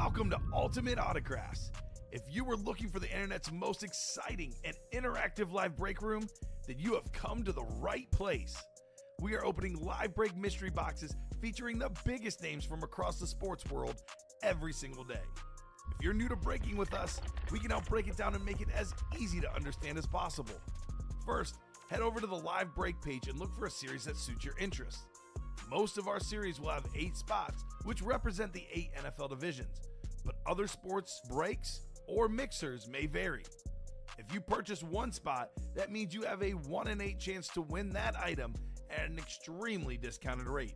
Welcome to Ultimate Autographs. If you were looking for the internet's most exciting and interactive live break room, then you have come to the right place. We are opening live break mystery boxes featuring the biggest names from across the sports world every single day. If you're new to breaking with us, we can help break it down and make it as easy to understand as possible. First, head over to the live break page and look for a series that suits your interests. Most of our series will have 8 spots, which represent the 8 NFL divisions, but other sports breaks or mixers may vary. If you purchase one spot, that means you have a 1 in 8 chance to win that item at an extremely discounted rate.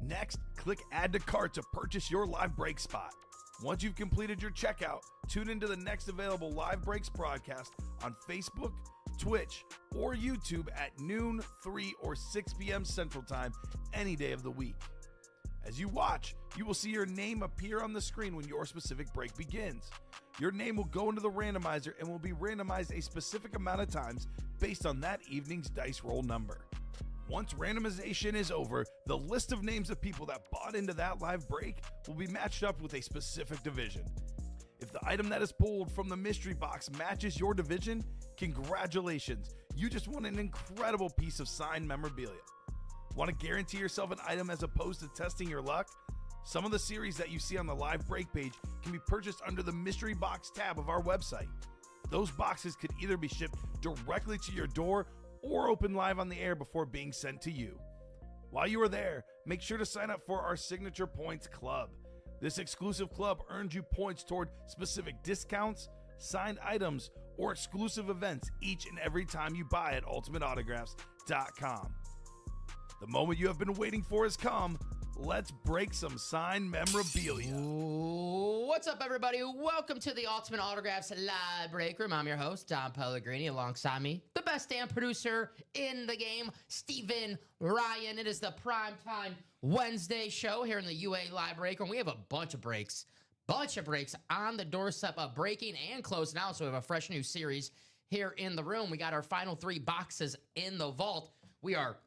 Next, click Add to Cart to purchase your live break spot. Once you've completed your checkout, tune into the next available live breaks broadcast on Facebook, Twitch, or YouTube at noon, 3, or 6 p.m. Central Time any day of the week. As you watch, you will see your name appear on the screen when your specific break begins. Your name will go into the randomizer and will be randomized a specific amount of times based on that evening's dice roll number. Once randomization is over, the list of names of people that bought into that live break will be matched up with a specific division. If the item that is pulled from the mystery box matches your division, congratulations, you just won an incredible piece of signed memorabilia. Want to guarantee yourself an item as opposed to testing your luck? Some of the series that you see on the live break page can be purchased under the mystery box tab of our website. Those boxes could either be shipped directly to your door or open live on the air before being sent to you. While you are there, make sure to sign up for our Signature Points Club. This exclusive club earns you points toward specific discounts, signed items, or exclusive events each and every time you buy at ultimateautographs.com. The moment you have been waiting for has come. Let's break some signed memorabilia. What's up, everybody? Welcome to the Ultimate Autographs Live Break Room. I'm your host, Don Pellegrini. Alongside me, the best damn producer in the game, Steven Ryan. It is the Primetime Wednesday show here in the UA Live Break Room. We have a bunch of breaks on the doorstep of breaking and closing out. So we have a fresh new series here in the room. We got our final 3 boxes in the vault. We are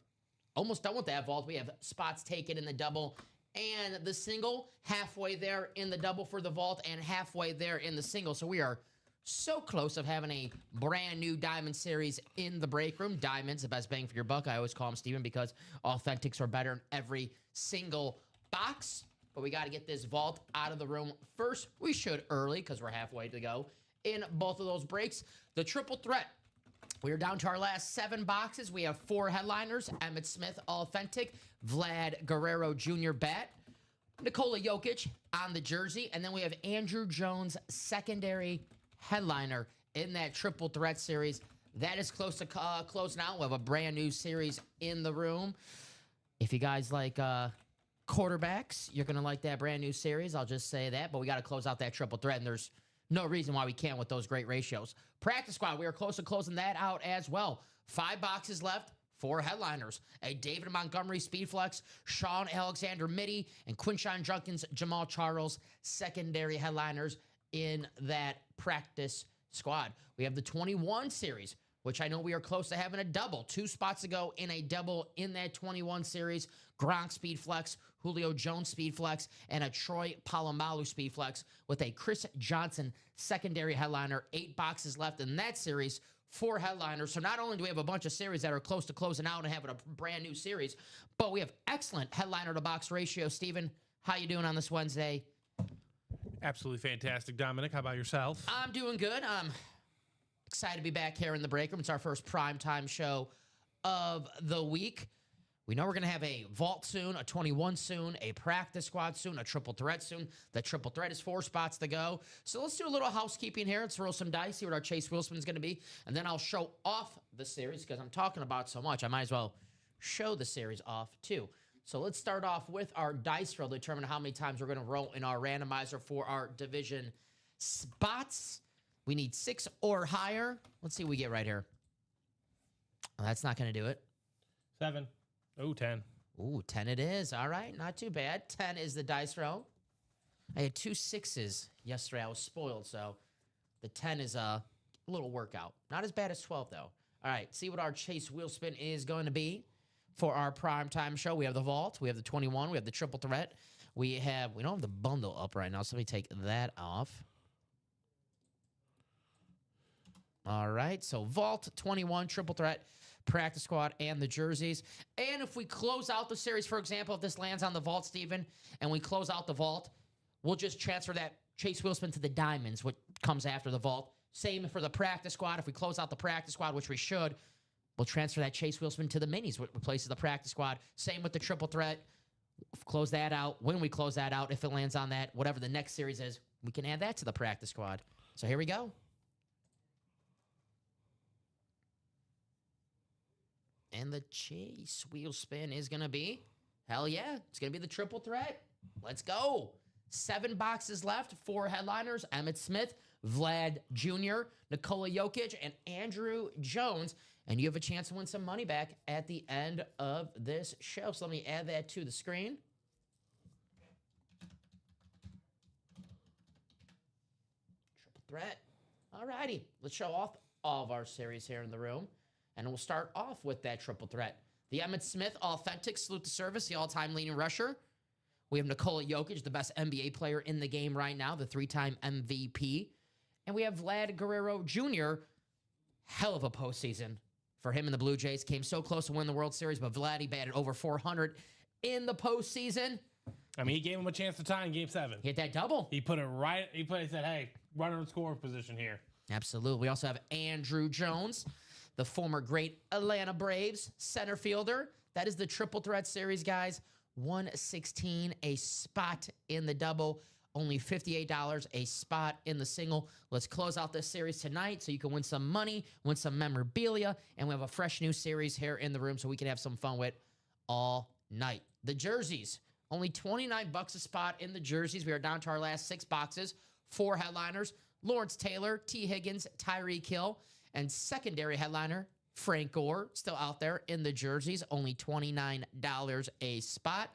almost done with that vault. We have spots taken in the double and the single, halfway there in the double for the vault and halfway there in the single. So we are so close of having a brand new diamond series in the break room. Diamonds, the best bang for your buck. I always call them, Steven, because authentics are better in every single box. But we got to get this vault out of the room first. We should early because we're halfway to go in both of those breaks. The triple threat. We are down to our last 7 boxes. We have 4 headliners: Emmitt Smith, authentic; Vlad Guerrero Jr. bat; Nikola Jokic on the jersey; and then we have Andrew Jones, secondary headliner in that triple threat series. That is close to closing out. We'll have a brand new series in the room. If you guys like quarterbacks, you're going to like that brand new series. I'll just say that. But we got to close out that triple threat, and there's no reason why we can't with those great ratios. Practice squad, we are close to closing that out as well. 5 boxes left, 4 headliners: a David Montgomery Speedflex, Sean Alexander Mitty, and Quinshon Judkins Jamal Charles, secondary headliners in that practice squad. We have the 21 series, which I know we are close to having a double. 2 spots to go in a double in that 21 series. Gronk Speedflex, Julio Jones Speedflex, and a Troy Polamalu Speedflex with a Chris Johnson secondary headliner. 8 boxes left in that series, 4 headliners. So not only do we have a bunch of series that are close to closing out and having a brand new series, but we have excellent headliner to box ratio. Steven, how you doing on this Wednesday? Absolutely fantastic. Dominic, how about yourself? I'm doing good. Excited to be back here in the break room. It's our first primetime show of the week. We know we're going to have a vault soon, a 21 soon, a practice squad soon, a triple threat soon. The triple threat is 4 spots to go. So let's do a little housekeeping here. Let's roll some dice, see what our Chase Wilson is going to be. And then I'll show off the series because I'm talking about so much. I might as well show the series off too. So let's start off with our dice roll to determine how many times we're going to roll in our randomizer for our division spots. We need 6 or higher. Let's see what we get right here. Well, that's not going to do it. 7. Oh, 10. Ooh, 10 it is. All right, not too bad. 10 is the dice roll. I had 2 6s yesterday. I was spoiled, so the 10 is a little workout. Not as bad as 12, though. All right, see what our Chase wheel spin is going to be for our primetime show. We have the vault. We have the 21. We have the triple threat. We don't have the bundle up right now, so let me take that off. All right, so Vault 21, Triple Threat, Practice Squad, and the jerseys. And if we close out the series, for example, if this lands on the Vault, Steven, and we close out the Vault, we'll just transfer that Chase Wheelspin to the Diamonds, what comes after the Vault. Same for the Practice Squad. If we close out the Practice Squad, which we should, we'll transfer that Chase Wheelspin to the Minis, which replaces the Practice Squad. Same with the Triple Threat. Close that out. When we close that out, if it lands on that, whatever the next series is, we can add that to the Practice Squad. So here we go. And the Chase Wheelspin is going to be, hell yeah, it's going to be the Triple Threat. Let's go. 7 boxes left, 4 headliners, Emmitt Smith, Vlad Jr., Nikola Jokic, and Andrew Jones. And you have a chance to win some money back at the end of this show. So let me add that to the screen. Triple Threat. All righty. Let's show off all of our series here in the room. And we'll start off with that Triple Threat. The Emmitt Smith Authentic Salute to Service, the all-time leading rusher. We have Nikola Jokic, the best NBA player in the game right now, the 3-time MVP. And we have Vlad Guerrero Jr., hell of a postseason for him and the Blue Jays. Came so close to win the World Series, but Vladdy batted over 400 in the postseason. I mean, he gave him a chance to tie in Game 7. He hit that double. He said, hey, runner in scoring position here. Absolutely. We also have Andrew Jones, the former great Atlanta Braves center fielder. That is the Triple Threat Series, guys. 116 a spot in the double, only $58 a spot in the single. Let's close out this series tonight so you can win some money, win some memorabilia, and we have a fresh new series here in the room so we can have some fun with all night. The jerseys, only $29 a spot in the jerseys. We are down to our last 6 boxes. 4 headliners, Lawrence Taylor, T. Higgins, Tyreek Hill, and secondary headliner, Frank Gore, still out there in the jerseys, only $29 a spot.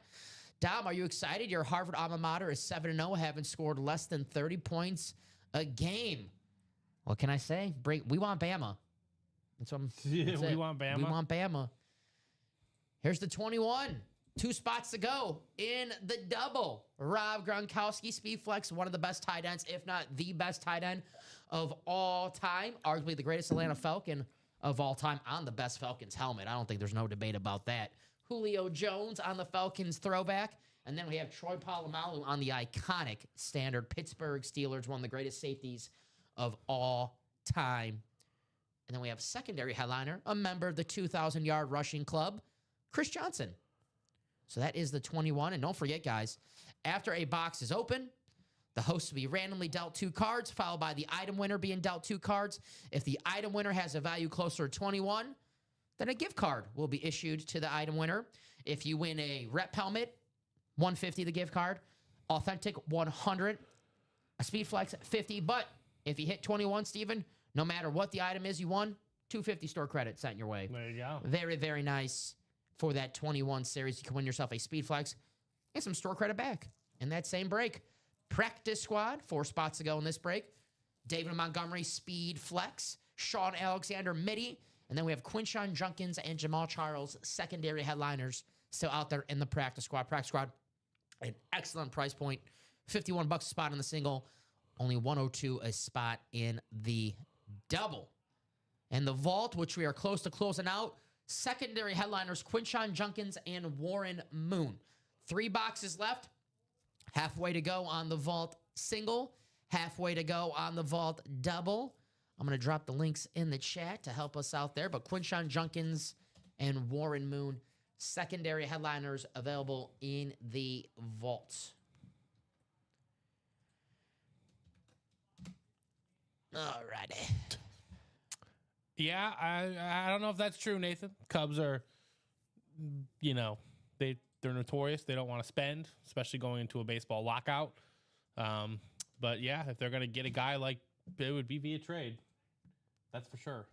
Dom, are you excited? Your Harvard alma mater is 7-0, having scored less than 30 points a game. What can I say? We want Bama. That's We want Bama. We want Bama. Here's the 21. 2 spots to go in the double. Rob Gronkowski, Speed Flex, one of the best tight ends, if not the best tight end of all time. Arguably the greatest Atlanta Falcon of all time on the best Falcons helmet. I don't think there's no debate about that. Julio Jones on the Falcons throwback. And then we have Troy Polamalu on the iconic standard Pittsburgh Steelers, one of the greatest safeties of all time. And then we have secondary headliner, a member of the 2,000-yard rushing club, Chris Johnson. So that is the 21. And don't forget, guys, after a box is open, the host will be randomly dealt 2 cards, followed by the item winner being dealt 2 cards. If the item winner has a value closer to 21, then a gift card will be issued to the item winner. If you win a rep helmet, $150 the gift card, authentic $100, a Speed Flex $50. But if you hit 21, Steven, no matter what the item is you won, $250 store credit sent your way. There you go. Very, very nice for that 21 series. You can win yourself a Speed Flex and some store credit back in that same break. Practice Squad, 4 spots to go in this break. David Montgomery, Speed Flex. Sean Alexander, Midi. And then we have Quinshon Judkins and Jamal Charles, secondary headliners, still out there in the Practice Squad. Practice Squad, an excellent price point. $51 a spot in the single. Only $102 a spot in the double. And the vault, which we are close to closing out, secondary headliners, Quinshon Judkins and Warren Moon. 3 boxes left. Halfway to go on the vault single. Halfway to go on the vault double. I'm going to drop the links in the chat to help us out there. But Quinshon Judkins and Warren Moon, secondary headliners available in the vault. All righty. Yeah, I don't know if that's true, Nathan. Cubs are, they're notorious. They don't want to spend, especially going into a baseball lockout. But yeah, if they're going to get a guy like, it would be via trade. That's for sure.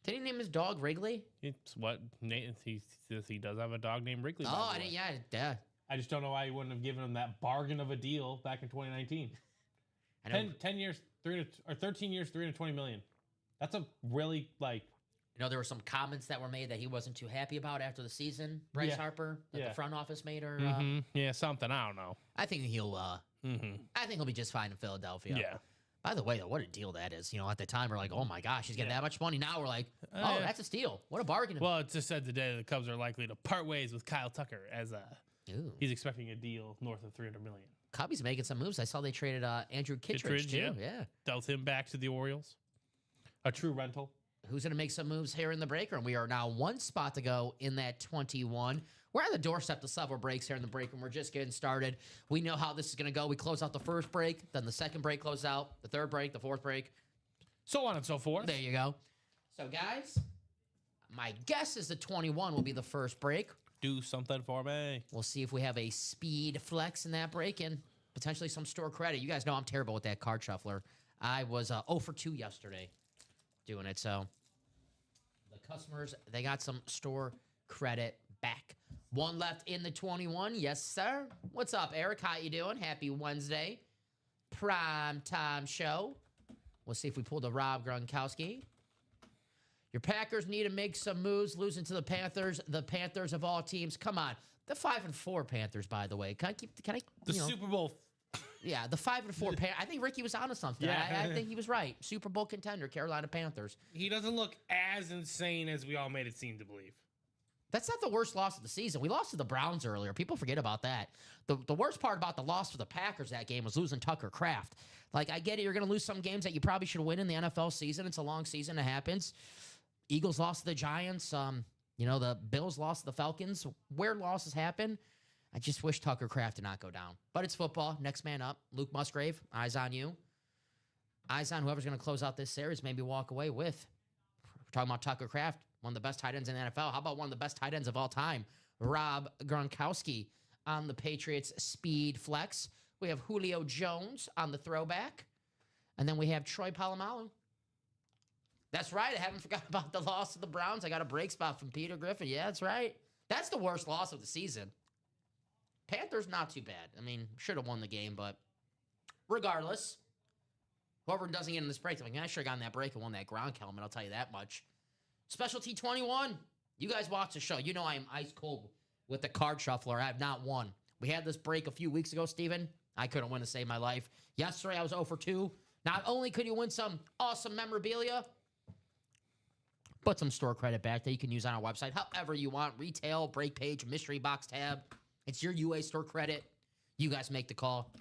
Did he name his dog Wrigley? It's what Nathan, he says he does have a dog named Wrigley. Oh, I didn't, yeah. I just don't know why he wouldn't have given him that bargain of a deal back in 2019. 10 years, 13 years, $320 million. That's a really You know, there were some comments that were made that he wasn't too happy about after the season. Bryce Harper, that the front office made her. Yeah, something. I don't know. I think he'll. I think he'll be just fine in Philadelphia. Yeah. By the way, though, what a deal that is. You know, at the time we're like, oh my gosh, he's getting that much money. Now we're like, oh, that's a steal. What a bargain. Well, it just said today the Cubs are likely to part ways with Kyle Tucker as he's expecting a deal north of $300 million. Cubbies making some moves. I saw they traded Andrew Kittredge too. Yeah. Dealt him back to the Orioles. A true rental. Who's going to make some moves here in the break room? We are now one spot to go in that 21. We're at the doorstep to several breaks here in the break room. We're just getting started. We know how this is going to go. We close out the first break, then the second break closes out, the third break, the fourth break. So on and so forth. There you go. So, guys, my guess is the 21 will be the first break. Do something for me. We'll see if we have a speed flex in that break and potentially some store credit. You guys know I'm terrible with that card shuffler. I was 0 for 2 yesterday doing it. So the customers, they got some store credit back. One left in the 21. Yes, sir. What's up, Eric? How you doing? Happy Wednesday. Prime time show. We'll see if we pull the Rob Gronkowski. Your Packers need to make some moves, losing to the Panthers. The Panthers of all teams. Come on. The 5-4 Panthers, by the way. Can I the Super Bowl? Yeah, the 5-4 Panthers. I think Ricky was onto something. Yeah. I think he was right. Super Bowl contender, Carolina Panthers. He doesn't look as insane as we all made it seem to believe. That's not the worst loss of the season. We lost to the Browns earlier. People forget about that. The worst part about the loss for the Packers that game was losing Tucker Kraft. Like, I get it. You're going to lose some games that you probably should win in the NFL season. It's a long season. It happens. Eagles lost to the Giants. The Bills lost to the Falcons. Weird losses happen. I just wish Tucker Kraft did not go down. But it's football. Next man up. Luke Musgrave. Eyes on you. Eyes on whoever's going to close out this series. Maybe walk away with. We're talking about Tucker Kraft. One of the best tight ends in the NFL. How about one of the best tight ends of all time? Rob Gronkowski on the Patriots speed flex. We have Julio Jones on the throwback. And then we have Troy Polamalu. That's right. I haven't forgotten about the loss of the Browns. I got a break spot from Peter Griffin. Yeah, that's right. That's the worst loss of the season. Panthers, not too bad. I mean, should have won the game, but regardless, whoever doesn't get in this break, I should have gotten that break and won that Gronk helmet. I'll tell you that much. Specialty 21. You guys watch the show. You know I am ice cold with the card shuffler. I have not won. We had this break a few weeks ago, Steven. I couldn't win to save my life. Yesterday, I was 0 for 2. Not only could you win some awesome memorabilia, but some store credit back that you can use on our website however you want. Retail, break page, mystery box tab. It's your UA store credit. You guys make the call.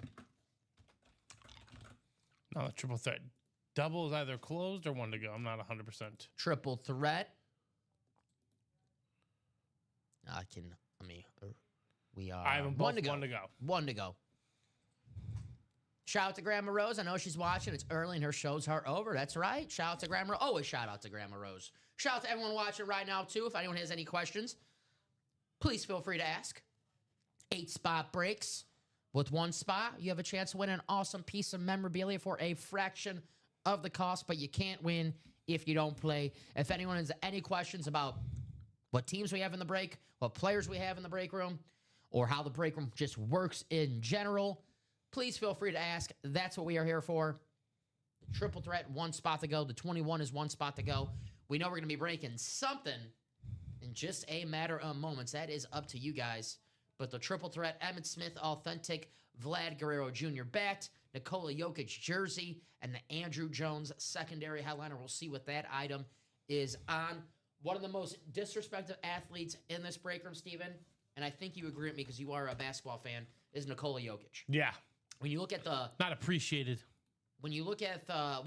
No, the triple threat. Double is either closed or one to go. I'm not 100%. Triple threat. We are I have them both. One to go. One to go. Shout out to Grandma Rose. I know she's watching. It's early and her shows are over. That's right. Shout out to Grandma Rose. Always shout out to Grandma Rose. Shout out to everyone watching right now, too. If anyone has any questions, please feel free to ask. 8 spot breaks. With 1 spot, you have a chance to win an awesome piece of memorabilia for a fraction of the cost, but you can't win if you don't play. If anyone has any questions about what teams we have in the break, what players we have in the break room, or how the break room just works in general, please feel free to ask. That's what we are here for. Triple threat, 1 spot to go. The 21 is 1 spot to go. We know we're going to be breaking something in just a matter of moments. That is up to you guys. But the triple threat, Emmitt Smith, authentic, Vlad Guerrero Jr. bat, Nikola Jokic jersey, and the Andrew Jones secondary headliner. We'll see what that item is on. One of the most disrespected athletes in this break room, Steven, and I think you agree with me because you are a basketball fan, is Nikola Jokic. Yeah. When you look at the... Not appreciated. When you look at the...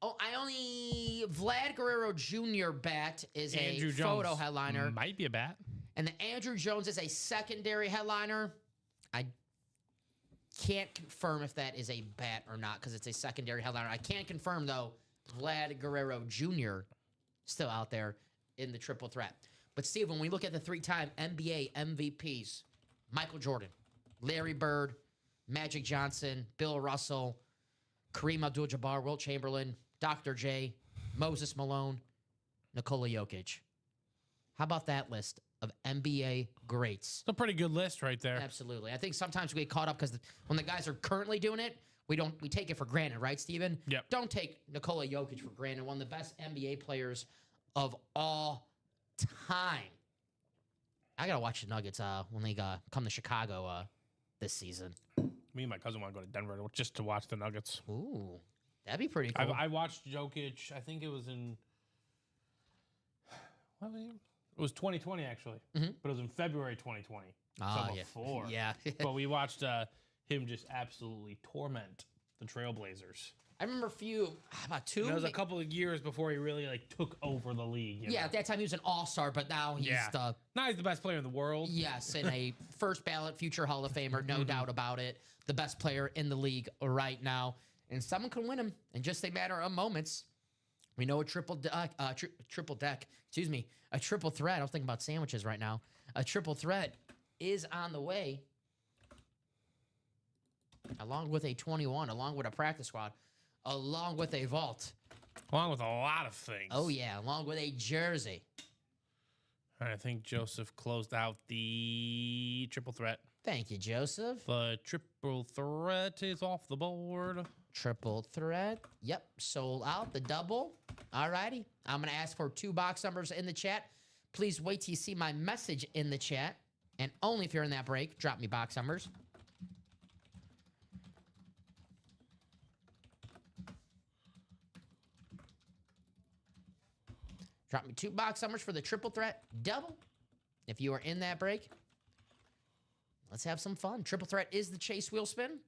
Vlad Guerrero Jr. bat is Andrew Jones photo headliner. Might be a bat. And the Andrew Jones is a secondary headliner. I can't confirm if that is a bat or not because it's a secondary headliner. I can confirm, though, Vlad Guerrero Jr. still out there in the triple threat. But, Steve, when we look at the 3-time NBA MVPs, Michael Jordan, Larry Bird, Magic Johnson, Bill Russell, Kareem Abdul-Jabbar, Wilt Chamberlain, Dr. J, Moses Malone, Nikola Jokic. How about that list of NBA greats? It's a pretty good list right there. Absolutely. I think sometimes we get caught up because when the guys are currently doing it, we take it for granted, right, Steven? Yep. Don't take Nikola Jokic for granted. One of the best NBA players of all time. I got to watch the Nuggets when they come to Chicago this season. Me and my cousin want to go to Denver just to watch the Nuggets. Ooh, that'd be pretty cool. I watched Jokic. I think it was in... What was it? It was 2020, actually. But it was in February 2020. So before. Yeah. But we watched him just absolutely torment the Trailblazers. I remember about two. And that was a couple of years before he really took over the league. Yeah, at that time he was an all-star, but now he's now he's the best player in the world. Yes, and a first ballot future Hall of Famer, no doubt about it. The best player in the league right now. And someone can win him in just a matter of moments. We know a triple threat. I was thinking about sandwiches right now. A triple threat is on the way. Along with a 21, along with a practice squad, along with a vault. Along with a lot of things. Oh, yeah, along with a jersey. I think Joseph closed out the triple threat. Thank you, Joseph. The triple threat is off the board. Triple threat. Yep, sold out. The double. All righty. I'm going to ask for 2 box numbers in the chat. Please wait till you see my message in the chat. And only if you're in that break, drop me box numbers. Drop me 2 box numbers for the triple threat double. If you are in that break, let's have some fun. Triple threat is the chase wheel spin.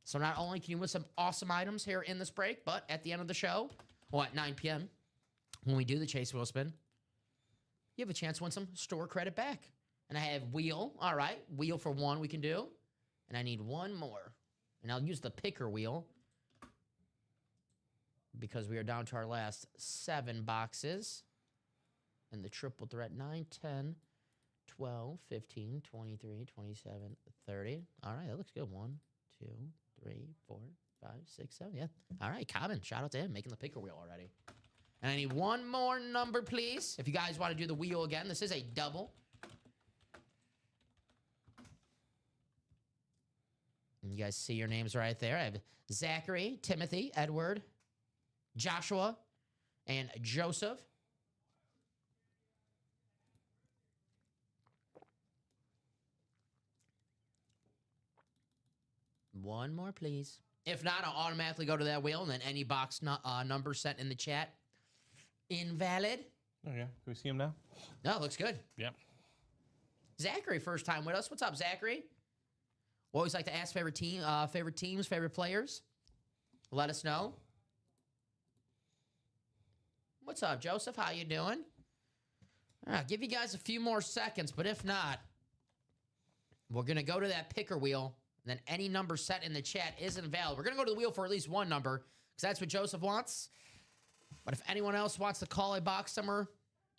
So not only can you win some awesome items here in this break, but at the end of the show, at 9 p.m., when we do the chase wheel spin, you have a chance to win some store credit back. And I have wheel. All right, wheel for 1 we can do. And I need 1 more. And I'll use the picker wheel because we are down to our last 7 boxes. And the triple threat, 9, 10, 12, 15, 23, 27, 30. All right, that looks good. 1, 2, 3, 4, 5, 6, 7. Yeah. All right, Common. Shout out to him making the picker wheel already. And I need 1 more number, please. If you guys want to do the wheel again, this is a double. And you guys see your names right there. I have Zachary, Timothy, Edward, Joshua, and Joseph. One more, please. If not, I'll automatically go to that wheel, and then any box number sent in the chat, invalid. Oh, yeah. Can we see him now? No, looks good. Yep. Zachary, first time with us. What's up, Zachary? We always like to ask favorite teams, favorite players. Let us know. What's up, Joseph? How you doing? I'll give you guys a few more seconds, but if not, we're going to go to that picker wheel. Then any number set in the chat is invalid. We're going to go to the wheel for at least 1 number because that's what Joseph wants. But if anyone else wants to call a box number,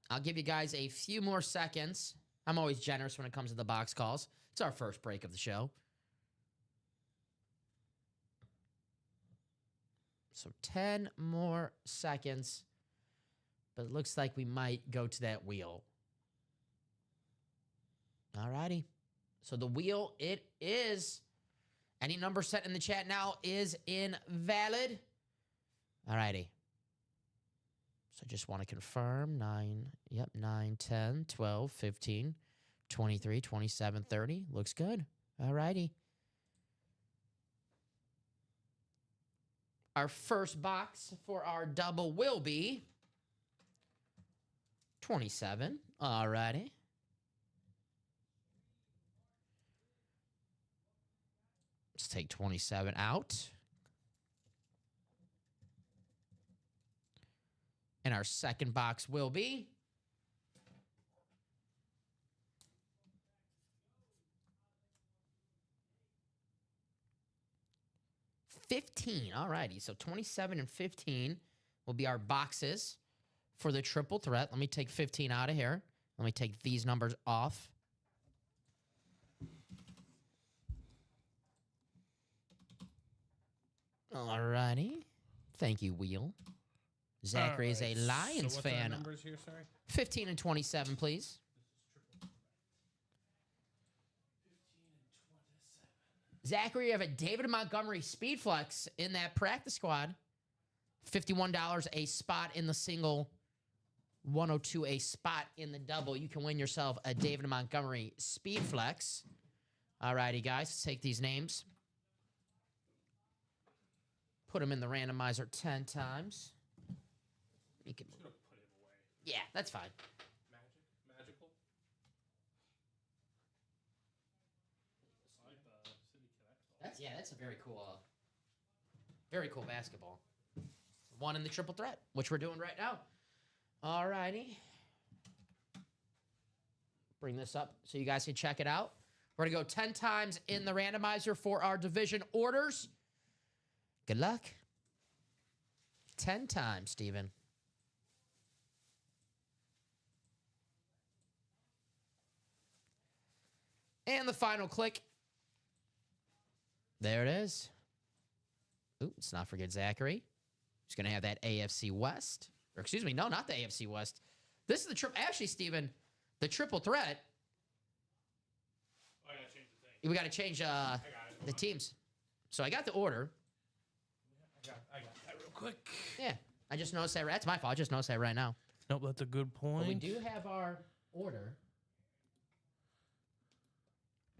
I'll give you guys a few more seconds. I'm always generous when it comes to the box calls. It's our first break of the show. So 10 more seconds. But it looks like we might go to that wheel. All righty. So the wheel, it is... Any number set in the chat now is invalid. All righty. So just want to confirm 9, 10, 12, 15, 23, 27, 30. Looks good. All righty. Our first box for our double will be 27. All righty. Let's take 27 out. And our second box will be 15. All righty. So 27 and 15 will be our boxes for the triple threat. Let me take 15 out of here. Let me take these numbers off. All righty. Thank you, Wheel. Zachary is a Lions so fan. Numbers here, sorry? 15 and 27, please. Zachary, you have a David Montgomery speed flex in that practice squad. $51 a spot in the single 102 a spot in the double. You can win yourself a David Montgomery Speed Flex. All righty, guys. Let's take these names. Put them in the randomizer 10 times. You can move. Put it away. Yeah, that's fine. Magical. I like the City Connect. That's a very cool basketball. One in the triple threat, which we're doing right now. All righty. Bring this up so you guys can check it out. We're going to go 10 times in the randomizer for our division orders. Good luck. 10 times, Steven. And the final click. There it is. Ooh, let's not forget Zachary. He's going to have that AFC West. Or excuse me, no, not the AFC West. This is the triple. Actually, Steven, the triple threat. Oh, I got to change the thing. We got to change the teams. So I got the order. I got that real quick. Yeah, I just noticed that. That's my fault. I just noticed that right now. Nope, that's a good point. But we do have our order.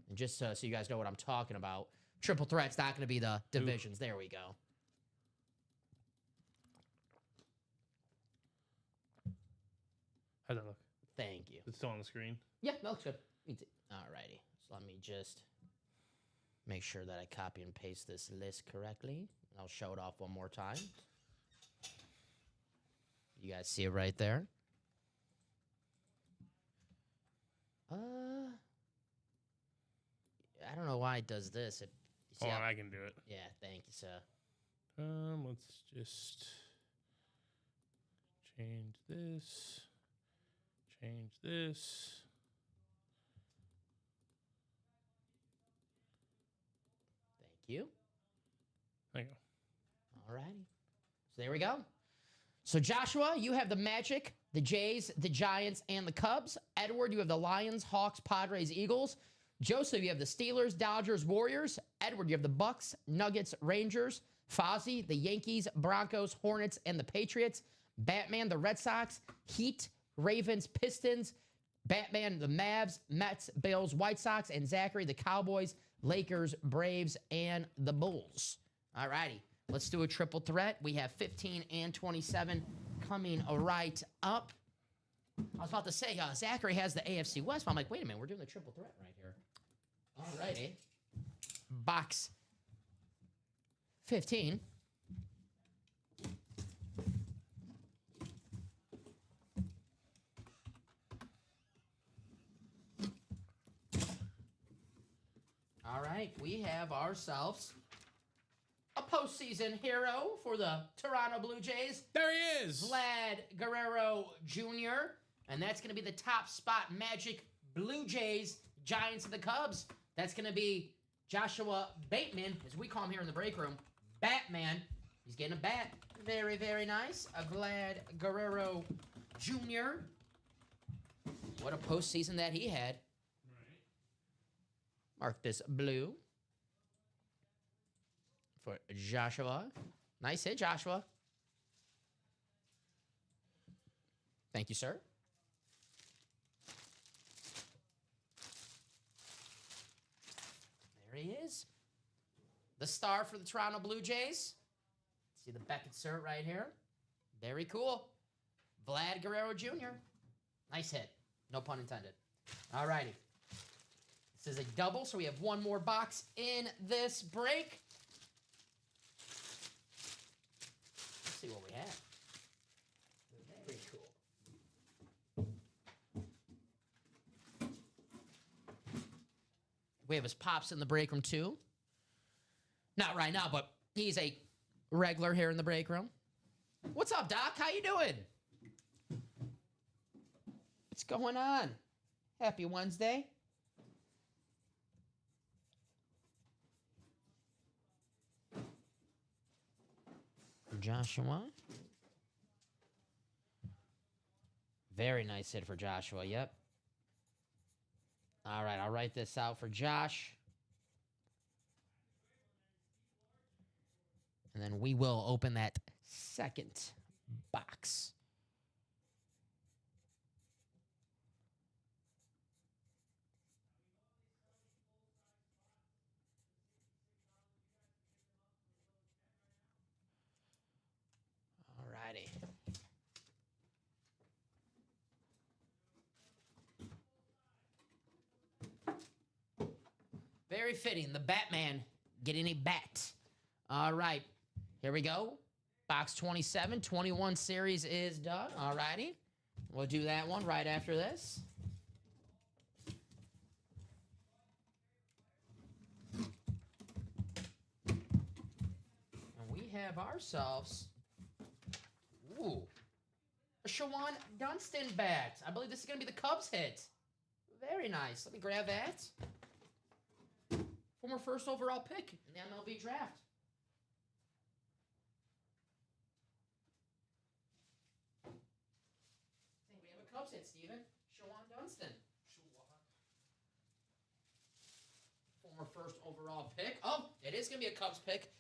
And just so you guys know what I'm talking about, triple threat's not going to be the divisions. There we go. How's that look? Thank you. It's still on the screen. Yeah, that looks good. All righty. So let me just make sure that I copy and paste this list correctly. I'll show it off one more time. You guys see it right there. I don't know why it does this. Hold on, I can do it. Yeah, thank you, sir. Let's just change this. Change this. Thank you. There you go. All righty. So there we go. So Joshua, you have the Magic, the Jays, the Giants, and the Cubs. Edward, you have the Lions, Hawks, Padres, Eagles. Joseph, you have the Steelers, Dodgers, Warriors. Edward, you have the Bucks, Nuggets, Rangers. Fozzie, the Yankees, Broncos, Hornets, and the Patriots. Batman, the Red Sox, Heat, Ravens, Pistons. Batman, the Mavs, Mets, Bills, White Sox, and Zachary, the Cowboys, Lakers, Braves, and the Bulls. All righty. Let's do a triple threat. We have 15 and 27 coming right up. I was about to say, Zachary has the AFC West, but I'm like, wait a minute, we're doing the triple threat right here. All righty. Box 15. All right, we have ourselves a postseason hero for the Toronto Blue Jays. There he is. Vlad Guerrero Jr. And that's going to be the top spot Magic, Blue Jays, Giants, and the Cubs. That's going to be Joshua Bateman, as we call him here in the break room. Batman. He's getting a bat. Very, very nice. A Vlad Guerrero Jr. What a postseason that he had. Right. Mark this blue for Joshua. Nice hit, Joshua. Thank you, sir. There he is. The star for the Toronto Blue Jays. See the Beckett cert right here. Very cool. Vlad Guerrero Jr. Nice hit. No pun intended. All righty. This is a double, so we have one more box in this break. Let's see what we have. Very cool. We have his Pops in the break room, too. Not right now, but he's a regular here in the break room. What's up, Doc? How you doing? What's going on? Happy Wednesday. Joshua. Very nice hit for Joshua, yep. All right, I'll write this out for Josh. And then we will open that second box. very fitting. The Batman getting a bat. All right. Here we go. Box 27, 21 series is done. All righty. We'll do that one right after this. And we have ourselves, ooh, a Shohei Dunston bat. I believe this is going to be the Cubs hit. Very nice. Let me grab that. Former first overall pick in the MLB draft. I think we have a Cubs hit, Steven. Shohei Dunston. Former first overall pick. Oh, it is going to be a Cubs pick.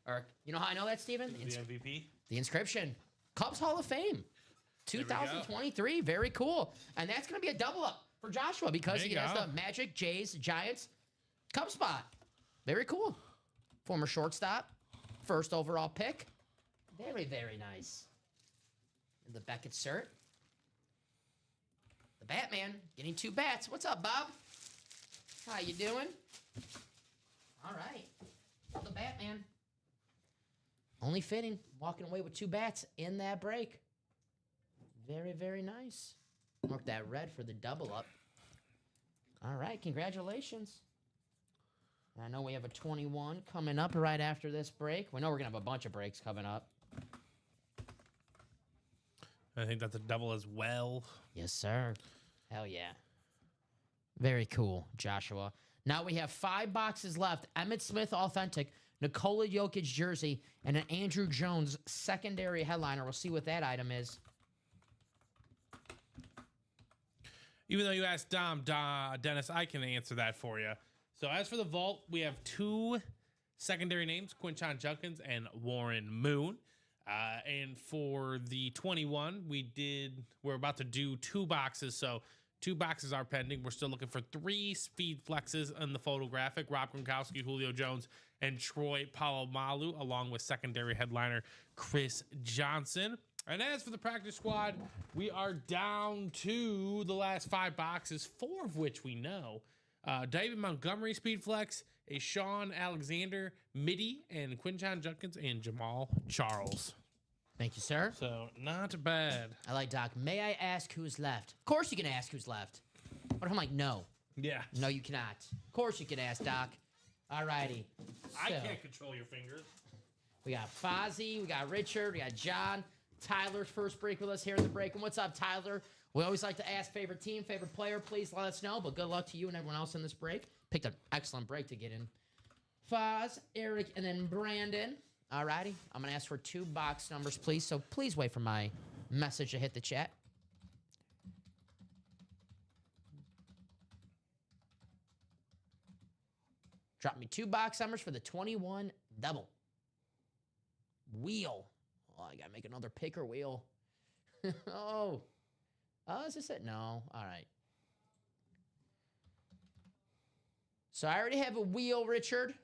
Or, you know how I know that, Steven? The MVP. The inscription. Cubs Hall of Fame. 2023. Very cool. And that's going to be a double up for Joshua because he has the Magic, Jays, Giants, Cubs spot. Very cool. Former shortstop. First overall pick. Very, very nice. And the Beckett cert. The Batman getting 2 bats. What's up, Bob? How you doing? All right. The Batman. Only fitting. Walking away with 2 bats in that break. Very, very nice. Mark that red for the double up. All right. Congratulations. I know we have a 21 coming up right after this break. We know we're going to have a bunch of breaks coming up. I think that's a double as well. Yes, sir. Hell yeah. Very cool, Joshua. Now we have 5 boxes left. Emmitt Smith Authentic, Nikola Jokic jersey, and an Andrew Jones secondary headliner. We'll see what that item is. Even though you asked Dennis, I can answer that for you. So as for the vault, we have 2 secondary names, Quinton Judkins and Warren Moon. And for the 21, we're about to do 2 boxes. So 2 boxes are pending. We're still looking for 3 speed flexes in the photographic. Rob Gronkowski, Julio Jones, and Troy Polamalu, along with secondary headliner Chris Johnson. And as for the practice squad, we are down to the last 5 boxes, 4 of which we know. David Montgomery speed flex, a Sean Alexander midi, and Quinton Judkins and Jamal Charles. Thank you, sir. So not bad. I like Doc. May I ask who's left? Of course you can ask who's left. What if I'm like, no? Yeah. No, you cannot. Of course you can ask, Doc. All righty. I can't control your fingers. We got Fozzie, we got Richard, we got John. Tyler's first break with us here in the break. And what's up, Tyler? We always like to ask favorite team, favorite player. Please let us know. But good luck to you and everyone else in this break. Picked an excellent break to get in. Foz, Eric, and then Brandon. All righty. I'm going to ask for 2 box numbers, please. So please wait for my message to hit the chat. Drop me 2 box numbers for the 21 double. Wheel. Oh, I got to make another picker wheel. Oh, is this it? No. All right. So I already have a wheel, Richard.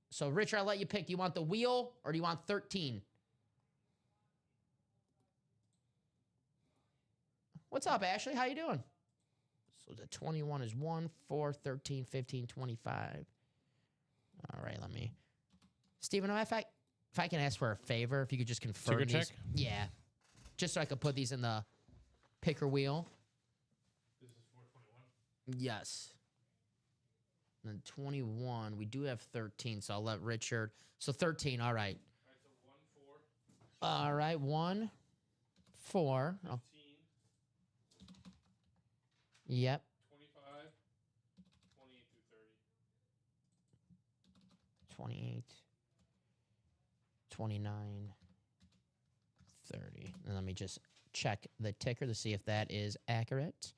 So, Richard, I'll let you pick. Do you want the wheel or do you want 13? What's up, Ashley? How you doing? So the 21 is 1, 4, 13, 15, 25. All right, let me. Steven, if I can ask for a favor, if you could just confirm Secret these. check? Yeah. Just so I could put these in the picker wheel. This is 421. Yes. And then 21, we do have 13, so I'll let Richard. So 13, all right. All right, so 1, 4. All right, 1, 4. 15. Oh. Yep. 25. 28 through 30. 28. 29. 30. And let me just check the ticker to see if that is accurate.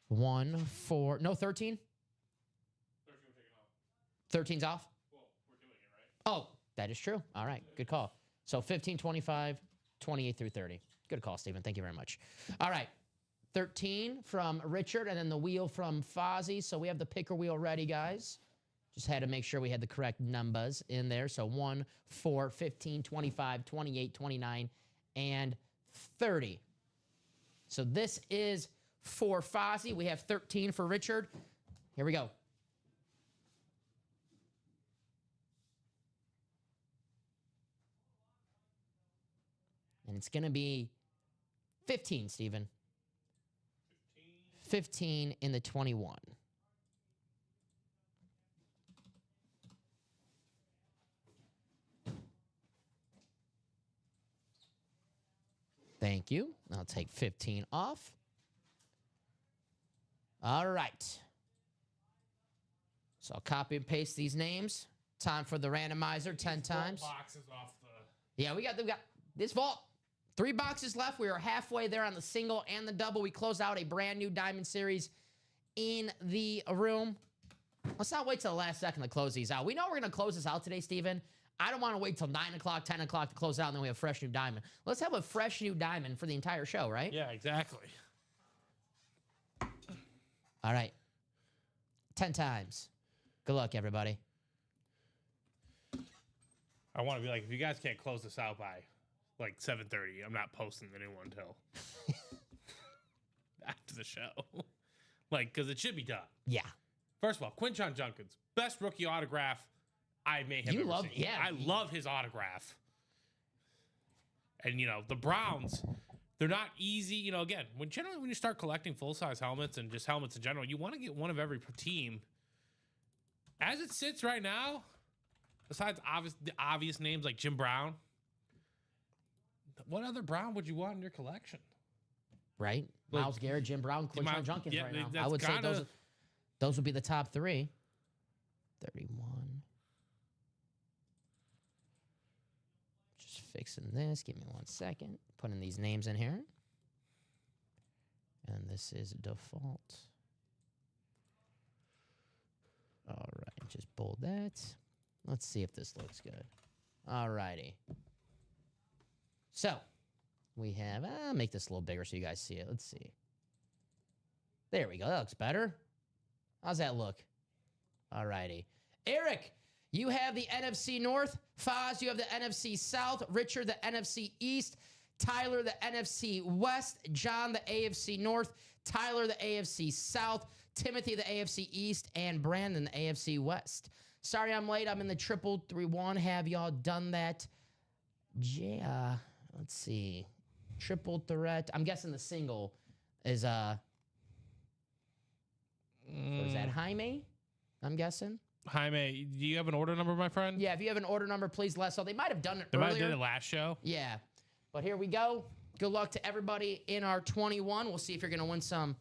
1, 4. No, 13? 13's off? Well, we're doing it, right? Oh, that is true. All right. Good call. So 15, 25, 28 through 30. Good call, Steven. Thank you very much. All right. 13 from Richard and then the wheel from Fozzie. So we have the picker wheel ready, guys. Just had to make sure we had the correct numbers in there. So 1, 4, 15, 25, 28, 29, and 30. So this is for Fozzie. We have 13 for Richard. Here we go. And it's going to be 15, Steven. 15 in the 21. Thank you. I'll take 15 off. All right. So I'll copy and paste these names. Time for the randomizer 10 times. Boxes off the... Yeah, we got this vault. 3 boxes left. We are halfway there on the single and the double. We close out a brand new Diamond Series in the room. Let's not wait till the last second to close these out. We know we're going to close this out today, Steven. I don't want to wait till 9 o'clock, 10 o'clock to close out, and then we have fresh new diamond. Let's have a fresh new diamond for the entire show, right? Yeah, exactly. All right. 10 times. Good luck, everybody. I want to be like, if you guys can't close this out by like 7:30, I'm not posting the new one until after the show. Like, because it should be done. Yeah. First of all, Quinton Junkins, best rookie autograph I may have ever seen. Yeah. I love his autograph. And, you know, the Browns, they're not easy. You know, again, when you start collecting full-size helmets and just helmets in general, you want to get one of every team. As it sits right now, besides the obvious names like Jim Brown, what other Brown would you want in your collection? Right? Like, Myles Garrett, Jim Brown, Quinton Junkins right now. I would say those would be the top 3. 31. Just fixing this. Give me 1 second. Putting these names in here. And this is default. All right. Just bold that. Let's see if this looks good. All righty. So, we have... I'll make this a little bigger so you guys see it. Let's see. There we go. That looks better. How's that look? All righty. Eric, you have the NFC North. Foz, you have the NFC South. Richard, the NFC East. Tyler, the NFC West. John, the AFC North. Tyler, the AFC South. Timothy, the AFC East. And Brandon, the AFC West. Sorry I'm late. I'm in the 3-3-1. Have y'all done that? Yeah. Let's see. Triple threat. I'm guessing the single is so is that Jaime? I'm guessing. Jaime, do you have an order number, my friend? Yeah, if you have an order number, please let us know. They might have done it They earlier. might have done it last show. Yeah. But here we go. Good luck to everybody in our 21. We'll see if you're going to win some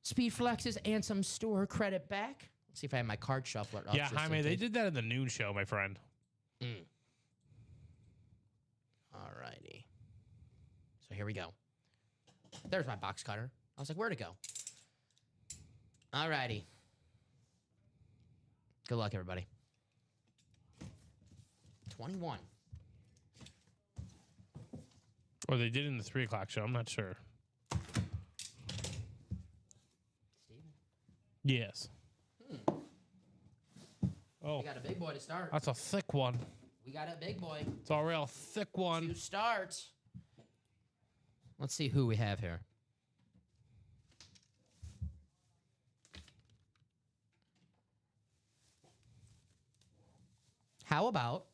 speed flexes and some store credit back. Let's see if I have my card shuffler up. Yeah, Jaime, they did that in the noon show, my friend. All righty. So here we go. There's my box cutter. I was like, where'd it go? All righty. Good luck, everybody. 21. Or they did in the 3 o'clock show. I'm not sure. Steven? Yes. Oh, We got a big boy to start. that's a thick one. We got a big boy It's a real thick one. to start. Let's see who we have here. How about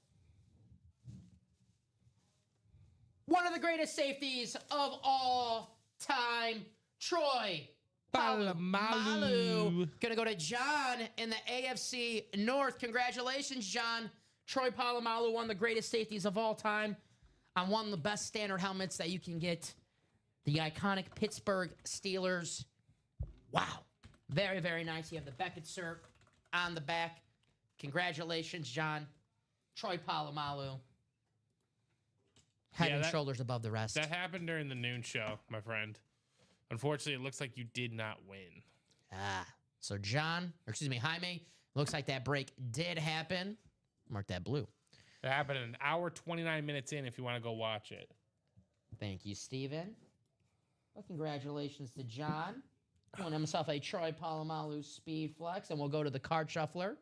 one of the greatest safeties of all time, Troy Polamalu. Gonna go to John in the AFC North. Congratulations, John. Troy Polamalu, one of the greatest safeties of all time, on one of the best standard helmets that you can get. The iconic Pittsburgh Steelers. Wow. Very, very nice. You have the Beckett cert on the back. Congratulations, John. Troy Polamalu. Head and shoulders above the rest. That happened during the noon show, my friend. Unfortunately, it looks like you did not win. So Jaime, looks like that break did happen. Mark that blue. It happened an hour, 29 minutes in if you want to go watch it. Thank you, Steven. Well, congratulations to John. Won himself a Troy Polamalu Speed Flex, and we'll go to the card shuffler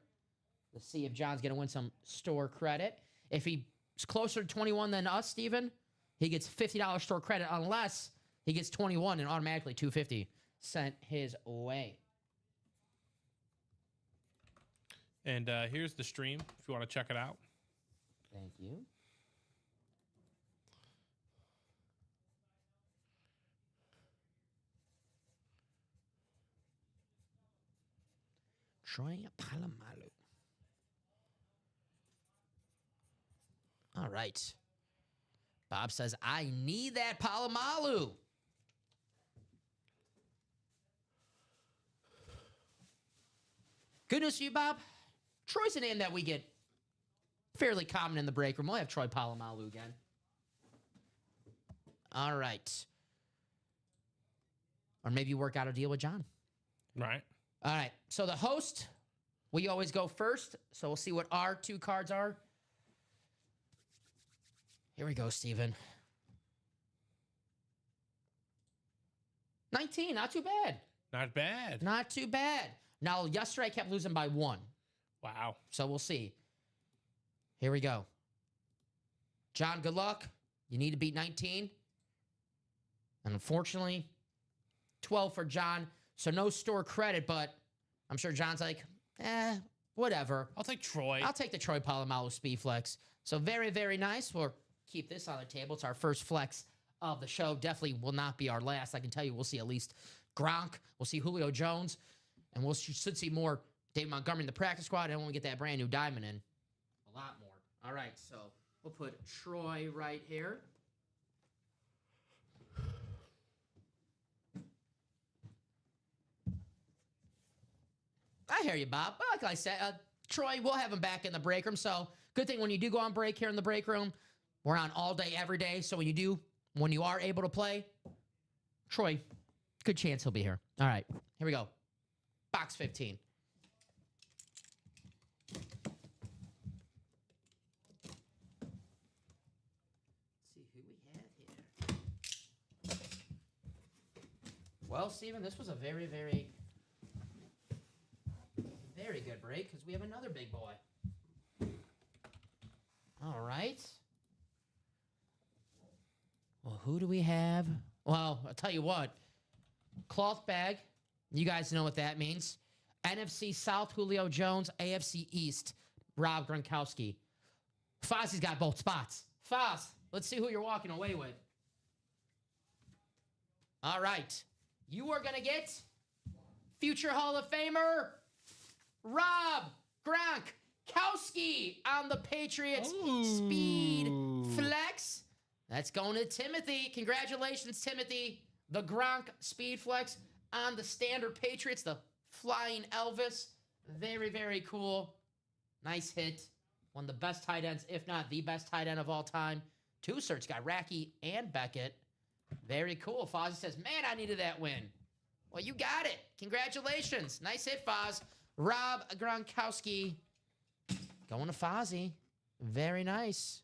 to see if John's going to win some store credit. If he's closer to 21 than us, Steven, he gets $50 store credit unless he gets 21 and automatically $250 sent his way. And here's the stream if you want to check it out. Thank you. Troy Polamalu. All right. Bob says, I need that Polamalu. Good news for you, Bob. Troy's a name that we get fairly common in the break room. We'll have Troy Polamalu again. All right. Or maybe you work out a deal with John. Right. All right. So the host, we always go first. So we'll see what our 2 cards are. Here we go, Steven. 19, not too bad. Not bad. Not too bad. Now, yesterday I kept losing by 1. Wow. So we'll see. Here we go. John, good luck. You need to beat 19. And unfortunately, 12 for John. So no store credit, but I'm sure John's like, whatever. I'll take Troy. I'll take the Troy Polamalu Speed Flex. So very, very nice. We'll keep this on the table. It's our first flex of the show. Definitely will not be our last. I can tell you we'll see at least Gronk. We'll see Julio Jones. And we should see more David Montgomery in the practice squad. And when we get that brand new diamond in, a lot more. All right, so we'll put Troy right here. I hear you, Bob. Well, like I said, Troy, we'll have him back in the break room. So good thing when you do go on break here in the break room, we're on all day, every day. So when you are able to play, Troy, good chance he'll be here. All right, here we go. Box 15. Let's see who we have here. Well, Steven, this was a very, very, very good break because we have another big boy. All right. Well, who do we have? Well, I'll tell you what. Cloth bag. You guys know what that means. NFC South, Julio Jones. AFC East, Rob Gronkowski. Fozzie's got both spots. Foz, let's see who you're walking away with. All right. You are going to get future Hall of Famer, Rob Gronkowski on the Patriots Speed Flex. That's going to Timothy. Congratulations, Timothy. The Gronk Speed Flex on the standard Patriots, the Flying Elvis. Very, very cool. Nice hit. One of the best tight ends, if not the best tight end of all time. 2 certs, got Racky and Beckett. Very cool. Fozzie says, man, I needed that win. Well, you got it. Congratulations. Nice hit, Foz. Rob Gronkowski going to Fozzie. Very nice.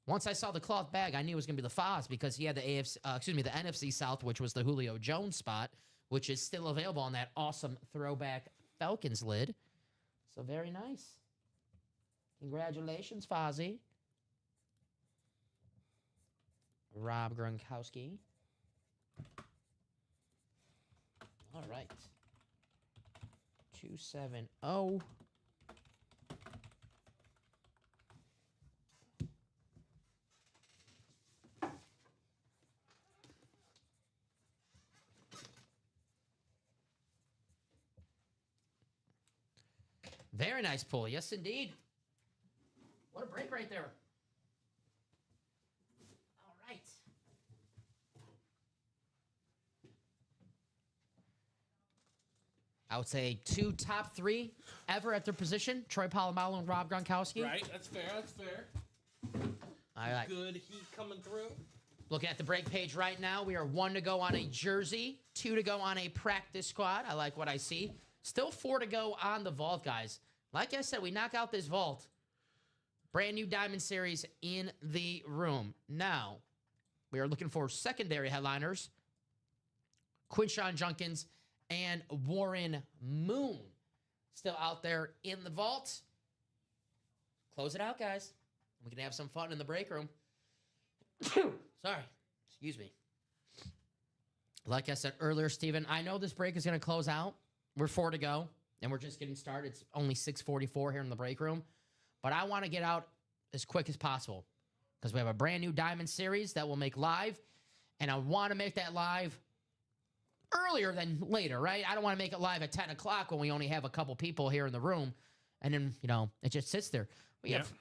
Once I saw the cloth bag, I knew it was going to be the Foz because he had the the NFC South, which was the Julio Jones spot, which is still available on that awesome throwback Falcons lid. So very nice. Congratulations, Fozzie. Rob Gronkowski. All right. 270. Very nice pull. Yes, indeed. What a break right there. All right. I would say 2 top 3 ever at their position. Troy Polamalu and Rob Gronkowski. Right. That's fair. That's fair. All right. Good heat coming through. Looking at the break page right now, we are 1 to go on a jersey, 2 to go on a practice squad. I like what I see. Still 4 to go on the vault, guys. Like I said, we knock out this vault. Brand new Diamond Series in the room. Now, we are looking for secondary headliners. Quinshon Judkins and Warren Moon still out there in the vault. Close it out, guys. We can have some fun in the break room. Sorry. Excuse me. Like I said earlier, Steven, I know this break is going to close out. We're 4 to go, and we're just getting started. It's only 6:44 here in the break room. But I want to get out as quick as possible because we have a brand new Diamond Series that we'll make live, and I want to make that live earlier than later, right? I don't want to make it live at 10 o'clock when we only have a couple people here in the room. And then, it just sits there. We have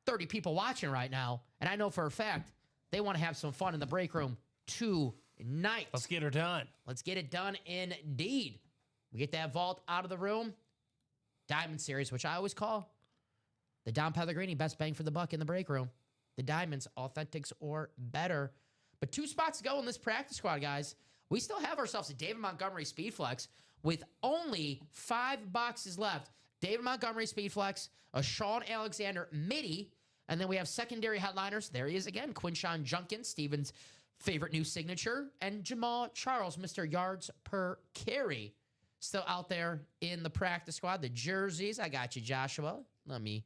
30 people watching right now. And I know for a fact they want to have some fun in the break room tonight. Let's get her done. Let's get it done indeed. We get that vault out of the room. Diamond Series, which I always call the Dom Pellegrini best bang for the buck in the break room. The Diamonds, authentics or better. But 2 spots to go in this practice squad, guys. We still have ourselves a David Montgomery Speed Flex with only 5 boxes left. David Montgomery Speed Flex, a Sean Alexander midi, and then we have secondary headliners. There he is again, Quinshon Judkins, Steven's favorite new signature, and Jamal Charles, Mr. Yards per carry. Still out there in the practice squad. The jerseys, I got you, Joshua. Let me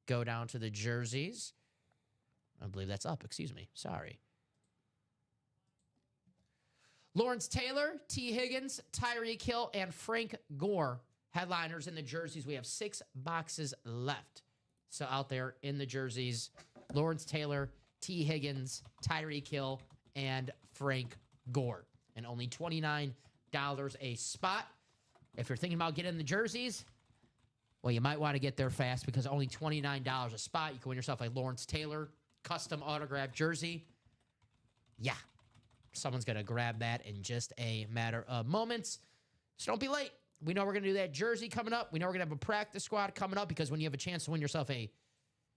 go down to the jerseys. I believe that's up, excuse me. Sorry. Lawrence Taylor, T. Higgins, Tyreek Hill, and Frank Gore. Headliners in the jerseys. We have 6 boxes left. So out there in the jerseys, Lawrence Taylor, T. Higgins, Tyreek Hill, and Frank Gore. And only $29 a spot. If you're thinking about getting the jerseys, well, you might want to get there fast because only $29 a spot. You can win yourself a Lawrence Taylor custom autographed jersey. Yeah. Someone's going to grab that in just a matter of moments. So don't be late. We know we're going to do that jersey coming up. We know we're going to have a practice squad coming up because when you have a chance to win yourself a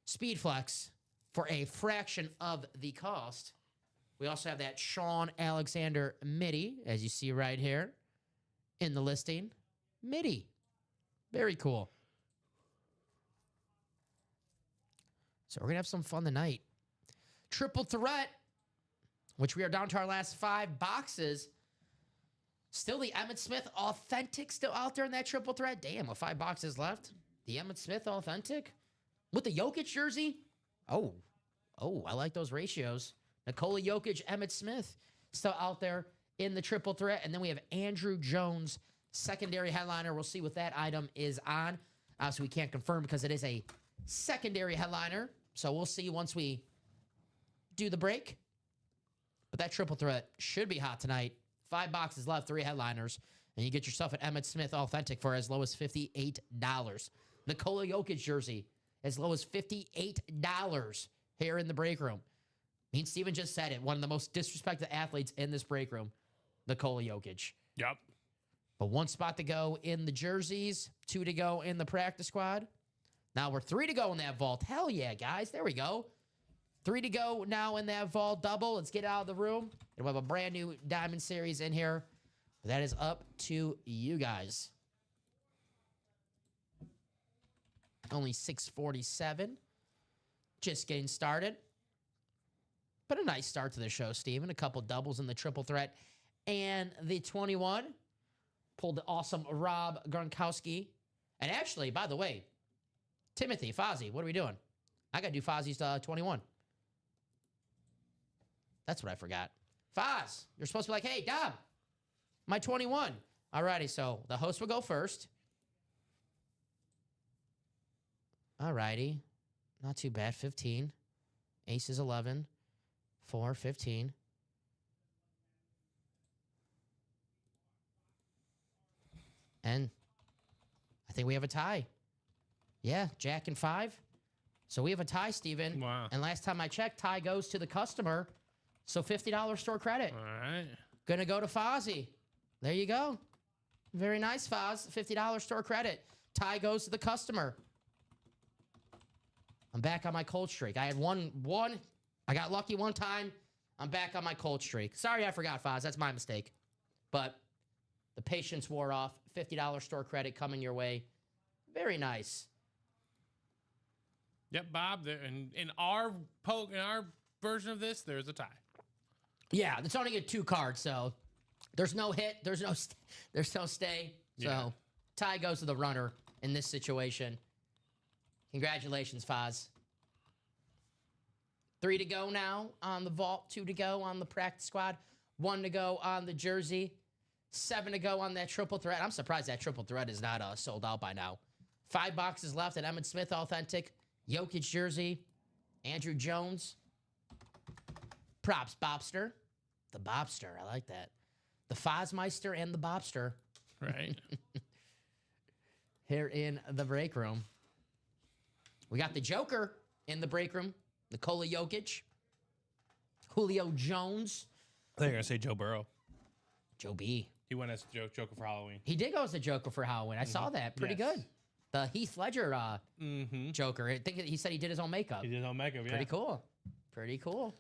Speed Flex for a fraction of the cost, we also have that Sean Alexander midi, as you see right here in the listing. Midi. Very cool. So we're going to have some fun tonight. Triple threat, which we are down to our last 5 boxes. Still the Emmitt Smith authentic still out there in that triple threat. Damn, with 5 boxes left. The Emmitt Smith authentic with the Jokic jersey. Oh, I like those ratios. Nikola Jokic, Emmitt Smith still out there in the triple threat. And then we have Andrew Jones, secondary headliner. We'll see what that item is on. Obviously, we can't confirm because it is a secondary headliner. So we'll see once we do the break. But that triple threat should be hot tonight. 5 boxes left, 3 headliners, and you get yourself an Emmitt Smith authentic for as low as $58. Nikola Jokic jersey, as low as $58 here in the break room. Me and Steven just said it. One of the most disrespected athletes in this break room, Nikola Jokic. Yep. But 1 spot to go in the jerseys, 2 to go in the practice squad. Now we're 3 to go in that vault. Hell yeah, guys. There we go. 3 to go now in that vault double. Let's get out of the room. And we'll have a brand new Diamond Series in here. That is up to you guys. Only 647. Just getting started. But a nice start to the show, Steven. A couple doubles in the triple threat. And the 21. Pulled the awesome Rob Gronkowski. And actually, by the way, Timothy, Fozzie, what are we doing? I got to do Fozzie's 21. That's what I forgot. Foz, you're supposed to be like, hey, Dom, my 21. All righty, so the host will go first. All righty. Not too bad. 15. Ace is 11. 4, 15. And I think we have a tie. Yeah, Jack and 5. So we have a tie, Steven. Wow. And last time I checked, tie goes to the customer. So $50 store credit. All right. Gonna go to Fozzie. There you go. Very nice, Foz. $50 store credit. Tie goes to the customer. I'm back on my cold streak. I had one. I got lucky one time. I'm back on my cold streak. Sorry I forgot, Foz. That's my mistake. But the patience wore off. $50 store credit coming your way. Very nice. Yep, Bob. In our version of this, there's a tie. Yeah, it's only get 2 cards, so there's no hit, there's no stay. So tie goes to the runner in this situation. Congratulations, Foz. 3 to go now on the vault, 2 to go on the practice squad, 1 to go on the jersey, 7 to go on that triple threat. I'm surprised that triple threat is not sold out by now. 5 boxes left, an Emmitt Smith authentic, Jokic jersey, Andrew Jones, props Bobster. The Bobster, I like that. the Fozmeister and the Bobster Right. here in the break room. We got the Joker in the break room, Nikola Jokic, Julio Jones, I think you're going to say Joe Burrow. Joe B. He went as Joker for Halloween. He did go as the Joker for Halloween. I saw that. Pretty Yes. good. The Heath Ledger Joker. I think he said he did his own makeup. He did his own makeup, yeah. Pretty cool. Pretty cool.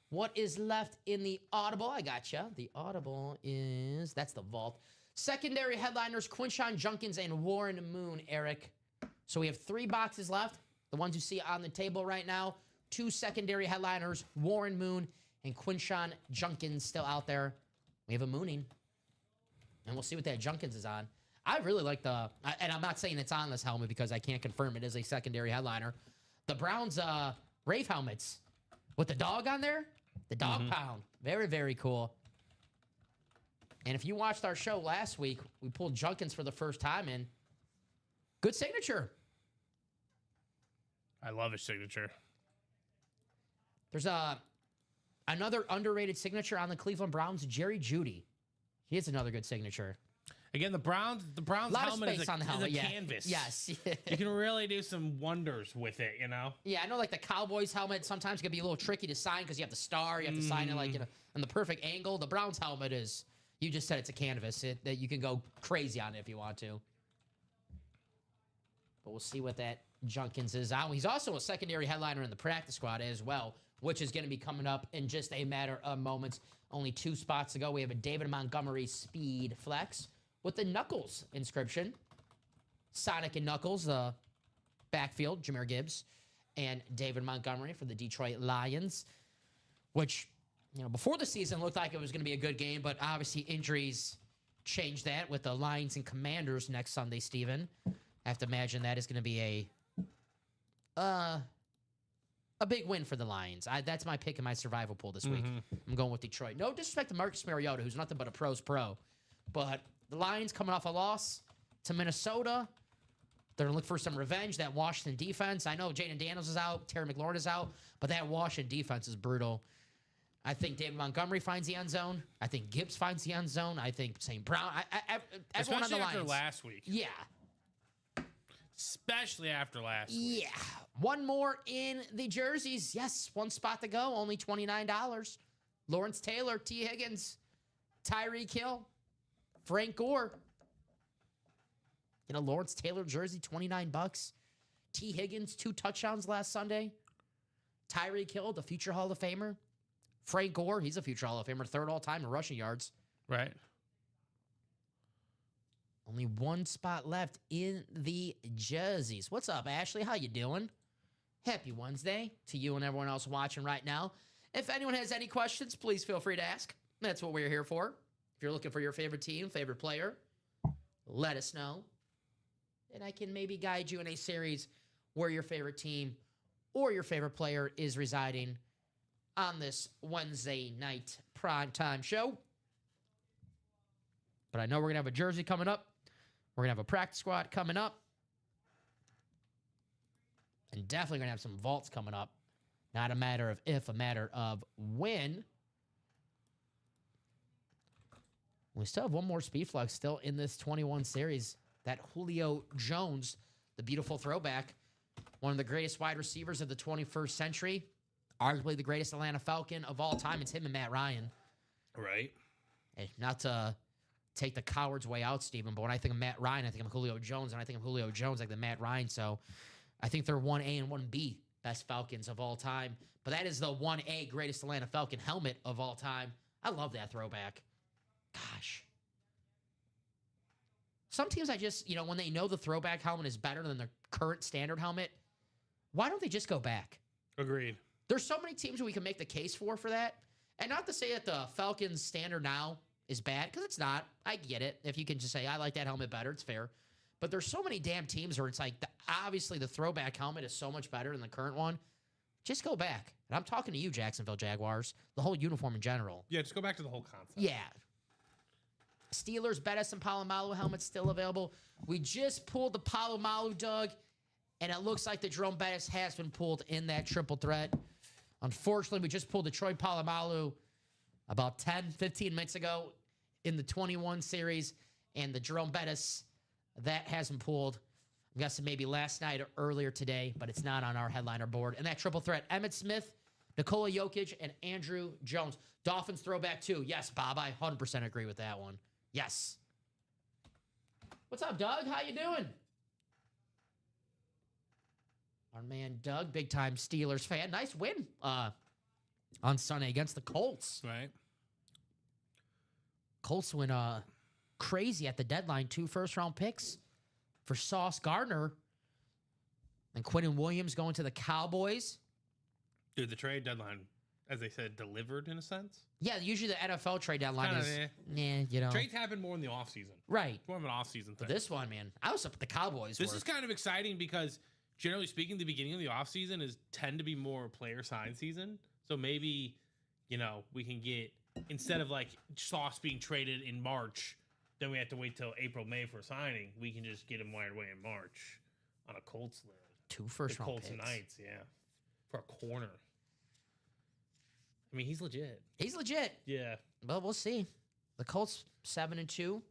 What is left in the Audible? I gotcha. The Audible is, that's the vault. Secondary headliners, Quinshon Judkins and Warren Moon, Eric. So we have 3 boxes left. The ones you see on the table right now. 2 secondary headliners, Warren Moon and Quinshon Judkins still out there. We have a mooning. And we'll see what that Judkins is on. I really like and I'm not saying it's on this helmet because I can't confirm it is a secondary headliner. The Browns Rave helmets with the dog on there. The dog pound. Very, very cool. And if you watched our show last week, we pulled Judkins for the first time in. Good signature. I love his signature. There's another underrated signature on the Cleveland Browns, Jerry Jeudy. He has another good signature. Again, the Browns A lot of helmet space is a, on the helmet, is a yeah. canvas. Yes. You can really do some wonders with it, you know? Yeah, I know like the Cowboys helmet sometimes can be a little tricky to sign because you have the star, you have to sign it like in the perfect angle. The Browns helmet is, you just said it's a canvas that you can go crazy on it if you want to. But we'll see what that Judkins is out. He's also a secondary headliner in the practice squad as well, which is going to be coming up in just a matter of moments. Only 2 spots to go. We have a David Montgomery Speed Flex with the Knuckles inscription. Sonic and Knuckles, the backfield, Jahmyr Gibbs, and David Montgomery for the Detroit Lions, which, before the season looked like it was going to be a good game, but obviously injuries changed that with the Lions and Commanders next Sunday, Steven. I have to imagine that is going to be a big win for the Lions. That's my pick in my survival pool this week. I'm going with Detroit. No disrespect to Marcus Mariota, who's nothing but a pro's pro, but the Lions coming off a loss to Minnesota. They're going to look for some revenge. That Washington defense. I know Jaden Daniels is out. Terry McLaurin is out. But that Washington defense is brutal. I think David Montgomery finds the end zone. I think Gibbs finds the end zone. I think St. Brown. Everyone Especially on the after Lions. last week. Yeah. Especially after last week. Yeah. One more in the jerseys. Yes, 1 spot to go. Only $29. Lawrence Taylor, T. Higgins, Tyreek Hill, Frank Gore. Lawrence Taylor jersey, $29. T. Higgins, 2 touchdowns last Sunday. Tyreek Hill, the future Hall of Famer. Frank Gore, he's a future Hall of Famer, 3rd all-time in rushing yards. Right. Only 1 spot left in the jerseys. What's up, Ashley? How you doing? Happy Wednesday to you and everyone else watching right now. If anyone has any questions, please feel free to ask. That's what we're here for. If you're looking for your favorite team, favorite player, let us know. And I can maybe guide you in a series where your favorite team or your favorite player is residing on this Wednesday night primetime show. But I know we're going to have a jersey coming up. We're going to have a practice squad coming up. And definitely going to have some vaults coming up. Not a matter of if, a matter of when. We still have one more speed flex still in this 21 series. That Julio Jones, the beautiful throwback. One of the greatest wide receivers of the 21st century. Arguably the greatest Atlanta Falcon of all time. It's him and Matt Ryan. Right. Hey, not to take the coward's way out, Steven, but when I think of Matt Ryan, I think of Julio Jones, and I think of Julio Jones like the Matt Ryan. So I think they're 1A and 1B best Falcons of all time. But that is the 1A greatest Atlanta Falcon helmet of all time. I love that throwback. Gosh. Some teams I just, when they know the throwback helmet is better than the current standard helmet, why don't they just go back? Agreed. There's so many teams we can make the case for that. And not to say that the Falcons standard now is bad, because it's not. I get it. If you can just say, I like that helmet better, it's fair. But there's so many damn teams where it's like, obviously the throwback helmet is so much better than the current one. Just go back. And I'm talking to you, Jacksonville Jaguars, the whole uniform in general. Yeah, just go back to the whole concept. Yeah. Steelers, Bettis, and Palomalu helmets still available. We just pulled the Palomalu, Doug, and it looks like the Jerome Bettis has been pulled in that triple threat. Unfortunately, we just pulled the Troy Palomalu about 10, 15 minutes ago. in the 21 series, and the Jerome Bettis, that hasn't pulled. I'm guessing maybe last night or earlier today, but it's not on our headliner board. And that triple threat, Emmitt Smith, Nikola Jokic, and Andrew Jones. Dolphins throwback too. Yes, Bob, I 100% agree with that one. Yes. What's up, Doug? How you doing? Our man Doug, big-time Steelers fan. Nice win on Sunday against the Colts. Right. Colts went crazy at the deadline. 2 first-round picks for Sauce Gardner. And Quinnen Williams going to the Cowboys. Dude, the trade deadline, as they said, delivered in a sense. Yeah, usually the NFL trade deadline is, kinda, Trades happen more in the offseason. Right. It's more of an offseason thing. But this one, man, I was up at the Cowboys. This is kind of exciting because, generally speaking, the beginning of the offseason tend to be more player sign season. So maybe, we can get, instead of like Sauce being traded in March, then we have to wait till April, May for signing. We can just get him wired away in March on a Colts lid. 2 first-round Colts picks. Knights, yeah. For a corner. I mean, he's legit. He's legit. Yeah. Well, we'll see. The Colts 7-2,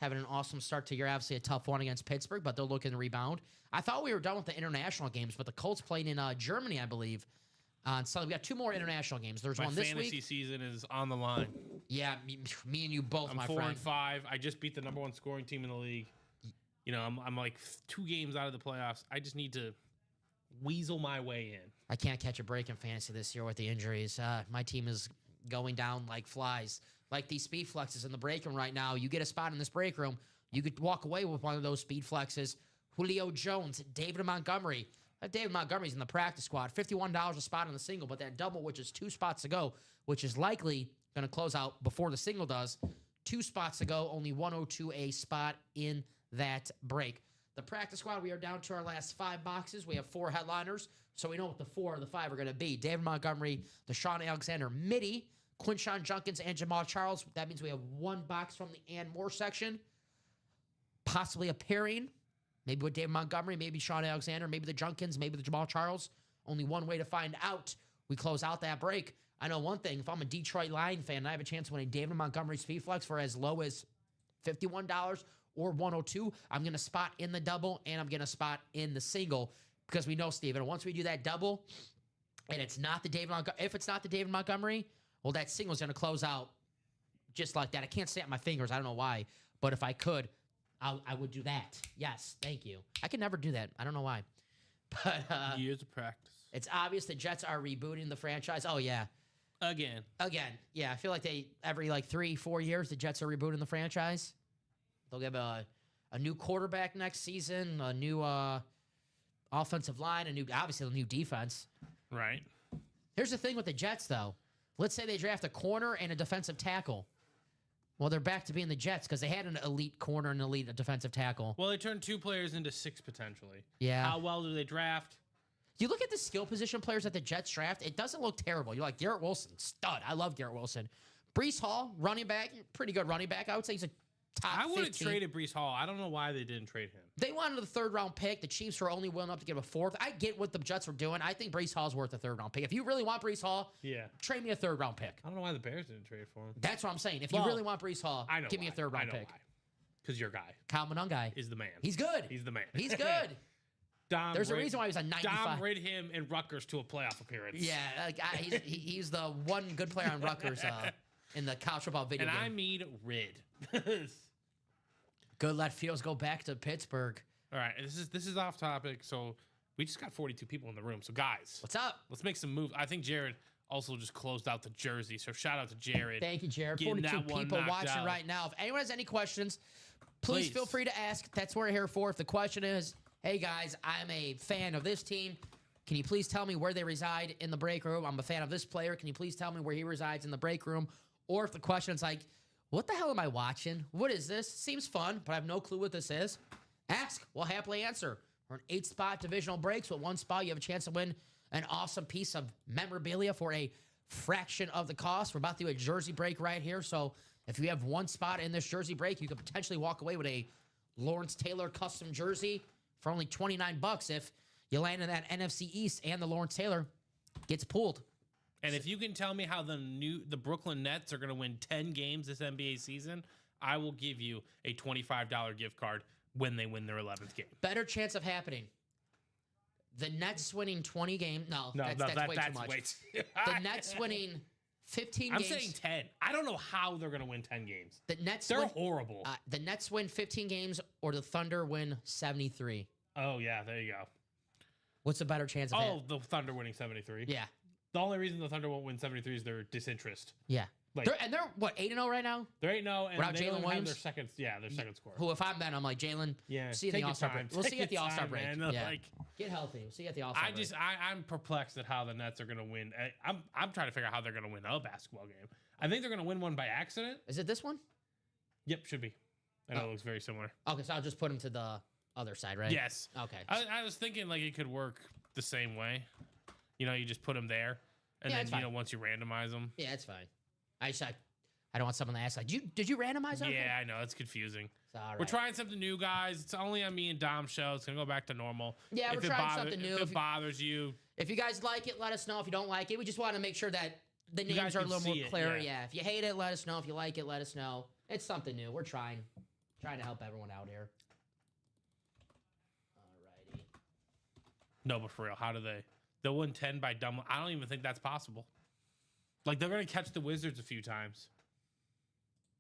having an awesome start to year. Obviously, a tough one against Pittsburgh, but they're looking to rebound. I thought we were done with the international games, but the Colts playing in Germany, I believe, on Sunday. We got 2 more international games. There's one this week. My fantasy season is on the line. Yeah, me and you both, my friend. I'm 4-5. I just beat the number 1 scoring team in the league. I'm like 2 games out of the playoffs. I just need to weasel my way in. I can't catch a break in fantasy this year with the injuries. My team is going down like flies. Like these speed flexes in the break room right now. You get a spot in this break room, you could walk away with one of those speed flexes. Julio Jones, David Montgomery. David Montgomery's in the practice squad. $51 a spot in the single, but that double, which is 2 spots to go, which is likely going to close out before the single does. 2 spots to go, only 102 a spot in that break. The practice squad, we are down to our last 5 boxes. We have 4 headliners, so we know what the 4 of the 5 are going to be. David Montgomery, Deshaun Alexander, Mitty, Quinshon Judkins, and Jamal Charles. That means we have 1 box from the and more section. Possibly a pairing, maybe with David Montgomery, maybe Sean Alexander, maybe the Judkins, maybe the Jamal Charles. Only one way to find out. We close out that break. I know one thing. If I'm a Detroit Lion fan and I have a chance to win a David Montgomery speed flex for as low as $51 or 102, I'm going to spot in the double and I'm going to spot in the single because we know, Steven, once we do that double and it's not the David Montgomery, if it's not the David Montgomery, well, that single is going to close out just like that. I can't snap my fingers. I don't know why, but if I could, I would do that. Yes, thank you. I can never do that. I don't know why. But years of practice. It's obvious the Jets are rebooting the franchise. Oh, yeah. Again. Yeah, I feel like every 3-4 years, the Jets are rebooting the franchise. They'll give a new quarterback next season, a new offensive line, obviously a new defense. Right. Here's the thing with the Jets, though. Let's say they draft a corner and a defensive tackle. Well, they're back to being the Jets because they had an elite corner and an elite defensive tackle. Well, they turned 2 players into 6 potentially. Yeah. How well do they draft? You look at the skill position players that the Jets draft, it doesn't look terrible. You're like, Garrett Wilson, stud. I love Garrett Wilson. Breece Hall, running back, pretty good running back. I would say he's a top 15. I would have traded Breece Hall. I don't know why they didn't trade him. They wanted a 3rd-round pick. The Chiefs were only willing up to give a 4th. I get what the Jets were doing. I think Breece Hall's worth a 3rd-round pick. If you really want Breece Hall, trade me a 3rd-round pick. I don't know why the Bears didn't trade for him. That's what I'm saying. If you really want Breece Hall, give me a 3rd-round pick. Because your guy. Kyle Monangai is the man. He's good. He's the man. He's good. There's a reason why he was a 95. Dom rid him and Rutgers to a playoff appearance. Yeah, he's the one good player on Rutgers in the college football video game. And I mean rid. Good let Fields go back to Pittsburgh. All right, this is off topic. So we just got 42 people in the room. So guys, what's up? Let's make some moves. I think Jared also just closed out the jersey. So shout out to Jared. Thank you, Jared. 42 people watching right now. If anyone has any questions, please feel free to ask. That's what we're here for. If the question is, hey guys, I'm a fan of this team. Can you please tell me where they reside in the break room? I'm a fan of this player. Can you please tell me where he resides in the break room? Or if the question is like, what the hell am I watching? What is this? Seems fun, but I have no clue what this is. Ask. We'll happily answer. We're an 8-spot divisional breaks. With 1 spot, you have a chance to win an awesome piece of memorabilia for a fraction of the cost. We're about to do a jersey break right here. So if you have 1 spot in this jersey break, you could potentially walk away with a Lawrence Taylor custom jersey for only $29 if you land in that NFC East and the Lawrence Taylor gets pulled. And if you can tell me how the Brooklyn Nets are going to win 10 games this NBA season, I will give you a $25 gift card when they win their 11th game. Better chance of happening. The Nets winning 20 games. No, that's way too much. The Nets winning 15 games. I'm saying 10. I don't know how they're going to win 10 games. They're horrible. The Nets win 15 games or the Thunder win 73. Oh, yeah, there you go. What's the better chance of Oh, the Thunder winning 73. Yeah. The only reason the Thunder won't win 73 is their disinterest. Yeah. They're what, 8-0 right now? They're 8-0, and without they Jalen don't Williams? have their second scorer. Who, if I'm Ben, I'm like, Jalen, see you at the All-Star break. We'll see you at the All-Star break. Yeah. Get healthy. We'll see you at the All-Star break. I'm perplexed at how the Nets are going to win. I'm trying to figure out how they're going to win a basketball game. I think they're going to win one by accident. Is it this one? Yep, should be. I know it looks very similar. Okay, so I'll just put them to the other side, right? Yes. Okay. I was thinking like it could work the same way. You just put them there, and then once you randomize them. Yeah, it's fine. I don't want someone to ask like, did you randomize them? Yeah, I know it's confusing. It's all right. We're trying something new, guys. It's only on me and Dom's show. It's gonna go back to normal. Yeah, we're trying something new. If it bothers you, if you guys like it, let us know. If you don't like it, we just want to make sure that the names are a little more clear. Yeah. If you hate it, let us know. If you like it, let us know. It's something new. We're trying to help everyone out here. Alrighty. No, but for real, how do they? They'll win 10 by dumb. I don't even think that's possible. Like they're gonna catch the Wizards a few times.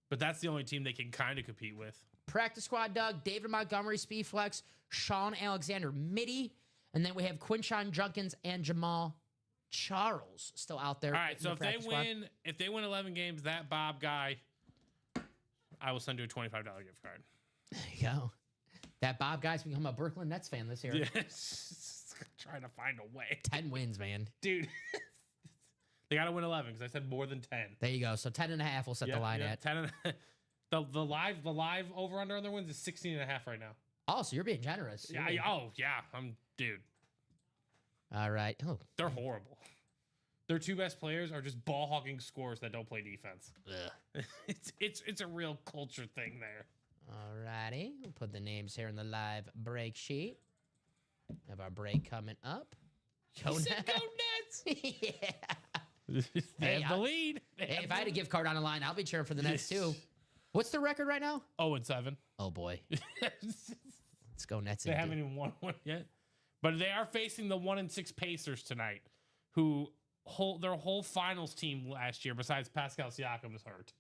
But that's the only team they can kind of compete with. Practice squad, Doug, David Montgomery, Speed Flex, Sean Alexander, Midi, and then we have Quinshon Junkins and Jamal Charles still out there. All right, so if they win 11 games, that Bob guy, I will send you a $25 gift card. There you go. That Bob guy's become a Brooklyn Nets fan this year. Yes. Trying to find a way. 10 wins, man. Dude. They got to win 11 because I said more than 10. There you go. So 10.5 we'll set the line at. 10 and the live over under on their wins is 16.5 right now. Oh, so you're being generous. Yeah. Dude. All right. Oh. They're horrible. Their two best players are just ball hogging scores that don't play defense. Ugh. It's a real culture thing there. All righty. We'll put the names here in the live break sheet. Have our break coming up. Go Nets! Yeah. They have the lead. Hey, if I had a gift card on the line, I'll be cheering for the Nets too. What's the record right now? 0-7. Oh boy. Let's go Nets. They haven't even won one yet. But they are facing the 1-6 Pacers tonight, who their whole finals team last year, besides Pascal Siakam, is hurt.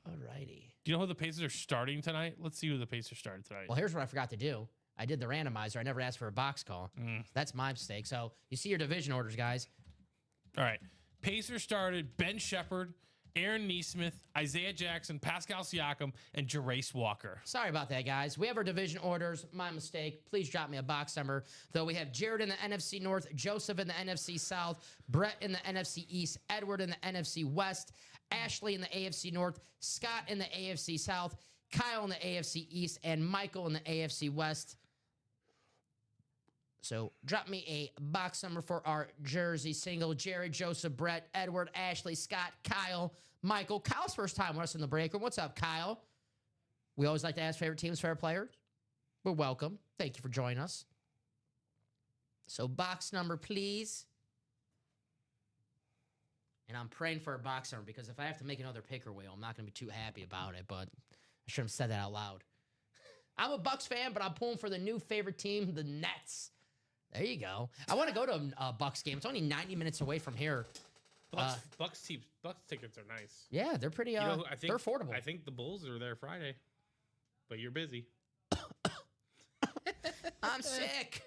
Alrighty. Do you know who the Pacers are starting tonight? Let's see who the Pacers started tonight. Well, here's what I forgot to do. I did the randomizer. I never asked for a box call. So that's my mistake. So you see your division orders, guys. All right. Pacers started Ben Shepherd, Aaron Nesmith, Isaiah Jackson, Pascal Siakam, and Jarace Walker. Sorry about that, guys. We have our division orders. My mistake. Please drop me a box number. Though we have Jared in the NFC North, Joseph in the NFC South, Brett in the NFC East, Edward in the NFC West, Ashley in the AFC North, Scott in the AFC South, Kyle in the AFC East, and Michael in the AFC West. So drop me a box number for our jersey single. Jared, Joseph, Brett, Edward, Ashley, Scott, Kyle, Michael. Kyle's first time with us in the break room. What's up, Kyle? We always like to ask favorite teams, favorite players. We're welcome. Thank you for joining us. So box number, please. And I'm praying for a box number because if I have to make another picker wheel, I'm not going to be too happy about it, but I should have said that out loud. I'm a Bucks fan, but I'm pulling for the new favorite team, the Nets. There you go. I want to go to a Bucks game. It's only 90 minutes away from here. Bucks tickets are nice. Yeah, they're pretty. They're affordable. I think the Bulls are there Friday, but you're busy. I'm sick.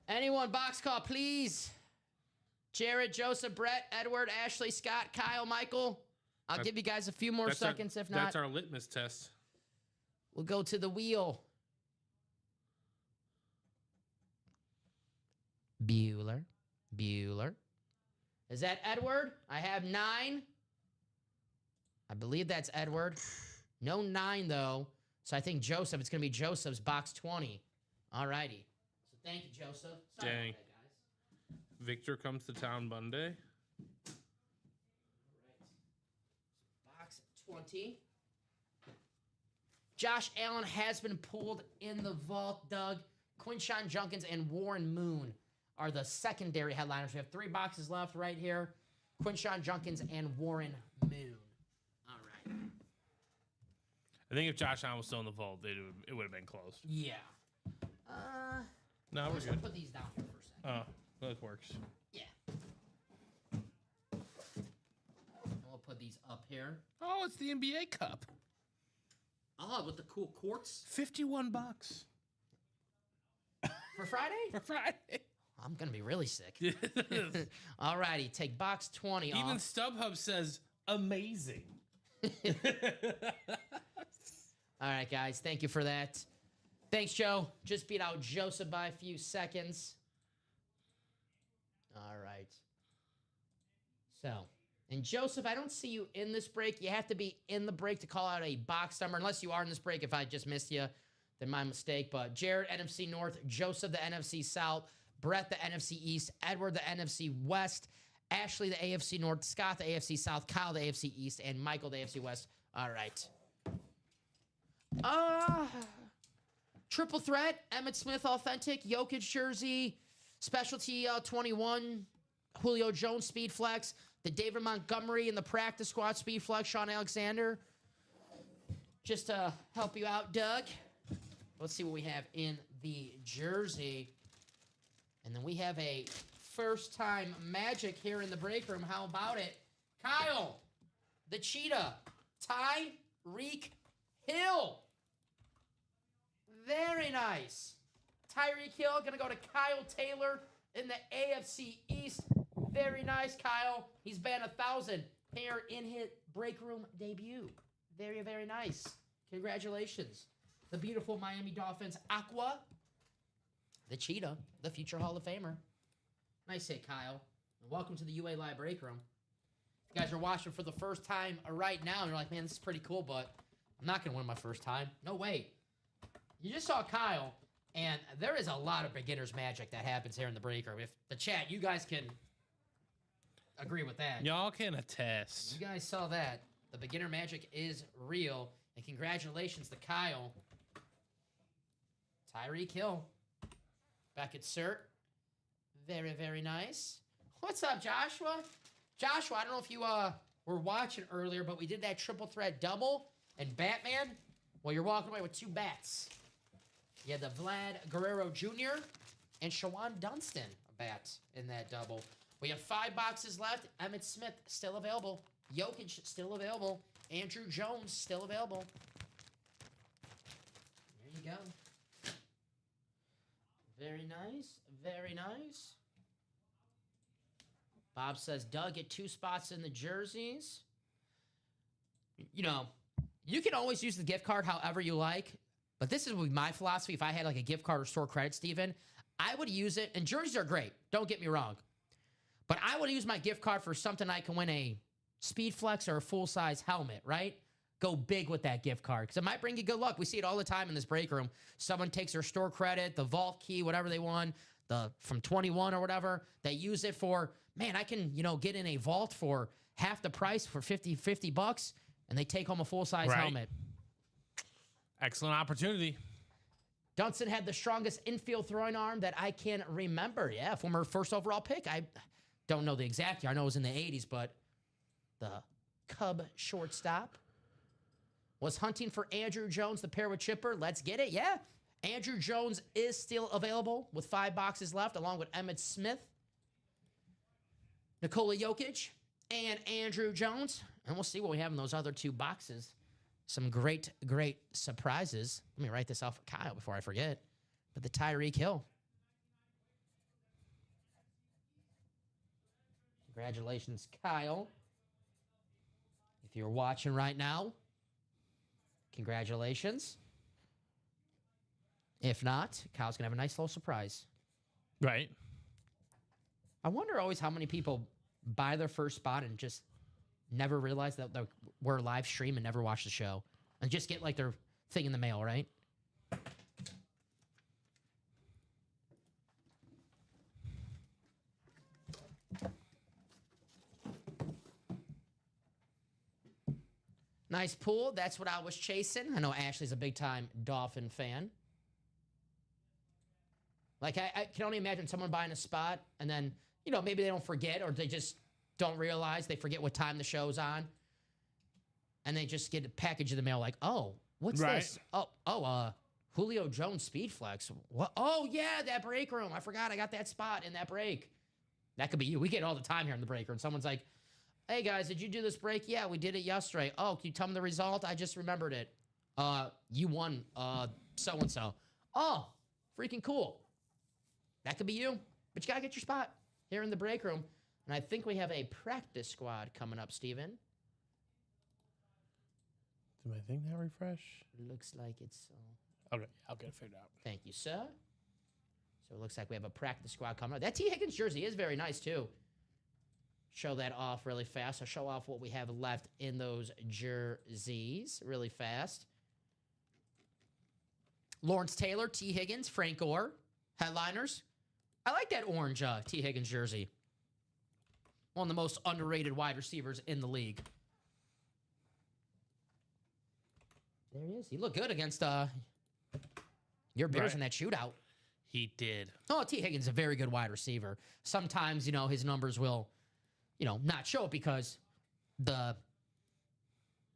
Anyone, box call, please. Jared, Joseph, Brett, Edward, Ashley, Scott, Kyle, Michael. I'll give you guys a few more seconds. If not, that's our litmus test. We'll go to the wheel. Bueller. Is that Edward? I have 9. I believe that's Edward. No 9, though. So I think Joseph, it's going to be Joseph's box 20. All righty. So thank you, Joseph. Sorry Dang. about that, guys. Victor comes to town Monday. All right. Box 20. Josh Allen has been pulled in the vault, Doug. Quinshon Junkins and Warren Moon are the secondary headliners. We have 3 boxes left right here. Quinshon Judkins and Warren Moon. All right. I think if Josh Allen was still in the vault, it would have been close. Yeah. No, I'm we're just going good. to put these down here for a second. Oh, that works. Yeah. And we'll put these up here. Oh, it's the NBA Cup. Oh, with the cool quartz. $51 For Friday? for Friday. I'm going to be really sick. All righty. Take box 20 Even off. StubHub says amazing. All right, guys. Thank you for that. Thanks, Joe. Just beat out Joseph by a few seconds. All right. So, and Joseph, I don't see you in this break. You have to be in the break to call out a box number, unless you are in this break. If I just missed you, then my mistake. But Jared, NFC North. Joseph, the NFC South. Brett, the NFC East. Edward, the NFC West. Ashley, the AFC North. Scott, the AFC South. Kyle, the AFC East. And Michael, the AFC West. All right. Triple threat. Emmitt Smith, authentic. Jokic jersey. Specialty 21. Julio Jones, speed flex. The David Montgomery in the practice squad, speed flex. Sean Alexander. Just to help you out, Doug. Let's see what we have in the jersey. And then we have a first-time Magic here in the break room. How about it? Kyle, the Cheetah, Tyreek Hill. Very nice. Tyreek Hill going to go to Kyle Taylor in the AFC East. Very nice, Kyle. He's banned 1,000 pair in-hit break room debut. Very, very nice. Congratulations. The beautiful Miami Dolphins, Aqua, the Cheetah, the future Hall of Famer. Nice hit, Kyle. And welcome to the UA Live Break Room. You guys are watching for the first time right now, and you're like, man, this is pretty cool, but I'm not going to win my first time. No, wait. You just saw Kyle, and there is a lot of beginner's magic that happens here in the break room. If the chat, you guys can agree with that. Y'all can attest. You guys saw that. The beginner magic is real. And congratulations to Kyle. Tyreek Hill. Beckett Cert. Very, very nice. What's up, Joshua? Joshua, I don't know if you were watching earlier, but we did that triple threat double and Batman. Well, you're walking away with 2 bats. You had the Vlad Guerrero Jr. and Shawan Dunston bat in that double. We have 5 boxes left. Emmitt Smith still available. Jokic still available. Andrew Jones still available. There you go. Very nice. Very nice. Bob says, Doug, get 2 spots in the jerseys. You know, you can always use the gift card however you like, but this is my philosophy. If I had like a gift card or store credit, Steven, I would use it. And jerseys are great. Don't get me wrong. But I would use my gift card for something I can win a speed flex or a full-size helmet, right? Go big with that gift card because it might bring you good luck. We see it all the time in this break room. Someone takes their store credit, the vault key, whatever they won, from 21 or whatever. They use it for, man, I can, get in a vault for half the price for $50, and they take home a full-size helmet. Excellent opportunity. Dunston had the strongest infield throwing arm that I can remember. Yeah, former first overall pick. I don't know the exact year. I know it was in the 80s, but the Cub shortstop was hunting for Andrew Jones, the pair with Chipper. Let's get it. Yeah. Andrew Jones is still available with 5 boxes left, along with Emmitt Smith, Nikola Jokic, and Andrew Jones. And we'll see what we have in those other 2 boxes. Some great, great surprises. Let me write this off for Kyle before I forget. But the Tyreek Hill. Congratulations, Kyle. If you're watching right now, congratulations. If not, Kyle's going to have a nice little surprise. Right. I wonder always how many people buy their first spot and just never realize that we're live stream and never watch the show and just get like their thing in the mail, right? Nice pool. That's what I was chasing. I know Ashley's a big-time Dolphin fan. Like, I can only imagine someone buying a spot and then, maybe they don't forget or they just don't realize. They forget what time the show's on. And they just get a package in the mail like, oh, what's this? Julio Jones Speed Flex. What? Oh, yeah, that break room. I forgot I got that spot in that break. That could be you. We get it all the time here in the break room. Someone's like, hey, guys, did you do this break? Yeah, we did it yesterday. Oh, can you tell me the result? I just remembered it. You won so-and-so. Oh, freaking cool. That could be you. But you got to get your spot here in the break room. And I think we have a practice squad coming up, Steven. Did my thing not refresh? Looks like it's... Okay, I'll get it figured out. Thank you, sir. So it looks like we have a practice squad coming up. That T. Higgins jersey is very nice, too. Show that off really fast. I'll show off what we have left in those jerseys really fast. Lawrence Taylor, T. Higgins, Frank Gore, headliners. I like that orange T. Higgins jersey. One of the most underrated wide receivers in the league. There he is. He looked good against your Bears in that shootout. He did. Oh, T. Higgins is a very good wide receiver. Sometimes, his numbers will, not show it because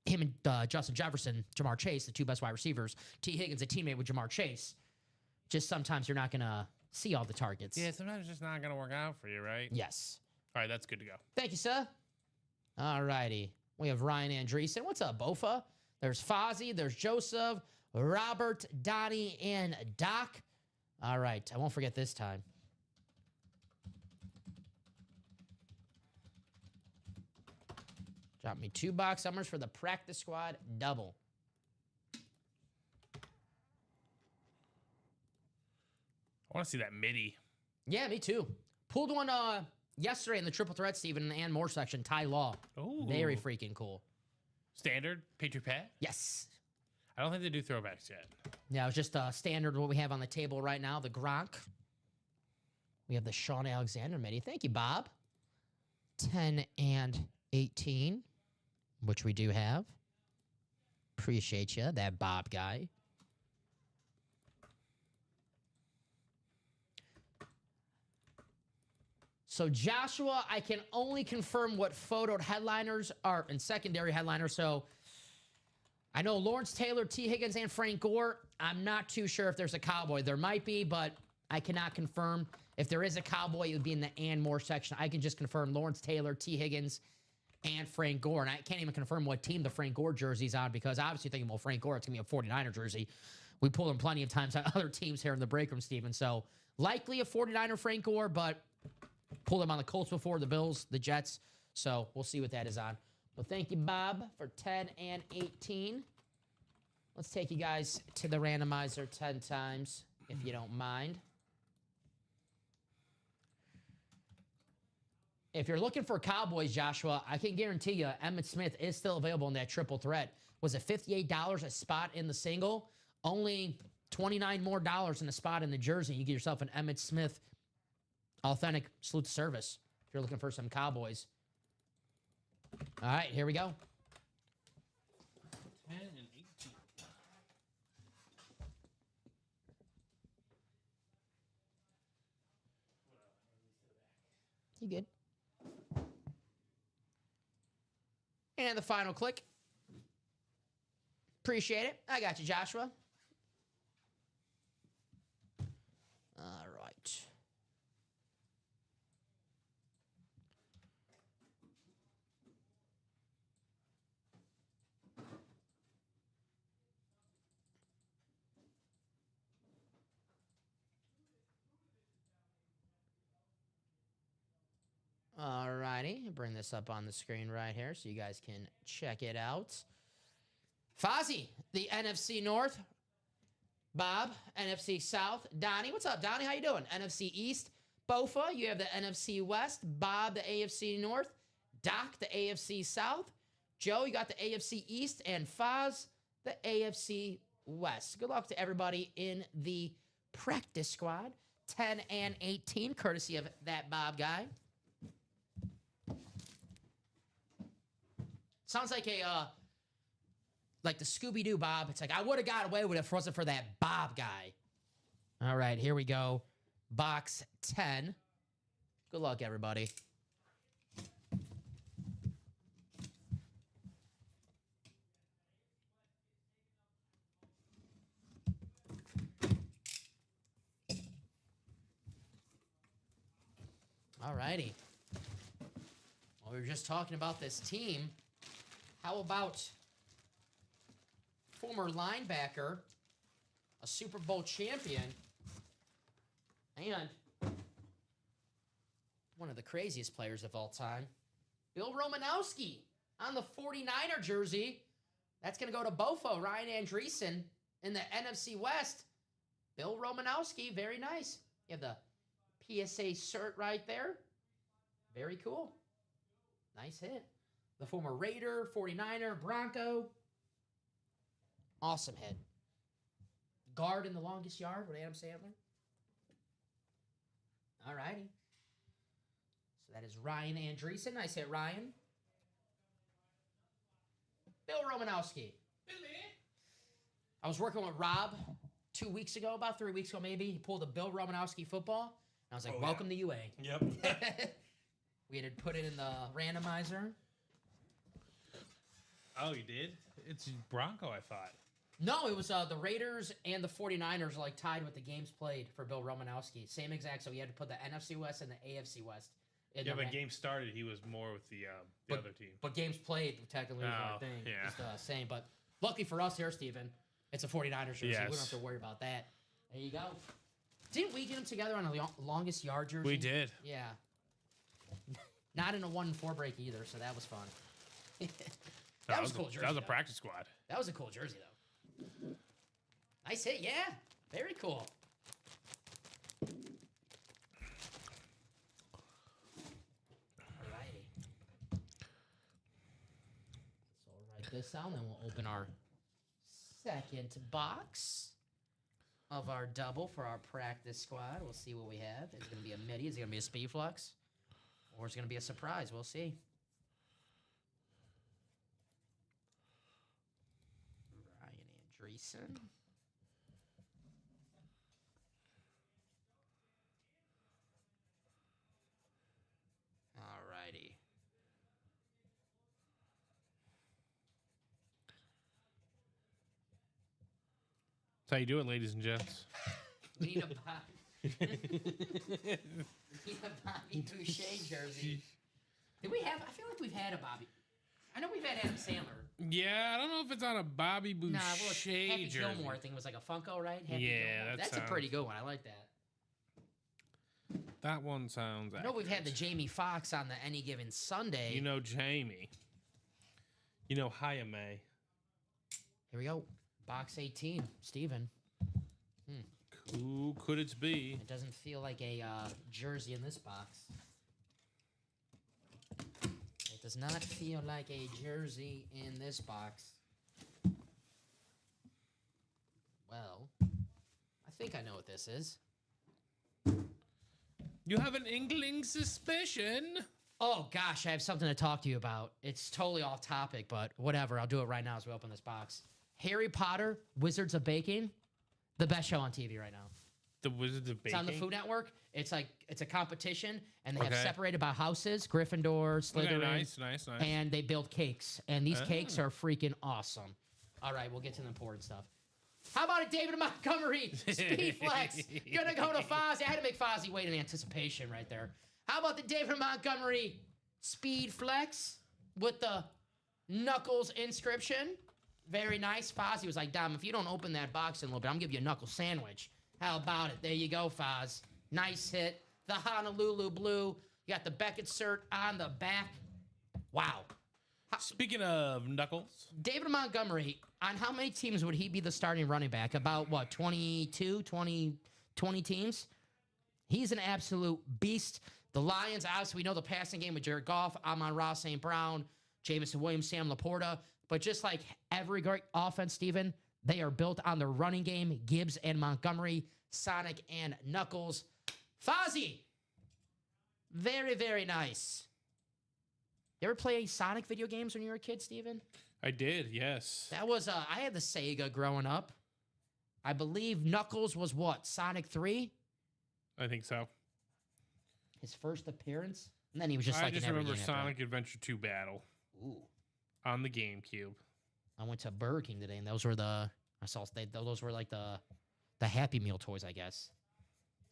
him and Justin Jefferson, Jamar Chase, the two best wide receivers. T. Higgins, a teammate with Jamar Chase. Just sometimes you're not going to see all the targets. Yeah, sometimes it's just not going to work out for you, right? Yes. All right, that's good to go. Thank you, sir. All righty. We have Ryan Andreessen. What's up, Bofa? There's Fozzie. There's Joseph, Robert, Donnie, and Doc. All right. I won't forget this time. Drop me 2 box summers for the practice squad double. I want to see that midi. Yeah, me too. Pulled one yesterday in the triple threat, Steven, in the and more section. Ty Law. Ooh. Very freaking cool. Standard Patriot Pat? Yes. I don't think they do throwbacks yet. Yeah, it's just standard what we have on the table right now. The Gronk. We have the Sean Alexander midi. Thank you, Bob. 10 and 18, which we do have. Appreciate you, that Bob guy. So Joshua, I can only confirm what photoed headliners are and secondary headliners. So I know Lawrence Taylor, T. Higgins, and Frank Gore. I'm not too sure if there's a Cowboy. There might be, but I cannot confirm. If there is a Cowboy, it would be in the and more section. I can just confirm Lawrence Taylor, T. Higgins, and Frank Gore. And I can't even confirm what team the Frank Gore jersey's on because obviously thinking, well, Frank Gore, it's going to be a 49er jersey. We pulled him plenty of times on other teams here in the break room, Steven. So likely a 49er Frank Gore, but pulled him on the Colts before, the Bills, the Jets. So we'll see what that is on. Well, thank you, Bob, for 10 and 18. Let's take you guys to the randomizer 10 times, if you don't mind. If you're looking for Cowboys, Joshua, I can guarantee you Emmitt Smith is still available in that triple threat. Was it $58 a spot in the single? Only $29 more in the spot in the jersey. You get yourself an Emmitt Smith authentic salute to service if you're looking for some Cowboys. All right, here we go. 10 and 18. You good? And the final click. Appreciate it. I got you, Joshua. All right. All righty. Bring this up on the screen right here so you guys can check it out. Fozzie, the NFC North. Bob, NFC South. Donnie, what's up, Donnie? How you doing? NFC East. Bofa, you have the NFC West. Bob, the AFC North. Doc, the AFC South. Joe, you got the AFC East. And Foz, the AFC West. Good luck to everybody in the practice squad. 10 and 18, courtesy of that Bob guy. Sounds like like the Scooby-Doo Bob. It's like, I would have got away with it if it wasn't for that Bob guy. All right, here we go. box 10. Good luck, everybody. All righty. Well, we were just talking about this team. How about former linebacker, a Super Bowl champion, and one of the craziest players of all time, Bill Romanowski on the 49er jersey. That's going to go to Bofo, Ryan Andreessen in the NFC West. Bill Romanowski, very nice. You have the PSA shirt right there. Very cool. Nice hit. The former Raider, 49er, Bronco. Awesome hit. Guard in the longest yard with Adam Sandler. All righty. So that is Ryan Andreessen. Nice hit, Ryan. Bill Romanowski. I was working with Rob 2 weeks ago, about 3 weeks ago maybe. He pulled a Bill Romanowski football. And I was like, welcome to UA. Yep. We had to put it in the randomizer. Oh, you did? It's Bronco, I thought. No, it was the Raiders and the 49ers like tied with the games played for Bill Romanowski. Same exact, so he had to put the NFC West and the AFC West. Yeah, when games started, he was more with the other team. But games played, technically, was our thing. Yeah. It's the same. But lucky for us here, Steven, it's a 49ers jersey. Yes. We don't have to worry about that. There you go. Didn't we get them together on a longest yard jersey? We did. Yeah. Not in a 1-4 break either, so that was fun. That was a cool jersey. That was a though. practice squad. That was a cool jersey, though. Nice hit, yeah. Very cool. Alrighty. So we'll write this down, then we'll open our second box of our double for our practice squad. We'll see what we have. Is it going to be a midi? Is it going to be a speed flux? Or is it going to be a surprise? We'll see. Ryan Andreessen. Alrighty. That's how you do it, ladies and gents. We need a Bobby Boucher jersey. Did we have? I feel like we've had a Bobby. I know we've had Adam Sandler. Yeah, I don't know if it's on a Bobby Boucher Happy jersey. Gilmore, I think, was like a Funko, right? Happy Yeah, Gilmore. that That's a pretty good one. I like that. That one sounds I know we've had the Jamie Foxx on the Any Given Sunday. You know Jamie. You know Hayame. Here we go. Box 18. Steven. Who could it be? It doesn't feel like a jersey in this box. It does not feel like a jersey in this box. Well, I think I know what this is. You have an inkling suspicion. Oh, gosh, I have something to talk to you about. It's totally off topic, but whatever. I'll do it right now as we open this box. Harry Potter, Wizards of Baking, the best show on TV right now. The Wizards of Baking? It's on the Food Network. It's like it's a competition, and they have separated by houses, Gryffindor, Slytherin. Okay, nice. And they build cakes, and these cakes are freaking awesome. All right, we'll get to the important stuff. How about a David Montgomery Speed Flex? Gonna go to Fozzie. I had to make Fozzie wait in anticipation right there. How about the David Montgomery Speed Flex with the Knuckles inscription? Very nice. Fozzie was like, Dom, if you don't open that box in a little bit, I'm gonna give you a knuckle sandwich. How about it? There you go, Foz. Nice hit. The Honolulu Blue. You got the Beckett cert on the back. Wow. Speaking of Knuckles. David Montgomery, on how many teams would he be the starting running back? About, what, 22, 20 teams? He's an absolute beast. The Lions, obviously, we know the passing game with Jared Goff, Amon-Ra St. Brown, Jameson Williams, Sam Laporta. But just like every great offense, Steven, they are built on the running game. Gibbs and Montgomery, Sonic and Knuckles. Fozzie! Very, very nice. You ever play Sonic video games when you were a kid, Steven? I did, yes. That was, I had the Sega growing up. I believe Knuckles was what? Sonic 3? I think so. His first appearance, and then he was just I like just in every remember game after Sonic Adventure 2 Battle that. Ooh. on the GameCube. I went to Burger King today, and those were those were like the Happy Meal toys, I guess.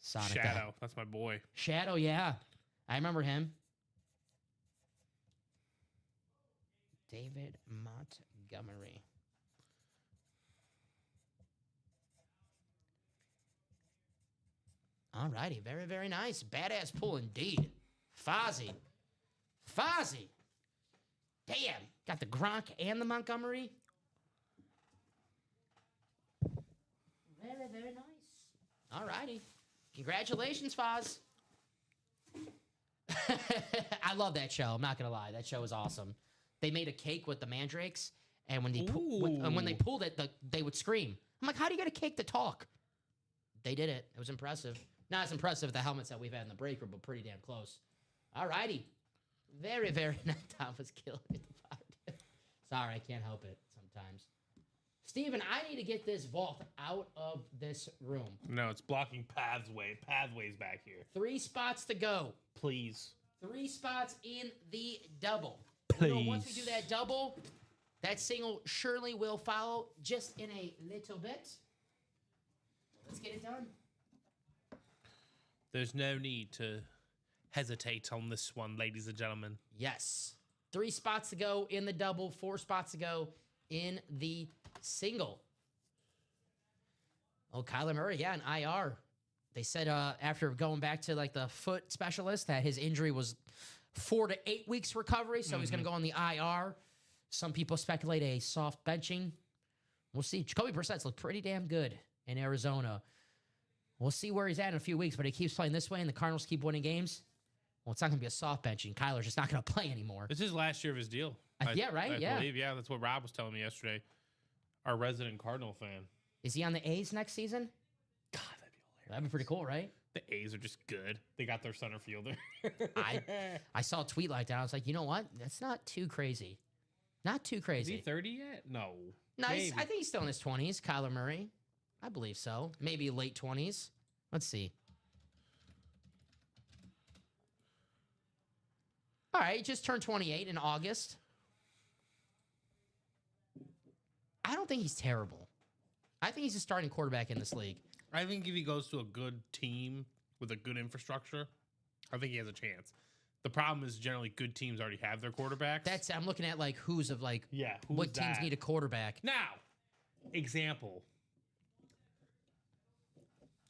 Sonic Shadow, that's my boy. Shadow, yeah. I remember him. David Montgomery. All righty. Very, very nice. Badass pull indeed. Fozzie. Damn. Got the Gronk and the Montgomery. Very, very nice. All righty. Congratulations, Foz. I love that show. I'm not going to lie. That show is awesome. They made a cake with the mandrakes, and when they pulled it, they would scream. I'm like, how do you get a cake to talk? They did it. It was impressive. Not as impressive as the helmets that we've had in the break room, but pretty damn close. All righty. Very, very nice. Tom was killing me. Sorry, I can't help it sometimes. Steven, I need to get this vault out of this room. No, it's blocking pathways back here. 3 spots to go. Please. 3 spots in the double. Please. You know, once we do that double, that single surely will follow just in a little bit. Let's get it done. There's no need to hesitate on this one, ladies and gentlemen. Yes. 3 spots to go in the double, 4 spots to go in the single. Oh, Kyler Murray, yeah, an IR. They said after going back to like the foot specialist that his injury was 4 to 8 weeks recovery, so he's going to go on the IR. Some people speculate a soft benching. We'll see. Jacoby Brissett's looked pretty damn good in Arizona. We'll see where he's at in a few weeks, but he keeps playing this way and the Cardinals keep winning games. Well, it's not going to be a soft benching. Kyler's just not going to play anymore. This is last year of his deal. Yeah, right? I believe, yeah. That's what Rob was telling me yesterday. Our resident Cardinal fan. Is he on the A's next season? God, that'd be hilarious. That'd be pretty cool, right? The A's are just good. They got their center fielder. I saw a tweet like that. I was like, you know what? That's not too crazy. Not too crazy. Is he 30 yet? No. No, I think he's still in his 20s, Kyler Murray. I believe so. Maybe late 20s. Let's see. All right, he just turned 28 in August. I don't think he's terrible. I think he's a starting quarterback in this league. I think if he goes to a good team with a good infrastructure, I think he has a chance. The problem is generally good teams already have their quarterbacks. I'm looking at like who's what teams need a quarterback. Now, example.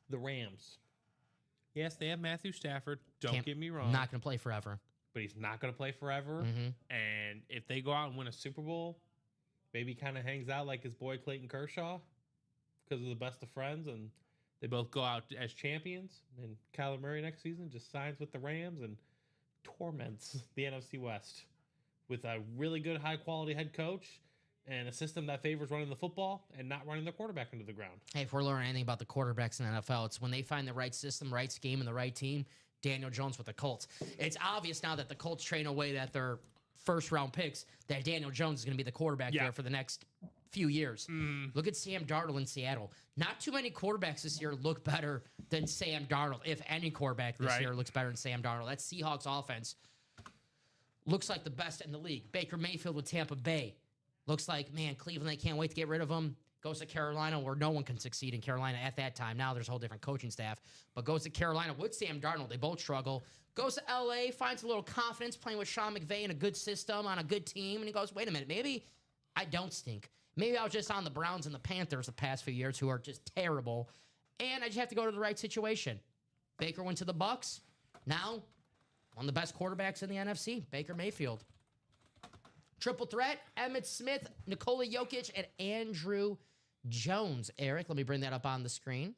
The Rams. Yes, they have Matthew Stafford. Don't get me wrong. Not going to play forever. But he's not going to play forever. Mm-hmm. And if they go out and win a Super Bowl, maybe kind of hangs out like his boy Clayton Kershaw because of the best of friends, and they both go out as champions. And Kyler Murray next season just signs with the Rams and torments the NFC West with a really good, high-quality head coach and a system that favors running the football and not running the quarterback into the ground. Hey, if we're learning anything about the quarterbacks in the NFL, it's when they find the right system, right scheme, and the right team. Daniel Jones with the Colts. It's obvious now that the Colts train away that their first-round picks, that Daniel Jones is going to be the quarterback there for the next few years. Look at Sam Darnold in Seattle. Not too many quarterbacks this year look better than Sam Darnold. If any quarterback this year looks better than Sam Darnold. That Seahawks offense looks like the best in the league. Baker Mayfield with Tampa Bay. Looks like, man, Cleveland, they can't wait to get rid of him. Goes to Carolina, where no one can succeed in Carolina at that time. Now there's a whole different coaching staff. But goes to Carolina with Sam Darnold. They both struggle. Goes to L.A., finds a little confidence playing with Sean McVay in a good system on a good team. And he goes, wait a minute, maybe I don't stink. Maybe I was just on the Browns and the Panthers the past few years, who are just terrible. And I just have to go to the right situation. Baker went to the Bucs. Now, one of the best quarterbacks in the NFC, Baker Mayfield. Triple threat, Emmitt Smith, Nikola Jokic, and Andrew Jones. Eric, let me bring that up on the screen.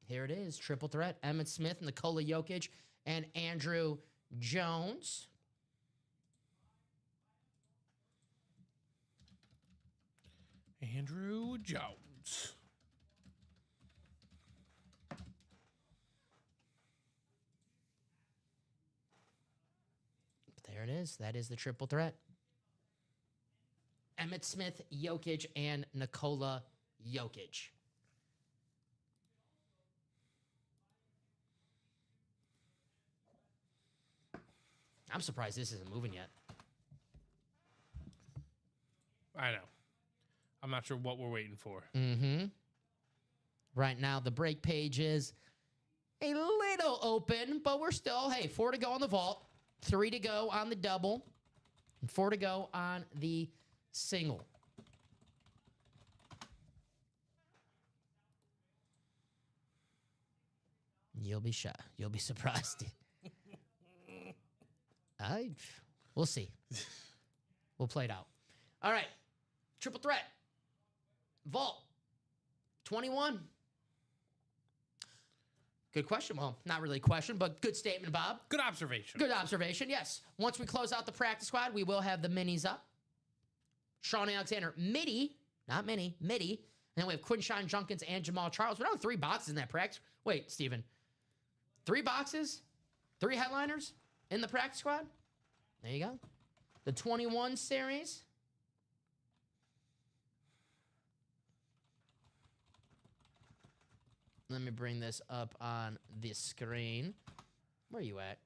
Here it is, triple threat, Emmitt Smith, Nikola Jokic, and Andrew Jones. Andrew Jones. There it is. That is the triple threat. Emmitt Smith, Jokic, and Nikola Jokic. I'm surprised this isn't moving yet. I know. I'm not sure what we're waiting for. Mm-hmm. Right now, the break page is a little open, but we're still, 4 to go on the vault, 3 to go on the double, and 4 to go on the single. You'll be shocked. You'll be surprised. We'll see. We'll play it out. All right. Triple threat. Vault. 21. Good question. Well, not really a question, but good statement, Bob. Good observation. Good observation, yes. Once we close out the practice squad, we will have the minis up. Sean Alexander, midi, not mini, midi. And then we have Quinshon Judkins and Jamal Charles. We're down 3 boxes in that practice. Wait, Steven. 3 boxes? 3 headliners in the practice squad? There you go. The 21 series. Let me bring this up on the screen. Where are you at?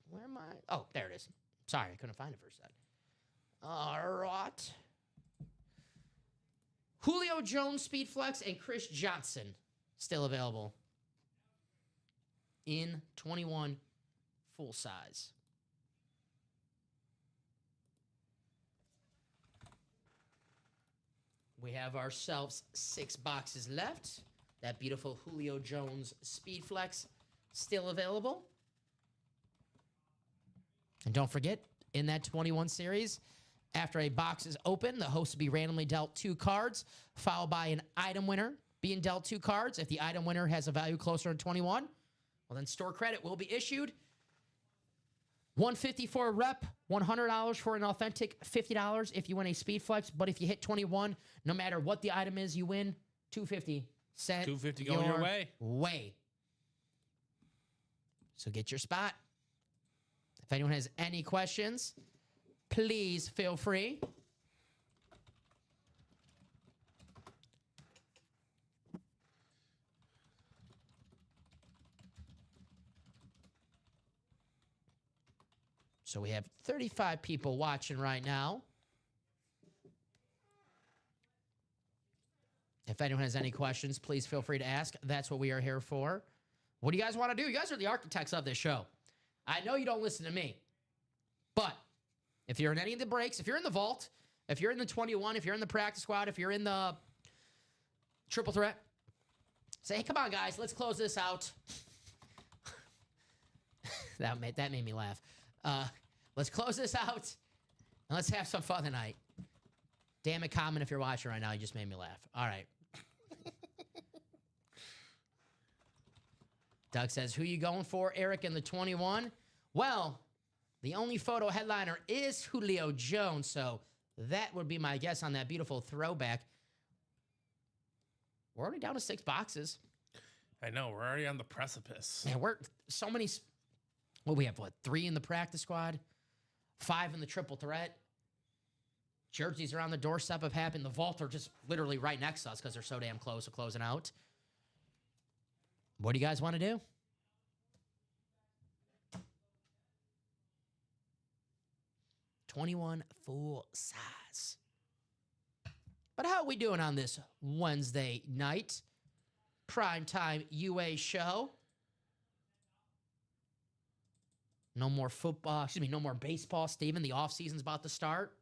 Where am I? Oh, there it is. Sorry, I couldn't find it for a sec. All right. Julio Jones, Speed Flex, and Chris Johnson still available in 21 full size. We have ourselves 6 boxes left. That beautiful Julio Jones Speed Flex still available. And don't forget, in that 21 series, after a box is open, the host will be randomly dealt 2 cards, followed by an item winner being dealt 2 cards. If the item winner has a value closer to 21, well, then store credit will be issued. $150 for a rep, $100 for an authentic, $50 if you win a Speed Flex. But if you hit 21, no matter what the item is, you win $250. Sent $250 going your way. So get your spot. If anyone has any questions, please feel free. So we have 35 people watching right now. If anyone has any questions, please feel free to ask. That's what we are here for. What do you guys want to do? You guys are the architects of this show. I know you don't listen to me, but if you're in any of the breaks, if you're in the vault, if you're in the 21, if you're in the practice squad, if you're in the triple threat, say, hey, come on, guys, let's close this out. That made me laugh. Let's close this out, and let's have some fun tonight. Damn it, Common, if you're watching right now, you just made me laugh. All right. Doug says, who you going for, Eric, in the 21? Well, the only photo headliner is Julio Jones, so that would be my guess on that beautiful throwback. We're already down to 6 boxes. I know. We're already on the precipice. Man, we're so many. Well, we have, 3 in the practice squad, 5 in the triple threat. Jerseys are on the doorstep of happening. The vault are just literally right next to us because they're so damn close to closing out. What do you guys want to do? $21 full size. But how are we doing on this Wednesday night? Primetime UA show. No more football, no more baseball, Steven. The offseason's about to start.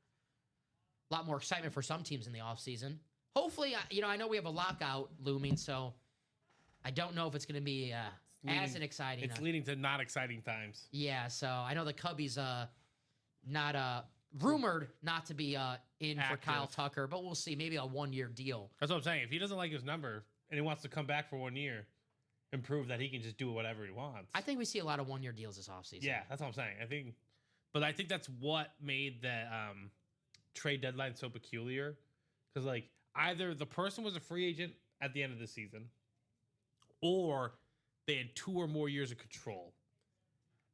A lot more excitement for some teams in the offseason. Hopefully, I know we have a lockout looming, so I don't know if it's going to be as exciting. It's leading to not exciting times. Yeah, so I know the Cubbies not rumored not to be in active for Kyle Tucker, but we'll see. Maybe a 1-year deal. That's what I'm saying. If he doesn't like his number and he wants to come back for 1 year and prove that he can just do whatever he wants. I think we see a lot of 1-year deals this offseason. Yeah, that's what I'm saying. I think that's what made the trade deadline so peculiar. Because, either the person was a free agent at the end of the season, or they had 2 or more years of control.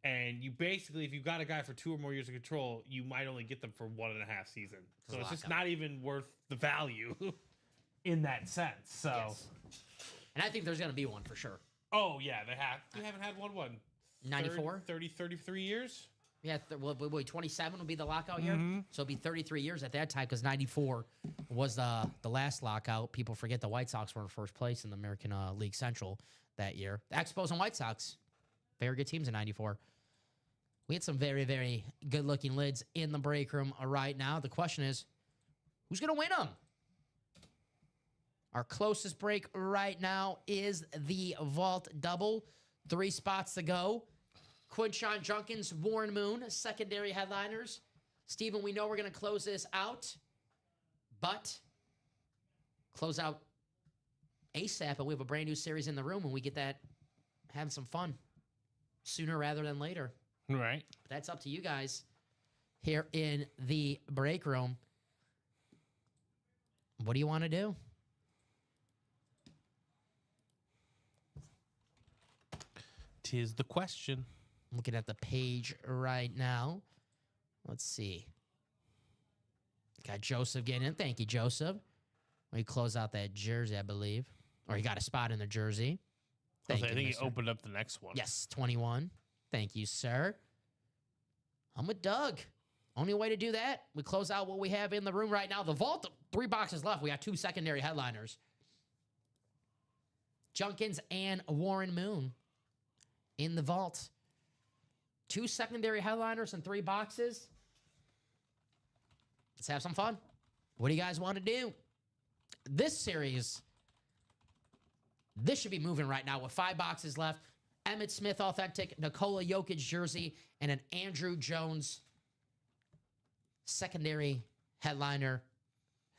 And you basically, if you've got a guy for 2 or more years of control, you might only get them for 1.5 seasons. So it's just not even worth the value in that sense. So, Yes. And I think there's going to be one for sure. oh yeah, they haven't had one 94? 33 years. Yeah, 27 will be the lockout year. Mm-hmm. So it'll be 33 years at that time because 94 was the last lockout. People forget the White Sox were in first place in the American League Central that year. The Expos and White Sox, very good teams in 94. We had some very, very good-looking lids in the break room right now. The question is, who's going to win them? Our closest break right now is the Vault Double. 3 spots to go. Quinshon Judkins, Warren Moon, secondary headliners. Steven, we know we're going to close this out, but close out ASAP, and we have a brand new series in the room when we get that, having some fun sooner rather than later. Right. But that's up to you guys here in the break room. What do you want to do? Tis the question. Looking at the page right now. Let's see. Got Joseph getting in. Thank you, Joseph. We close out that jersey, I believe. Or he got a spot in the jersey. I Thank you, think he mister. opened up the next one. Yes, 21. Thank you, sir. I'm with Doug. Only way to do that, we close out what we have in the room right now. The vault, 3 boxes left. We got 2 secondary headliners. Judkins and Warren Moon in the vault. 2 secondary headliners and 3 boxes. Let's have some fun. What do you guys want to do? This series, this should be moving right now with 5 boxes left. Emmitt Smith authentic, Nikola Jokic jersey, and an Andrew Jones secondary headliner.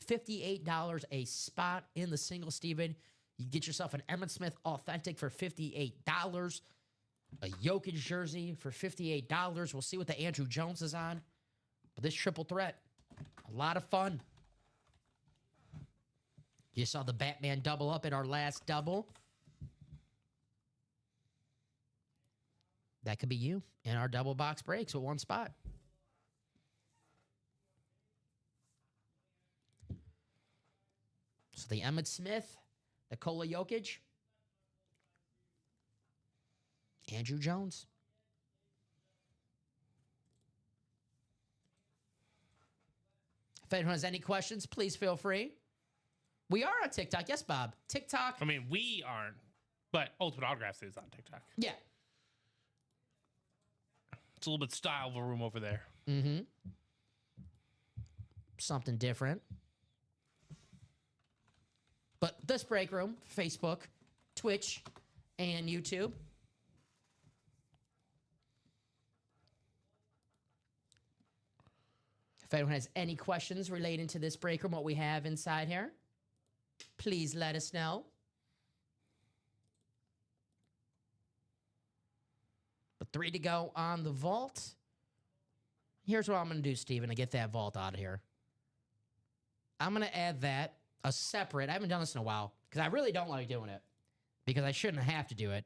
$58 a spot in the single, Steven. You get yourself an Emmitt Smith authentic for $58. A Jokic jersey for $58. We'll see what the Andrew Jones is on. But this triple threat, a lot of fun. You saw the Batman double up in our last double. That could be you in our double box breaks with 1 spot. So the Emmitt Smith, Nikola Jokic, Andrew Jones. If anyone has any questions, please feel free. We are on TikTok. Yes, Bob. TikTok. I mean, we aren't, but Ultimate Autographs is on TikTok. Yeah. It's a little bit style of a room over there. Mm-hmm. Something different. But this break room, Facebook, Twitch, and YouTube. If anyone has any questions relating to this break room, what we have inside here, please let us know. But 3 to go on the vault. Here's what I'm going to do, Steven, to get that vault out of here. I'm going to add that, a separate, I haven't done this in a while, because I really don't like doing it, because I shouldn't have to do it.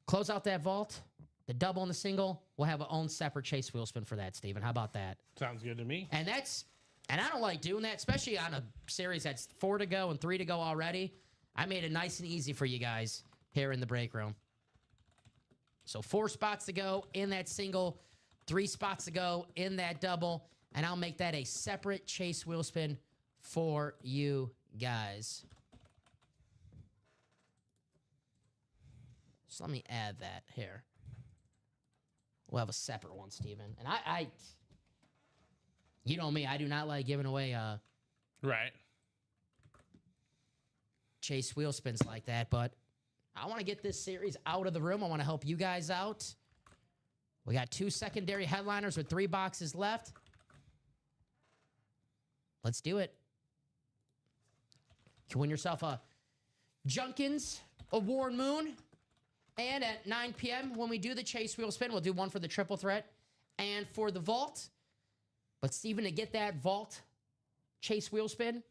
Close out that vault, the double and the single, we'll have our own separate chase wheel spin for that, Steven. How about that? Sounds good to me. And I don't like doing that, especially on a series that's 4 to go and 3 to go already. I made it nice and easy for you guys here in the break room. So 4 spots to go in that single, 3 spots to go in that double, and I'll make that a separate chase wheel spin for you guys. So let me add that here. We'll have a separate one, Steven. And I you know me, I do not like giving away Right. chase wheel spins like that, but I want to get this series out of the room. I want to help you guys out. We got 2 secondary headliners with 3 boxes left. Let's do it. You can win yourself a Judkins, a Warren Moon, and at 9 p.m. when we do the chase wheel spin, we'll do one for the triple threat and for the vault. But Steven, to get that vault chase wheel spin,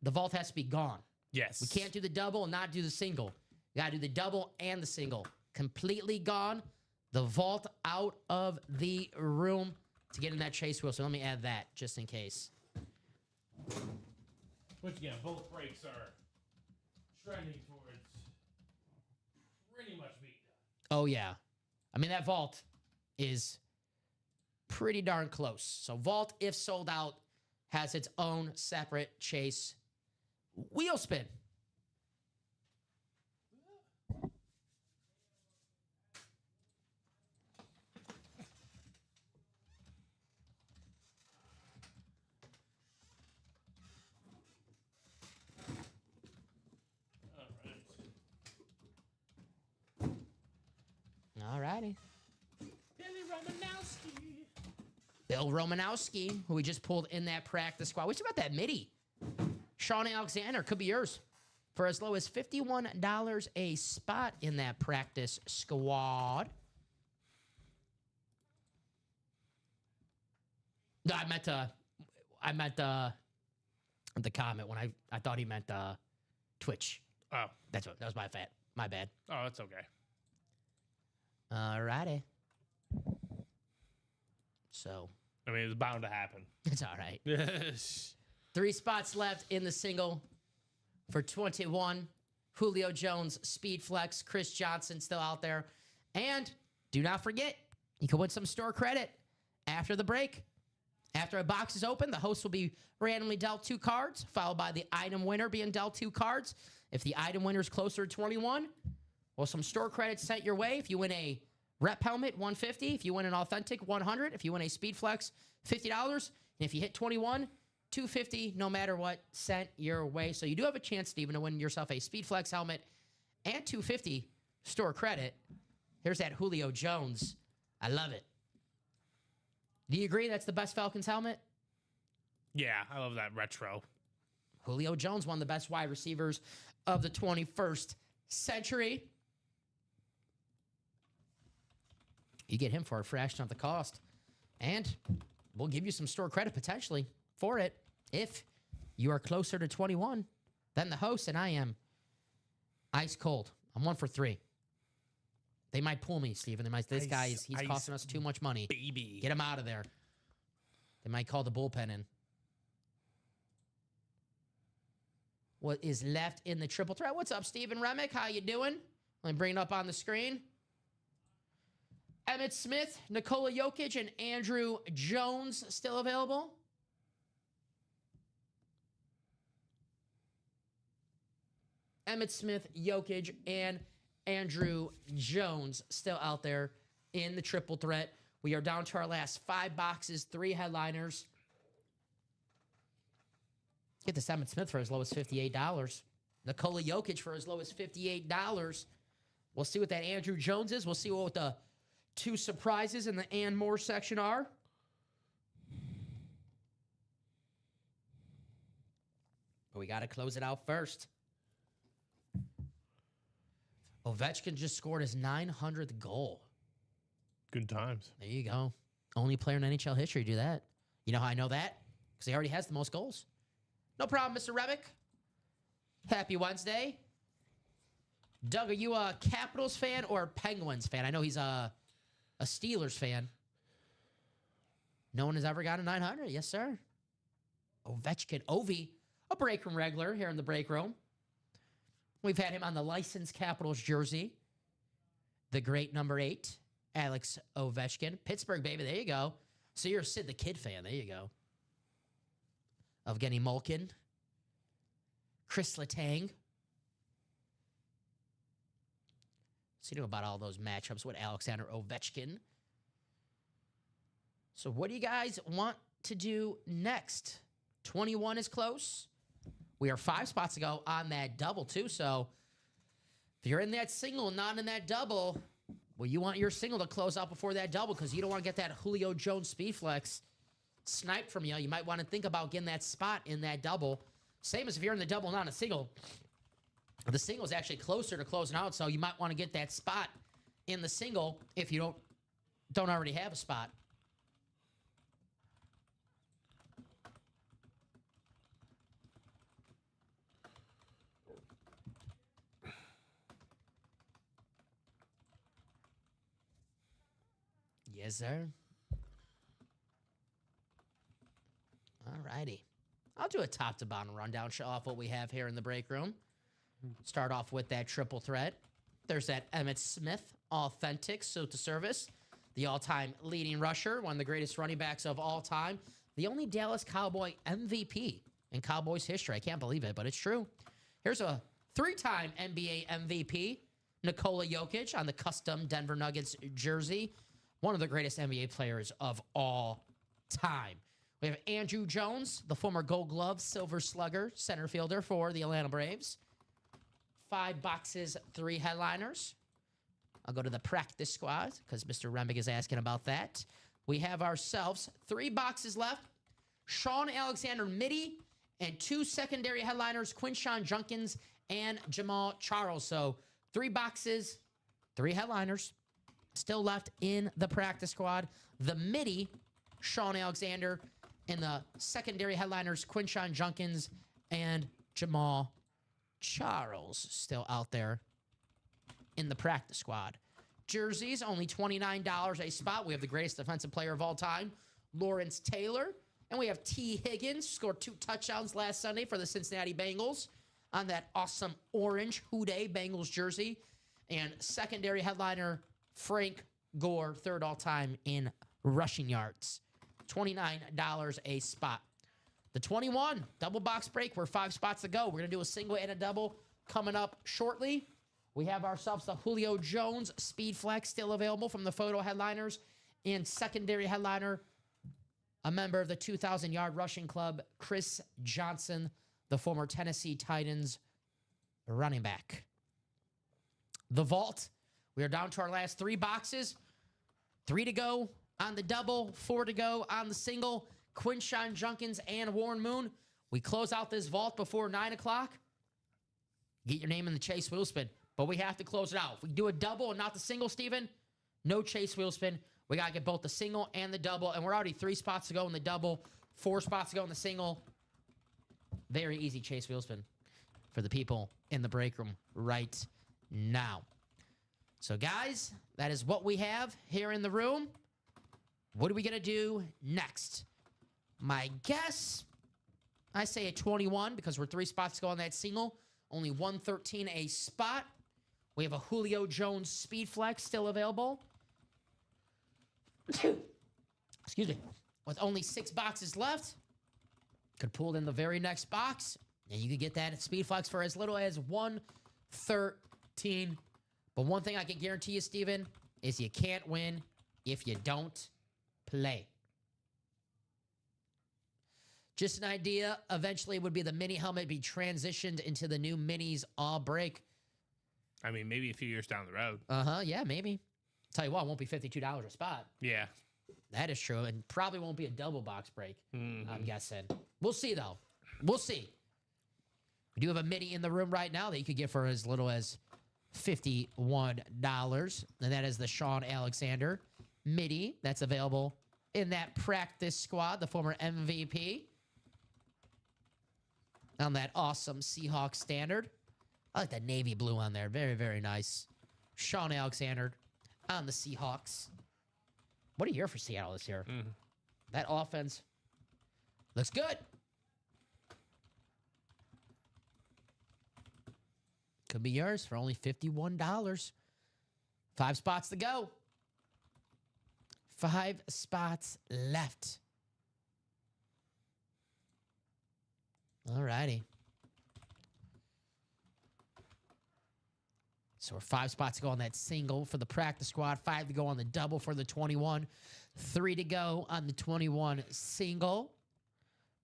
the vault has to be gone. Yes. We can't do the double and not do the single. You got to do the double and the single. completely gone. The vault out of the room to get in that chase wheel. So let me add that just in case. Which again, both breaks are trending towards pretty much being done. Oh, yeah. I mean, that vault is pretty darn close. So vault, if sold out, has its own separate chase wheel spin. All righty. Bill Romanowski, who we just pulled in that practice squad. What about that midi? Sean Alexander could be yours for as low as $51 a spot in that practice squad. No, I meant the comment when I thought he meant Twitch. Oh, That was my bad. oh, that's okay. All righty. So I mean, it's bound to happen. it's all right. Yes. 3 spots left in the single for 21. Julio Jones, Speed Flex, Chris Johnson still out there. And do not forget, you can win some store credit after the break. After a box is open, the host will be randomly dealt 2 cards, followed by the item winner being dealt 2 cards. If the item winner is closer to 21, well, some store credits sent your way. If you win a rep helmet, $150. If you win an authentic, $100. If you win a Speed Flex, $50. And if you hit 21, $250, no matter what, sent your way. So you do have a chance, Steven, to win yourself a Speed Flex helmet and $250 store credit. Here's that Julio Jones. I love it. Do you agree that's the best Falcons helmet? Yeah, I love that retro. Julio Jones, one of the best wide receivers of the 21st century. You get him for a fraction of the cost. And we'll give you some store credit potentially for it if you are closer to 21 than the host, and I am ice cold. I'm 1 for 3. They might pull me, Steven. They might. This guy he's costing us too much money. Baby. Get him out of there. They might call the bullpen in. What is left in the triple threat? What's up, Steven Remick? How you doing? Let me bring it up on the screen. Emmitt Smith, Nikola Jokic, and Andrew Jones still available. Emmitt Smith, Jokic, and Andrew Jones still out there in the triple threat. We are down to our last 5 boxes, 3 headliners. Get this Emmitt Smith for as low as $58. Nikola Jokic for as low as $58. We'll see what that Andrew Jones is. We'll see what the 2 surprises in the and more section are. But we got to close it out first. Ovechkin just scored his 900th goal. Good times. There you go. Only player in NHL history to do that. You know how I know that? Because he already has the most goals. No problem, Mr. Rebick. Happy Wednesday. Doug, are you a Capitals fan or a Penguins fan? I know he's a Steelers fan. No one has ever gotten a 900. Yes, sir. Ovechkin. Ovi, a break room regular here in the break room. We've had him on the licensed Capitals jersey. The great number 8, Alex Ovechkin. Pittsburgh, baby. There you go. So you're a Sid the Kid fan. There you go. Evgeny Malkin. Chris Letang. So you know about all those matchups with Alexander Ovechkin. So what do you guys want to do next? 21 is close. We are 5 spots to go on that double, too. So if you're in that single and not in that double, well, you want your single to close out before that double because you don't want to get that Julio Jones speed flex sniped from you. You might want to think about getting that spot in that double. Same as if you're in the double, not a single. The single is actually closer to closing out, so you might want to get that spot in the single if you don't already have a spot. Yes, sir. All righty. I'll do a top to bottom rundown, show off what we have here in the break room. Start off with that triple threat. There's that Emmitt Smith, authentic, so to service. The all-time leading rusher, one of the greatest running backs of all time. The only Dallas Cowboy MVP in Cowboys history. I can't believe it, but it's true. Here's a 3-time NBA MVP, Nikola Jokic, on the custom Denver Nuggets jersey. One of the greatest NBA players of all time. We have Andrew Jones, the former Gold Glove, Silver Slugger, center fielder for the Atlanta Braves. 5 boxes, 3 headliners. I'll go to the practice squad because Mr. Rembig is asking about that. We have ourselves 3 boxes left. Sean Alexander Mitty and 2 secondary headliners, Quinshon Judkins and Jamal Charles. So 3 boxes, 3 headliners still left in the practice squad. The Mitty, Sean Alexander, and the secondary headliners, Quinshon Judkins and Jamal Charles, still out there in the practice squad. Jerseys, only $29 a spot. We have the greatest defensive player of all time, Lawrence Taylor. And we have T. Higgins, scored 2 touchdowns last Sunday for the Cincinnati Bengals on that awesome orange Houday Bengals jersey. And secondary headliner, Frank Gore, 3rd all-time in rushing yards. $29 a spot. The 21, double box break. We're 5 spots to go. We're going to do a single and a double coming up shortly. We have ourselves the Julio Jones Speed Flex still available from the photo headliners. And secondary headliner, a member of the 2,000-yard rushing club, Chris Johnson, the former Tennessee Titans running back. The vault, we are down to our last 3 boxes. 3 to go on the double, 4 to go on the single. Quinshon Judkins and Warren Moon. We close out this vault before 9 o'clock. Get your name in the Chase Wheelspin, but we have to close it out. If we do a double and not the single, Steven, no Chase Wheelspin. We got to get both the single and the double, and we're already 3 spots to go in the double, 4 spots to go in the single. Very easy Chase Wheelspin for the people in the break room right now. So, guys, that is what we have here in the room. What are we going to do next? My guess, I say a 21 because we're 3 spots to go on that single. Only 113 a spot. We have a Julio Jones Speed Flex still available. Excuse me. With only 6 boxes left. Could pull it in the very next box. And you could get that Speed Flex for as little as 113. But one thing I can guarantee you, Steven, is you can't win if you don't play. Just an idea. Eventually would be the mini helmet be transitioned into the new minis all break. I mean, maybe a few years down the road. Yeah, maybe. Tell you what, it won't be $52 a spot. Yeah. That is true. And probably won't be a double box break, I'm guessing. We'll see, though. We'll see. We do have a mini in the room right now that you could get for as little as $51. And that is the Sean Alexander midi that's available in that practice squad, the former MVP. On that awesome Seahawks standard. I like that navy blue on there. Very, very nice. Sean Alexander on the Seahawks. What a year for Seattle this year. That offense looks good. Could be yours for only $51. 5 spots to go. 5 spots left. All righty. So we're 5 spots to go on that single for the practice squad, 5 to go on the double for the 21, 3 to go on the 21 single.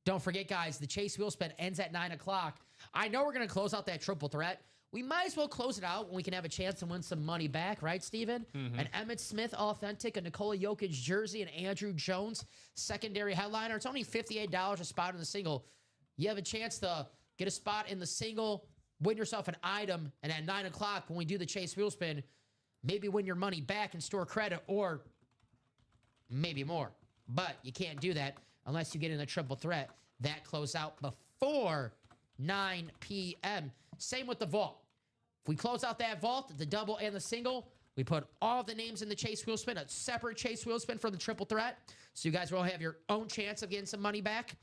Don't forget, guys, the Chase Wheelspin ends at 9 o'clock. I know we're going to close out that triple threat. We might as well close it out when we can have a chance to win some money back, right, Steven? An Emmitt Smith authentic, a Nikola Jokic jersey, and Andrew Jones secondary headliner. It's only $58 a spot in the single. You have a chance to get a spot in the single, win yourself an item, and at 9 o'clock when we do the Chase Wheelspin, maybe win your money back and store credit, or maybe more. But you can't do that unless you get in a triple threat. That close out before 9 p.m. Same with the vault. If we close out that vault, the double and the single, We put all the names in the chase wheel spin, a separate chase wheel spin for the triple threat. So you guys will have your own chance of getting some money back.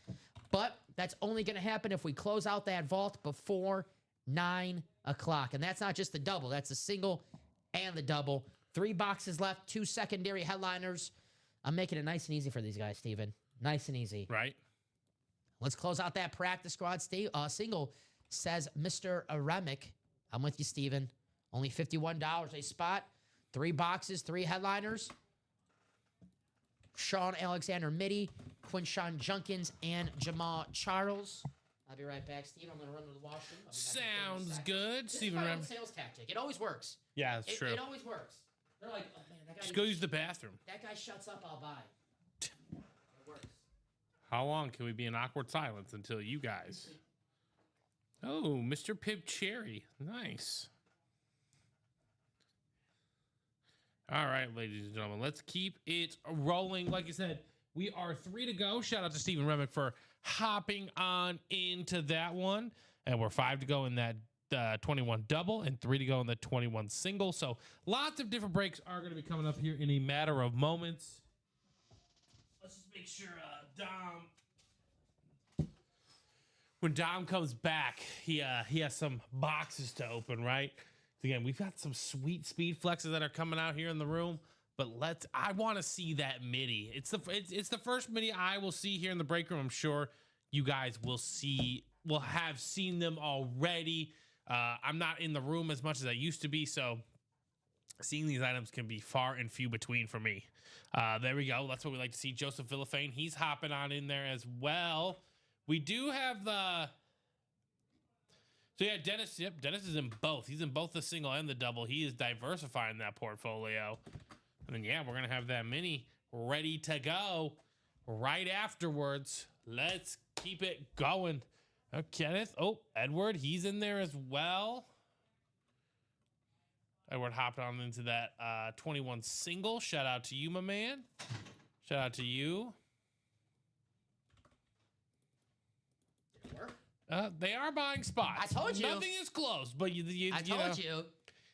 But that's only going to happen if we close out that vault before 9 o'clock. And that's not just the double. That's the single and the double. 3 boxes left, 2 secondary headliners. I'm making it nice and easy for these guys, Steven. Nice and easy. Right. Let's close out that practice squad single, says Mr. Aramic. I'm with you, Steven. Only $51 a spot. 3 boxes, 3 headliners. Sean Alexander Mitty, Quinshon Junkins, and Jamal Charles. I'll be right back, Steve. I'm going to run to the washroom. Sounds good. This Steven is my Rem. own sales tactic. It always works. Yeah, that's true. It always works. They're like, oh, man, that guy, Just go use the bathroom. that guy shuts up, I'll buy. It works. How long can we be in awkward silence until you guys? Oh, Mr. Pip Cherry. Nice. All right, ladies and gentlemen, let's keep it rolling. Like I said, we are 3 to go. Shout out to Steven Remick for hopping on into that one. And we're 5 to go in that 21 double and 3 to go in the 21 single. So lots of different breaks are going to be coming up here in a matter of moments. Let's just make sure when Dom comes back, he has some boxes to open, right? Again, we've got some sweet speed flexes that are coming out here in the room, but I want to see that midi. It's the first midi I will see here in the break room. I'm sure you guys will have seen them already. I'm not in the room as much as I used to be, so seeing these items can be far and few between for me. There we go. That's what we like to see. Joseph Villafane, he's hopping on in there as well. We do have so yeah, Dennis. Yep, Dennis is in both. He's in both the single and the double. He is diversifying that portfolio. And then yeah, we're gonna have that mini ready to go right afterwards. Let's keep it going. Kenneth. Oh, Edward. He's in there as well. Edward hopped on into that 21 single. Shout out to you, my man. Shout out to you. Did it work? They are buying spots. I told you. Nothing is closed, but I told you.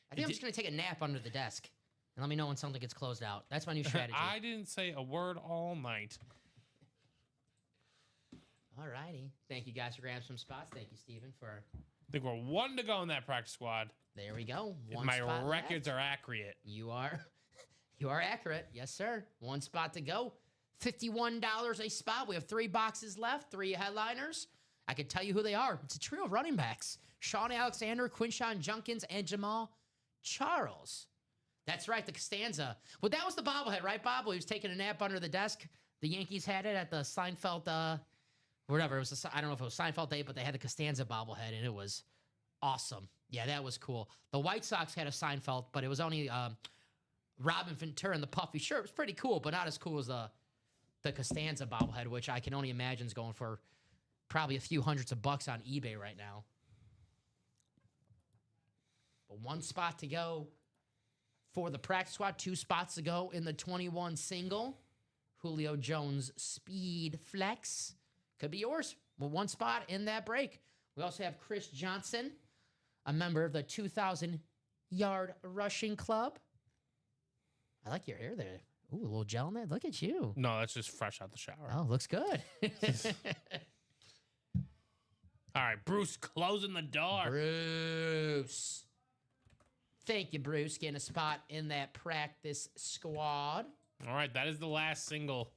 I think I'm just going to take a nap under the desk and let me know when something gets closed out. That's my new strategy. I didn't say a word all night. All righty. Thank you guys for grabbing some spots. Thank you, Steven, for... I think we're 1 to go in that practice squad. There we go. If my records are accurate. You are accurate. Yes, sir. 1 spot to go. $51 a spot. We have 3 boxes left, 3 headliners. I can tell you who they are. It's a trio of running backs. Sean Alexander, Quinshon Junkins, and Jamal Charles. That's right, the Costanza. Well, that was the bobblehead, right, Bob? He was taking a nap under the desk. The Yankees had it at the Seinfeld, whatever. It was I don't know if it was Seinfeld Day, but they had the Costanza bobblehead, and it was awesome. Yeah, that was cool. The White Sox had a Seinfeld, but it was only Robin Ventura in the puffy shirt. It was pretty cool, but not as cool as the Costanza bobblehead, which I can only imagine is going for probably a few hundreds of bucks on eBay right now. But 1 spot to go for the practice squad. 2 spots to go in the 21 single. Julio Jones speed flex. Could be yours. Well, 1 spot in that break. We also have Chris Johnson, a member of the 2,000-yard rushing club. I like your hair there. Ooh, a little gel in there. Look at you. No, that's just fresh out the shower. Oh, looks good. All right, Bruce closing the door. Bruce. Thank you, Bruce. Getting a spot in that practice squad. All right, that is the last single.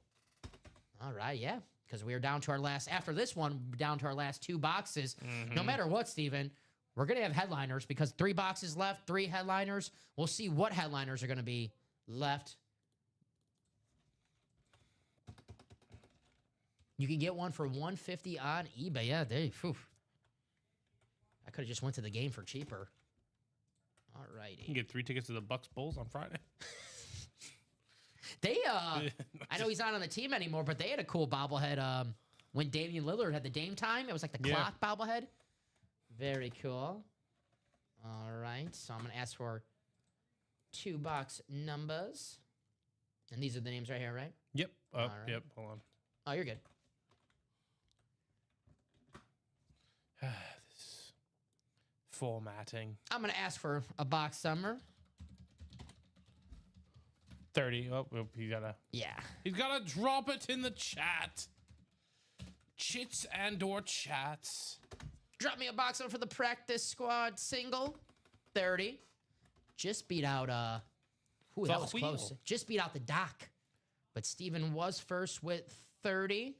All right, yeah. Because we are down to our last, after this one, down to our last 2 boxes. No matter what, Steven, we're going to have headliners because 3 boxes left, 3 headliners. We'll see what headliners are going to be left. You can get one for $150 on eBay. Yeah, I could have just went to the game for cheaper. All righty. You can get 3 tickets to the Bucks Bulls on Friday. They, I know he's not on the team anymore, but they had a cool bobblehead when Damian Lillard had the Dame time. It was like the clock bobblehead. Very cool. All right, so I'm going to ask for 2 box numbers. And these are the names right here, right? Yep. Right. Yep. Hold on. Oh, you're good. This formatting. I'm going to ask for a box number. 30. Oh, he's gotta drop it in the chat. Chits and or chats. Drop me a box over for the practice squad single. 30. Just beat out that was close. Just beat out the Doc. But Steven was first with 30.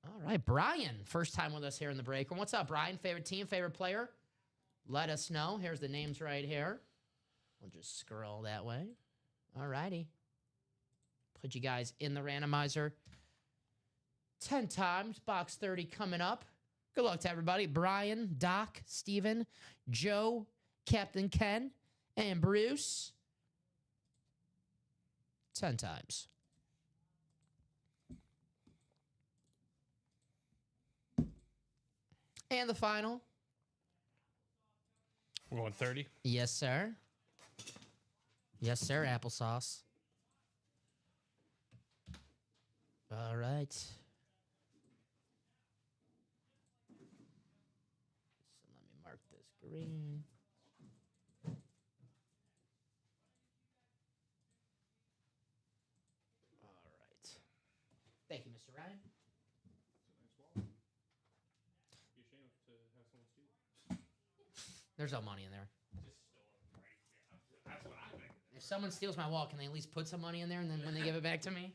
All right, Brian, first time with us here in the break room. What's up, Brian? Favorite team, favorite player? Let us know. Here's the names right here. We'll just scroll that way. All righty. Put you guys in the randomizer 10 times. Box 30 coming up. Good luck to everybody. Brian, Doc, Steven, Joe, Captain Ken, and Bruce. 10 times. And the final. We're going 30? Yes, sir. Yes, sir, applesauce. All right. So let me mark this green. All right. Thank you, Mr. Ryan. There's no money in there. That's what I think. If someone steals my wallet, can they at least put some money in there and then when they give it back to me?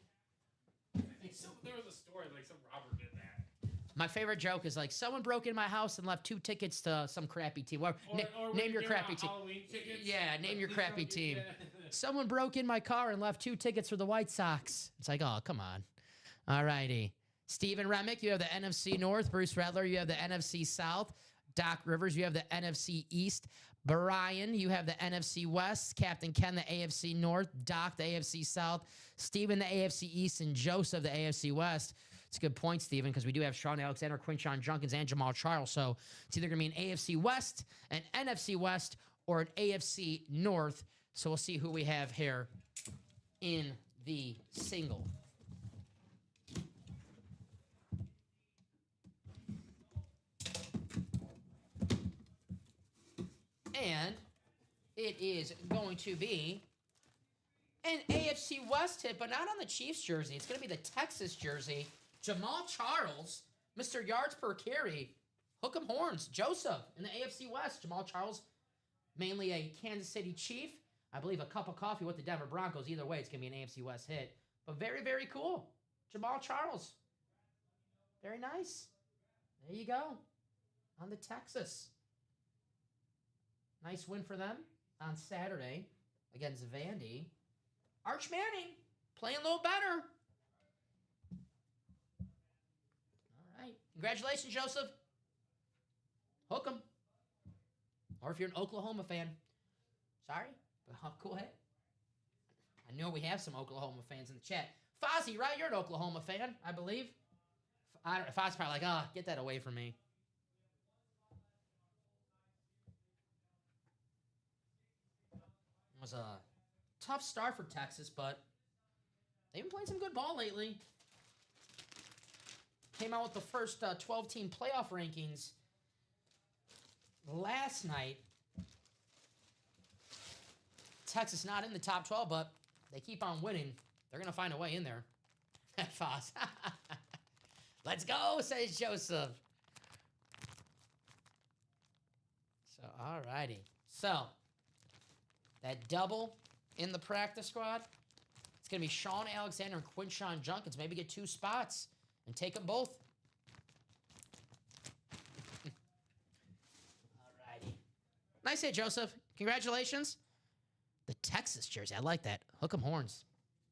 There was a story like some robber did that. My favorite joke is like someone broke in my house and left 2 tickets to some crappy team. Or name your crappy team. Yeah, name your crappy team. Someone broke in my car and left 2 tickets for the White Sox. It's like, oh, come on. All righty. Steven Remick, you have the NFC North. Bruce Rattler, you have the NFC South. Doc Rivers, you have the NFC East. Brian, you have the NFC West. Captain Ken, the AFC North. Doc, the AFC South. Steven, the AFC East. And Joseph, the AFC West. It's a good point, Steven, because we do have Sean Alexander, Quinshon Junkins, and Jamal Charles. So it's either going to be an AFC West, an NFC West, or an AFC North. So we'll see who we have here in the single. And it is going to be an AFC West hit, but not on the Chiefs jersey. It's going to be the Texas jersey. Jamal Charles, Mr. Yards per carry. Hook 'em horns. Joseph in the AFC West. Jamal Charles, mainly a Kansas City Chief. I believe a cup of coffee with the Denver Broncos. Either way, it's going to be an AFC West hit. But very, very cool. Jamal Charles. Very nice. There you go. On the Texas. Nice win for them on Saturday against Vandy. Arch Manning playing a little better. All right. Congratulations, Joseph. Hook 'em. Or if you're an Oklahoma fan. Sorry, but go ahead. I know we have some Oklahoma fans in the chat. Fozzie, right? You're an Oklahoma fan, I believe. Fozzie's probably like, get that away from me. It was a tough start for Texas, but they've been playing some good ball lately. Came out with the first 12-team playoff rankings last night. Texas not in the top 12, but they keep on winning. They're going to find a way in there. Foz. Let's go, says Joseph. So, all righty. So, that double in the practice squad, it's going to be Sean Alexander and Quinshon Junkins. Maybe get 2 spots and take them both. All righty. Nice hit, Joseph. Congratulations. The Texas jersey. I like that. Hook 'em horns.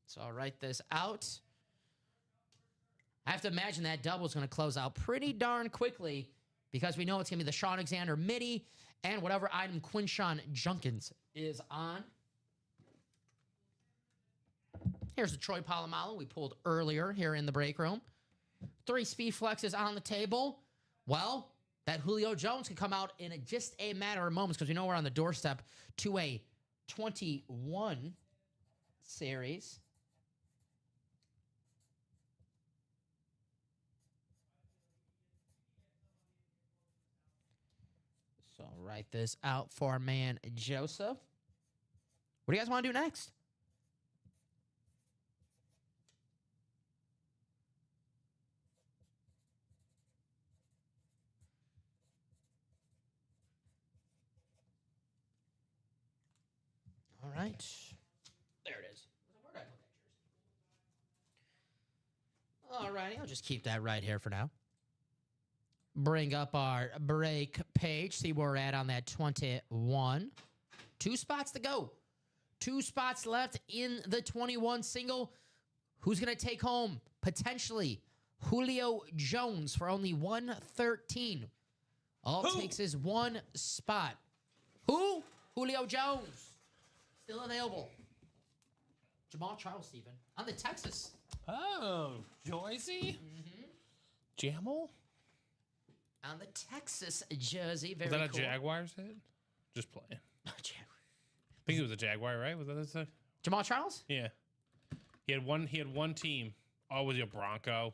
So I'll write this out. I have to imagine that double is going to close out pretty darn quickly because we know it's going to be the Sean Alexander midi and whatever item Quinshon Junkins is on. Here's the Troy Polamalu we pulled earlier here in the break room. 3 speed flexes on the table. Well, that Julio Jones can come out in just a matter of moments because we know we're on the doorstep to a 21 series. So write this out for our man Joseph. What do you guys want to do next? All right. There it is. Where did I put that jersey? All righty. I'll just keep that right here for now. Bring up our break page. See where we're at on that 21. 2 spots to go. 2 spots left in the 21 single. Who's going to take home, potentially, Julio Jones for only 113? All it takes is 1 spot. Who? Julio Jones. Still available. Jamal Charles, Stephen. On the Texas. Oh, Joycey? Jamal? On the Texas jersey. Very Was that cool. a Jaguars hit? Just playing. I think it was a Jaguar, right? Was that a... Jamal Charles? Yeah. He had one team. Oh, was he a Bronco?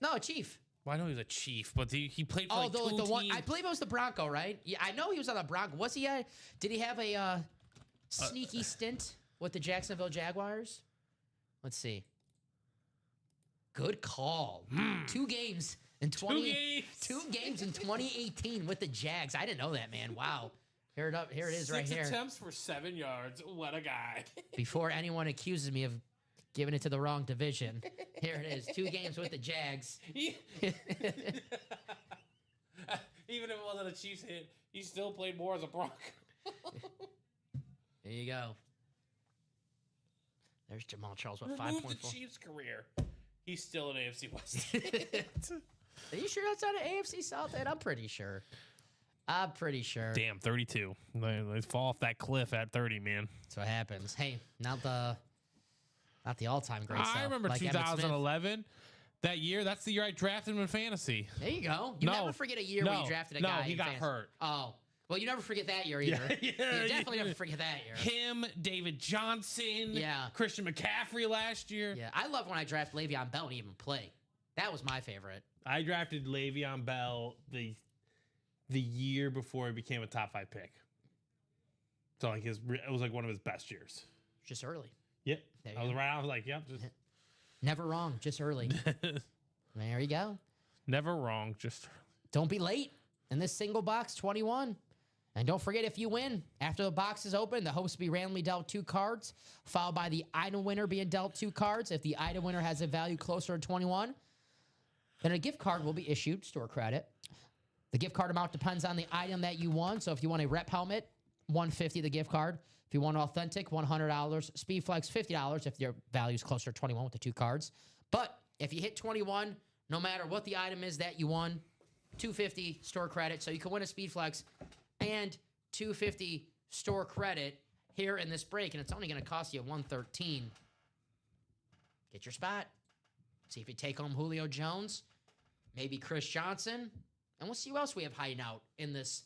No, a Chief. Well, I know he was a Chief, but he played for like two the one, teams. I believe it was the Bronco, right? Yeah, I know he was on the Bronco. Was he? Did he have a sneaky stint with the Jacksonville Jaguars? Let's see. Good call. 2 games in 20. 2 games in 2018 with the Jags. I didn't know that, man. Wow. Here it is right here. 6 attempts for 7 yards. What a guy. Before anyone accuses me of giving it to the wrong division, here it is. 2 games with the Jags. Even if it wasn't a Chiefs hit, he still played more as a Bronco. There you go. There's Jamal Charles with 5.4. Remove the Chiefs' career. He's still an AFC West. Are you sure that's not an AFC South? I'm pretty sure. Damn, 32. They fall off that cliff at 30, man. That's what happens. Hey, not the all-time great stuff. I remember like Emmitt Smith. 2011. That year, that's the year I drafted him in fantasy. There you go. You never forget a year when you drafted a guy. No, he got fantasy. hurt. Oh. Well, you never forget that year either. You definitely never forget that year. Him, David Johnson, Christian McCaffrey last year. Yeah, I love when I drafted Le'Veon Bell and he even play. That was my favorite. I drafted Le'Veon Bell the year before he became a top 5 pick. So like it was like one of his best years. Just early. Yep. I was right. I was like, yep. Just never wrong. Just early. There you go. Never wrong. Just don't be late in this single box 21. And don't forget, if you win, after the box is open, the host will be randomly dealt 2 cards, followed by the item winner being dealt 2 cards. If the item winner has a value closer to 21, then a gift card will be issued, store credit. The gift card amount depends on the item that you won. So if you want a rep helmet, $150 the gift card. If you want authentic, $100. Speed Flex, $50 if your value is closer to 21 with the 2 cards. But if you hit 21, no matter what the item is that you won, $250 store credit. So you can win a Speed Flex and $250 store credit here in this break, and it's only going to cost you $113. Get your spot. See if you take home Julio Jones, maybe Chris Johnson, and we'll see who else we have hiding out in this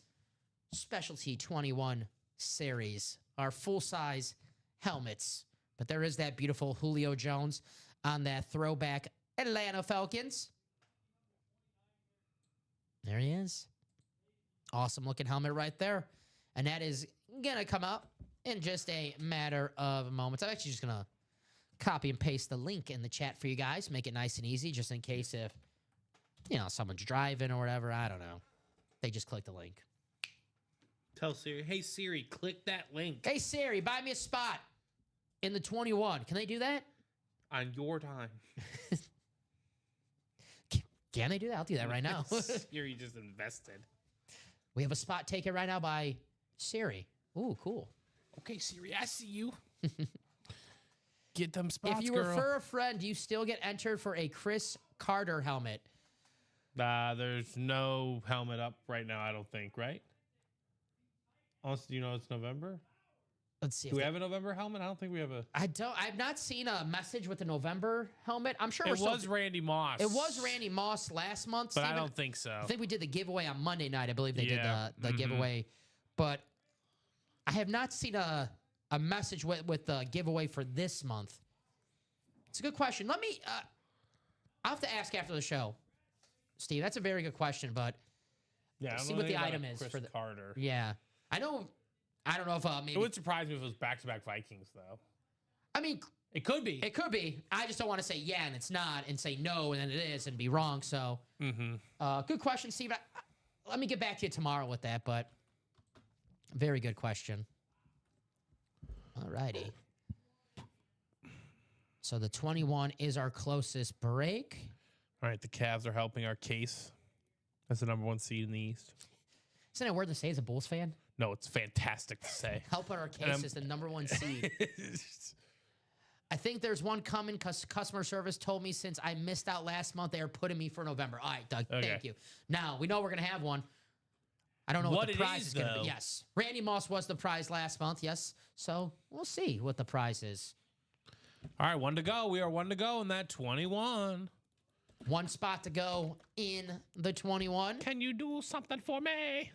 Specialty 21 series. Our full-size helmets. But there is that beautiful Julio Jones on that throwback Atlanta Falcons. There he is. Awesome looking helmet right there. And that is going to come up in just a matter of moments. I'm actually just going to copy and paste the link in the chat for you guys. Make it nice and easy just in case if, someone's driving or whatever. I don't know. They just click the link. Tell Siri, hey Siri, click that link. Hey Siri, buy me a spot in the 21. Can they do that? On your time. Can they do that? I'll do that right now. Siri just invested. We have a spot taken right now by Siri. Ooh, cool. Okay, Siri, I see you. Get them spots, If you girl. refer a friend, do you still get entered for a Chris Carter helmet? There's no helmet up right now, I don't think, right? Also, do you know it's November? Let's see. Do we have a November helmet? I don't think we have a... I've not seen a message with the November helmet. I'm sure it was Randy Moss. It was Randy Moss last month, but Steven. I don't think so. I think we did the giveaway on Monday night. I believe they did the giveaway. But I have not seen a message with the giveaway for this month. It's a good question. Let me... I'll have to ask after the show, Steve. That's a very good question, but Yeah, see what the item is Chris for the Carter. Yeah, I know. I don't know if maybe. It would surprise me if it was back-to-back Vikings, though. I mean, It could be. it could be. I just don't want to say yeah and it's not, and say no and then it is, and be wrong. So, good question, Steve. Let me get back to you tomorrow with that, but very good question. All righty. So the 21 is our closest break. All right, the Cavs are helping our case as the number 1 seed in the East. Isn't it weird to say as a Bulls fan? No, it's fantastic to say. Helping our case is the number 1 seed. I think there's one coming because customer service told me since I missed out last month, they are putting me for November. All right, Doug, thank you. Now, we know we're going to have one. I don't know what the prize is going to be. Yes. Randy Moss was the prize last month, yes. So we'll see what the prize is. All right, 1 to go. We are 1 to go in that 21. 1 spot to go in the 21. Can you do something for me?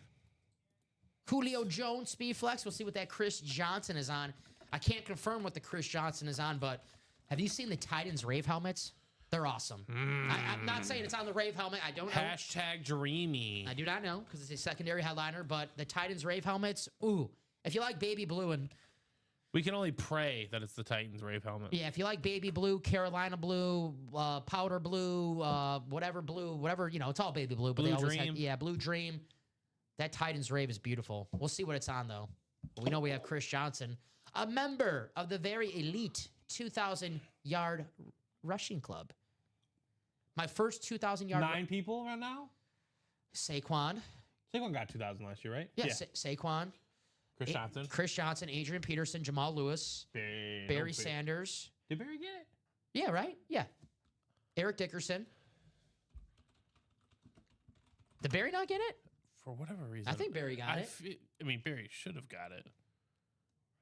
Julio Jones, Speed Flex. We'll see what that Chris Johnson is on. I can't confirm what the Chris Johnson is on, but have you seen the Titans Rave helmets? They're awesome. I'm not saying it's on the Rave helmet. I don't know. Hashtag dreamy. I do not know because it's a secondary headliner, but the Titans Rave helmets, ooh. If you like baby blue and... We can only pray that it's the Titans Rave helmet. Yeah, if you like baby blue, Carolina blue, powder blue, whatever, it's all baby blue. But Blue they always Dream. Blue Dream. That Titans Rave is beautiful. We'll see what it's on, though. But we know we have Chris Johnson, a member of the very elite 2,000-yard rushing club. My first 2,000-yard... 9 people right now? Saquon. Saquon got 2,000 last year, right? Yeah. Saquon. Chris Johnson, Adrian Peterson, Jamal Lewis, Barry Sanders. Did Barry get it? Yeah, right? Yeah. Eric Dickerson. Did Barry not get it? For whatever reason. I think Barry got it. I mean, Barry should have got it.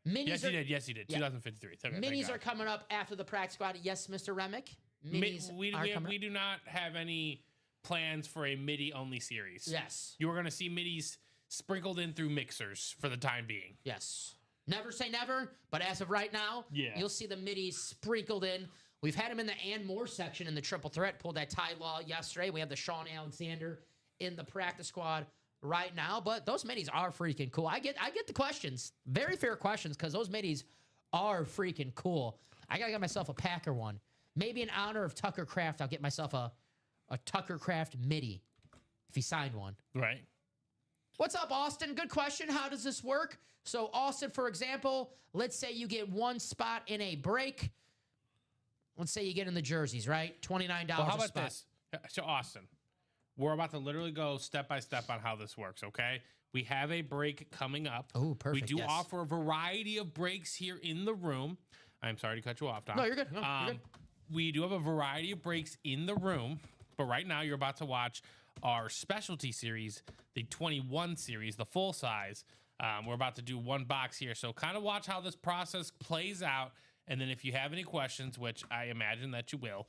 Minis he did. Yes, he did. Yeah. 2053. Okay, Minis are coming up after the practice squad. Yes, Mr. Remick. Minis we do not have any plans for a MIDI-only series. Yes. You are going to see MIDIs sprinkled in through mixers for the time being. Yes. Never say never, but as of right now, you'll see the middies sprinkled in. We've had them in the and more section in the triple threat. Pulled that Ty Law yesterday. We have the Sean Alexander in the practice squad right now, but those middies are freaking cool. I get the questions. Very fair questions because those middies are freaking cool. I got to get myself a Packer one. Maybe in honor of Tucker Kraft, I'll get myself a Tucker Kraft midi if he signed one. Right. What's up, Austin? Good question. How does this work? So, Austin, for example, let's say you get 1 spot in a break. Let's say you get in the jerseys, right? $29 well, how a about spot. this? So, Austin, we're about to literally go step by step on how this works, okay? We have a break coming up. Oh, perfect. We do offer a variety of breaks here in the room. I'm sorry to cut you off, Tom. No, you're good. No, you're good. We do have a variety of breaks in the room, but right now you're about to watch our specialty series, the 21 series, the full size. We're about to do 1 box here. So kind of watch how this process plays out. And then if you have any questions, which I imagine that you will,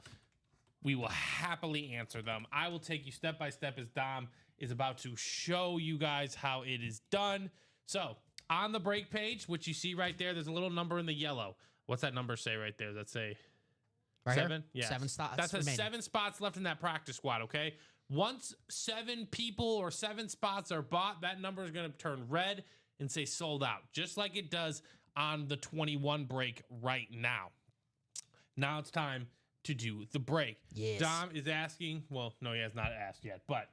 we will happily answer them. I will take you step by step as Dom is about to show you guys how it is done. So on the break page, which you see right there, there's a little number in the yellow. What's that number say right there? Does that say right 7? Yeah. 7 spots. That says remaining. 7 spots left in that practice squad, okay? Once 7 people or 7 spots are bought, that number is going to turn red and say sold out, just like it does on the 21 break right now. Now it's time to do the break. Yes. Dom is asking, well, no, he has not asked yet, but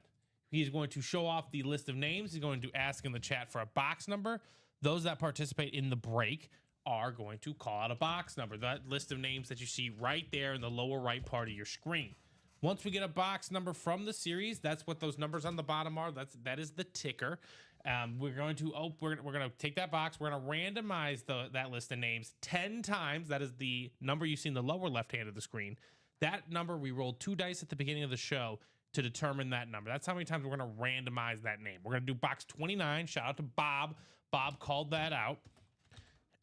he's going to show off the list of names. He's going to ask in the chat for a box number. Those that participate in the break are going to call out a box number. That list of names that you see right there in the lower right part of your screen. Once we get a box number from the series, that's what those numbers on the bottom are. That is the ticker. We're going to take that box. We're going to randomize that list of names 10 times. That is the number you see in the lower left hand of the screen. That number, we rolled 2 dice at the beginning of the show to determine that number. That's how many times we're going to randomize that name. We're going to do box 29. Shout out to Bob. Bob called that out.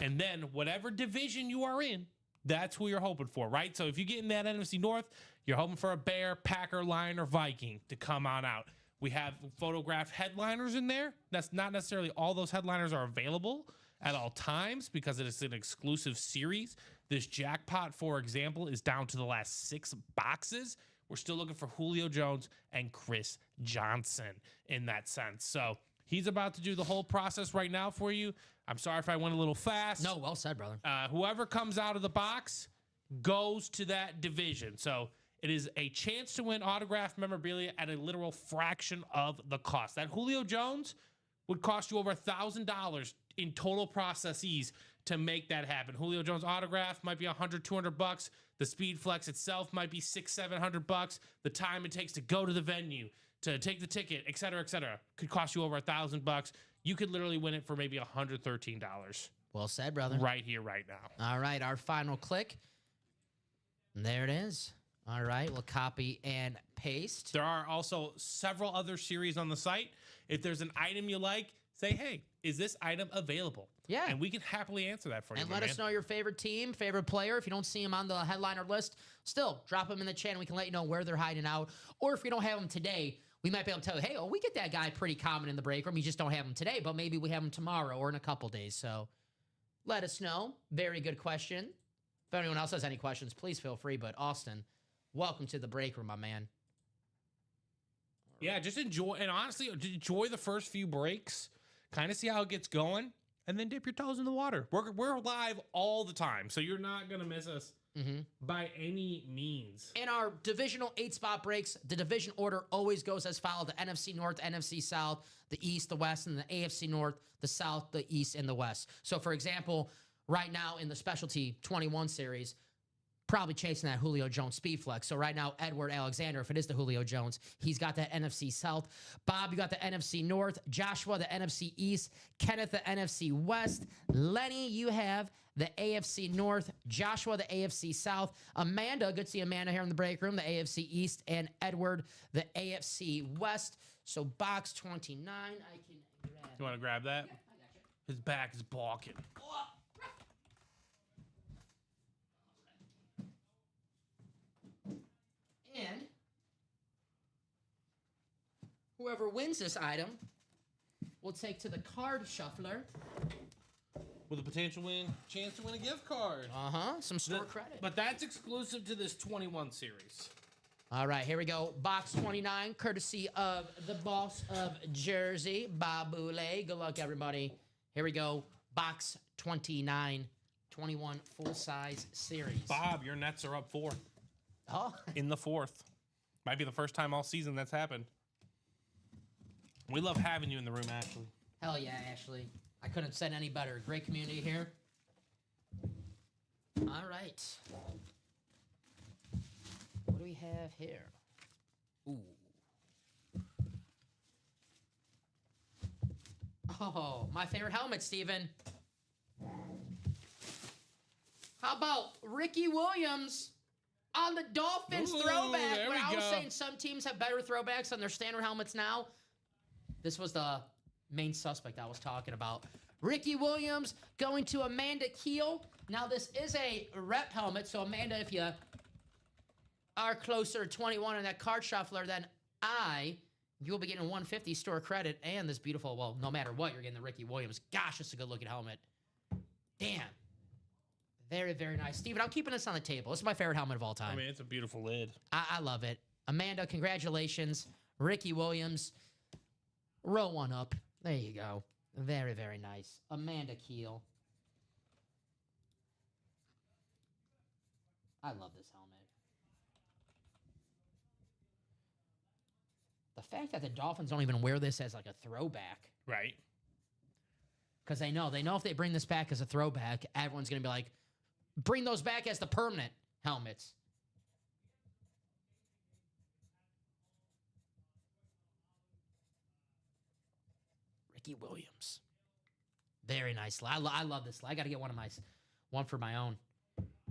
And then whatever division you are in, that's who you're hoping for, right? So if you get in that NFC North, you're hoping for a Bear, Packer, Lion, or Viking to come on out. We have photographed headliners in there. That's not necessarily all those headliners are available at all times because it is an exclusive series. This jackpot, for example, is down to the last 6 boxes. we're still looking for Julio Jones and Chris Johnson in that sense. So he's about to do the whole process right now for you. I'm sorry if I went a little fast. No, well said, brother. Whoever comes out of the box goes to that division. So it is a chance to win autographed memorabilia at a literal fraction of the cost. That Julio Jones would cost you over $1,000 in total processes to make that happen. Julio Jones autograph might be $100, $200. The Speed Flex itself might be $600, $700. The time it takes to go to the venue, to take the ticket, et cetera, could cost you over $1,000. You could literally win it for maybe $113. Well said, brother. Right here, right now. All right, our final click. There it is. All right, we'll copy and paste. There are also several other series on the site. If there's an item you like, say, hey, is this item available? Yeah. And we can happily answer that for you. And let us know your favorite team, favorite player. If you don't see them on the headliner list, still drop them in the chat and we can let you know where they're hiding out. Or if we don't have them today, we might be able to tell you, hey, we get that guy pretty common in the break room. You just don't have him today, but maybe we have him tomorrow or in a couple days. So let us know. Very good question. If anyone else has any questions, please feel free. But Austin, welcome to the break room, my man. Yeah, just enjoy. And honestly, enjoy the first few breaks. Kind of see how it gets going. And then dip your toes in the water. We're live all the time, so you're not going to miss us by any means. In our divisional 8-spot breaks, the division order always goes as follows: the NFC North, NFC South, the East, the West, and the AFC North, the South, the East, and the West. So, for example, right now in the Specialty 21 series, probably chasing that Julio Jones speed flex. So right now, Edward Alexander, if it is the Julio Jones, he's got that NFC South. Bob, you got the NFC North. Joshua, the NFC East. Kenneth, the NFC West. Lenny, you have the AFC North. Joshua, the AFC South. Amanda, good to see Amanda here in the break room, the AFC East. And Edward, the AFC West. So box 29, I can grab. You want to grab that? Yeah, I got you. His back is balking. And whoever wins this item will take to the card shuffler. With a potential chance to win a gift card. Some store credit. But that's exclusive to this 21 series. All right, here we go. Box 29, courtesy of the boss of Jersey, Babule. Good luck, everybody. Here we go. Box 29, 21 full-size series. Bob, your Nets are up 4. Oh, In the 4th. Might be the first time all season that's happened. We love having you in the room, Ashley. hell yeah, Ashley. I couldn't have said any better. Great community here. All right. What do we have here? Ooh. Oh, my favorite helmet, Steven. How about Ricky Williams on the Dolphins Ooh, throwback? there When we I was go. saying some teams have better throwbacks on their standard helmets now, this was the main suspect I was talking about. Ricky Williams going to Amanda Keel. Now, this is a rep helmet, so Amanda, if you are closer to 21 in that card shuffler than you'll be getting 150 store credit and this beautiful, well, no matter what, you're getting the Ricky Williams. Gosh, it's a good-looking helmet. Damn. Very, very nice. Steven, I'm keeping this on the table. This is my favorite helmet of all time. I mean, it's a beautiful lid. I love it. Amanda, congratulations. Ricky Williams, roll one up. There you go. Very, very nice. Amanda Keel. I love this helmet. The fact that the Dolphins don't even wear this as like a throwback, Right. because they know if they bring this back as a throwback, everyone's going to be like, bring those back as the permanent helmets. Ricky Williams. Very nice. I love this. I got to get one for my own.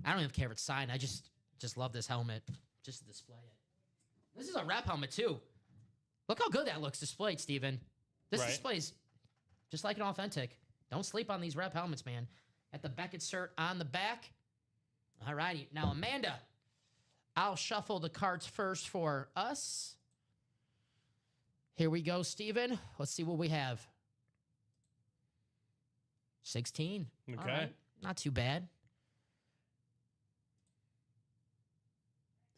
I don't even care if it's signed. I just love this helmet just to display it. This is a wrap helmet too. Look how good that looks displayed, Steven. This Right. displays just like an authentic. Don't sleep on these rep helmets, man. At the Beckett cert on the back. All righty. Now, Amanda, I'll shuffle the cards first for us. Here we go, Steven. Let's see what we have. 16. All Okay. right. Not too bad.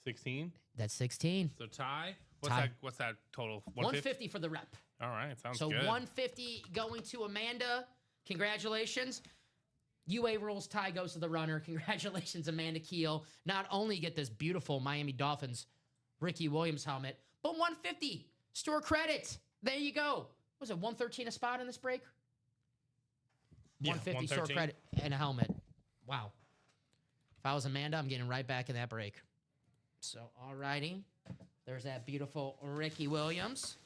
16. That's 16. So tie. Tie. What's that total? 150 for the rep. All right, sounds So good. 150 going to Amanda. Congratulations. UA rules tie goes to the runner. Congratulations, Amanda Keel. Not only get this beautiful Miami Dolphins Ricky Williams helmet, but 150 store credit. There you go. Was it 113 a spot in this break? Yeah, 150 store 113. credit and a helmet. Wow. If I was Amanda, I'm getting right back in that break. So, all righty. There's that beautiful Ricky Williams.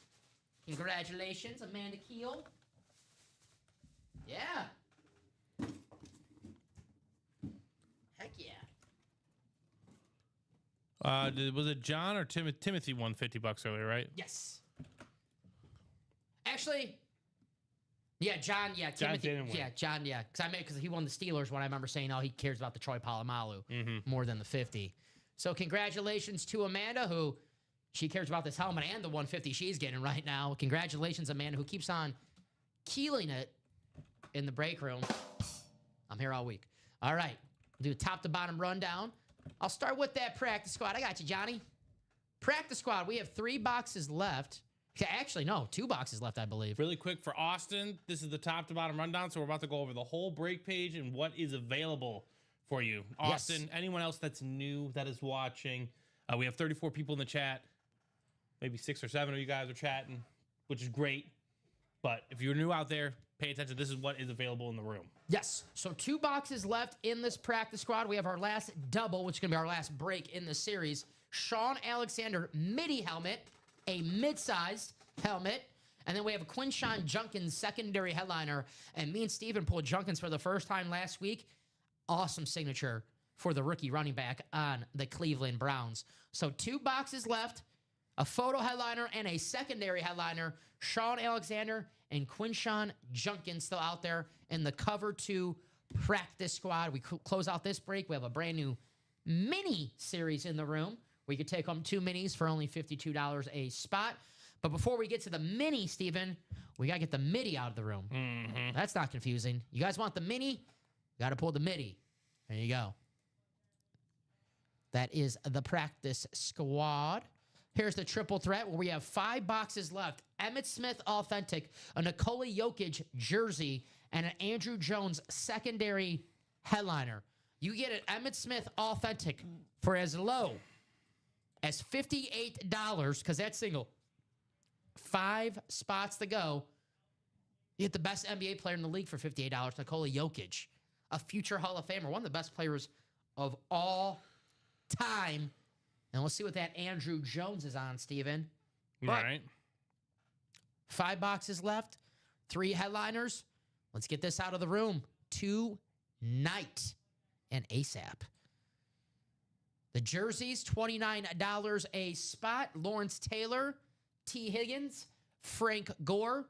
Congratulations, Amanda Keel. Yeah. Heck yeah. Was it John or Timothy won $50 earlier, right? Yes. Actually, yeah, John, yeah, Timothy, didn't win. yeah, John, yeah, because he won the Steelers when I remember saying, oh, he cares about the Troy Polamalu more than the 50. So congratulations to Amanda, who she cares about this helmet and the 150 she's getting right now. Congratulations, Amanda, who keeps on keeling it in the break room. I'm here all week. All right, do a top to bottom rundown. I'll start with that practice squad. I got you, Johnny. Practice squad, we have 3 boxes left. Actually, no, 2 boxes left, I believe. Really quick for Austin, this is the top to bottom rundown, so we're about to go over the whole break page and what is available for you. Austin, anyone else that's new that is watching, we have 34 people in the chat. Maybe 6 or 7 of you guys are chatting, which is great. But if you're new out there, pay attention. This is what is available in the room. Yes. So 2 boxes left in this practice squad. We have our last double, which is going to be our last break in the series. Sean Alexander midi helmet, a mid-sized helmet. And then we have a Quinshon Judkins secondary headliner. And me and Steven pulled Judkins for the first time last week. Awesome signature for the rookie running back on the Cleveland Browns. So 2 boxes left, a photo headliner and a secondary headliner. Sean Alexander and Quinshon Judkins still out there in the cover 2 practice squad. We close out this break. We have a brand new mini series in the room. We could take home 2 minis for only $52 a spot. But before we get to the mini, Steven, we got to get the midi out of the room. Mm-hmm. That's not confusing. You guys want the mini? Got to pull the midi. There you go. That is the practice squad. Here's the triple threat where we have 5 boxes left. Emmitt Smith Authentic, a Nikola Jokic jersey, and an Andrew Jones secondary headliner. You get an Emmitt Smith Authentic for as low as $58, because that's single. 5 spots to go. You get the best NBA player in the league for $58, Nikola Jokic, a future Hall of Famer, one of the best players of all time. And we'll see what that Andrew Jones is on, Steven. All right. 5 boxes left, 3 headliners. Let's get this out of the room tonight and ASAP. The jerseys, $29 a spot. Lawrence Taylor, T. Higgins, Frank Gore.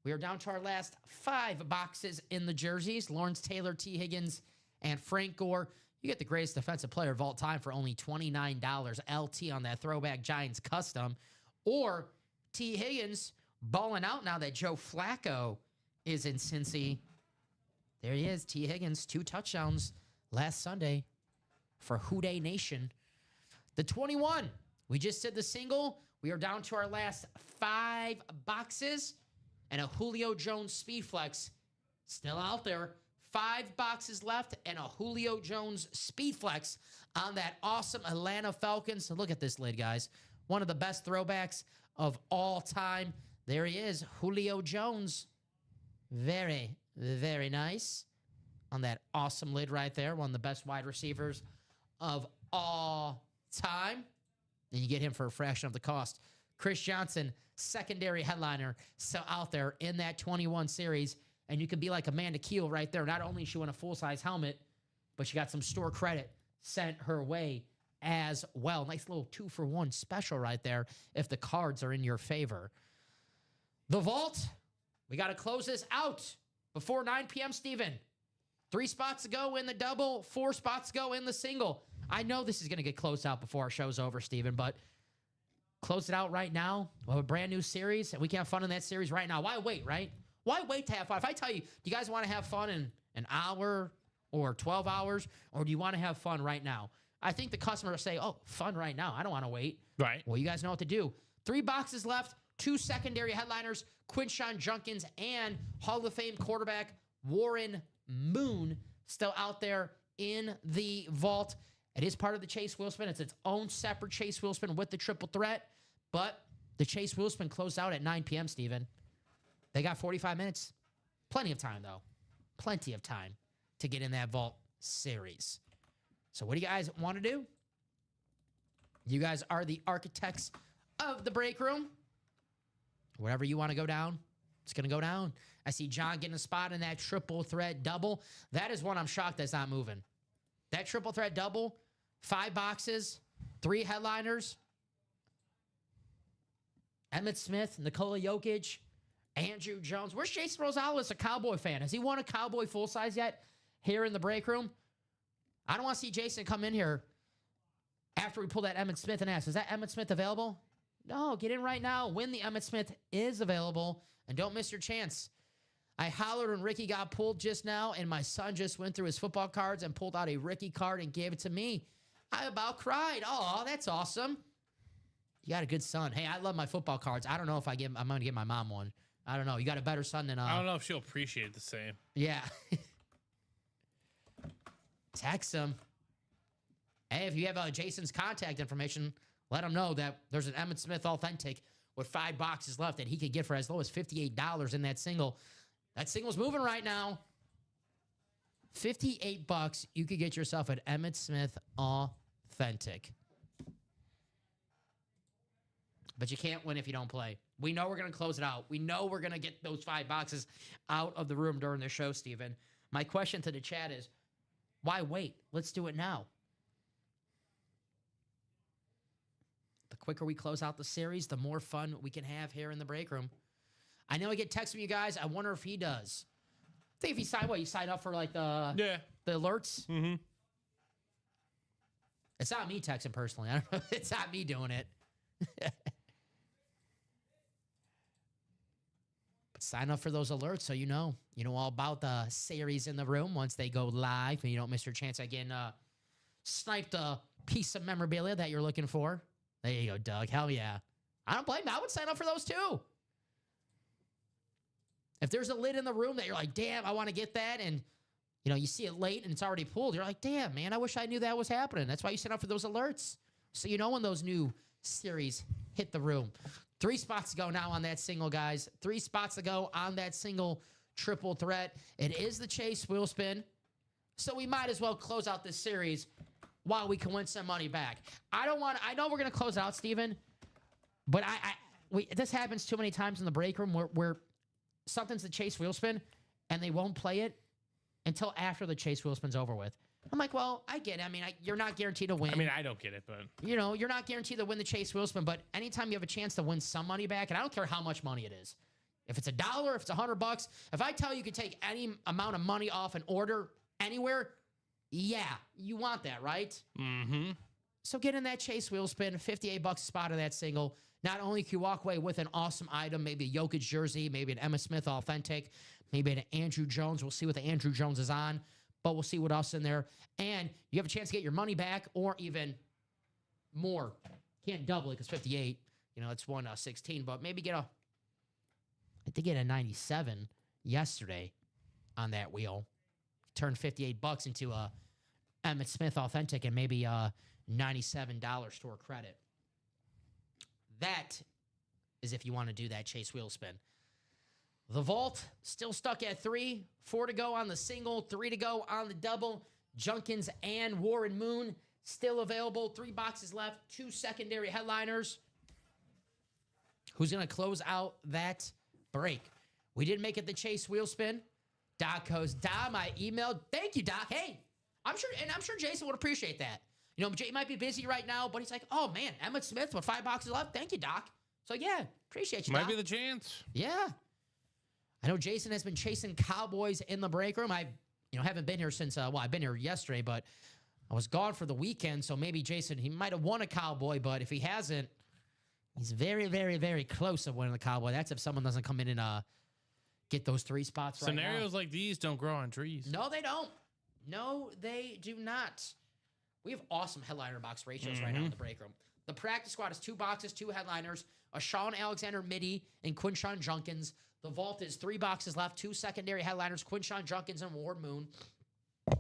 We are down to our last 5 boxes in the jerseys. Lawrence Taylor, T. Higgins, and Frank Gore. You get the greatest defensive player of all time for only $29 LT on that Throwback Giants custom. Or T. Higgins balling out now that Joe Flacco is in Cincy. There he is, T. Higgins, 2 touchdowns last Sunday for Houday Nation. The 21, we just did the single. We are down to our last 5 boxes. And a Julio Jones Speed Flex still out there. 5 boxes left and a Julio Jones Speed Flex on that awesome Atlanta Falcons. Look at this lid, guys. One of the best throwbacks of all time. There he is, Julio Jones. Very, very nice on that awesome lid right there. One of the best wide receivers of all time. And you get him for a fraction of the cost. Chris Johnson, secondary headliner, still out there in that 21 series. And you could be like Amanda Keel right there. Not only she won a full-size helmet, but she got some store credit sent her way as well. Nice little 2-for-1 special right there if the cards are in your favor. The vault, we got to close this out before 9 p.m., Steven. 3 spots to go in the double, 4 spots to go in the single. I know this is going to get closed out before our show's over, Steven, but close it out right now. We'll have a brand new series, and we can have fun in that series right now. Why wait, right? Why wait to have fun? If I tell you, do you guys want to have fun in an hour or 12 hours, or do you want to have fun right now? I think the customer will say, oh, fun right now. I don't want to wait. Right. Well, you guys know what to do. 3 boxes left, 2 secondary headliners, Quinshon Judkins and Hall of Fame quarterback Warren Moon still out there in the vault. It is part of the Chase Wheel Spin. It's its own separate Chase Wheel Spin with the triple threat, but the Chase Wheel Spin closed out at 9 p.m., Steven. They got 45 minutes. Plenty of time, though. Plenty of time to get in that vault series. So what do you guys want to do? You guys are the architects of the break room. Wherever you want to go down, it's going to go down. I see John getting a spot in that triple threat double. That is one I'm shocked that's not moving. That triple threat double, 5 boxes, 3 headliners. Emmitt Smith, Nikola Jokic, Andrew Jones. Where's Jason Rosales, a Cowboy fan? Has he won a Cowboy full size yet here in the break room? I don't want to see Jason come in here after we pull that Emmitt Smith and ask, is that Emmitt Smith available? No, get in right now when the Emmitt Smith is available, and don't miss your chance. I hollered when Ricky got pulled just now, and my son just went through his football cards and pulled out a Ricky card and gave it to me. I about cried. Oh, that's awesome. You got a good son. Hey, I love my football cards. I don't know if I'm going to get my mom one. I don't know. You got a better son than... I don't know if she'll appreciate it the same. Yeah. Text him. Hey, if you have Jason's contact information, let him know that there's an Emmitt Smith Authentic with 5 boxes left that he could get for as low as $58 in that single. That single's moving right now. $58, you could get yourself an Emmitt Smith Authentic. But you can't win if you don't play. We know we're going to close it out. We know we're going to get those 5 boxes out of the room during the show, Steven. My question to the chat is, why wait? Let's do it now. The quicker we close out the series, the more fun we can have here in the break room. I know I get texts from you guys. I wonder if he does. I think if you sign up for like the alerts? Mm-hmm. It's not me texting personally. I don't know. It's not me doing it. But sign up for those alerts so you know all about the series in the room once they go live, and you don't miss your chance at getting sniped a piece of memorabilia that you're looking for. There you go, Doug. Hell yeah. I don't blame you. I would sign up for those too. If there's a lid in the room that you're like, damn, I want to get that, and you see it late and it's already pulled, you're like, damn, man, I wish I knew that was happening. That's why you sign up for those alerts. So you know when those new series hit the room. 3 spots to go now on that single, guys. 3 spots to go on that single triple threat. It is the Chase Wheel Spin. So we might as well close out this series while we can win some money back. I know we're going to close out, Steven, but this happens too many times in the break room where something's the Chase Wheel Spin and they won't play it until after the Chase Wheel Spin's over with. I'm like, well, I get it. I mean, you're not guaranteed to win. I mean, I don't get it, but... you're not guaranteed to win the Chase Wheel Spin, but anytime you have a chance to win some money back, and I don't care how much money it is. If it's $1, if it's $100, if I tell you could take any amount of money off an order anywhere, yeah, you want that, right? Mm-hmm. So get in that Chase Wheel Spin, $58 a spot of that single. Not only can you walk away with an awesome item, maybe a Jokic jersey, maybe an Emmitt Smith Authentic, maybe an Andrew Jones. We'll see what the Andrew Jones is on, but we'll see what else in there. And you have a chance to get your money back or even more. Can't double it because 58, it's 116, but maybe I did get a 97 yesterday on that wheel. Turned $58 into a Emmitt Smith Authentic and maybe a $97 store credit. That is if you want to do that Chase Wheel Spin. The vault still stuck at 3. 4 to go on the single, 3 to go on the double. Judkins and Warren Moon still available. 3 boxes left, 2 secondary headliners. Who's going to close out that break? We did make it the Chase Wheel Spin. Doc goes, Dom, I emailed. Thank you, Doc. Hey, I'm sure Jason would appreciate that. Jay might be busy right now, but he's like, oh, man, Emmitt Smith with 5 boxes left. Thank you, Doc. So, yeah, appreciate you, Doc. Might be the chance. Yeah. I know Jason has been chasing Cowboys in the break room. I haven't been here since, I've been here yesterday, but I was gone for the weekend, so maybe Jason, he might have won a Cowboy, but if he hasn't, he's very, very, very close to winning the Cowboy. That's if someone doesn't come in and get those 3 spots right now. Scenarios like these don't grow on trees. No, they don't. No, they do not. We have awesome headliner box ratios right now in the break room. The practice squad is 2 boxes, 2 headliners, a Sean Alexander Midi and Quinshon Junkins. The vault is 3 boxes left, 2 secondary headliners, Quinshon Junkins and Ward Moon.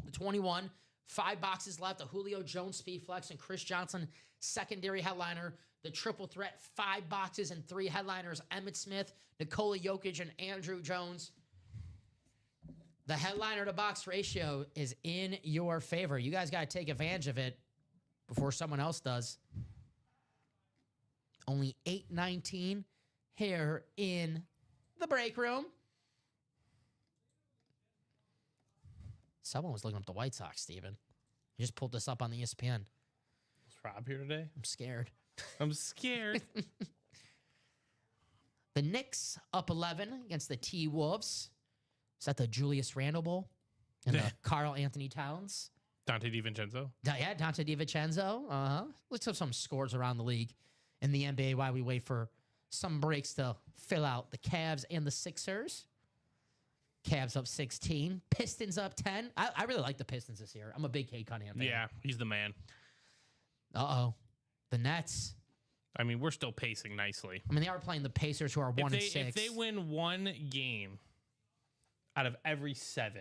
The 21, 5 boxes left, a Julio Jones Speed Flex and Chris Johnson secondary headliner. The triple threat, 5 boxes and 3 headliners, Emmitt Smith, Nikola Jokic, and Andrew Jones. The headliner to box ratio is in your favor. You guys got to take advantage of it before someone else does. Only 819 here in the break room. Someone was looking up the White Sox, Steven. You just pulled this up on the ESPN. Is Rob here today? I'm scared. I'm scared. The Knicks up 11 against the T-Wolves. Is that the Julius Randle Bowl? And the Karl Anthony Towns? Dante DiVincenzo. Yeah, Dante DiVincenzo. Let's have some scores around the league in the NBA while we wait for some breaks to fill out the Cavs and the Sixers. Cavs up 16. Pistons up 10. I really like the Pistons this year. I'm a big Cade Cunningham fan. Yeah, he's the man. Uh-oh. The Nets. I mean, we're still pacing nicely. I mean, they are playing the Pacers, who are 1-6. If they win one game out of every 7.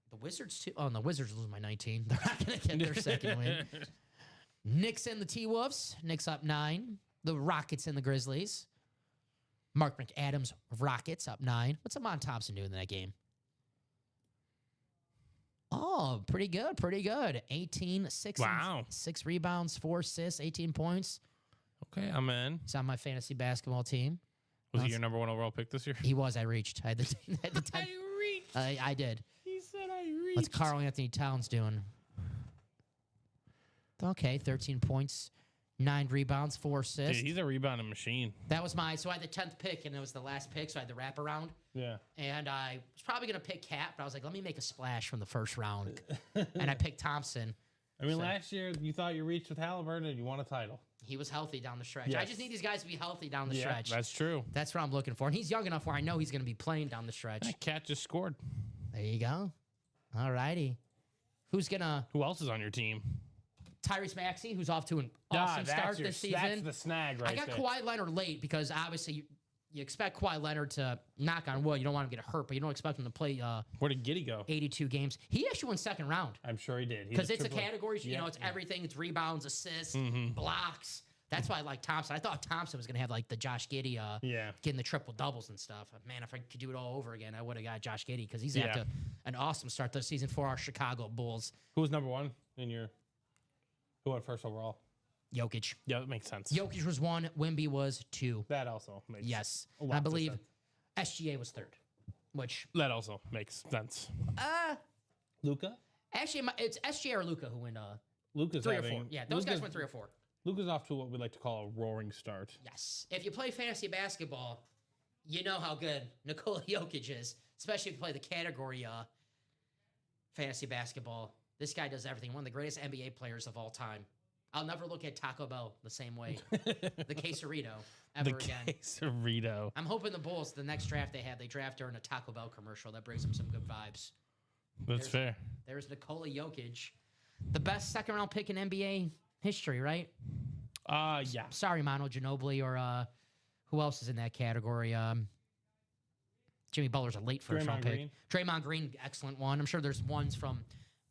The Wizards, too. Oh, and the Wizards lose by 19. They're not going to get their second win. Knicks and the T-Wolves. Knicks up 9. The Rockets and the Grizzlies. Mark McAdams, Rockets up 9. What's Amon Thompson doing in that game? Oh, pretty good, pretty good. 18, 6, Wow. 6 rebounds, 4 assists, 18 points. Okay, I'm in. He's on my fantasy basketball team. Was he your number 1 overall pick this year? He was. I reached. I had the, I had the 10. reached. I did. He said I reached. What's Karl Anthony Towns doing? Okay, 13 points, 9 rebounds, 4 assists. Dude, he's a rebounding machine. That was so I had the 10th pick, and it was the last pick, so I had the wraparound. Yeah. And I was probably going to pick Cat, but I was like, let me make a splash from the first round. And I picked Thompson. I mean, last year you thought you reached with Halliburton and you won a title. He was healthy down the stretch. Yes. I just need these guys to be healthy down the stretch. That's true. That's what I'm looking for. And he's young enough where I know he's going to be playing down the stretch. That Cat just scored. There you go. All righty. Who's going to... Who else is on your team? Tyrese Maxey, who's off to an awesome start this season. That's the snag right I got there. Kawhi Leonard late because obviously you expect Kawhi Leonard to knock on wood. You don't want him to get hurt, but you don't expect him to play Where did Giddey go? 82 games. He actually won second round. I'm sure he did. Because it's a category. You know, it's everything. It's rebounds, assists, blocks. That's why I like Thompson. I thought Thompson was going to have like the Josh Giddey getting the triple doubles and stuff. Man, if I could do it all over again, I would have got Josh Giddey because he's after an awesome start this season for our Chicago Bulls. Who was number 1 in your... Who went first overall? Jokic. Yeah, that makes sense. Jokic was 1. Wemby was 2. That also makes Yes. a lot I believe of sense. SGA was 3rd, which... That also makes sense. Luka? Actually, it's SGA or Luka who win Luka's 3 or having... 4. Yeah, those guys went 3 or 4. Luka's off to what we like to call a roaring start. Yes. If you play fantasy basketball, you know how good Nikola Jokic is, especially if you play the category fantasy basketball. This guy does everything. One of the greatest NBA players of all time. I'll never look at Taco Bell the same way. The quesarito ever again. Quesarito. I'm hoping the Bulls, the next draft they have, they draft during a Taco Bell commercial. That brings them some good vibes. That's fair. There's Nikola Jokic. The best second-round pick in NBA history, right? Yeah. Sorry, Manu Ginobili, or who else is in that category? Jimmy Butler's a late first-round pick. Draymond Green, excellent one. I'm sure there's ones from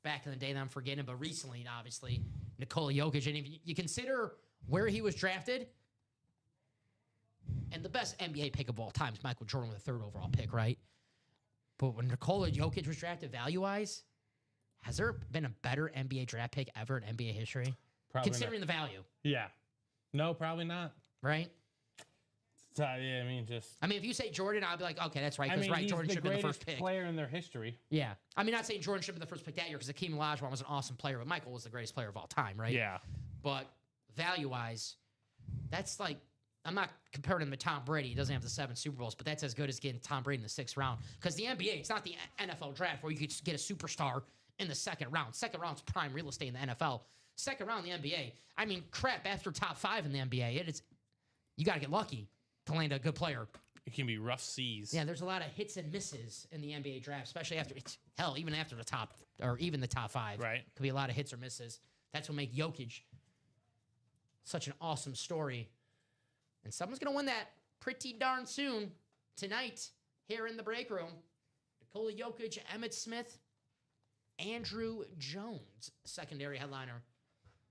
back in the day that I'm forgetting, but recently, obviously, Nikola Jokic. And if you consider where he was drafted, and the best NBA pick of all time is Michael Jordan with a 3rd overall pick, right? But when Nikola Jokic was drafted value-wise, has there been a better NBA draft pick ever in NBA history? Probably Considering not. the value. Yeah. No, probably not. Right? Yeah, I mean, if you say Jordan, I'll be like, okay, that's right. Because Jordan should have been the first pick. Player in their history. Yeah. I mean, not saying Jordan should have been the first pick that year because Hakeem Olajuwon was an awesome player, but Michael was the greatest player of all time, right? Yeah. But value-wise, that's like, I'm not comparing him to Tom Brady. He doesn't have the 7 Super Bowls, but that's as good as getting Tom Brady in the 6th round. Because the NBA, it's not the NFL draft where you could get a superstar in the 2nd round. 2nd round's prime real estate in the NFL. 2nd round in the NBA, I mean, crap, after top 5 in the NBA, you got to get lucky to land a good player It can be rough seas. Yeah, there's a lot of hits and misses in the NBA draft, especially even after the top, or even the top 5. Right. Could be a lot of hits or misses. That's what makes Jokic such an awesome story. And someone's going to win that pretty darn soon tonight here in the break room. Nikola Jokic, Emmitt Smith, Andrew Jones, secondary headliner.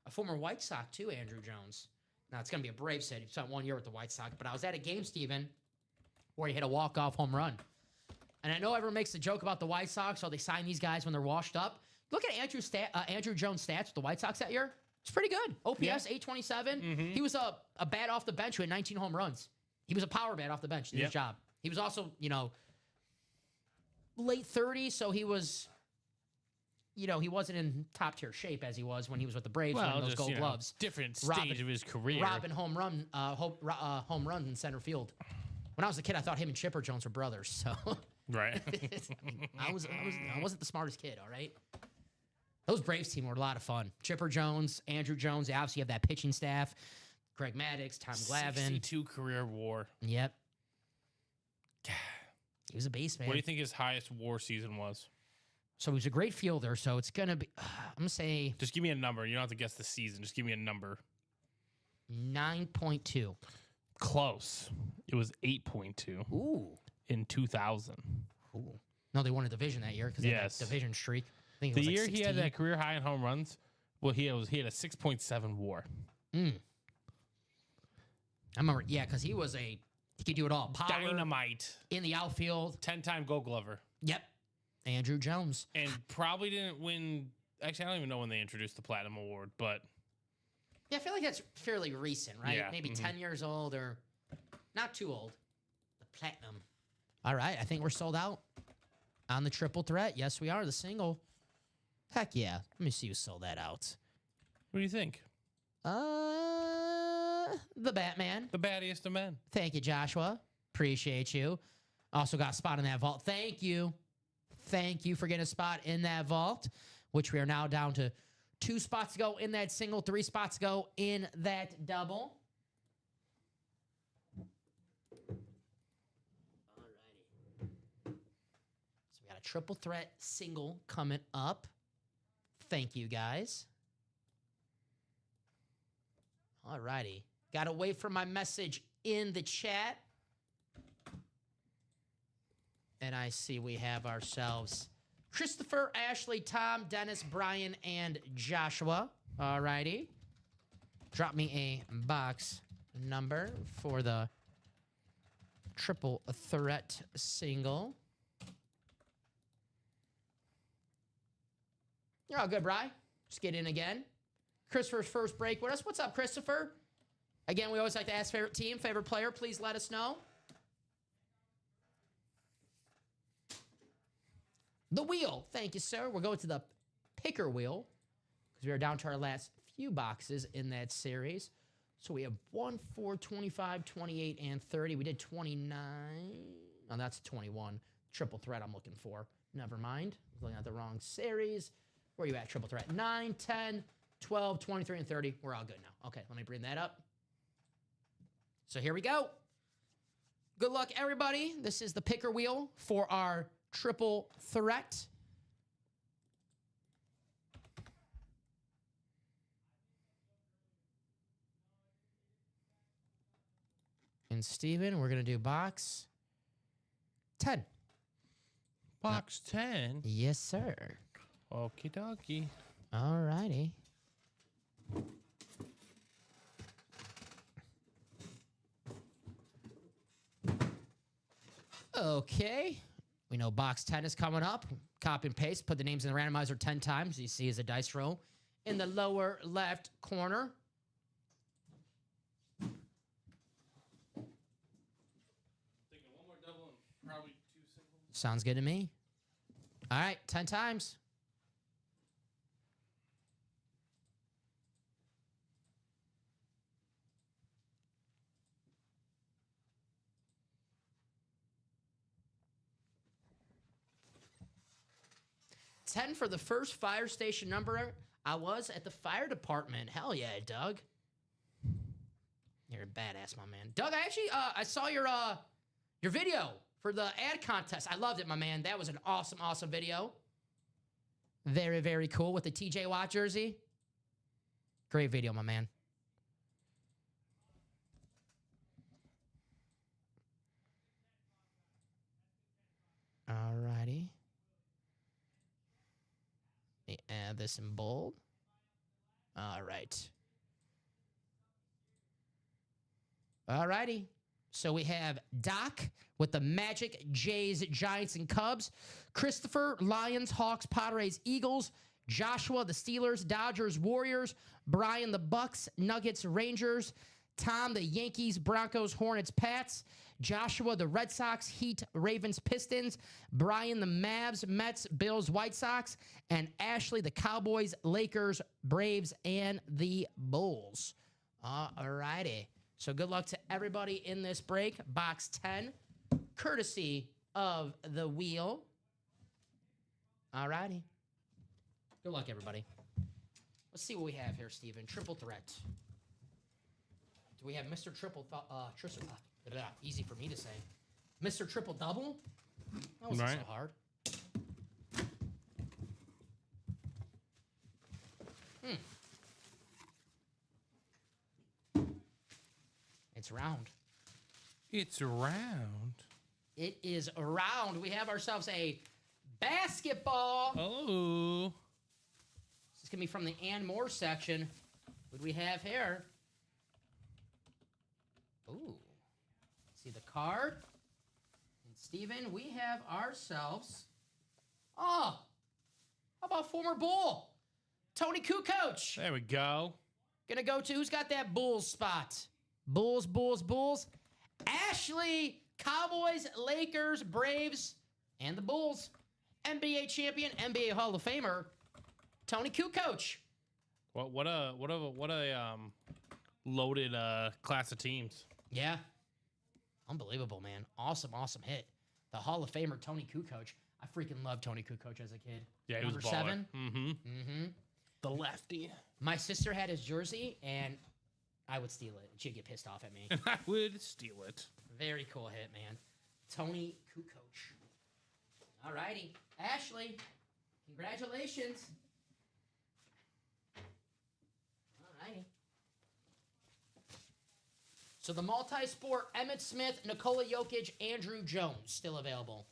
A former White Sox, too, Andrew Jones. Now, it's going to be a brave set. He spent 1 year with the White Sox. But I was at a game, Steven, where he hit a walk-off home run. And I know everyone makes the joke about the White Sox, so they sign these guys when they're washed up. Look at Andrew Jones' stats with the White Sox that year. It's pretty good. OPS, 827. He was a bat off the bench who had 19 home runs. He was a power bat off the bench in his job. He was also, late 30s, so he was, he wasn't in top-tier shape as he was when he was with the Braves winning those Gold Gloves. Different stage of his career. Robbing home runs in center field. When I was a kid, I thought him and Chipper Jones were brothers. So, Right. I wasn't the smartest kid. All right. Those Braves team were a lot of fun. Chipper Jones, Andrew Jones. They obviously have that pitching staff. Greg Maddux, Tom Glavine. 62 career WAR. Yep. He was a base man. What do you think his highest WAR season was? So he was a great fielder. So it's gonna be. I'm gonna say. Just give me a number. You don't have to guess the season. Just give me a number. 9.2. Close. It was 8.2. Ooh. In 2000. Ooh. No, they won a division that year because they had that division streak. I think it The was year like he 16. had that career high in home runs, he had a 6.7 WAR. I remember, because he could do it all. Power, Dynamite. in the outfield. 10-time Gold Glover. Yep. Andrew Jones. And probably didn't win. Actually, I don't even know when they introduced the Platinum Award, but. Yeah, I feel like that's fairly recent, right? Yeah. Maybe 10 years old or not too old. The Platinum. All right, I think we're sold out on the triple threat. Yes, we are. The single. Heck yeah. Let me see who sold that out. What do you think? The Batman. The battiest of men. Thank you, Joshua. Appreciate you. Also got a spot in that vault. Thank you. Thank you for getting a spot in that vault, which we are now down to 2 spots to go in that single, 3 spots to go in that double. Alrighty. So we got a triple threat single coming up. Thank you, guys. Alrighty. Got to wait for my message in the chat. And I see we have ourselves Christopher, Ashley, Tom, Dennis, Brian, and Joshua. Alrighty. Drop me a box number for the triple threat single. You're all good, Bri. Just get in again. Christopher's first break with us. What's up, Christopher? Again, we always like to ask favorite team, favorite player. Please let us know. The wheel. Thank you, sir. We'll go to the picker wheel because we are down to our last few boxes in that series. So we have 1, 4, 25, 28, and 30. We did 29. Oh, that's 21. Triple threat I'm looking for. Never mind. I was looking at the wrong series. Where are you at, triple threat? 9, 10, 12, 23, and 30. We're all good now. Okay, let me bring that up. So here we go. Good luck, everybody. This is the picker wheel for our triple threat. And Steven, we're going to do box 10. Box 10? Yes, sir. Okie dokie. All righty. Okay. We know box 10 is coming up. Copy and paste. Put the names in the randomizer 10 times. You see as a dice roll in the lower left corner. Thinking one more double and probably 2 singles. Sounds good to me. All right, 10 times. $10 for the first fire station number. I was at the fire department. Hell yeah, Doug. You're a badass, my man. Doug, I actually I saw your your video for the ad contest. I loved it, my man. That was an awesome, awesome video. Very, very cool with the TJ Watt jersey. Great video, my man. All righty. Let me add this in bold. All right. All righty. So we have Doc with the Magic, Jays, Giants, and Cubs. Christopher, Lions, Hawks, Padres, Eagles. Joshua, the Steelers, Dodgers, Warriors. Brian, the Bucks, Nuggets, Rangers. Tom, the Yankees, Broncos, Hornets, Pats. Joshua, the Red Sox, Heat, Ravens, Pistons. Brian, the Mavs, Mets, Bills, White Sox. And Ashley, the Cowboys, Lakers, Braves, and the Bulls. All righty. So good luck to everybody in this break. Box 10, courtesy of the wheel. All righty. Good luck, everybody. Let's see what we have here, Steven. Triple threat. Do we have Mr. Easy for me to say. Mr. Triple Double? That wasn't so hard. It's round. It's round. It is round. We have ourselves a basketball. Oh. This is going to be from the and more section. What do we have here? Ooh. See the card? And Steven, we have ourselves. Oh. How about former Bull? Tony Kukoc. There we go. Gonna go to who's got that Bulls spot? Bulls, Bulls, Bulls. Ashley, Cowboys, Lakers, Braves, and the Bulls. NBA champion, NBA Hall of Famer, Tony Kukoc. What a loaded class of teams. Yeah. Unbelievable, man. Awesome, awesome hit. The Hall of Famer, Tony Kukoc. I freaking loved Tony Kukoc as a kid. Yeah, he Number was a baller. 7. Mm-hmm. The lefty. My sister had his jersey, and I would steal it. She'd get pissed off at me. And I would steal it. Very cool hit, man. Tony Kukoc. All righty. Ashley, congratulations. All righty. So the multi-sport, Emmitt Smith, Nikola Jokic, Andrew Jones, still available.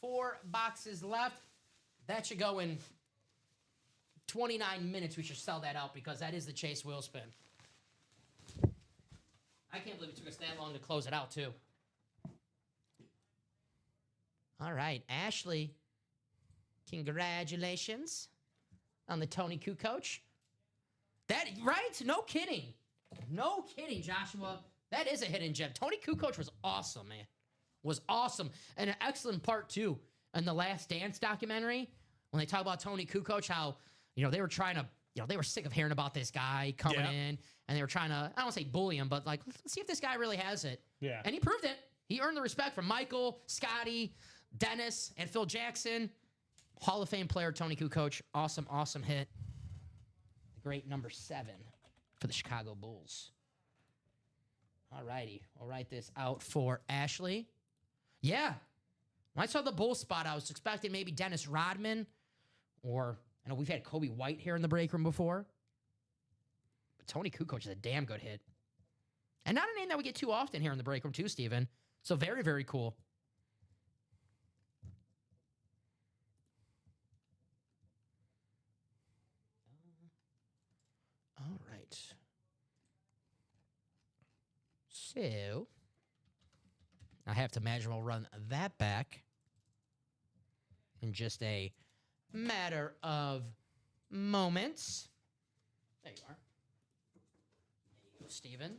4 boxes left. That should go in 29 minutes. We should sell that out because that is the Chase wheel spin. I can't believe it took us that long to close it out, too. All right, Ashley, congratulations on the Tony Kukoc. That, right? No kidding. No kidding, Joshua. That is a hidden gem. Tony Kukoc was awesome, man. Was awesome. And an excellent part, too, in the Last Dance documentary, when they talk about Tony Kukoc, how, they were trying to, they were sick of hearing about this guy coming in, and they were trying to, I don't want to say bully him, but, like, let's see if this guy really has it. Yeah. And he proved it. He earned the respect from Michael, Scotty, Dennis, and Phil Jackson. Hall of Fame player Tony Kukoc. Awesome, awesome hit. The great number 7 for the Chicago Bulls. All righty. We'll write this out for Ashley. Yeah. When I saw the Bulls spot, I was expecting maybe Dennis Rodman, or I know we've had Kobe White here in the break room before. But Tony Kukoc is a damn good hit. And not a name that we get too often here in the break room too, Steven. So very, very cool. All right. So I have to imagine we'll run that back in just a matter of moments. There you are. There you go, Steven.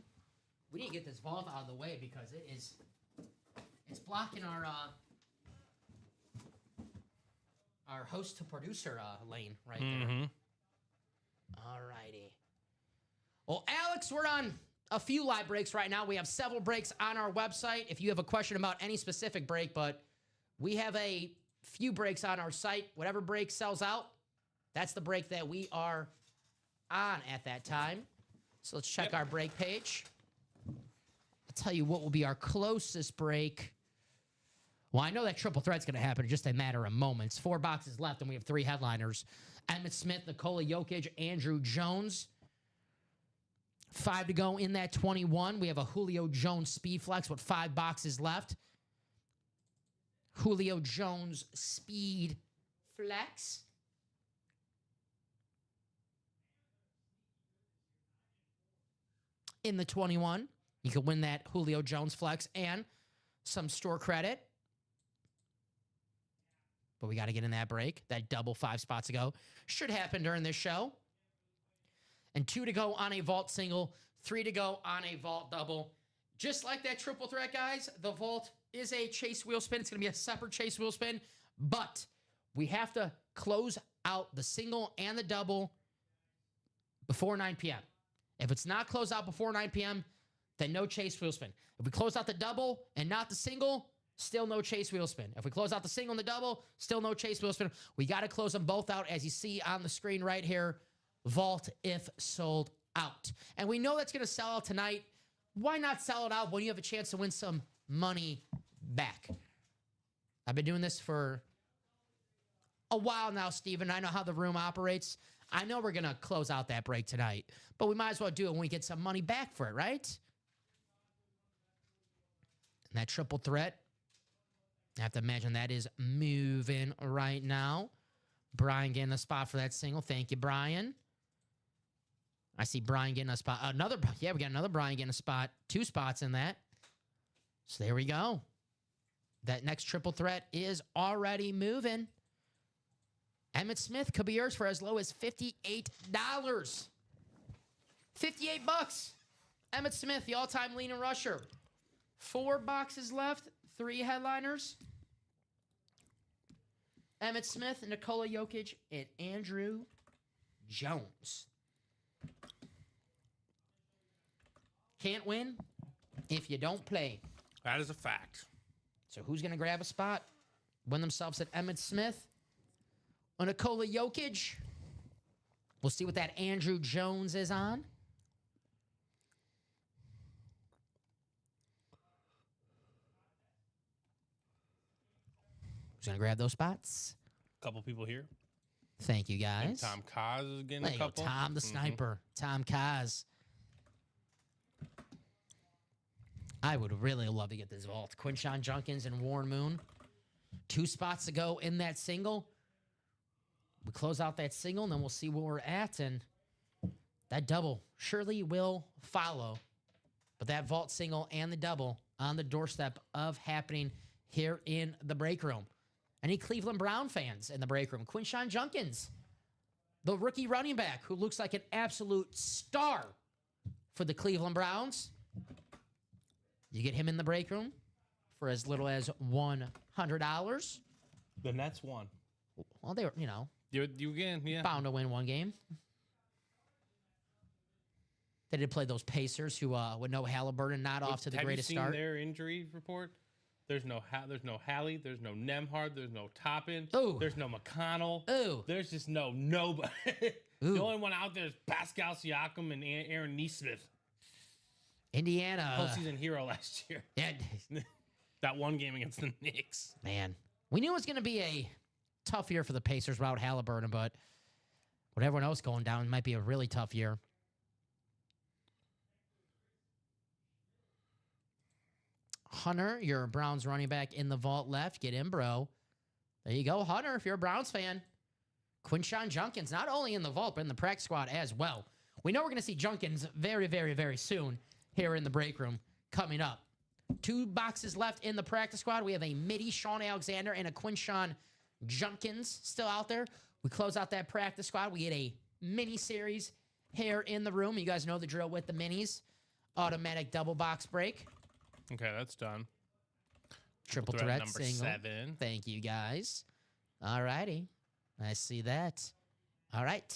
We need to get this vault out of the way because it's blocking our host to producer lane right there. All righty. Well, Alex, we're on a few live breaks right now. We have several breaks on our website if you have a question about any specific break, but we have a few breaks on our site. Whatever break sells out, that's the break that we are on at that time. So let's check our break page. tell you what will be our closest break. Well, I know that triple threat's going to happen in just a matter of moments. 4 boxes left, and we have 3 headliners. Emmitt Smith, Nikola Jokic, Andrew Jones. 5 to go in that 21. We have a Julio Jones Speed Flex with 5 boxes left. Julio Jones Speed Flex. In the 21, you can win that Julio Jones Flex and some store credit. But we got to get in that break. That double 5 spots ago should happen during this show. And 2 to go on a vault single, 3 to go on a vault double. Just like that triple threat, guys, the vault is a chase wheel spin. It's going to be a separate chase wheel spin. But we have to close out the single and the double before 9 p.m. If it's not closed out before 9 p.m., then no chase wheel spin. If we close out the double and not the single, still no chase wheel spin. If we close out the single and the double, still no chase wheel spin. We got to close them both out, as you see on the screen right here. Vault if sold out. And we know that's going to sell out tonight. Why not sell it out when you have a chance to win some money back? I've been doing this for a while now, Steven. I know how the room operates. I know we're going to close out that break tonight, but we might as well do it when we get some money back for it, right? And that triple threat, I have to imagine that is moving right now. Brian getting a spot for that single. Thank you, Brian. I see Brian getting a spot. We got another Brian getting a spot. 2 spots in that. So there we go. That next triple threat is already moving. Emmitt Smith could be yours for as low as $58. $58. Emmitt Smith, the all-time leading rusher. 4 boxes left, 3 headliners. Emmitt Smith, Nikola Jokic, and Andrew Jones. Can't win if you don't play. That is a fact. So who's going to grab a spot? Win themselves at Emmitt Smith or Nikola Jokic? We'll see what that Andrew Jones is on. Who's going to grab those spots? A couple people here. Thank you, guys. And Tom Kaz is getting There a you go, couple. Tom the Sniper. Tom Kaz. I would really love to get this vault. Quinshon Judkins and Warren Moon. 2 spots to go in that single. We close out that single, and then we'll see where we're at. And that double surely will follow. But that vault single and the double on the doorstep of happening here in the break room. Any Cleveland Brown fans in the break room? Quinshon Judkins, the rookie running back who looks like an absolute star for the Cleveland Browns. You get him in the break room for as little as $100. The Nets won. Well, they were, You again, yeah. bound to win one game. They did play those Pacers who, with no Halliburton, not off to the greatest start. Have you seen their injury report? There's no Hallie. There's no Nemhard. There's no Toppin. Ooh. There's no McConnell. Ooh. There's just nobody. Ooh. The only one out there is Pascal Siakam and Aaron Nesmith. Indiana. Postseason hero last year. Yeah, That one game against the Knicks. man. We knew it was going to be a tough year for the Pacers without Halliburton, but with everyone else going down, it might be a really tough year. Hunter, your Browns running back in the vault left. Get in, bro. There you go, Hunter, if you're a Browns fan. Quinshon Judkins, not only in the vault, but in the practice squad as well. We know we're going to see Judkins very, very, very soon here in the break room coming up. 2 boxes left in the practice squad. We have a midi Sean Alexander and a Quinshon Judkins still out there. We close out that practice squad. We get a mini series here in the room. You guys know the drill with the minis. Automatic double box break. Okay, that's done. Triple threat number single. 7. Thank you, guys. All righty. I see that. All right.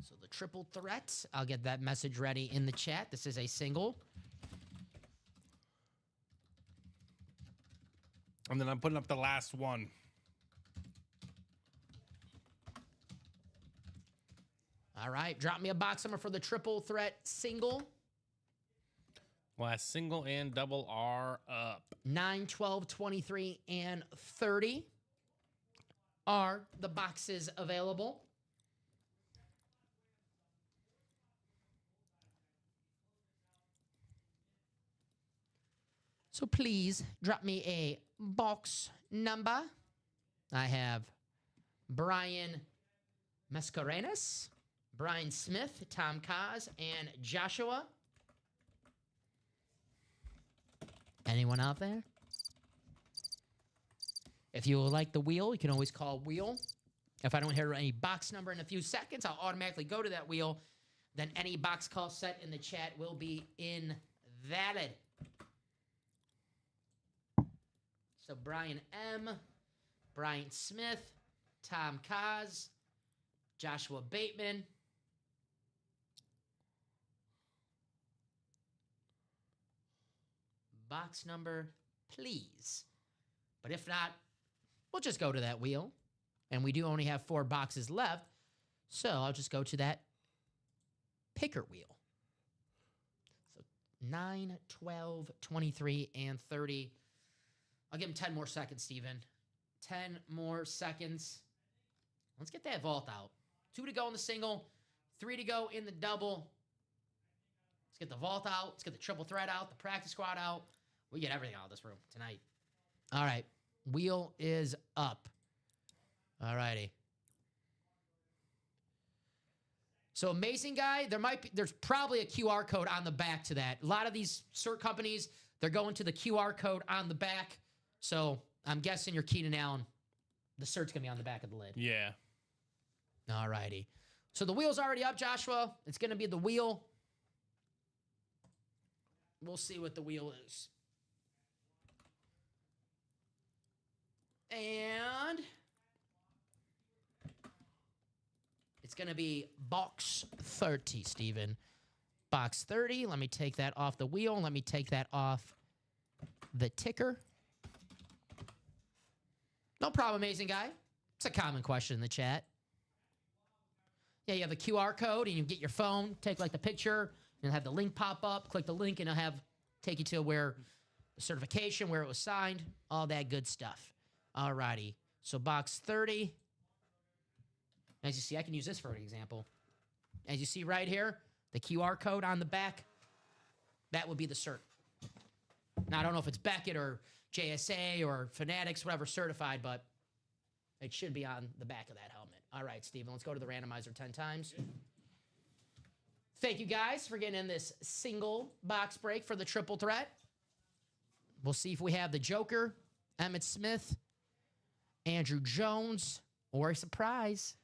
So the triple threat. I'll get that message ready in the chat. This is a single. And then I'm putting up the last one. All right. Drop me a box number for the triple threat single. Last single and double are up. 9, 12, 23, and 30 are the boxes available. So please drop me a box number. I have Brian Mascarenas, Brian Smith, Tom Kaz, and Joshua. Anyone out there? If you would like the wheel, you can always call wheel. If I don't hear any box number in a few seconds, I'll automatically go to that wheel. Then any box call set in the chat will be invalid. So Brian M., Brian Smith, Tom Kaz, Joshua Bateman. Box number, please. But if not, we'll just go to that wheel. And we do only have 4 boxes left. So I'll just go to that picker wheel. So 9, 12, 23, and 30. I'll give him 10 more seconds, Steven. 10 more seconds. Let's get that vault out. 2 to go in the single. 3 to go in the double. Let's get the vault out. Let's get the triple threat out. The practice squad out. We get everything out of this room tonight. All right. Wheel is up. All righty. So amazing guy. There's probably a QR code on the back to that. A lot of these cert companies, they're going to the QR code on the back. So I'm guessing your Keenan Allen, the cert's gonna be on the back of the lid. Yeah. All righty. So the wheel's already up, Joshua. It's gonna be the wheel. We'll see what the wheel is. And it's going to be box 30, Steven. Box 30. Let me take that off the wheel. Let me take that off the ticker. No problem, amazing guy. It's a common question in the chat. Yeah, you have a QR code, and you get your phone, take like the picture, and have the link pop up. Click the link, and it'll take you to where the certification, where it was signed, all that good stuff. All righty. So box 30. As you see, I can use this for an example. As you see right here, the QR code on the back, that would be the cert. Now, I don't know if it's Beckett or JSA or Fanatics, whatever, certified, but it should be on the back of that helmet. All right, Steven, let's go to the randomizer 10 times. Thank you, guys, for getting in this single box break for the triple threat. We'll see if we have the Joker, Emmitt Smith, Andrew Jones, or a surprise.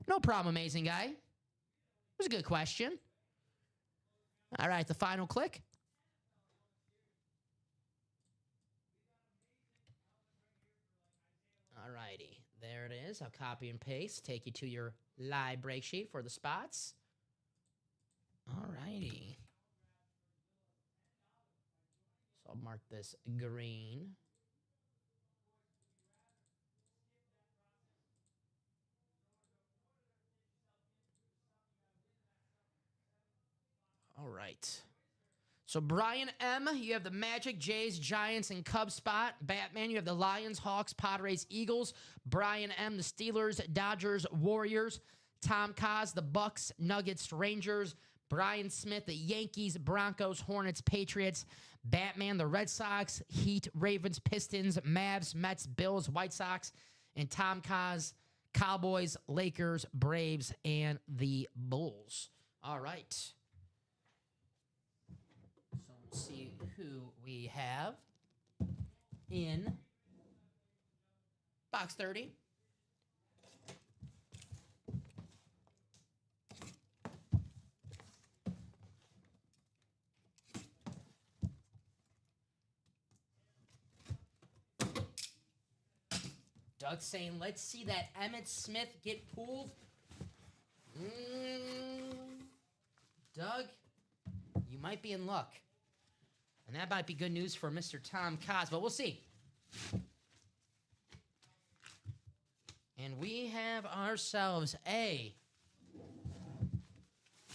No problem, amazing guy. It was a good question. All right, the final click. All righty, there it is. I'll copy and paste, take you to your live break sheet for the spots. All righty. So I'll mark this green. All right. So Brian M., you have the Magic, Jays, Giants, and Cubs spot. Batman, you have the Lions, Hawks, Padres, Eagles. Brian M., the Steelers, Dodgers, Warriors. Tom Kaz, the Bucks, Nuggets, Rangers. Brian Smith, the Yankees, Broncos, Hornets, Patriots. Batman, the Red Sox, Heat, Ravens, Pistons, Mavs, Mets, Bills, White Sox. And Tom Kaz, Cowboys, Lakers, Braves, and the Bulls. All right. So let's see who we have in box 30. Doug's saying, let's see that Emmitt Smith get pulled. Doug, you might be in luck. And that might be good news for Mr. Tom Kaz, but we'll see. And we have ourselves a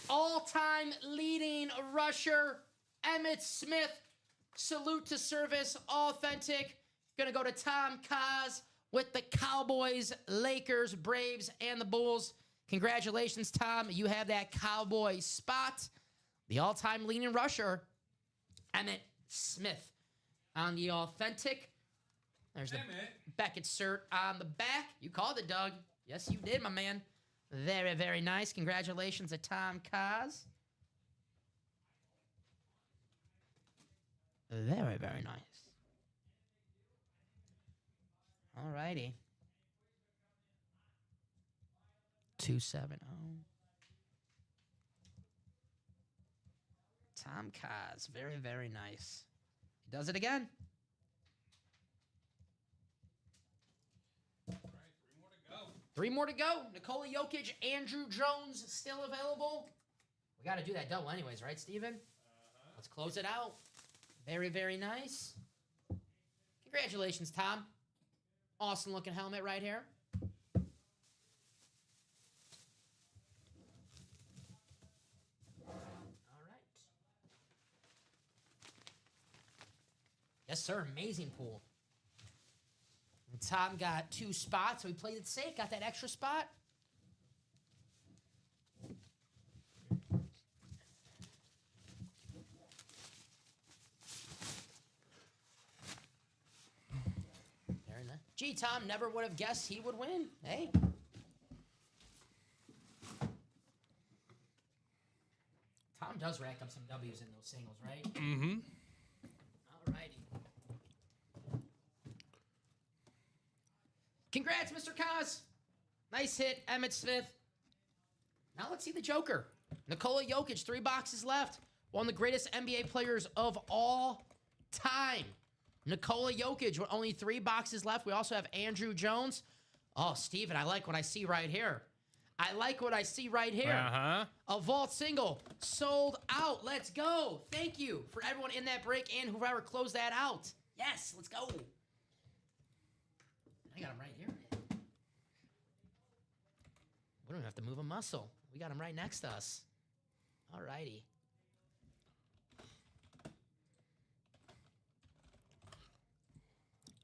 all-time leading rusher, Emmitt Smith. Salute to service, authentic. Gonna go to Tom Kaz with the Cowboys, Lakers, Braves, and the Bulls. Congratulations, Tom. You have that Cowboy spot. The all-time leading rusher, Emmitt Smith. On the authentic, there's the Beckett cert on the back. You called it, Doug. Yes, you did, my man. Very, very nice. Congratulations to Tom Kaz. Very, very nice. All righty. 270. Tom Kaz. Very, very nice. He does it again. All right, 3 more to go. Nikola Jokic, Andrew Jones still available. We got to do that double anyways, right, Steven? Let's close it out. Very, very nice. Congratulations, Tom. Awesome looking helmet right here. All right. Yes, sir. Amazing pool. And Tom got 2 spots, so he played it safe. Got that extra spot. Very nice. Gee, Tom never would have guessed he would win. Hey. Tom does rack up some W's in those singles, right? Mm-hmm. All righty. Congrats, Mr. Kaz. Nice hit, Emmitt Smith. Now let's see the Joker. Nikola Jokic, 3 boxes left. One of the greatest NBA players of all time. Nikola Jokic with only 3 boxes left. We also have Andrew Jones. Oh, Steven, I like what I see right here. I like what I see right here. Uh-huh. A vault single sold out. Let's go. Thank you for everyone in that break and whoever closed that out. Yes, let's go. I got him right here. We don't have to move a muscle. We got him right next to us. All righty.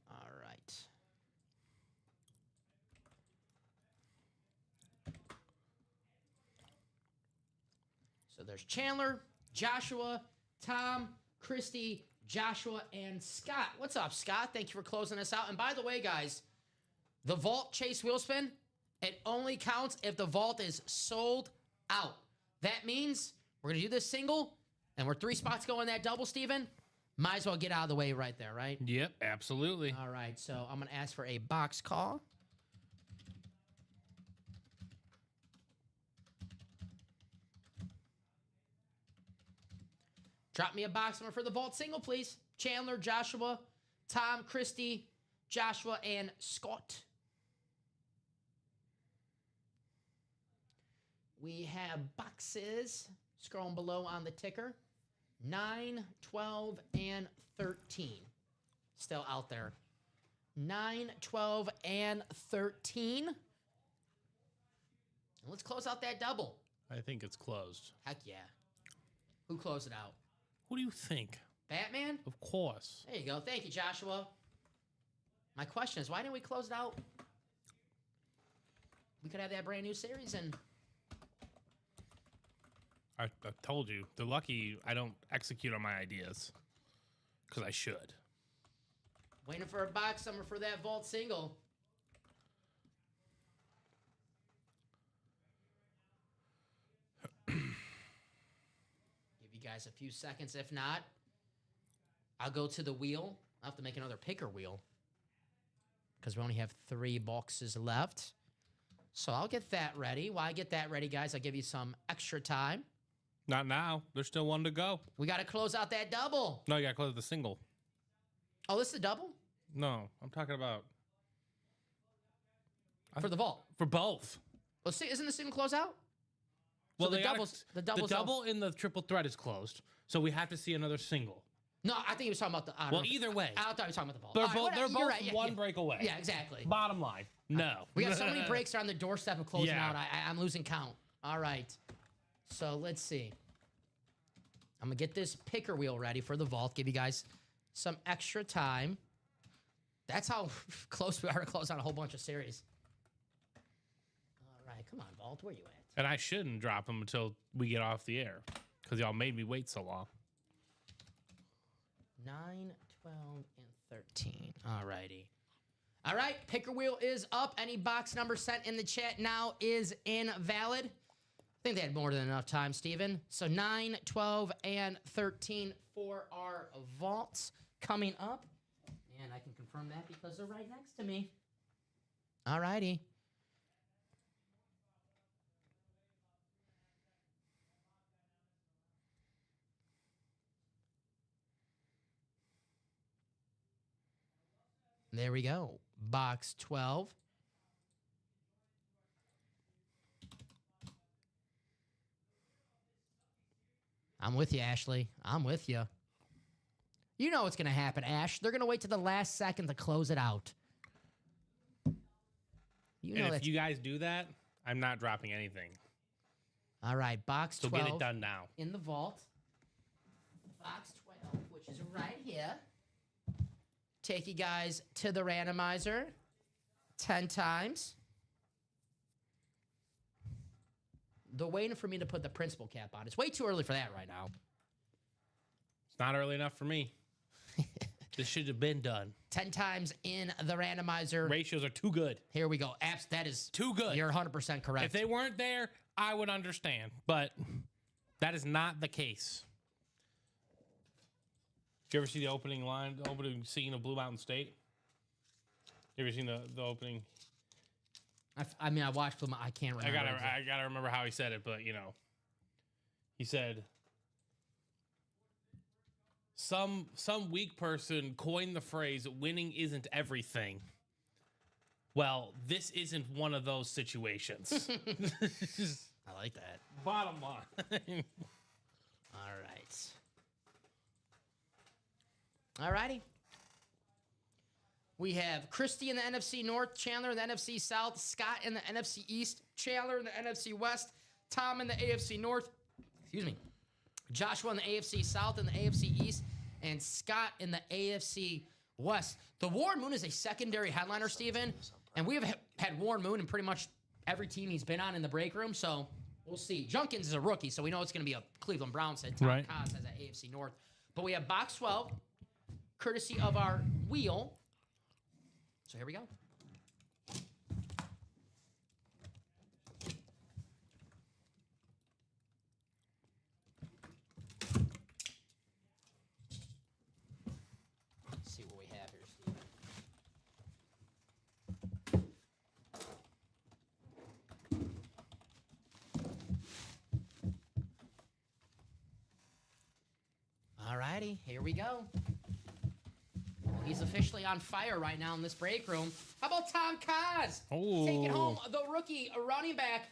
All right. So there's Chandler, Joshua, Tom, Christy, Joshua, and Scott. What's up, Scott? Thank you for closing us out. And by the way, guys, the vault chase wheel spin, it only counts if the vault is sold out. That means we're going to do this single, and we're 3 spots going that double, Steven. Might as well get out of the way right there, right? Yep, absolutely. All right, so I'm going to ask for a box call. Drop me a box number for the vault single, please. Chandler, Joshua, Tom, Christy, Joshua, and Scott. We have boxes scrolling below on the ticker. 9, 12, and 13. Still out there. 9, 12, and 13. And let's close out that double. I think it's closed. Heck yeah. Who closed it out? Who do you think? Batman? Of course. There you go. Thank you, Joshua. My question is, why didn't we close it out? We could have that brand new series and... I told you. They're lucky I don't execute on my ideas. Because I should. Waiting for a box number for that vault single. Give you guys a few seconds. If not, I'll go to the wheel. I'll have to make another picker wheel. Because we only have 3 boxes left. So I'll get that ready. While I get that ready, guys, I'll give you some extra time. Not now. There's still 1 to go. We got to close out that double. No, you got to close the single. Oh, this is a double? No, I'm talking about... For the vault. For both. Well, see, isn't the single close out? Well, So the double in the triple threat is closed, so we have to see another single. No, I think he was talking about the... Well, either way. I thought he was talking about the vault. They're All right, both, whatever, they're you're both right. one break away. Yeah, exactly. Bottom line, no. We got so many breaks on the doorstep of closing Yeah. out. I'm losing count. All right. So let's see. I'm going to get this picker wheel ready for the vault. Give you guys some extra time. That's how close we are to close out a whole bunch of series. All right. Come on, vault. Where you at? And I shouldn't drop them until we get off the air because y'all made me wait so long. 9, 12, and 13. All righty. All right. Picker wheel is up. Any box number sent in the chat now is invalid. I think they had more than enough time, Steven. So 9, 12, and 13 for our vaults coming up. And I can confirm that because they're right next to me. All righty. There we go. Box 12. I'm with you, Ashley. I'm with you. You know what's going to happen, Ash. They're going to wait to the last second to close it out. You know And if that's... you guys do that, I'm not dropping anything. All right, box 12. So get it done now. In the vault. Box 12, which is right here. Take you guys to the randomizer 10 times. They're waiting for me to put the principal cap on. It's way too early for that right now. It's not early enough for me. This should have been done. 10 times in the randomizer. Ratios are too good. Here we go. Apps, that is Too good. You're 100% correct. If they weren't there, I would understand. But that is not the case. Did you ever see the opening line, the opening scene of Blue Mountain State? You ever seen the opening? I mean, I watched them. I can't remember. I gotta remember how he said it, but you know, he said some weak person coined the phrase "winning isn't everything." Well, this isn't one of those situations. I like that. Bottom line. All right. All righty. We have Christy in the NFC North, Chandler in the NFC South, Scott in the NFC East, Chandler in the NFC West, Tom in the AFC North, Joshua in the AFC South and the AFC East, and Scott in the AFC West. The Warren Moon is a secondary headliner, Steven, and we have had Warren Moon in pretty much every team he's been on in the break room, so we'll see. Junkins is a rookie, so we know it's going to be a Cleveland Browns head. Tom Right. Kaz has an AFC North. But we have box 12, courtesy of our wheel. So here we go. Let's see what we have here, Steve. All righty, here we go. He's officially on fire right now in this break room. How about Tom Kaz taking home the rookie running back,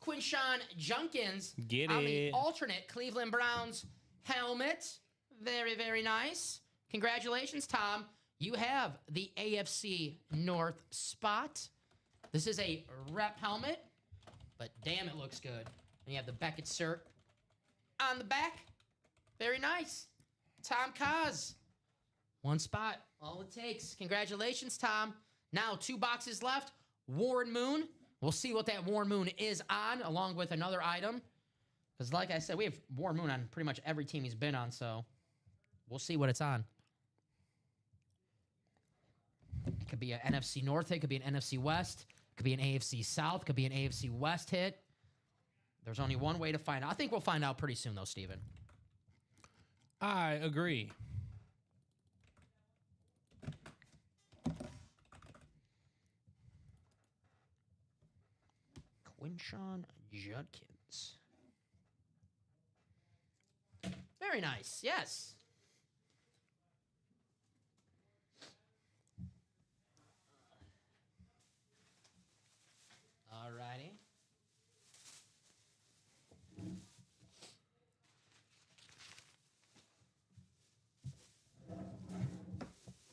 Quinshon Junkins, Get on the it. alternate Cleveland Browns helmet. Very, very nice. Congratulations, Tom. You have the AFC North spot. This is a rep helmet, but damn, it looks good. And you have the Beckett cert on the back. Very nice. Tom Kaz. One spot, all it takes. Congratulations, Tom. Now 2 boxes left. Warren Moon. We'll see what that Warren Moon is on, along with another item. Because like I said, we have Warren Moon on pretty much every team he's been on, so we'll see what it's on. It could be an NFC North hit, it could be an NFC West, it could be an AFC South, it could be an AFC West hit. There's only one way to find out. I think we'll find out pretty soon, though, Steven. I agree. Quinshon Judkins. Very nice. Yes. All righty.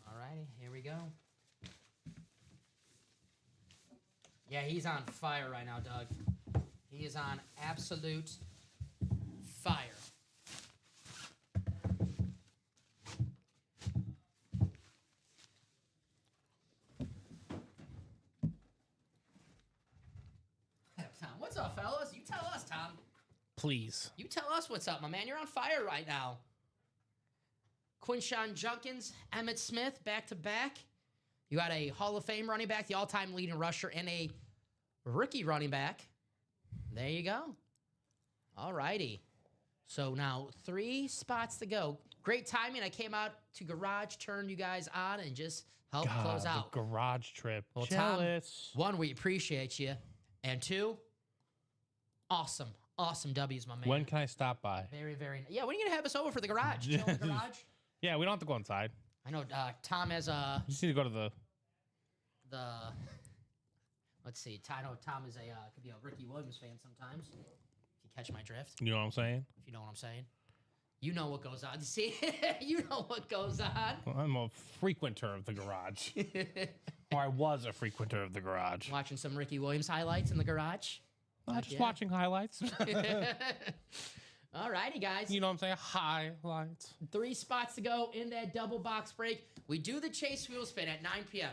All righty. Here we go. Yeah, he's on fire right now, Doug. He is on absolute Please. You tell us what's up, my man. You're on fire right now. Quinshon Judkins, Emmitt Smith, back-to-back. You got a Hall of Fame running back, the all-time leading rusher, and a rookie running back. There you go. All righty. So now 3 spots to go. Great timing. I came out to Garage, turned you guys on, and just helped close out. The garage trip. Well, Jealous. Tom, 1, we appreciate you. And 2, awesome W's, my man. When can I stop by? Very, very. Yeah, when are you going to have us over for the garage? Chill in the garage? Yeah, we don't have to go inside. I know Tom has a... You just need to go to the... Let's see. I know Tom is could be a Ricky Williams fan sometimes. If you catch my drift. You know what I'm saying? If you know what I'm saying. You know what goes on. See? You know what goes on. Well, I'm a frequenter of the garage. Or I was a frequenter of the garage. Watching some Ricky Williams highlights in the garage. Just watching highlights. All righty, guys. You know what I'm saying? Highlights. 3 spots to go in that double box break. We do the chase wheel spin at 9 p.m.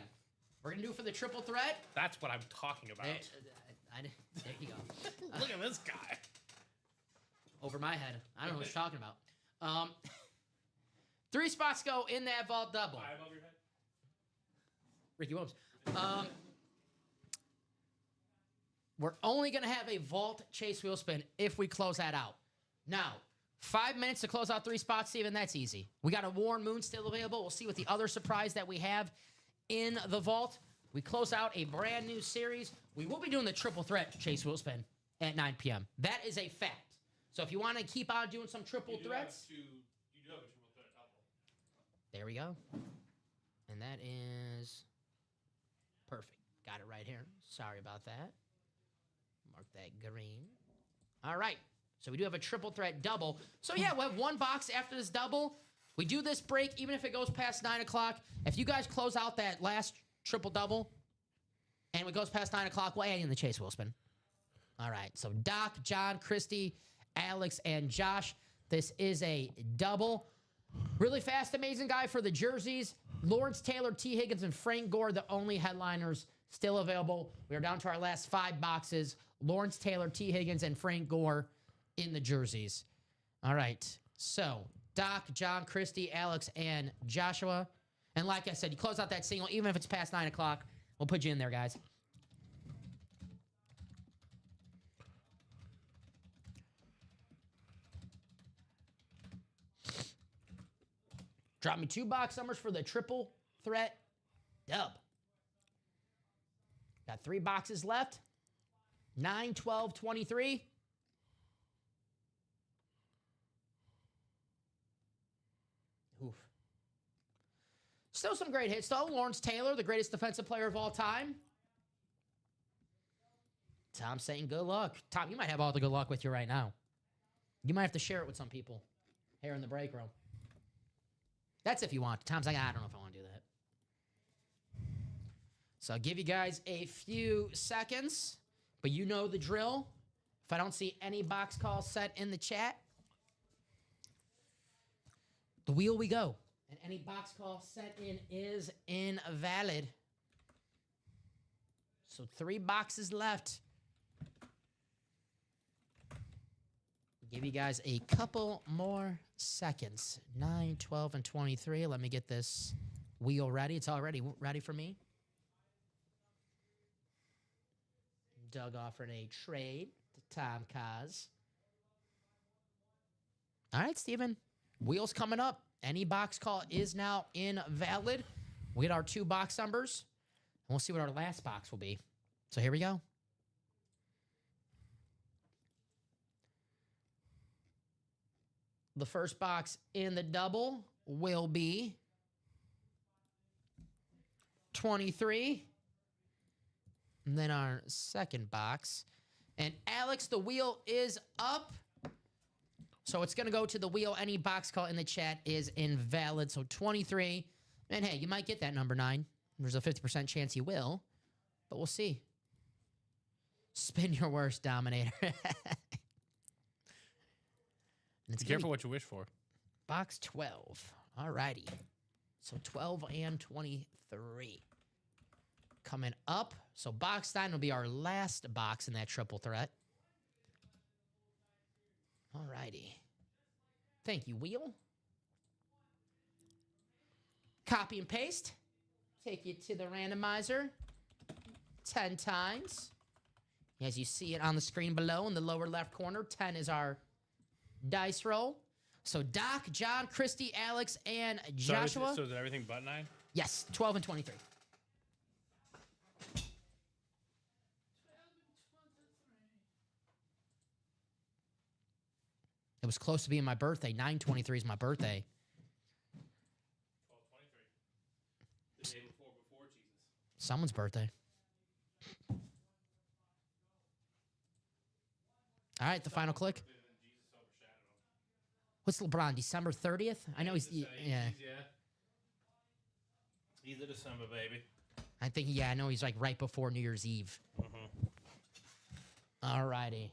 We're going to do it for the triple threat. That's what I'm talking about. There you go. Look at this guy. Over my head. I don't know what you're talking about. 3 spots go in that vault double. 5 over your head? Ricky Williams. We're only going to have a vault chase wheel spin if we close that out. Now, 5 minutes to close out 3 spots, Steven. That's easy. We got a Warren Moon still available. We'll see what the other surprise that we have in the vault. We close out a brand new series. We will be doing the triple threat chase wheel spin at 9 p.m. That is a fact. So if you want to keep on doing some triple threats. You do have a triple threat double. There we go. And that is perfect. Got it right here. Sorry about that. Mark that green. All right. So we do have a triple threat double. So yeah, we'll have 1 box after this double. We do this break even if it goes past 9 o'clock. If you guys close out that last triple double and it goes past 9 o'clock, we'll add in the chase wheel spin. All right. So Doc, John, Christy, Alex, and Josh. This is a double. Really fast, amazing guy for the jerseys. Lawrence Taylor, T. Higgins, and Frank Gore, the only headliners still available. We are down to our last 5 boxes. Lawrence Taylor, T. Higgins, and Frank Gore in the jerseys. All right. So, Doc, John, Christy, Alex, and Joshua. And like I said, you close out that single, even if it's past 9 o'clock, we'll put you in there, guys. Drop me 2 box numbers for the triple threat dub. Got 3 boxes left. 9, 12, 23. Oof. Still some great hits, though. Lawrence Taylor, the greatest defensive player of all time. Tom saying good luck. Tom, you might have all the good luck with you right now. You might have to share it with some people here in the break room. That's if you want. Tom's like, I don't know if I want to do that. So I'll give you guys a few seconds, but you know the drill. If I don't see any box calls set in the chat, the wheel we go. And any box call set in is invalid. So 3 boxes left. Give you guys a couple more seconds. 9, 12, and 23. Let me get this wheel ready. It's already ready for me. Doug offered a trade to Tom Kaz. All right, Steven. Wheel's coming up. Any box call is now invalid. We get our 2 box numbers, and we'll see what our last box will be. So here we go. The first box in the double will be 23. And then our second box. And Alex, the wheel is up. So it's going to go to the wheel. Any box call in the chat is invalid. So 23. And hey, you might get that number 9. There's a 50% chance you will. But we'll see. Spin your worst, Dominator. Be careful what you wish for. Box 12. All righty. So 12 and 23. Coming up. So box 9 will be our last box in that triple threat. righty. Thank you, wheel. Copy and paste. Take you to the randomizer 10 times. As you see it on the screen below in the lower left corner, 10 is our dice roll. So Doc, John, Christy, Alex, and Joshua. So is it everything but 9? Yes, 12 and 23. It was close to being my birthday. 9/23 is my birthday. 12/23. The day before Jesus. Someone's birthday. All right, the final click. What's LeBron? December 30th? I know he's He's a December baby. I think I know he's like right before New Year's Eve. All righty.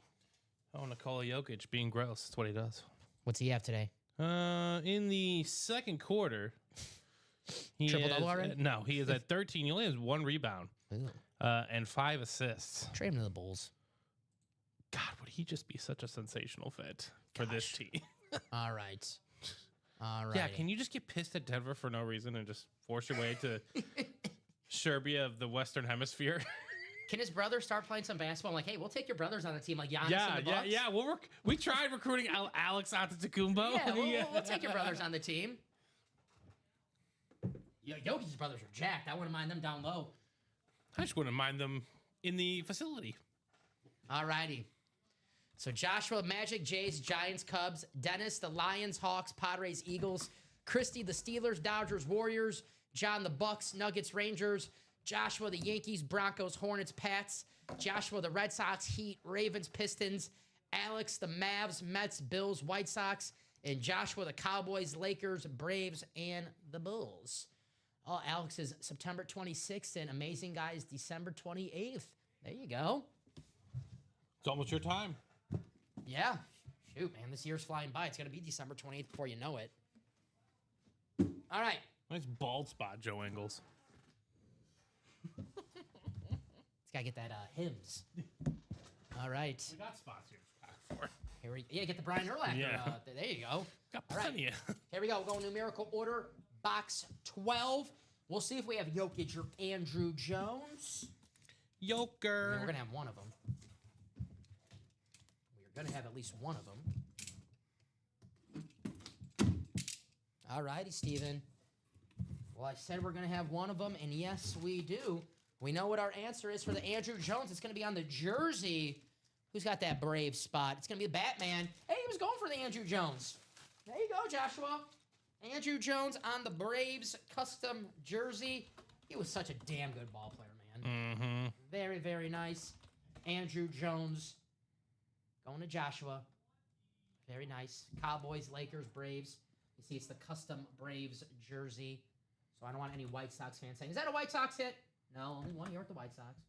Oh, Nikola Jokic being gross. That's what he does. What's he have today? In the second quarter, he Triple-double already? No, he is at 13. He only has 1 rebound Ooh. and 5 assists. Trade him to the Bulls. God, would he just be such a sensational fit for this team? All right. All right. Yeah, can you just get pissed at Denver for no reason and just force your way to Serbia of the Western Hemisphere? Can his brother start playing some basketball? Like, hey, we'll take your brothers on the team, like Giannis and the Bucks. Yeah. We tried recruiting Alex Antetokounmpo. Yeah, we'll take your brothers on the team. Jokic's brothers are jacked. I wouldn't mind them down low. I just wouldn't mind them in the facility. All righty. So Joshua, Magic, Jays, Giants, Cubs. Dennis, the Lions, Hawks, Padres, Eagles. Christy, the Steelers, Dodgers, Warriors. John, the Bucks, Nuggets, Rangers. Joshua, the Yankees, Broncos, Hornets, Pats. Joshua, the Red Sox, Heat, Ravens, Pistons. Alex, the Mavs, Mets, Bills, White Sox. And Joshua, the Cowboys, Lakers, Braves, and the Bulls. Oh, Alex is September 26th, and Amazing Guy is December 28th. There you go. It's almost your time. Yeah. Shoot, man, this year's flying by. It's going to be December 28th before you know it. All right. Nice bald spot, Joe Ingles. It's got to get that hymns. All right. We got spots here. Get the Brian Urlacher. Yeah. There you go. Got All right. plenty of. Here we go. We'll go in numerical order. Box 12. We'll see if we have Jokic or Andrew Jones. Joker. We're going to have one of them. We're going to have at least one of them. All righty, Steven. Well, I said we're going to have one of them, and yes, we do. We know what our answer is for the Andrew Jones. It's going to be on the jersey. Who's got that brave spot? It's going to be the Batman. Hey, he was going for the Andrew Jones. There you go, Joshua. Andrew Jones on the Braves custom jersey. He was such a damn good ball player, man. Mm-hmm. Very, very nice. Andrew Jones going to Joshua. Very nice. Cowboys, Lakers, Braves. You see, it's the custom Braves jersey. So I don't want any White Sox fans saying, is that a White Sox hit? No, only one year with the White Sox.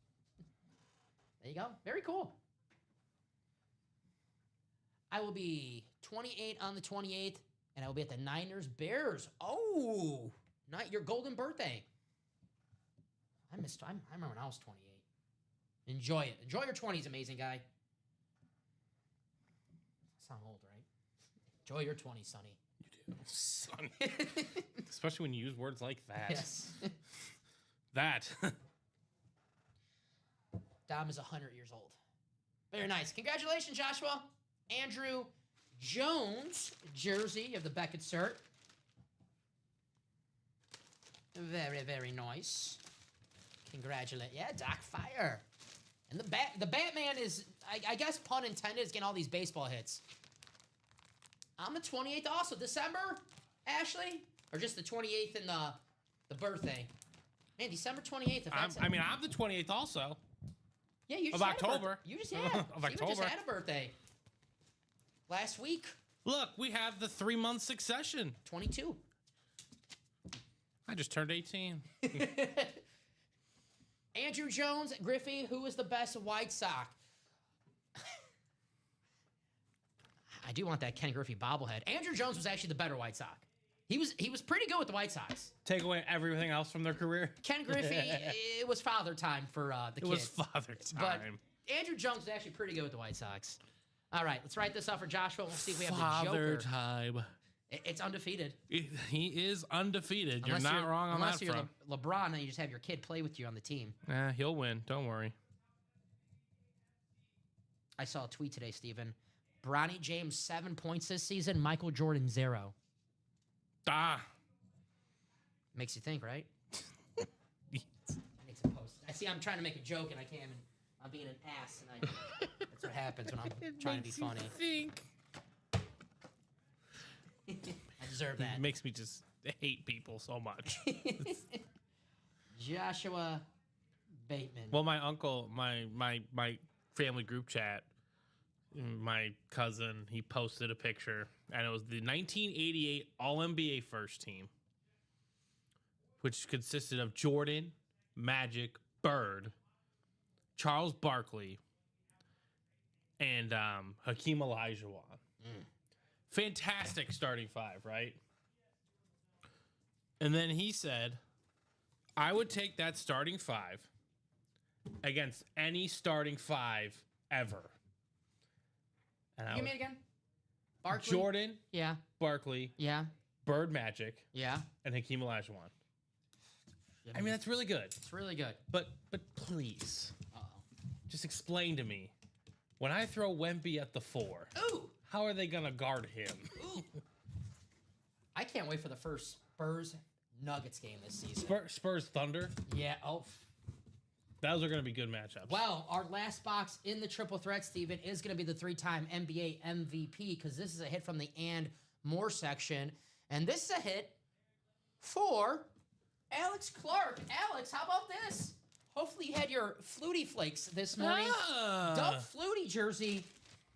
There you go. Very cool. I will be 28 on the 28th, and I will be at the Niners Bears. Oh, not your golden birthday. I remember when I was 28. Enjoy it. Enjoy your 20s, Amazing Guy. I sound old, right? Enjoy your 20s, Sonny. You do. Sonny. Especially when you use words like that. Yes. That. Dom is 100 years old. Very nice. Congratulations, Joshua. Andrew Jones jersey. You have the Beckett cert. Very, very nice. Congratulate. Yeah, Doc Fire. And the Batman is, I guess, pun intended, is getting all these baseball hits. I'm the 28th also. December, Ashley? Or just the 28th and the birthday? Man, December 28th. I'm the 28th also. Yeah, you just of had October. You just of Steven October. just had a birthday. Last week. Look, we have the 3-month succession. 22. I just turned 18. Andrew Jones, Griffey, who is the best White Sox? I do want that Ken Griffey bobblehead. Andrew Jones was actually the better White Sox. He was pretty good with the White Sox. Take away everything else from their career. Ken Griffey, it was father time for the kid. It was father time. But Andrew Jones was actually pretty good with the White Sox. All right, let's write this up for Joshua. We'll see if we have the Father Joker. time. It's undefeated. He is undefeated. You're not wrong on that front. Unless you're LeBron and you just have your kid play with you on the team. He'll win. Don't worry. I saw a tweet today, Steven. Bronny James, 7 points this season. Michael Jordan, 0. Makes you think, right? I need some posts. I see I'm trying to make a joke and I can't. And I'm being an ass. And that's what happens when I'm trying to be funny. Think. I deserve that. It makes me just hate people so much. Joshua Bateman. Well, my uncle, my family group chat, my cousin, he posted a picture, and it was the 1988 All-NBA first team, which consisted of Jordan, Magic, Bird, Charles Barkley, and Hakeem Olajuwon. Fantastic starting five, right? And then he said, I would take that starting five against any starting five ever. And Give me it again. Barkley? Jordan, Yeah. Barkley, Yeah. Bird, Magic, Yeah. and Hakeem Olajuwon. I mean, that's really good. It's really good. But please, Uh-oh. just explain to me, when I throw Wemby at the 4, Ooh. how are they going to guard him? Ooh. I can't wait for the first Spurs Nuggets game this season. Spurs Thunder? Yeah. Oh. Those are going to be good matchups. Well, our last box in the triple threat, Steven, is going to be the 3-time NBA MVP because this is a hit from the and more section. And this is a hit for Alex Clark. Alex, how about this? Hopefully you had your Flutie Flakes this morning. Doug Flutie jersey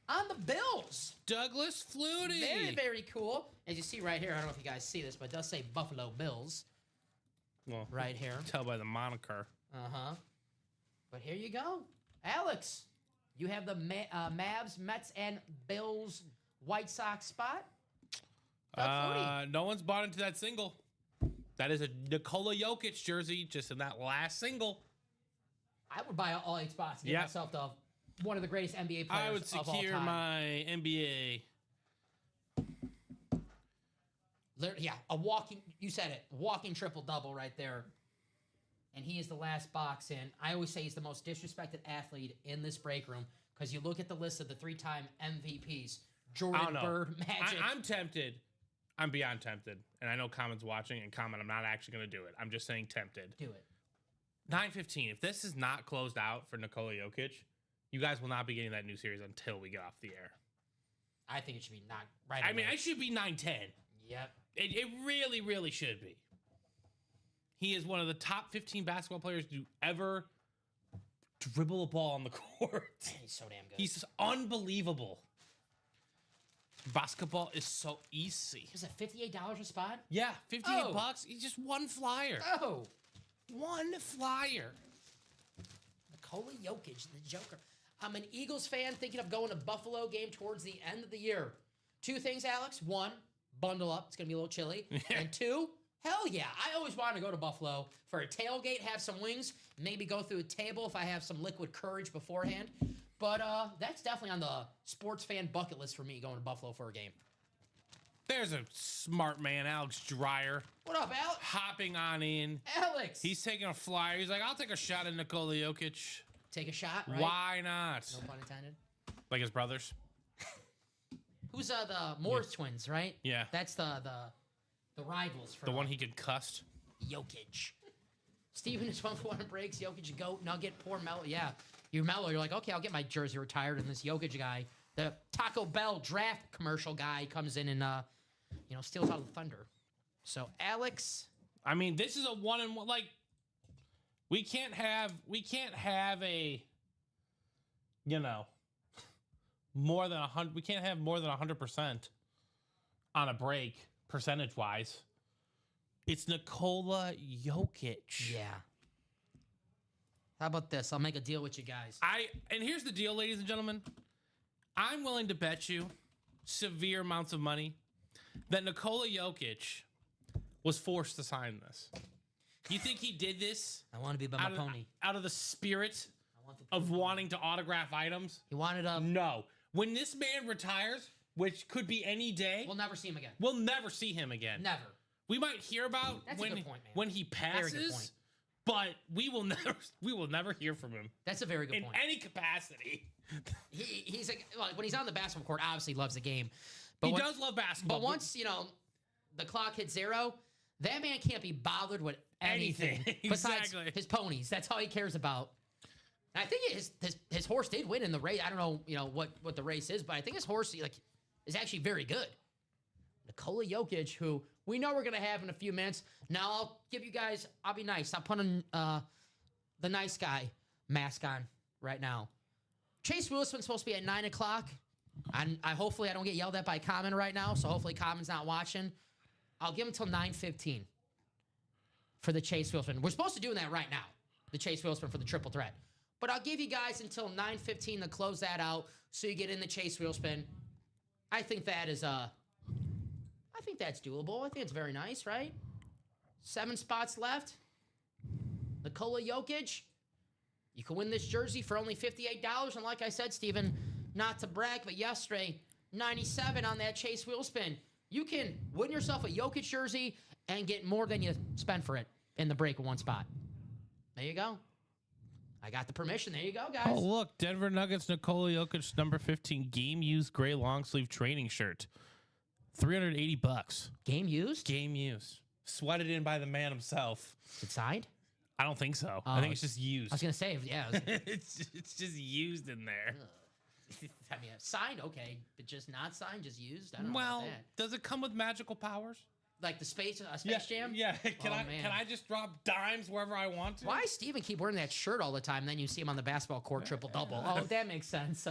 on the Bills. Douglas Flutie. Very, very cool. As you see right here, I don't know if you guys see this, but it does say Buffalo Bills Well, right here. tell by the moniker. Uh-huh. But here you go. Alex, you have the Mavs, Mets, and Bills White Sox spot. No one's bought into that single. That is a Nikola Jokic jersey just in that last single. I would buy all 8 spots and get myself the one of the greatest NBA players I would of all secure time. my NBA. Yeah, a walking, you said it, walking triple-double right there. And he is the last box in. I always say he's the most disrespected athlete in this break room because you look at the list of the 3-time MVPs. Jordan, Bird, Magic. I'm tempted. I'm beyond tempted. And I know Common's watching, and Common, I'm not actually going to do it. I'm just saying tempted. Do it. 9:15. If this is not closed out for Nikola Jokic, you guys will not be getting that new series until we get off the air. I think it should be not right. I mean, it should be 9:10. Yep. It really, really should be. He is one of the top 15 basketball players to ever dribble a ball on the court. He's so damn good. He's just unbelievable. Basketball is so easy. Was it $58 a spot? Yeah, $58 Oh. bucks. He's just one flyer. Oh. One flyer. Nikola Jokic, the Joker. I'm an Eagles fan thinking of going to Buffalo game towards the end of the year. 2 things, Alex. 1, bundle up. It's going to be a little chilly. And 2, hell yeah. I always wanted to go to Buffalo for a tailgate, have some wings, maybe go through a table if I have some liquid courage beforehand. But that's definitely on the sports fan bucket list for me, going to Buffalo for a game. There's a smart man, Alex Dreyer. What up, Alex? Hopping on in. Alex. He's taking a flyer. He's like, I'll take a shot at Nikola Jokic. Take a shot, right? Why not? No pun intended. Like his brothers. Who's the Morris twins, right? Yeah. That's the rivals for The one he could cuss. Jokic. Steven is 1 for 1 breaks. Jokic, goat, nugget, poor Mello. Yeah. You're Mello. You're like, okay, I'll get my jersey retired. And this Jokic guy, the Taco Bell draft commercial guy, comes in and steals out of the Thunder. So Alex, I mean, this is a 1-1. Like, we can't have a, more than 100. We can't have more than 100% on a break percentage wise. It's Nikola Jokic. yeah. How about this? I'll make a deal with you guys. And here's the deal, ladies and gentlemen. I'm willing to bet you severe amounts of money that Nikola Jokic was forced to sign this. You think he did this I want to be by my pony. out of the spirit I want the of wanting to autograph items? He wanted No. When this man retires, which could be any day, We'll never see him again. we'll never see him again. Never. We might hear about That's a good point, man. when he Very good point. passes, but we will never hear from him That's a very good in point. any capacity. He's like, well, when he's on the basketball court, obviously loves the game. He does love basketball. But once, the clock hits 0, that man can't be bothered with anything besides Exactly. his ponies. That's all he cares about. And I think his horse did win in the race. I don't know, what the race is, but I think his horse is actually very good. Nikola Jokic, who we know we're going to have in a few minutes. Now I'll give you guys, I'll be nice. I'll put the nice guy mask on right now. Chase Wilson's supposed to be at 9 o'clock. Hopefully I don't get yelled at by Common right now, so hopefully Common's not watching. I'll give him until 9:15 for the Chase Wilson. We're supposed to do that right now, the Chase Wilson for the triple threat. But I'll give you guys until 9:15 to close that out so you get in the Chase Wilson. I think that is I think that's doable. I think it's very nice, right? 7 spots left. Nikola Jokic. You can win this jersey for only $58. And like I said, Steven, not to brag, but yesterday, 97 on that Chase wheel spin. You can win yourself a Jokic jersey and get more than you spend for it in the break of 1 spot. There you go. I got the permission. There you go, guys. Oh, look, Denver Nuggets, Nikola Jokic, number 15, game-used gray long-sleeve training shirt. $380. Game used? Game used. Sweated in by the man himself. Is it signed? I don't think so. I think it's just used. I was going to say, yeah. it's just used in there. I mean, signed, okay, but just not signed, just used? I don't know Well, about that. does it come with magical powers? Like the Space Jam? Yeah. Can man. I just drop dimes wherever I want to? Why does Steven keep wearing that shirt all the time, and then you see him on the basketball court triple-double? Oh, that makes sense.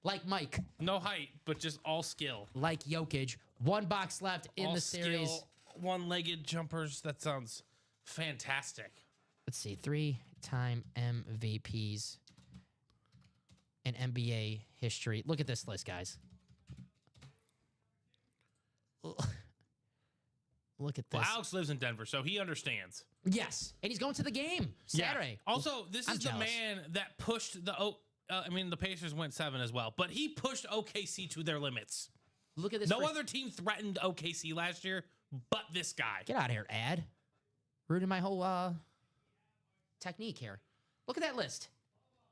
Like Mike. No height, but just all skill. Like Jokic. 1 box left in all the series. Skill, one-legged jumpers. That sounds fantastic. Let's see. 3-time MVPs in NBA history. Look at this list, guys. Look at this. Well, Alex lives in Denver, so he understands. Yes, and he's going to the game Saturday. Yeah. Also, this I'm is jealous. the man that pushed the Pacers went 7 as well, but he pushed OKC to their limits. Look at this. No other team threatened OKC last year, but this guy. Get out of here, Ad. Ruining my whole technique here. Look at that list.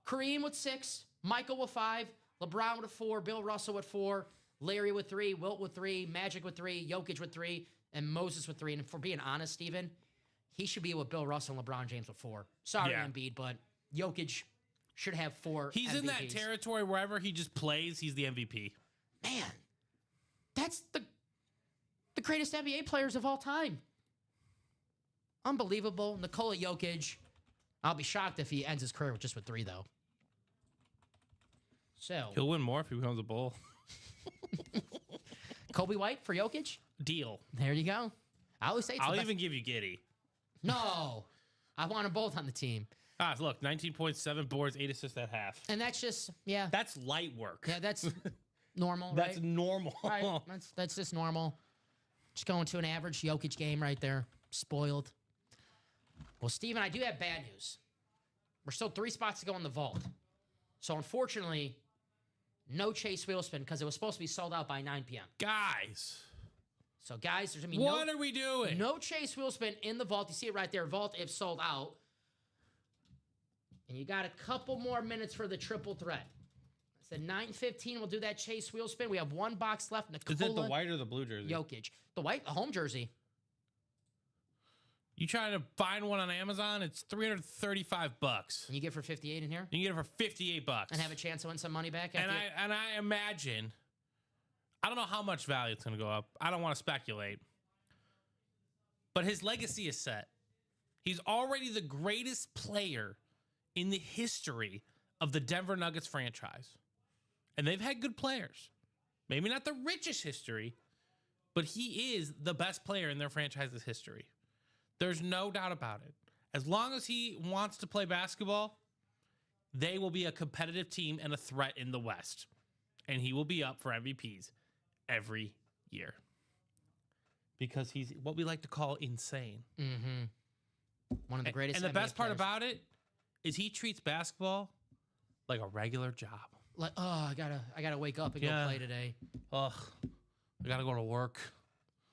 Kareem with 6, Michael with 5, LeBron with 4, Bill Russell with 4, Larry with 3, Wilt with 3, Magic with 3, Jokic with 3, and Moses with 3. And for being honest, Steven, he should be with Bill Russell and LeBron James with 4. Sorry, Yeah. Embiid, but Jokic should have 4 He's MVPs. in that territory wherever he just plays, he's the MVP. Man, that's the greatest NBA players of all time. Unbelievable. Nikola Jokic. I'll be shocked if he ends his career with 3, though. So, He'll win more if he becomes a Bull. Kobe White for Jokic? Deal. There you go. I always say it's I'll the even give you Giddy. No. I want them both on the team. Look, 19.7 boards, 8 assists at half. And that's just, yeah. That's light work. Yeah, that's normal, That's right? normal. Right. That's just normal. Just going to an average Jokic game right there. Spoiled. Well, Steven, I do have bad news. We're still 3 spots to go in the vault. So, unfortunately, no Chase Wheelspin because it was supposed to be sold out by 9 p.m. Guys. So, guys, there's going to be What are we doing? no Chase Wheelspin in the vault. You see it right there. Vault if sold out. And you got a couple more minutes for the triple threat. I said 9:15. We'll do that Chase Wheelspin. We have 1 box left. Nikola Is it the white or the blue jersey? Jokic. The white, a home jersey. You trying to find one on Amazon? It's $335. And you get for 58 in here? You can get it for $58 And have a chance to win some money back? And I imagine, I don't know how much value it's going to go up. I don't want to speculate. But his legacy is set. He's already the greatest player in the history of the Denver Nuggets franchise. And they've had good players. Maybe not the richest history, but he is the best player in their franchise's history. There's no doubt about it. As long as he wants to play basketball, they will be a competitive team and a threat in the West. And he will be up for MVPs every year. Because he's what we like to call insane. Mm-hmm. One of the greatest And the NBA best part players. about it is he treats basketball like a regular job. like, oh, I gotta wake up and go play today. Ugh, I gotta go to work.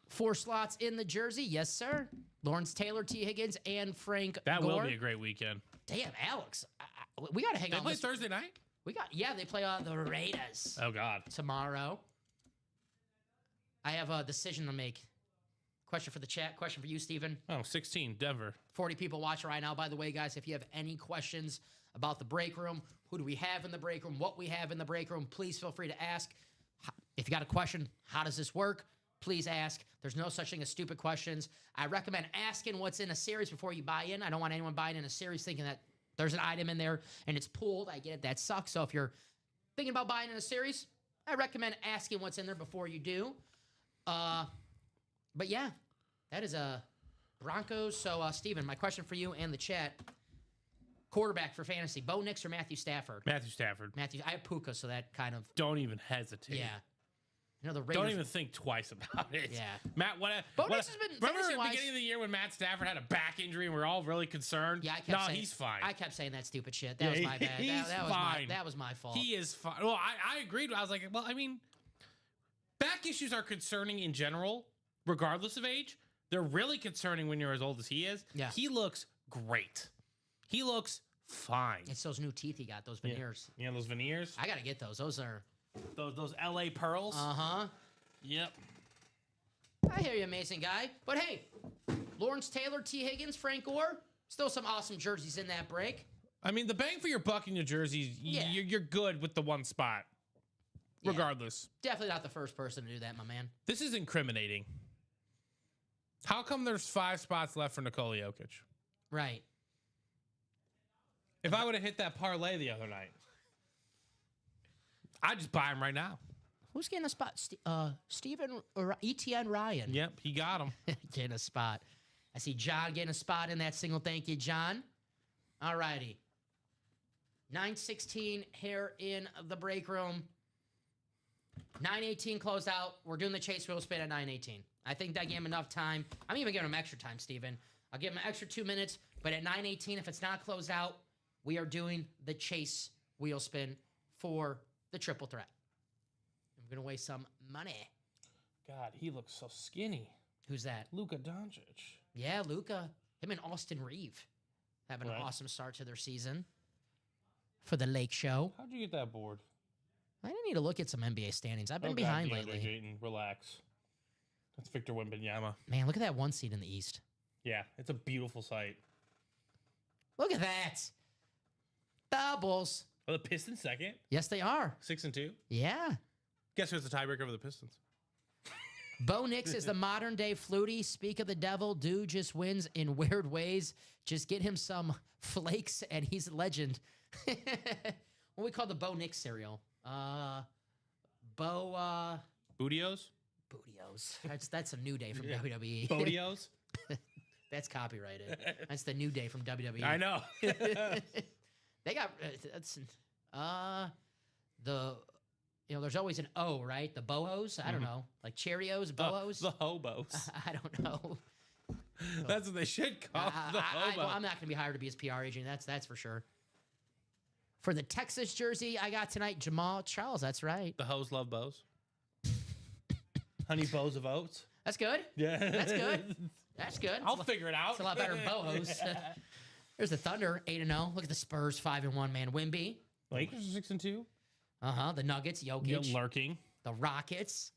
4 slots in the jersey, yes, sir. Lawrence Taylor, T. Higgins, and Frank That Gore. will be a great weekend. Damn, Alex, we gotta hang They on. play Thursday night? They play the Raiders Oh, God. tomorrow. I have a decision to make. Question for the chat. Question for you, Steven. Oh, 16, Denver. 40 people watching right now. By the way, guys, if you have any questions about the break room, who do we have in the break room, what we have in the break room, please feel free to ask. If you got a question, how does this work? Please ask. There's no such thing as stupid questions. I recommend asking what's in a series before you buy in. I don't want anyone buying in a series thinking that there's an item in there and it's pooled. I get it. That sucks. So if you're thinking about buying in a series, I recommend asking what's in there before you do. But yeah, that is Broncos. So, Steven, my question for you and the chat, quarterback for fantasy, Bo Nix or Matthew Stafford? Matthew Stafford. I have Puka, so that kind of... Don't even hesitate. Yeah. You know, the Raiders... Don't even think twice about it. Yeah. Matt, Bo Nix has been... Remember at the fantasy-wise- beginning of the year when Matt Stafford had a back injury and we are all really concerned? Yeah, I kept saying... he's fine. I kept saying that stupid shit. That was my bad. That fine. That was my fault. He is fine. Well, I agreed. I was like, well, I mean, back issues are concerning in general, regardless of age. They're really concerning when you're as old as he is. Yeah. He looks great. He looks fine. It's those new teeth he got, those veneers. Yeah, those veneers. I got to get those. Those are... Those LA pearls. Uh-huh. Yep. I hear you, amazing guy. But hey, Lawrence Taylor, T. Higgins, Frank Gore, still some awesome jerseys in that break. I mean, the bang for your buck in your jerseys, Yeah. you're good with the one spot, Yeah. regardless. Definitely not the first person to do that, my man. This is incriminating. How come there's 5 spots left for Nikola Jokic? Right. If I would have hit that parlay the other night, I'd just buy him right now. Who's getting a spot? Steven Etienne Ryan. Yep, he got him. Getting a spot. I see John getting a spot in that single. Thank you, John. All righty. 9:16 here in the break room. 9:18 closed out. We're doing the chase wheel spin at 9:18. I think that gave him enough time. I'm even giving him extra time, Steven. I'll give him an extra 2 minutes, but at 9:18, if it's not closed out, we are doing the chase wheel spin for the triple threat. I'm going to waste some money. God, he looks so skinny. Who's that? Luka Dončić. Yeah, Luka. Him and Austin Reeve having Right. an awesome start to their season for the Lake Show. How'd you get that board? I need to look at some NBA standings. I've been Oh, God, behind DeAndre lately. Ayton, relax. That's Victor Wembanyama. Man, look at that one seed in the East. Yeah, it's a beautiful sight. Look at that. Doubles. Are the Pistons second? Yes, they are. 6-2. Yeah. Guess who's the tiebreaker over the Pistons? Bo Nix is the modern day Flutie. Speak of the devil, dude just wins in weird ways. Just get him some flakes and he's a legend. What we call the Bo Nix cereal? Bo Bootios? Bootios. That's a new day from WWE. Bootios? That's copyrighted. That's the new day from WWE. I know. They got there's always an O, right? The Bohos? I don't know. Like Cheerios, Bohos? The hobos. I don't know. That's what they should call the hobo. I'm not going to be hired to be his PR agent. That's for sure. For the Texas jersey I got tonight, Jamal Charles. That's right. The hoes love bows. Honey bows of oats. That's good. Yeah. That's good. That's good. I'll figure it out. It's a lot better than Bohos. There's the Thunder, 8-0. Look at the Spurs, 5-1, man. Wimby. Lakers are 6-2. The Nuggets, Jokic. You're lurking. The Rockets.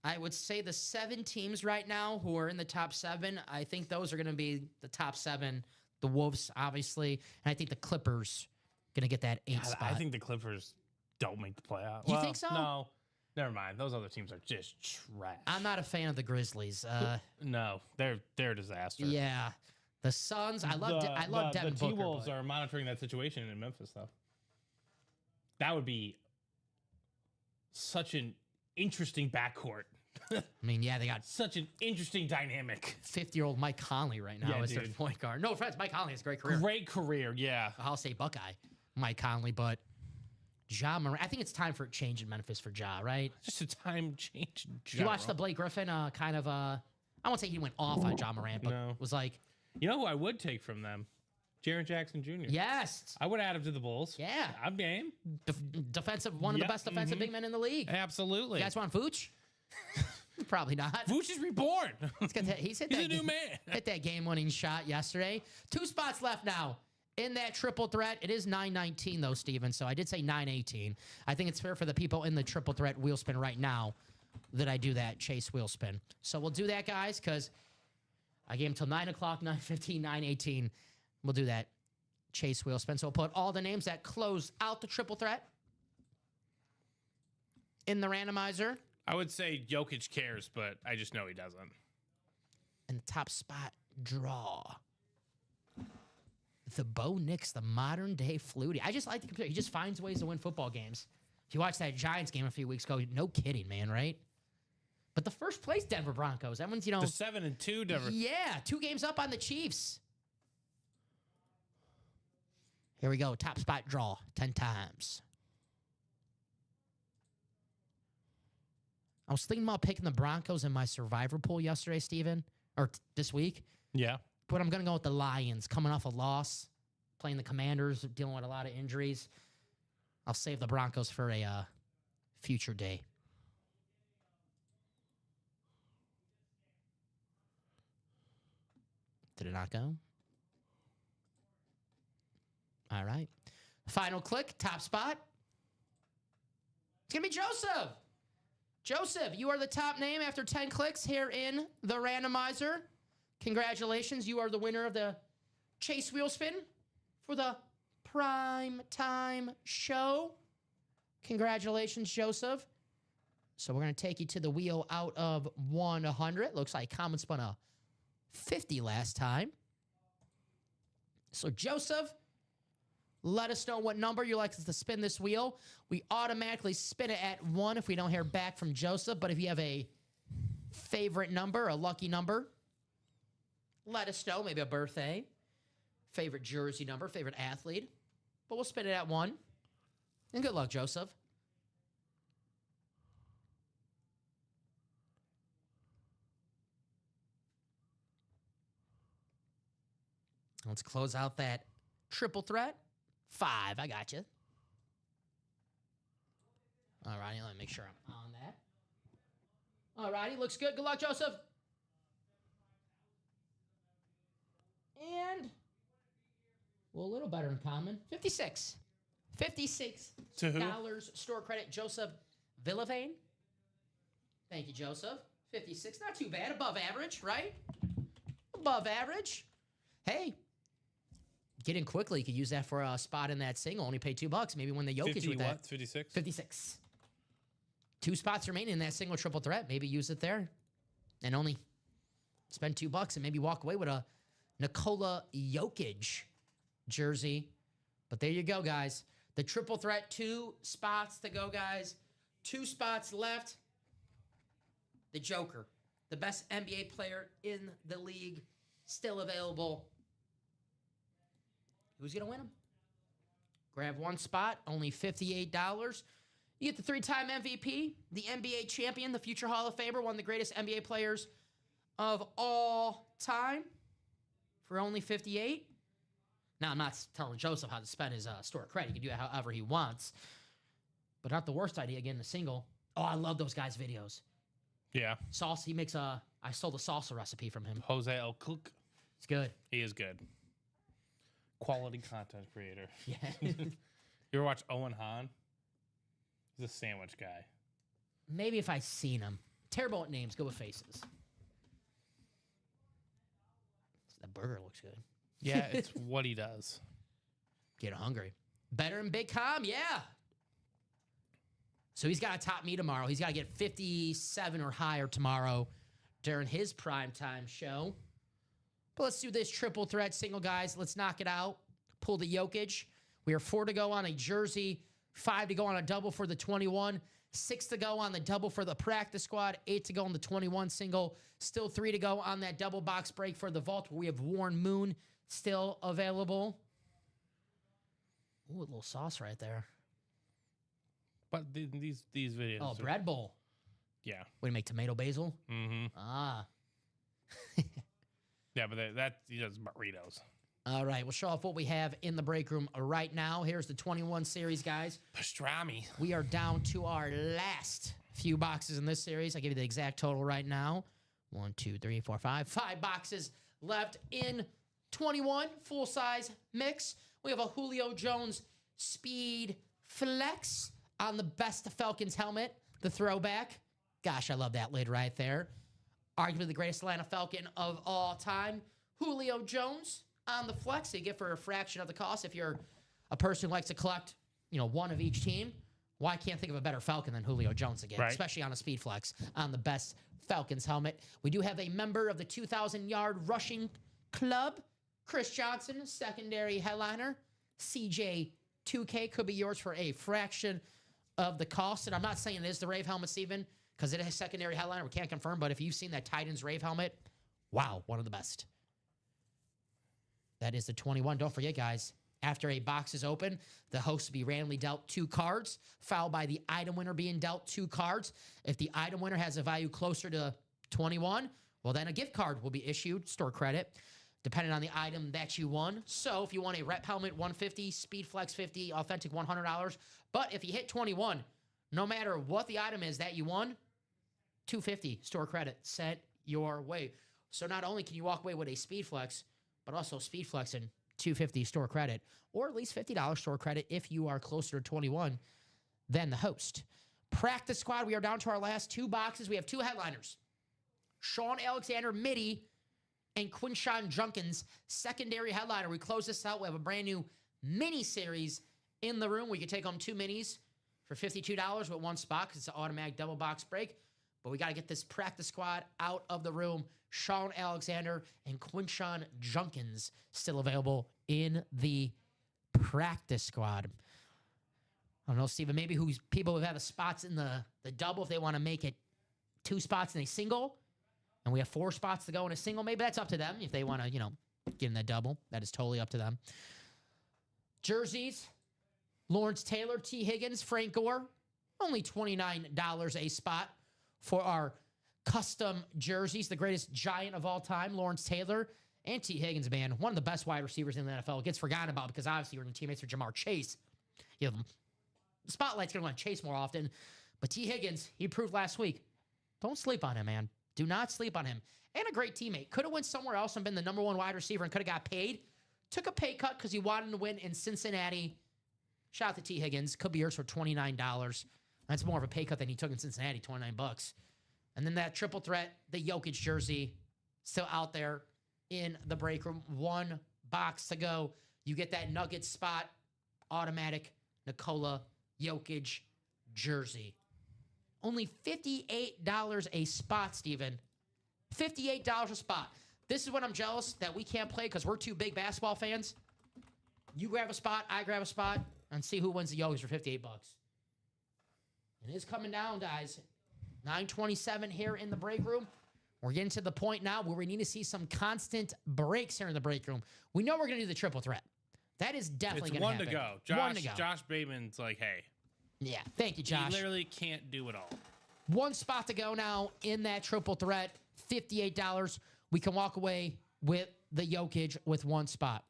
I would say the 7 teams right now who are in the top 7, I think those are going to be the top 7. The Wolves, obviously. And I think the Clippers going to get that 8 spot. I think the Clippers don't make the playoff. You think so? No. Never mind. Those other teams are just trash. I'm not a fan of the Grizzlies. No, they're a disaster. Yeah. The Suns, I love Devin The Booker. T-Wolves are monitoring that situation in Memphis, though. That would be such an interesting backcourt. I mean, yeah, they got Such an interesting dynamic. 50-year-old Mike Conley right now Yeah, as their dude. point guard. No offense, Mike Conley has a great career. Great career, yeah. I'll say Buckeye, Mike Conley, but Ja Morant. I think it's time for a change in Memphis for Ja, right? Just a time change in You watched the general. Blake Griffin kind of I won't say he went off on Ja Morant, but No. was like, You know who I would take from them? Jaren Jackson Jr. Yes. I would add him to the Bulls. Yeah. I'm game. Defensive, one of the best defensive big men in the league. Absolutely. You guys want Vooch? Probably not. Vooch is reborn. He's a new man. Hit that game-winning shot yesterday. 2 spots left now in that triple threat. It is 9:19 though, Steven. So I did say 9:18. I think it's fair for the people in the triple threat wheel spin right now that I do that chase wheel spin. So we'll do that, guys, because I gave him till 9 o'clock, 9:15, 9:18. We'll do that chase wheel spin. So we'll put all the names that close out the triple threat in the randomizer. I would say Jokic cares, but I just know he doesn't. And the top spot, draw. The Bo Nix, the modern day Flutie. I just like the computer. He just finds ways to win football games. If you watched that Giants game a few weeks ago, no kidding, man, right? But the first place Denver Broncos. That one's, The 7-2 Denver. Yeah, 2 games up on the Chiefs. Here we go. Top spot draw 10 times. I was thinking about picking the Broncos in my survivor pool yesterday, Steven, or this week. Yeah. But I'm going to go with the Lions, coming off a loss, playing the Commanders, dealing with a lot of injuries. I'll save the Broncos for a future day. Did it not go? All right. Final click, top spot. It's going to be Joseph. Joseph, you are the top name after 10 clicks here in the randomizer. Congratulations. You are the winner of the chase wheel spin for the prime time show. Congratulations, Joseph. So we're going to take you to the wheel out of 100. Looks like Common spun a 50 last time. So, Joseph, let us know what number you like us to spin this wheel. We automatically spin it at 1 if we don't hear back from Joseph. But if you have a favorite number, a lucky number, let us know. Maybe a birthday, favorite jersey number, favorite athlete. But we'll spin it at 1. And good luck, Joseph. Let's close out that triple threat. 5, I got you. All righty, let me make sure I'm on that. All righty, looks good. Good luck, Joseph. And, well, a little better in common. 56. $56 To who? store credit. Joseph Villavane. Thank you, Joseph. 56, not too bad. Above average, right? Above average. Hey. Get in quickly. You could use that for a spot in that single. Only pay $2. Maybe win the Jokic 50 with that. what? 56? 56. 2 spots remaining in that single triple threat. Maybe use it there. And only spend $2 and maybe walk away with a Nikola Jokic jersey. But there you go, guys. The triple threat, 2 spots to go, guys. 2 spots left. The Joker, the best NBA player in the league, still available. Who's going to win them? Grab 1 spot, only $58. You get the 3-time MVP, the NBA champion, the future Hall of Famer, one of the greatest NBA players of all time for only $58. Now, I'm not telling Joseph how to spend his store credit. He can do it however he wants. But not the worst idea, getting a single. Oh, I love those guys' videos. Yeah. Sauce, he makes I stole the salsa recipe from him. Jose El Cook. It's good. He is good. Quality content creator. Yeah. You ever watch Owen Hahn? He's a sandwich guy. Maybe if I seen him. Terrible at names. Go with faces. That burger looks good. Yeah, it's what he does. Get hungry. Better than Big Com? Yeah. So he's got to top me tomorrow. He's got to get 57 or higher tomorrow during his primetime show. But let's do this triple threat single, guys. Let's knock it out. Pull the Jokic. We are 4 to go on a jersey, 5 to go on a double for the 21, 6 to go on the double for the practice squad, 8 to go on the 21 single, still 3 to go on that double box break for the vault. We have Warren Moon still available. Ooh, a little sauce right there. But these videos. Oh, bread bowl. Yeah. What do you make, tomato basil? Mm-hmm. Ah. Yeah, but that he does burritos. All right, we'll show off what we have in the break room right now. Here's the 21 series, guys. Pastrami. We are down to our last few boxes in this series. I'll give you the exact total right now. 1, 2, 3, 4, 5. 5 boxes left in 21 full-size mix. We have a Julio Jones Speed Flex on the best Falcons helmet, the throwback. Gosh, I love that lid right there. Arguably the greatest Atlanta Falcon of all time. Julio Jones on the flex. You get for a fraction of the cost if you're a person who likes to collect, one of each team. Well, I can't think of a better Falcon than Julio Jones again, right, especially on a speed flex on the best Falcons helmet. We do have a member of the 2,000-yard rushing club, Chris Johnson, secondary headliner. CJ 2K could be yours for a fraction of the cost. And I'm not saying it is the Rave helmet, Steven, because it is secondary headliner. We can't confirm, but if you've seen that Titans Rave helmet, wow, one of the best. That is the 21. Don't forget, guys, after a box is open, the host will be randomly dealt 2 cards, followed by the item winner being dealt 2 cards. If the item winner has a value closer to 21, well, then a gift card will be issued, store credit, depending on the item that you won. So if you want a rep helmet, $150, Speed Flex $50, Authentic $100. But if you hit 21, no matter what the item is that you won, $250 store credit sent your way. So not only can you walk away with a Speed Flex, but also Speed Flex and $250 store credit, or at least $50 store credit if you are closer to 21 than the host. Practice squad, we are down to our last 2 boxes. We have 2 headliners. Sean Alexander Midi and Quinshon Judkins, secondary headliner. We close this out. We have a brand new mini series in the room. We can take home 2 minis for $52 with 1 spot because it's an automatic double box break. But we got to get this practice squad out of the room. Sean Alexander and Quinshon Judkins still available in the practice squad. I don't know, Steven, maybe who's people who have the spots in the double, if they want to make it 2 spots in a single, and we have 4 spots to go in a single, maybe that's up to them. If they want to, get in the double, that is totally up to them. Jerseys, Lawrence Taylor, T. Higgins, Frank Gore, only $29 a spot for our custom jerseys. The greatest giant of all time, Lawrence Taylor, and T. Higgins, man, one of the best wide receivers in the NFL. Gets forgotten about because obviously we're teammates with Jamar Chase. The spotlight's going to want Chase more often. But T. Higgins, he proved last week, don't sleep on him, man. Do not sleep on him. And a great teammate. Could have went somewhere else and been the number 1 wide receiver and could have got paid. Took a pay cut because he wanted to win in Cincinnati. Shout out to T. Higgins. Could be yours for $29. That's more of a pay cut than he took in Cincinnati, $29. And then that triple threat, the Jokic jersey, still out there in the break room. 1 box to go. You get that Nugget spot, automatic Nikola Jokic jersey. Only $58 a spot, Steven. $58 a spot. This is what I'm jealous that we can't play because we're 2 big basketball fans. You grab a spot, I grab a spot, and see who wins the Jokers for $58. It is coming down, guys. 9:27 here in the break room. We're getting to the point now where we need to see some constant breaks here in the break room. We know we're going to do the triple threat. That is definitely going to happen. It's 1 to go. 1 to go. Josh Bateman's like, hey. Yeah, thank you, Josh. He literally can't do it all. 1 spot to go now in that triple threat. $58. We can walk away with the Jokic with 1 spot.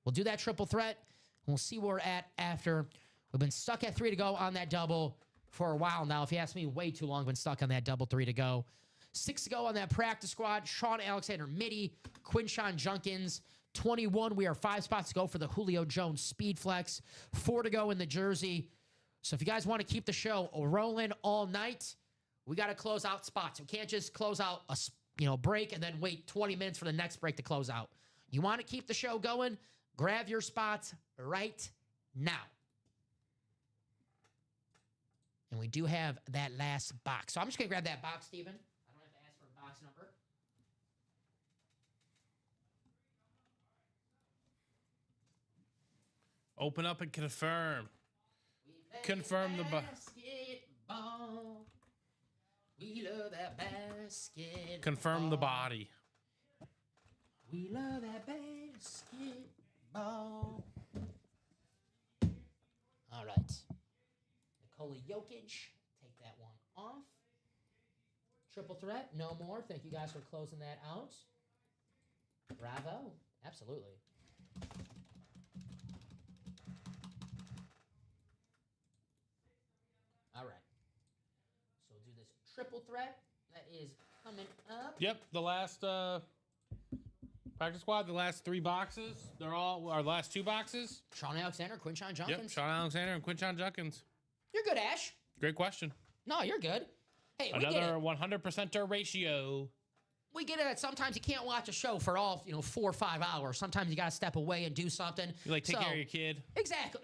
We'll do that triple threat. We'll see where we're at after. We've been stuck at 3 to go on that double for a while now. If you ask me, way too long, been stuck on that double 3 to go. 6 to go on that practice squad. Sean Alexander Midi, Quinshon Judkins. 21, we are 5 spots to go for the Julio Jones Speed Flex. 4 to go in the jersey. So if you guys want to keep the show rolling all night, we got to close out spots. We can't just close out a break and then wait 20 minutes for the next break to close out. You want to keep the show going? Grab your spots right now. And we do have that last box. So I'm just going to grab that box, Steven. I don't have to ask for a box number. Open up and confirm. Confirm the basketball. We love that basketball. Confirm the body. We love that basketball. All right. Nikola Jokic, take that one off. Triple threat, no more. Thank you guys for closing that out. Bravo. Absolutely. All right. So we'll do this triple threat that is coming up. Yep, the last practice squad, the last 3 boxes, they're all our last 2 boxes. Sean Alexander, Quinshon Judkins. Yep, Sean Alexander and Quinshon Judkins. You're good, Ash. Great question. No, you're good. Hey, we get Another it. 100%er ratio. We get it that sometimes you can't watch a show for all 4 or 5 hours. Sometimes you got to step away and do something. You like take care of your kid. Exactly.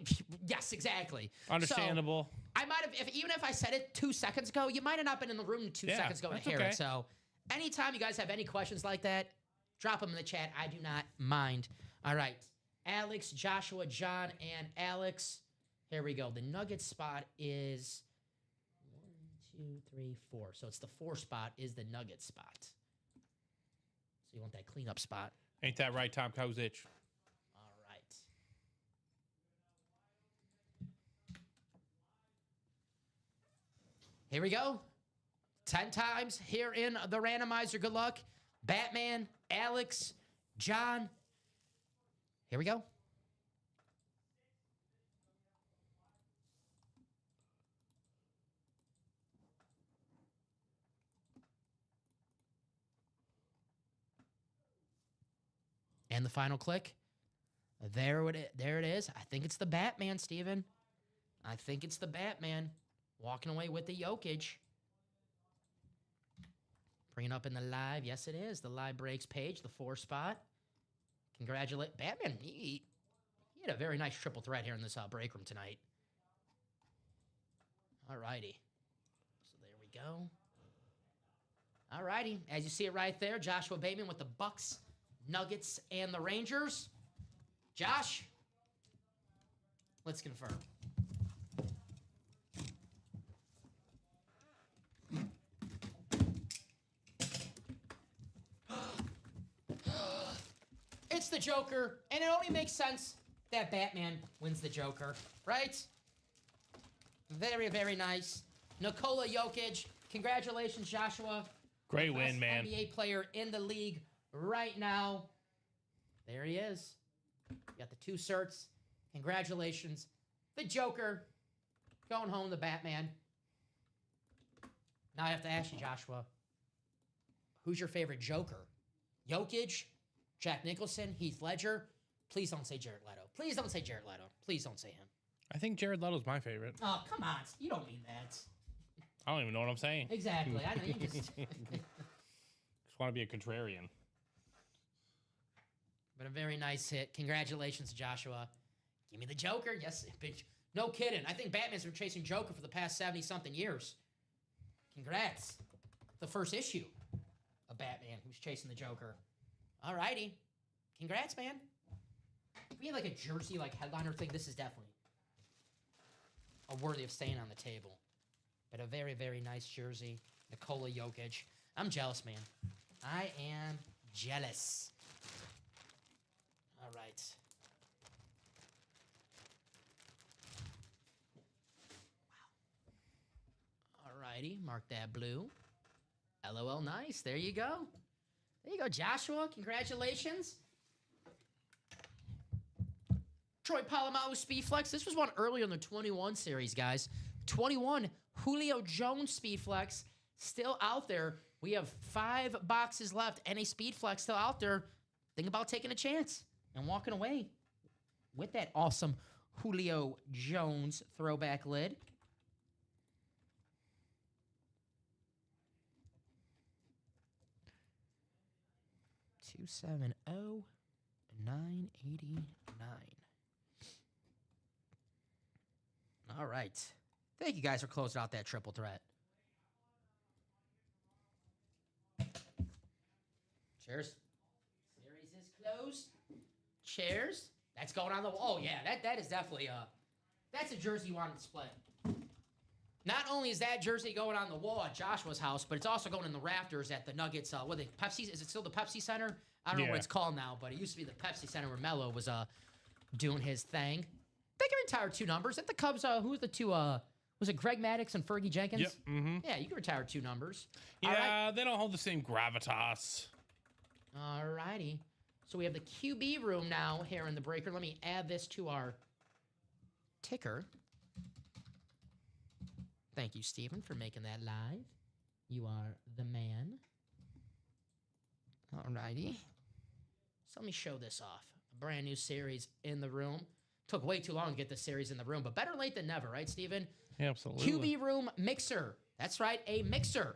Yes, exactly. Understandable. So, I might have, even if I said it 2 seconds ago, you might have not been in the room 2 seconds ago to hear it. So, anytime you guys have any questions like that, drop them in the chat. I do not mind. All right. Alex, Joshua, John, and Alex. Here we go. The Nuggets spot is 1, 2, 3, 4. So it's the 4 spot is the Nuggets spot. So you want that cleanup spot. Ain't that right, Tom Kozic? All right. Here we go. 10 times here in the randomizer. Good luck. Batman, Alex, John. Here we go. And the final click. There it is. I think it's the Batman, Steven. I think it's the Batman. Walking away with the Jokic. Bringing up in the live. Yes, it is. The live breaks page, the 4 spot. Congratulate Batman. He had a very nice triple threat here in this break room tonight. All righty. So there we go. All righty. As you see it right there, Joshua Bateman with the Bucks, Nuggets, and the Rangers. Josh, let's confirm. It's the Joker, and it only makes sense that Batman wins the Joker, right? Very, very nice. Nikola Jokic, congratulations, Joshua. Great win, man. NBA player in the league right now. There he is. You got the 2 certs. Congratulations. The Joker going home, the Batman. Now I have to ask you, Joshua, who's your favorite Joker? Jokic, Jack Nicholson, Heath Ledger? Please don't say Jared Leto. Please don't say Jared Leto. Please don't say him. I think Jared Leto's my favorite. Oh, come on. You don't mean that. I don't even know what I'm saying. Exactly. I know you just... Just want to be a contrarian. But a very nice hit. Congratulations, Joshua. Give me the Joker. Yes, bitch. No kidding. I think Batman's been chasing Joker for the past 70-something years. Congrats. The first issue of Batman who's chasing the Joker. All righty. Congrats, man. If we had like a jersey, like headliner thing, this is definitely worthy of staying on the table. But a very, very nice jersey. Nikola Jokic. I'm jealous, man. I am jealous. All right. Wow. All righty. Mark that blue. LOL, nice. There you go. There you go, Joshua. Congratulations. Troy Polamalu Speed Flex. This was one earlier in the 21 series, guys. 21 Julio Jones Speed Flex still out there. We have 5 boxes left and a Speed Flex still out there. Think about taking a chance and walking away with that awesome Julio Jones throwback lid. $270,989. All right. Thank you guys for closing out that triple threat. Cheers. Series is closed. Cheers. That's going on the wall. Oh, yeah, that is definitely that's a jersey you want to display. Not only is that jersey going on the wall at Joshua's house, but it's also going in the rafters at the Nuggets. Pepsi? Is it still the Pepsi Center? I don't know what it's called now, but it used to be the Pepsi Center where Melo was doing his thing. They can retire 2 numbers. At the Cubs, who was the 2? Was it Greg Maddux and Fergie Jenkins? Yep. Mm-hmm. Yeah, you can retire 2 numbers. Yeah, they don't hold the same gravitas. All righty. So we have the QB room now here in the breaker. Let me add this to our ticker. Thank you, Steven, for making that live. You are the man. Alrighty. So let me show this off. A brand new series in the room. Took way too long to get this series in the room, but better late than never, right, Steven? Absolutely. QB room mixer. That's right, a mixer.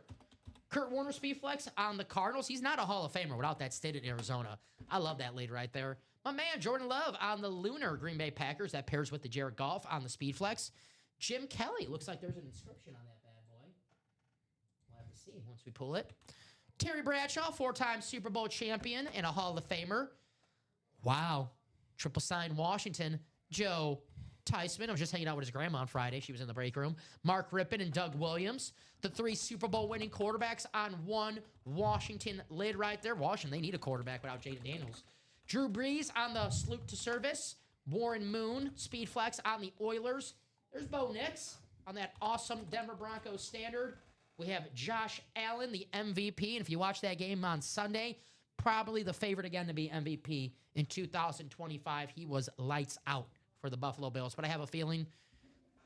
Kurt Warner Speedflex on the Cardinals. He's not a Hall of Famer without that stint in Arizona. I love that lead right there. My man, Jordan Love on the Lunar Green Bay Packers. That pairs with the Jared Goff on the Speedflex. Jim Kelly. Looks like there's an inscription on that bad boy. We'll have to see once we pull it. Terry Bradshaw, 4-time Super Bowl champion and a Hall of Famer. Wow. Triple sign Washington. Joe Theismann. I was just hanging out with his grandma on Friday. She was in the break room. Mark Rippon and Doug Williams. The 3 Super Bowl winning quarterbacks on one Washington lid right there. Washington, they need a quarterback without Jaden Daniels. Drew Brees on the Salute to Service. Warren Moon, Speedflex on the Oilers. There's Bo Nix on that awesome Denver Broncos standard. We have Josh Allen, the MVP. And if you watch that game on Sunday, probably the favorite again to be MVP in 2025. He was lights out for the Buffalo Bills. But I have a feeling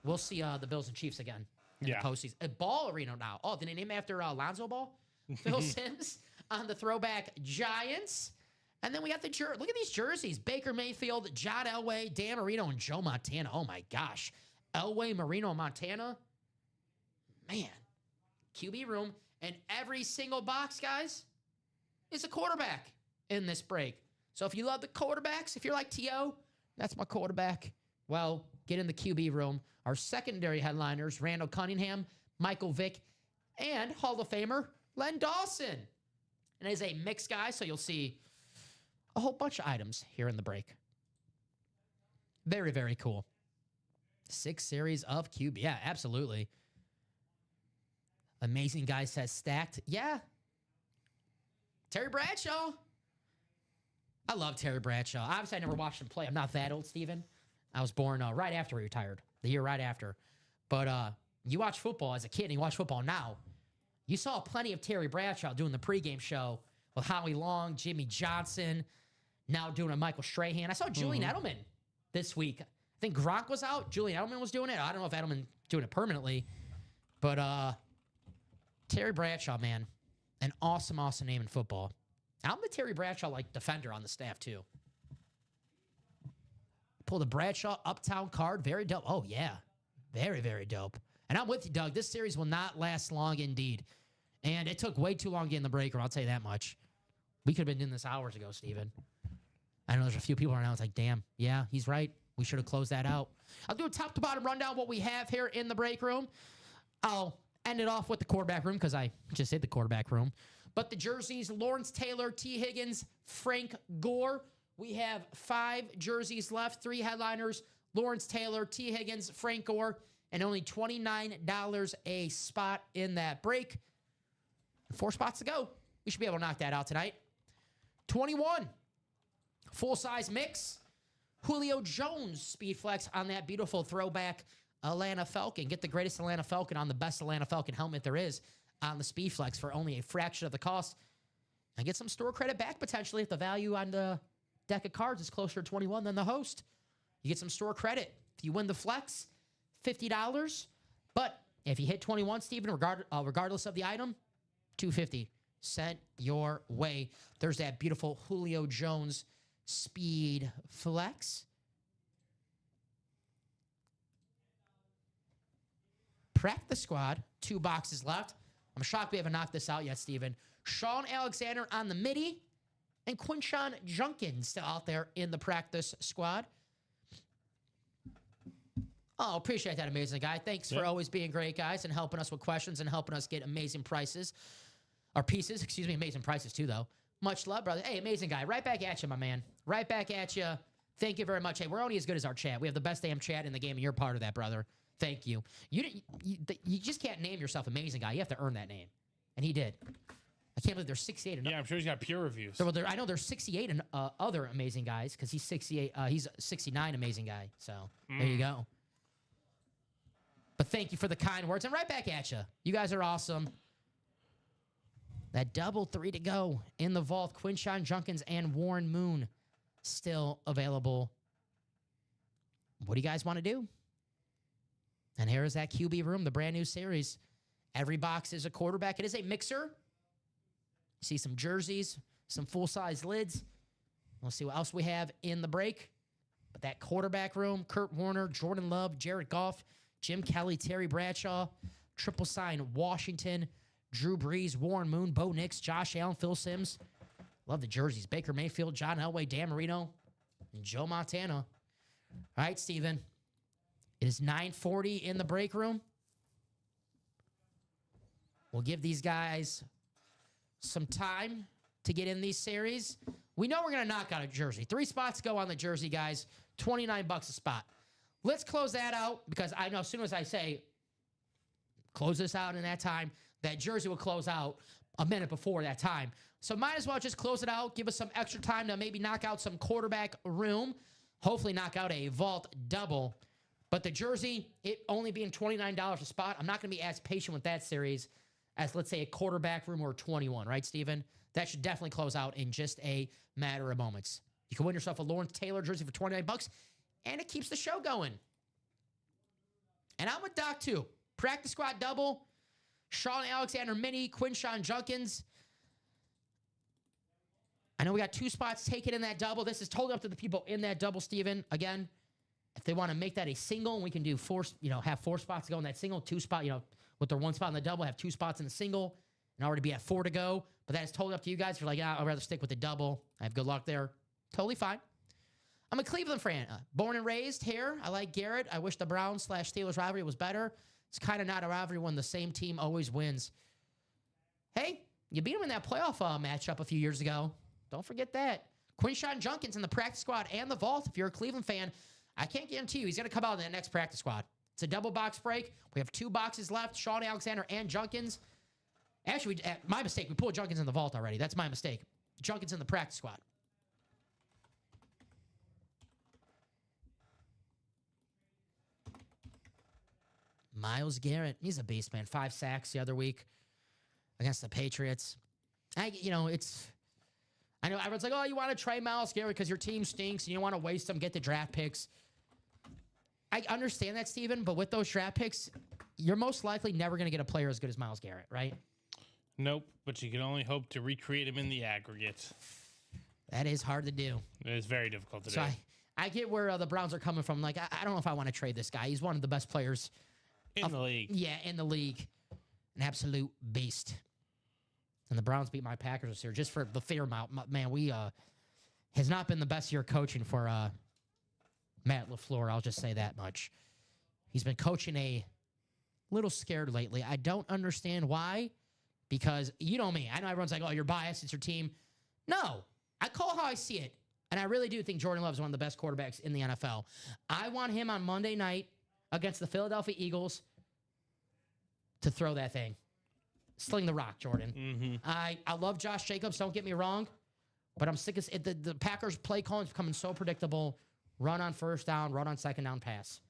we'll see the Bills and Chiefs again in the postseason. A Ball Arena now. Oh, did they name after Lonzo Ball? Phil Simms on the throwback Giants. And then we got the look at these jerseys. Baker Mayfield, John Elway, Dan Marino, and Joe Montana. Oh, my gosh. Elway, Marino, Montana. Man. QB room. And every single box, guys, is a quarterback in this break. So if you love the quarterbacks, if you're like T.O., that's my quarterback. Well, get in the QB room. Our secondary headliners, Randall Cunningham, Michael Vick, and Hall of Famer, Len Dawson. And it is a mixed guy, so you'll see a whole bunch of items here in the break. Very, very cool. 6 series of QB. Yeah, absolutely. Amazing guy says stacked. Yeah. Terry Bradshaw. I love Terry Bradshaw. Obviously, I never watched him play. I'm not that old, Steven. I was born right after he retired, the year right after. But you watch football as a kid and you watch football now. You saw plenty of Terry Bradshaw doing the pregame show with Howie Long, Jimmy Johnson, now doing a Michael Strahan. I saw Julian Edelman this week. I think Gronk was out. Julian Edelman was doing it. I don't know if Edelman doing it permanently. But Terry Bradshaw, man, an awesome, awesome name in football. I'm the Terry Bradshaw like defender on the staff too. Pull the Bradshaw Uptown card. Very dope. Oh, yeah. Very, very dope. And I'm with you, Doug. This series will not last long indeed. And it took way too long to get in the break room. I'll tell you that much. We could have been doing this hours ago, Steven. I know there's a few people right now. It's like, damn, yeah, he's right. We should have closed that out. I'll do a top to bottom rundown what we have here in the break room. I'll end it off with the quarterback room because I just hit the quarterback room. But the jerseys, Lawrence Taylor, T. Higgins, Frank Gore. We have 5 jerseys left, 3 headliners, Lawrence Taylor, T. Higgins, Frank Gore, and only $29 a spot in that break. 4 spots to go. We should be able to knock that out tonight. 21, full-size mix. Julio Jones, Speedflex on that beautiful throwback Atlanta Falcon. Get the greatest Atlanta Falcon on the best Atlanta Falcon helmet there is on the Speedflex for only a fraction of the cost. And get some store credit back potentially if the value on the deck of cards is closer to 21 than the host. You get some store credit. If you win the flex, $50. But if you hit 21, Steven, regardless of the item, $250 sent your way. There's that beautiful Julio Jones Speed Flex. Practice squad, 2 boxes left. I'm shocked we haven't knocked this out yet, Steven. Sean Alexander on the midi, and Quinshon Judkins still out there in the practice squad. Oh, appreciate that, amazing guy. Thanks for always being great, guys, and helping us with questions and helping us get amazing prices. Or pieces, excuse me, amazing prices too, though. Much love, brother. Hey, amazing guy. Right back at you, my man. Right back at you. Thank you very much. Hey, we're only as good as our chat. We have the best damn chat in the game, and you're part of that, brother. Thank you. You just can't name yourself amazing guy. You have to earn that name. And he did. I can't believe there's 68. Yeah, I'm sure he's got peer reviews. So I know there's 68 other amazing guys because he's 68. He's 69 amazing guy. So there you go. But thank you for the kind words. And right back at you. You guys are awesome. That double 3 to go in the vault. Quinshon Judkins and Warren Moon still available. What do you guys want to do? And here is that QB room, the brand new series. Every box is a quarterback. It is a mixer. See some jerseys, some full-size lids. We'll see what else we have in the break. But that quarterback room, Kurt Warner, Jordan Love, Jared Goff, Jim Kelly, Terry Bradshaw, triple sign Washington, Drew Brees, Warren Moon, Bo Nix, Josh Allen, Phil Simms. Love the jerseys. Baker Mayfield, John Elway, Dan Marino, and Joe Montana. All right, Steven. It is 9:40 in the break room. We'll give these guys some time to get in these series. We know we're going to knock out a jersey. 3 spots go on the jersey, guys. $29 a spot. Let's close that out because I know as soon as I say close this out in that time, that jersey will close out a minute before that time. So might as well just close it out, give us some extra time to maybe knock out some quarterback room, hopefully knock out a vault double. But the jersey, it only being $29 a spot, I'm not going to be as patient with that series as, let's say, a quarterback room or 21, right, Steven? That should definitely close out in just a matter of moments. You can win yourself a Lawrence Taylor jersey for $29, and it keeps the show going. And I'm with Doc, too. Practice squad double, Sean Alexander mini, Quinshon Judkins. I know we got 2 spots taken in that double. This is totally up to the people in that double, Steven. Again, if they want to make that a single, we can do 4, have 4 spots to go in that single, 2 spot, with their 1 spot in the double, have 2 spots in the single, and already be at 4 to go. But that is totally up to you guys. If you're like, I'd rather stick with the double, I have good luck there. Totally fine. I'm a Cleveland fan. Born and raised here. I like Garrett. I wish the Browns/Steelers rivalry was better. It's kind of not a rivalry when the same team always wins. Hey, you beat them in that playoff matchup a few years ago. Don't forget that. Quinshon Judkins in the practice squad and the vault. If you're a Cleveland fan, I can't guarantee you he's going to come out in that next practice squad. It's a double box break. We have 2 boxes left, Sean Alexander and Judkins. Actually, my mistake. We pulled Judkins in the vault already. That's my mistake. Judkins in the practice squad. Myles Garrett, he's a beast, man. 5 sacks the other week against the Patriots. I know everyone's like, oh, you want to trade Myles Garrett because your team stinks and you don't want to waste them, get the draft picks. I understand that, Steven, but with those draft picks, you're most likely never going to get a player as good as Myles Garrett, right? Nope, but you can only hope to recreate him in the aggregate. That is hard to do. It is very difficult to do. I get where the Browns are coming from. Like, I don't know if I want to trade this guy. He's one of the best players in the league. Yeah, in the league. An absolute beast. And the Browns beat my Packers this year just for the fair amount. Man, we has not been the best year coaching for Matt LaFleur. I'll just say that much. He's been coaching a little scared lately. I don't understand why, because you know me. I know everyone's like, oh, you're biased. It's your team. No, I call how I see it. And I really do think Jordan Love is one of the best quarterbacks in the NFL. I want him on Monday night against the Philadelphia Eagles to throw that thing. Sling the rock, Jordan. Mm-hmm. I love Josh Jacobs, don't get me wrong, but I'm sick of it. The Packers play calling is becoming so predictable. Run on first down, run on second down pass.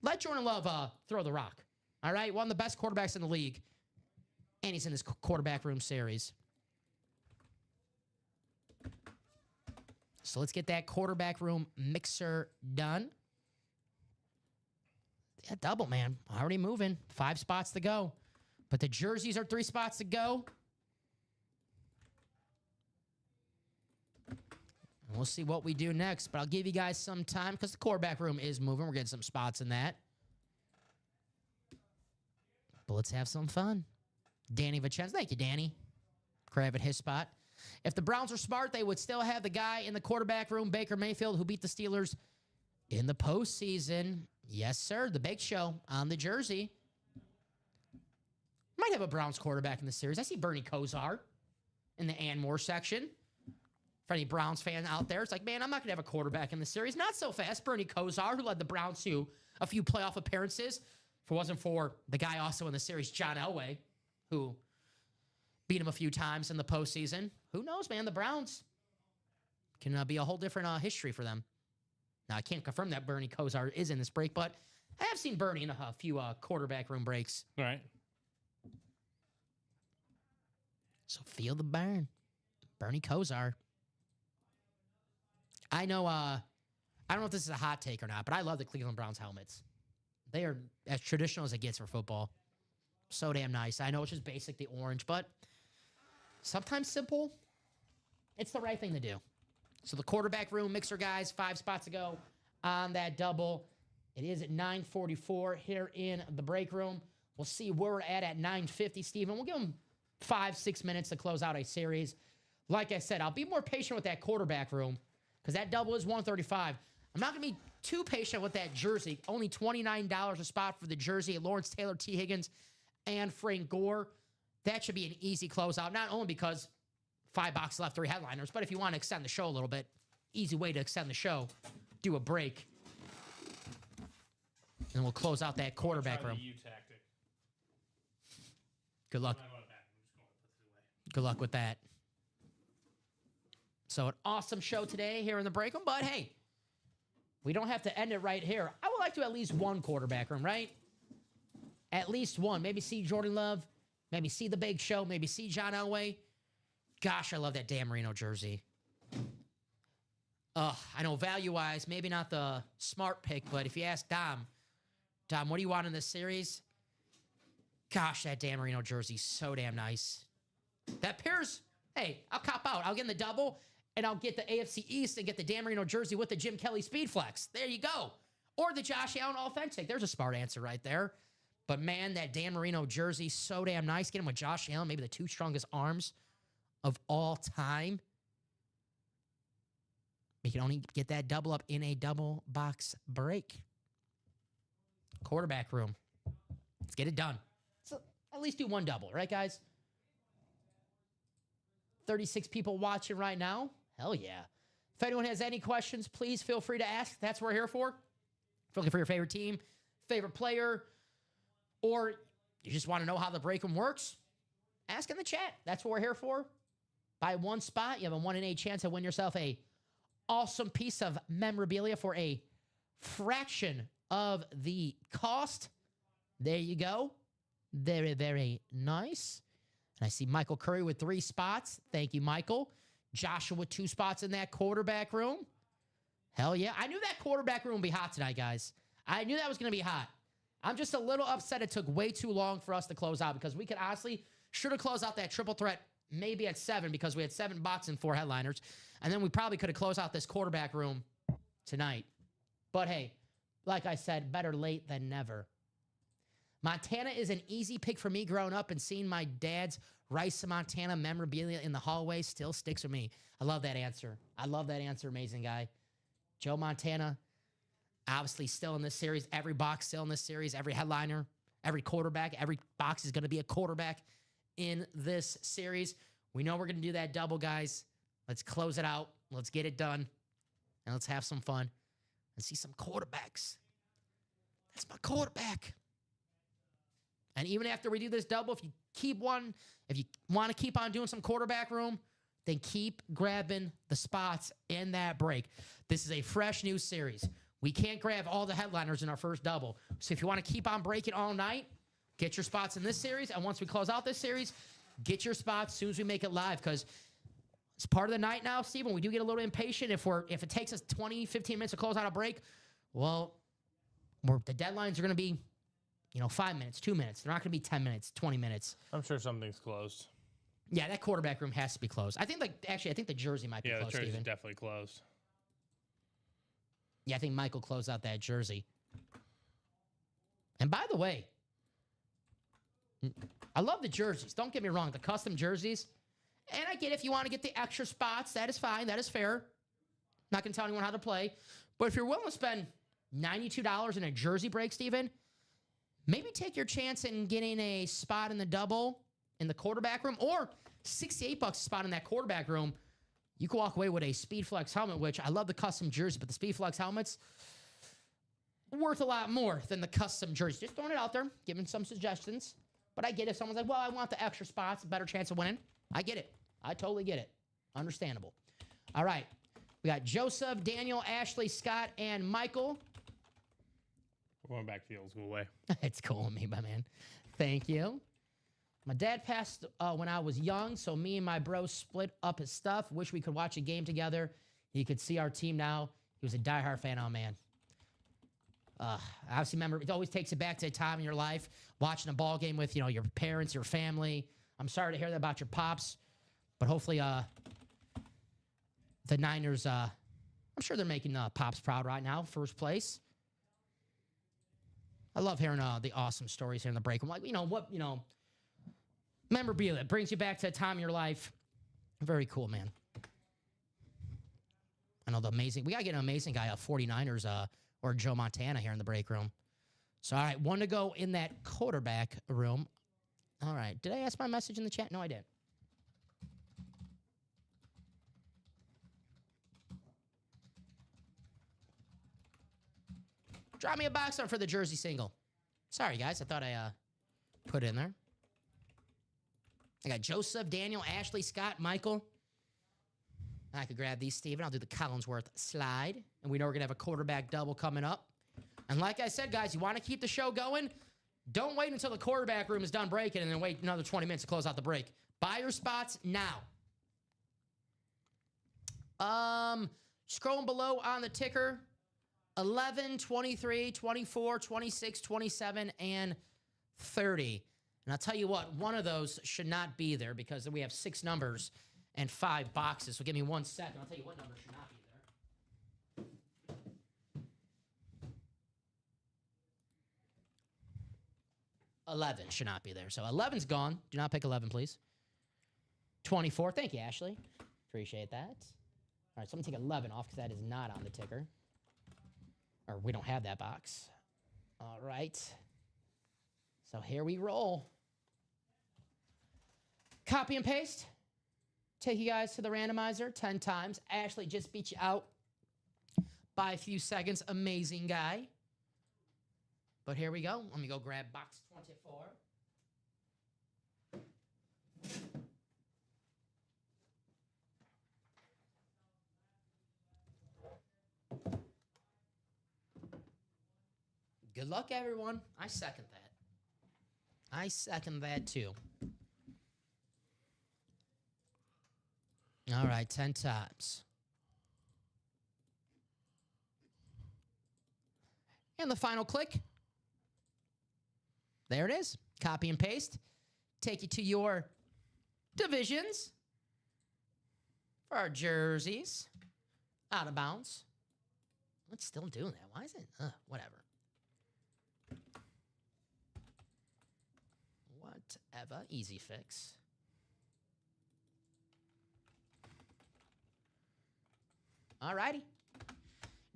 Let Jordan Love throw the rock. All right? One of the best quarterbacks in the league, and he's in this quarterback room series. So let's get that quarterback room mixer done. Yeah, double, man. Already moving. 5 spots to go. But the jerseys are 3 spots to go. And we'll see what we do next. But I'll give you guys some time because the quarterback room is moving. We're getting some spots in that. But let's have some fun. Danny Vincenzo. Thank you, Danny. Grabbing his spot. If the Browns are smart, they would still have the guy in the quarterback room, Baker Mayfield, who beat the Steelers in the postseason. Yes, sir. The Big Show on the jersey. Might have a Browns quarterback in the series. I see Bernie Kosar in the Ann Moore section. For any Browns fan out there, it's like, man, I'm not going to have a quarterback in the series. Not so fast. Bernie Kosar, who led the Browns to a few playoff appearances. If it wasn't for the guy also in the series, John Elway, who beat him a few times in the postseason. Who knows, man? The Browns can be a whole different history for them. Now, I can't confirm that Bernie Kosar is in this break, but I have seen Bernie in a few quarterback room breaks. All right. So feel the burn. Bernie Kosar. I know, I don't know if this is a hot take or not, but I love the Cleveland Browns helmets. They are as traditional as it gets for football. So damn nice. I know it's just basic, the orange, but sometimes simple, it's the right thing to do. So the quarterback room, mixer guys, 5 spots to go on that double. It is at 9:44 here in the break room. We'll see where we're at 9:50, Steven. We'll give them 5-6 minutes to close out a series. Like I said, I'll be more patient with that quarterback room because that double is $135. I'm not going to be too patient with that jersey. Only $29 a spot for the jersey. Lawrence Taylor, T. Higgins, and Frank Gore. That should be an easy closeout, not only because 5 boxes left, 3 headliners, but if you want to extend the show a little bit, easy way to extend the show, do a break. And we'll close out that quarterback room. tactic. Good luck. Good luck with that. So an awesome show today here in the break room, but hey, we don't have to end it right here. I would like to at least one quarterback room, right? At least one. Maybe see Jordan Love. Maybe see the Big Show. Maybe see John Elway. Gosh, I love that Dan Marino jersey. I know value-wise, maybe not the smart pick, but if you ask Dom, what do you want in this series? Gosh, that Dan Marino jersey's so damn nice. That pairs, hey, I'll cop out. I'll get in the double, and I'll get the AFC East and get the Dan Marino jersey with the Jim Kelly Speed Flex. There you go. Or the Josh Allen Authentic. There's a smart answer right there. But, man, that Dan Marino jersey, so damn nice. Get him with Josh Allen, maybe the 2 strongest arms of all time. You can only get that double up in a double box break. Quarterback room. Let's get it done. So at least do one double, right, guys? 36 people watching right now. Hell yeah. If anyone has any questions, please feel free to ask. That's what we're here for. If you're looking for your favorite team, favorite player, or you just want to know how the break room works, ask in the chat. That's what we're here for. Buy one spot. You have a 1 in 8 chance to win yourself a awesome piece of memorabilia for a fraction of the cost. There you go. Very, very nice. And I see Michael Curry with 3 spots. Thank you, Michael. Joshua with 2 spots in that quarterback room. Hell yeah. I knew that quarterback room would be hot tonight, guys. I knew that was going to be hot. I'm just a little upset it took way too long for us to close out because we could honestly should have closed out that triple threat maybe at 7 because we had 7 boxes and 4 headliners. And then we probably could have closed out this quarterback room tonight. But hey, like I said, better late than never. Montana is an easy pick for me growing up, and seeing my dad's Rice Montana memorabilia in the hallway still sticks with me. I love that answer. I love that answer, amazing guy. Joe Montana, obviously still in this series. Every box still in this series. Every headliner, every quarterback, every box is going to be a quarterback in this series. We know we're going to do that double, guys. Let's close it out. Let's get it done. And let's have some fun and see some quarterbacks. That's my quarterback. And even after we do this double, if you want to keep on doing some quarterback room, then keep grabbing the spots in that break. This is a fresh new series. We can't grab all the headliners in our first double. So if you want to keep on breaking all night, get your spots in this series. And once we close out this series, get your spots as soon as we make it live, because it's part of the night now, Steven. We do get a little impatient. If it takes us 20, 15 minutes to close out a break, well, the deadlines are going to be 5 minutes, 2 minutes. They're not going to be 10 minutes, 20 minutes. I'm sure something's closed. Yeah, that quarterback room has to be closed. I think the jersey might be closed, Yeah, the jersey's Steven. definitely closed. Yeah, I think Michael closed out that jersey. And by the way, I love the jerseys. Don't get me wrong, the custom jerseys. And I get if you want to get the extra spots, that is fine. That is fair. Not going to tell anyone how to play. But if you're willing to spend $92 in a jersey break, Steven, maybe take your chance in getting a spot in the double in the quarterback room, or $68 a spot in that quarterback room. You can walk away with a Speed Flex helmet, which I love the custom jersey, but the Speed Flex helmets worth a lot more than the custom jersey. Just throwing it out there, giving some suggestions. But I get if someone's like, well, I want the extra spots, better chance of winning. I get it. I totally get it. Understandable. All right. We got Joseph, Daniel, Ashley, Scott, and Michael. We're going back to the old school way. It's cool with me, my man. Thank you. My dad passed when I was young, so me and my bro split up his stuff. Wish we could watch a game together. He could see our team now. He was a diehard fan. Oh, man. I obviously remember, it always takes you back to a time in your life, watching a ball game with, your parents, your family. I'm sorry to hear that about your pops, but hopefully the Niners, I'm sure they're making Pops proud right now, first place. I love hearing the awesome stories here in the break. I'm like, memorabilia. It brings you back to a time in your life. Very cool, man. I know we got to get an amazing guy, 49ers, or Joe Montana here in the break room. So, all right, one to go in that quarterback room. All right. Did I ask my message in the chat? No, I didn't. Drop me a box art for the jersey single. Sorry, guys. I thought I put it in there. I got Joseph, Daniel, Ashley, Scott, Michael. I could grab these, Steven. I'll do the Collinsworth slide. And we know we're going to have a quarterback double coming up. And like I said, guys, you want to keep the show going? Don't wait until the quarterback room is done breaking and then wait another 20 minutes to close out the break. Buy your spots now. Scrolling below on the ticker, 11, 23, 24, 26, 27, and 30. And I'll tell you what, one of those should not be there because we have 6 numbers and 5 boxes. So give me 1 second. I'll tell you what number should not be there. 11 should not be there. So 11's gone. Do not pick 11, please. 24. Thank you, Ashley. Appreciate that. All right, so I'm going to take 11 off because that is not on the ticker. Or we don't have that box. All right. So here we roll. Copy and paste. Take you guys to the randomizer 10 times. Ashley just beat you out by a few seconds. Amazing guy. But here we go. Let me go grab box 24. Good luck, everyone. I second that. I second that, too. All right, 10 times. And the final click. There it is. Copy and paste. Take you to your divisions for our jerseys. Out of bounds. It's still doing that. Why is it? Whatever. Whatever. Easy fix. All righty.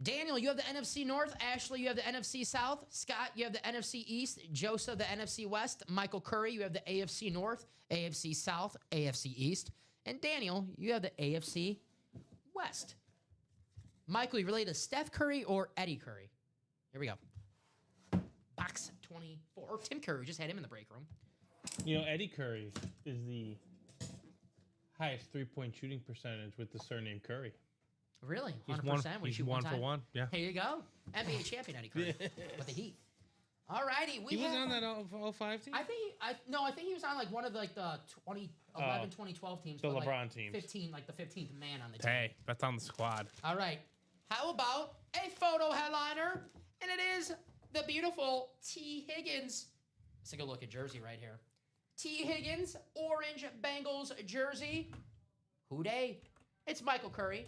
Daniel, you have the NFC North. Ashley, you have the NFC South. Scott, you have the NFC East. Joseph, the NFC West. Michael Curry, you have the AFC North, AFC South, AFC East. And Daniel, you have the AFC West. Michael, you related to Steph Curry or Eddie Curry? Here we go. Box 24. Or Tim Curry. We just had him in the break room. Eddie Curry is the highest three-point shooting percentage with the surname Curry. Really? 100%? He's one for one. Yeah. Here you go. NBA champion Eddie Curry with the Heat. All righty. He was on that 05 team? I think he was on one of the 2011, 2012 teams. The LeBron teams. 15, the 15th man on the team. Hey, that's on the squad. All right. How about a photo headliner? And it is the beautiful T. Higgins. Let's take a look at jersey right here. T. Higgins, orange Bengals jersey. Who dey? It's Michael Curry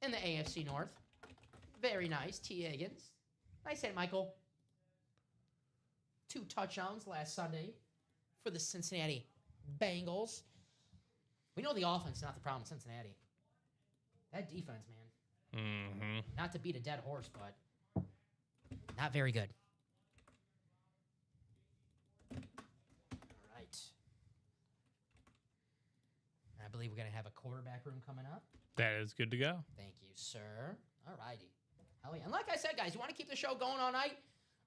in the AFC North. Very nice, T. Higgins. Nice hit, Michael. 2 touchdowns last Sunday for the Cincinnati Bengals. We know the offense is not the problem in Cincinnati. That defense, man. Mm-hmm. Not to beat a dead horse, but not very good. All right. I believe we're going to have a quarterback room coming up. That is good to go. Thank you, sir. All righty. Hell yeah. And like I said, guys, you want to keep the show going all night?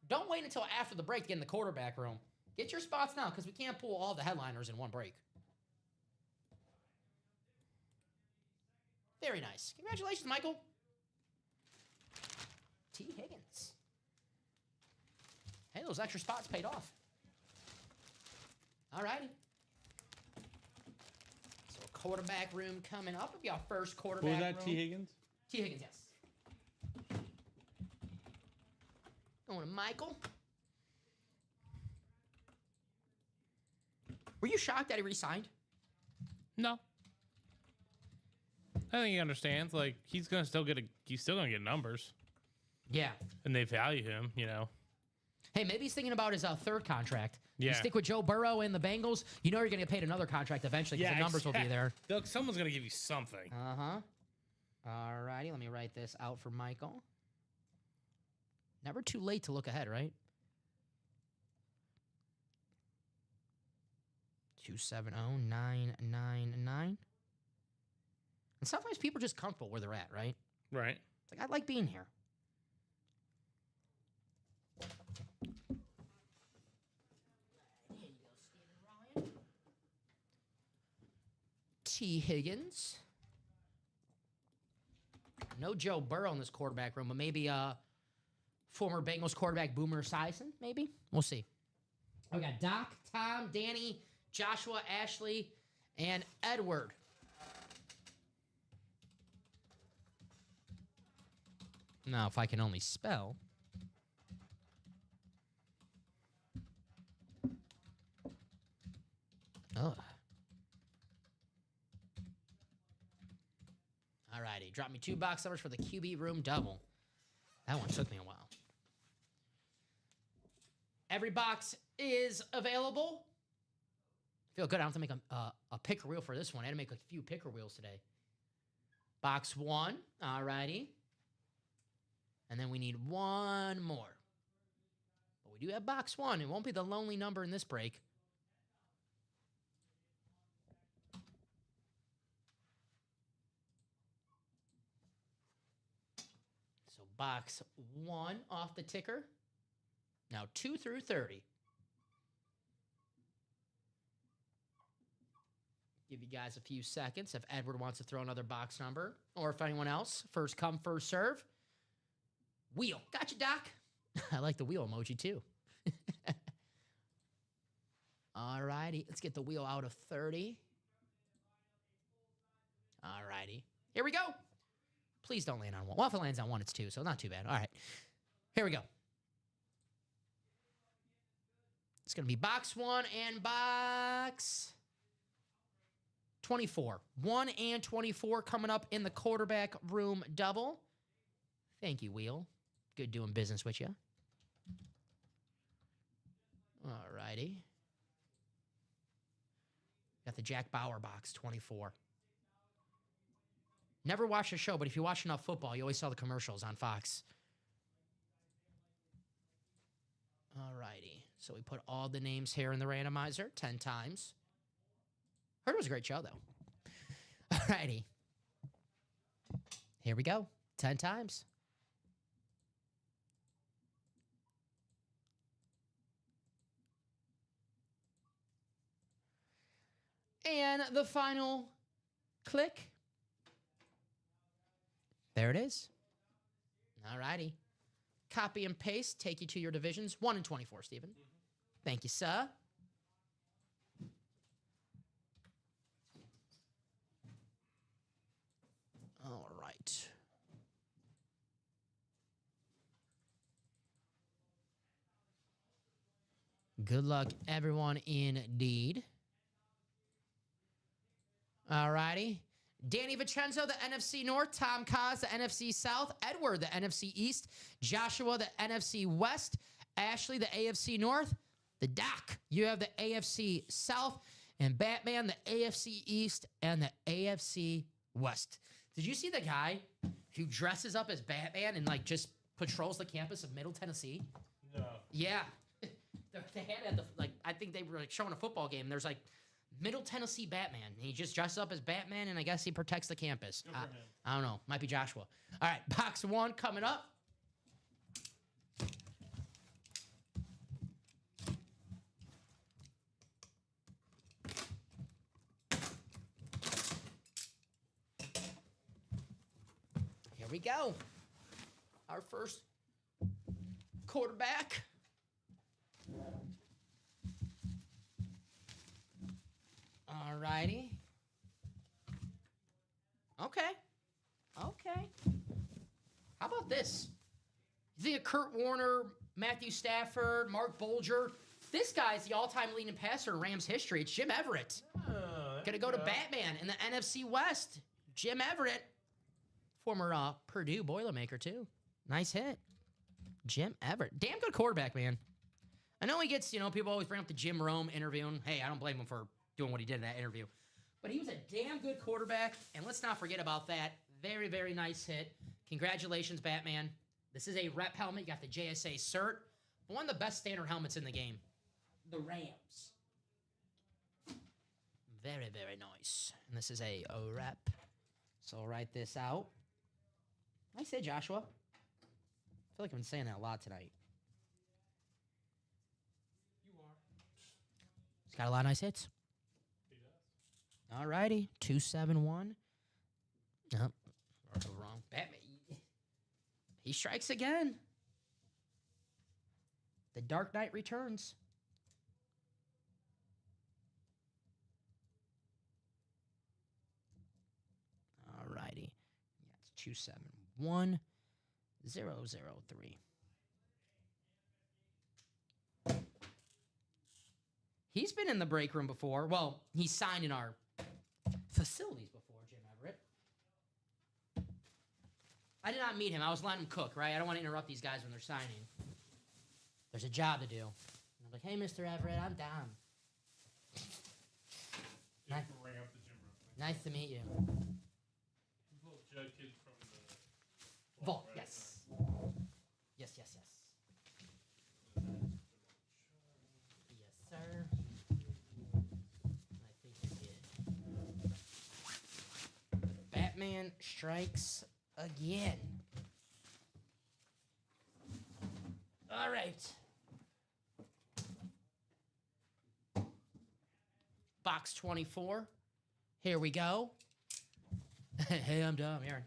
Don't wait until after the break to get in the quarterback room. Get your spots now because we can't pull all the headliners in one break. Very nice. Congratulations, Michael. T. Higgins. Hey, those extra spots paid off. All righty. quarterback room coming up. It'll be our first Who quarterback was that? room. T. Higgins? T. Higgins, yes. Going to Michael. Were you shocked that he re-signed? No. I think he understands. Like, he's still gonna get numbers, Yeah. and they value him. You know. Hey, maybe he's thinking about his third contract. You Yeah. stick with Joe Burrow and the Bengals, you know you're going to get paid another contract eventually because the numbers will be there. Look, someone's gonna give you something. Uh-huh. All righty, let me write this out for Michael. Never too late to look ahead, right? 270-999. And sometimes people are just comfortable where they're at, right? Right. It's like, I like being here. T. Higgins. No Joe Burrow in this quarterback room, but maybe former Bengals quarterback Boomer Esiason, maybe? We'll see. We got Doc, Tom, Danny, Joshua, Ashley, and Edward. Now, if I can only spell. Ugh. All righty. Drop me 2 box numbers for the QB room double. That one took me a while. Every box is available. Feel good. I don't have to make a picker wheel for this one. I had to make a few picker wheels today. Box 1. All righty. And then we need one more. But we do have box 1. It won't be the lonely number in this break. So box 1 off the ticker. Now 2 through 30. Give you guys a few seconds if Edward wants to throw another box number, or if anyone else. First come, first serve. Wheel. Gotcha, Doc. I like the wheel emoji too. All righty. Let's get the wheel out of 30. All righty. Here we go. Please don't land on 1. Well, if it lands on 1, it's 2, so not too bad. All right. Here we go. It's going to be box 1 and box 24. 1 and 24 coming up in the quarterback room double. Thank you, Wheel. Good doing business with you. All righty. Got the Jack Bauer box, 24. Never watched the show, but if you watch enough football, you always saw the commercials on Fox. All righty. So we put all the names here in the randomizer 10 times. Heard it was a great show, though. All righty. Here we go. 10 times. And the final click. There it is. All righty. Copy and paste. Take you to your divisions. 1 and 24, Stephen. Thank you, sir. All right. Good luck, everyone, indeed. All righty. Danny Vincenzo, the NFC North. Tom Kaz, the NFC South. Edward, the NFC East. Joshua, the NFC West. Ashley, the AFC North. The Doc, you have the AFC South. And Batman, the AFC East and the AFC West. Did you see the guy who dresses up as Batman and like just patrols the campus of Middle Tennessee? No. Yeah. They had at the, like, I think they were like showing a football game. There's like Middle Tennessee Batman. He just dresses up as Batman, and I guess he protects the campus. I don't know. Might be Joshua. All right, box 1 coming up. Here we go. Our first quarterback. All righty. Okay. How about this? You think of Kurt Warner, Matthew Stafford, Mark Bolger? This guy's the all-time leading passer in Rams history. It's Jim Everett. Gonna go to Batman in the NFC West. Jim Everett, former Purdue Boilermaker too. Nice hit. Jim Everett. Damn good quarterback, man. I know he gets, people always bring up the Jim Rome interview, and hey, I don't blame him for doing what he did in that interview. But he was a damn good quarterback, and let's not forget about that. Very, very nice hit. Congratulations, Batman. This is a rep helmet. You got the JSA cert. One of the best standard helmets in the game. The Rams. Very, very nice. And this is a rep. So I'll write this out. Nice hit, Joshua. I feel like I've been saying that a lot tonight. You are. He's got a lot of nice hits. He does. All righty. 271. Nope. Wrong. Batman. He strikes again. The Dark Knight returns. All righty. Yeah, it's 271003. He's been in the break room before. Well, he's signed in our facilities before, Jim Everett. I did not meet him. I was letting him cook, right? I don't want to interrupt these guys when they're signing. There's a job to do. And I'm like, hey, Mr. Everett, I'm Dom. Nice. Ring up the gym real quick. Nice to meet you. Little Judd kid from the Vault, right? yes. Yes. Yes, sir. I think you did. Batman strikes again. All right. Box 24. Here we go. Hey, I'm Dom, Aaron.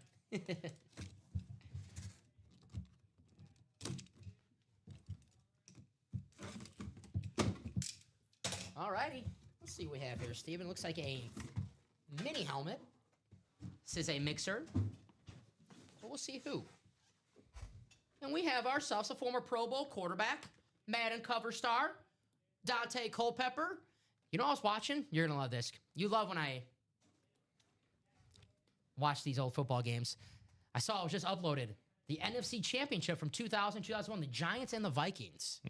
All righty. Let's see what we have here, Steven. Looks like a mini helmet. This is a mixer. So we'll see who. And we have ourselves a former Pro Bowl quarterback, Madden cover star, Dante Culpepper. You know, I was watching. You're going to love this. You love when I watch these old football games. I saw it was just uploaded. The NFC Championship from 2000, 2001, the Giants and the Vikings.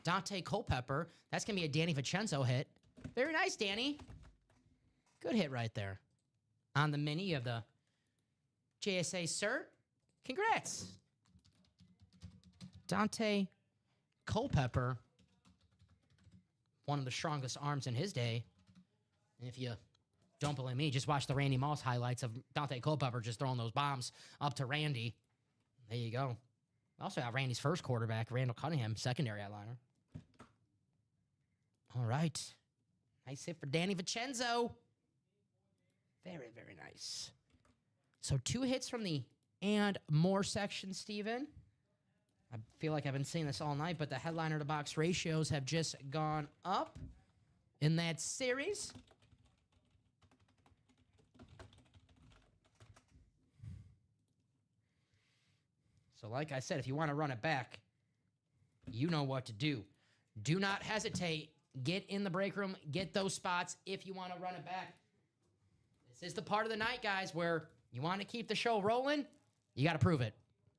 Dante Culpepper. That's going to be a Danny Vincenzo hit. Very nice, Danny. Good hit right there. On the mini, you have the JSA cert. Congrats. Dante Culpepper. One of the strongest arms in his day. And if you don't believe me, just watch the Randy Moss highlights of Dante Culpepper just throwing those bombs up to Randy. There you go. Also got Randy's first quarterback, Randall Cunningham, secondary outliner. All right. Nice hit for Danny Vincenzo. Very, very nice. So 2 hits from the and more section, Steven. I feel like I've been saying this all night, but the headliner to box ratios have just gone up in that series. So like I said, if you want to run it back, you know what to do. Do not hesitate. Get in the break room. Get those spots if you want to run it back. This is the part of the night, guys, where you want to keep the show rolling. You got to prove it.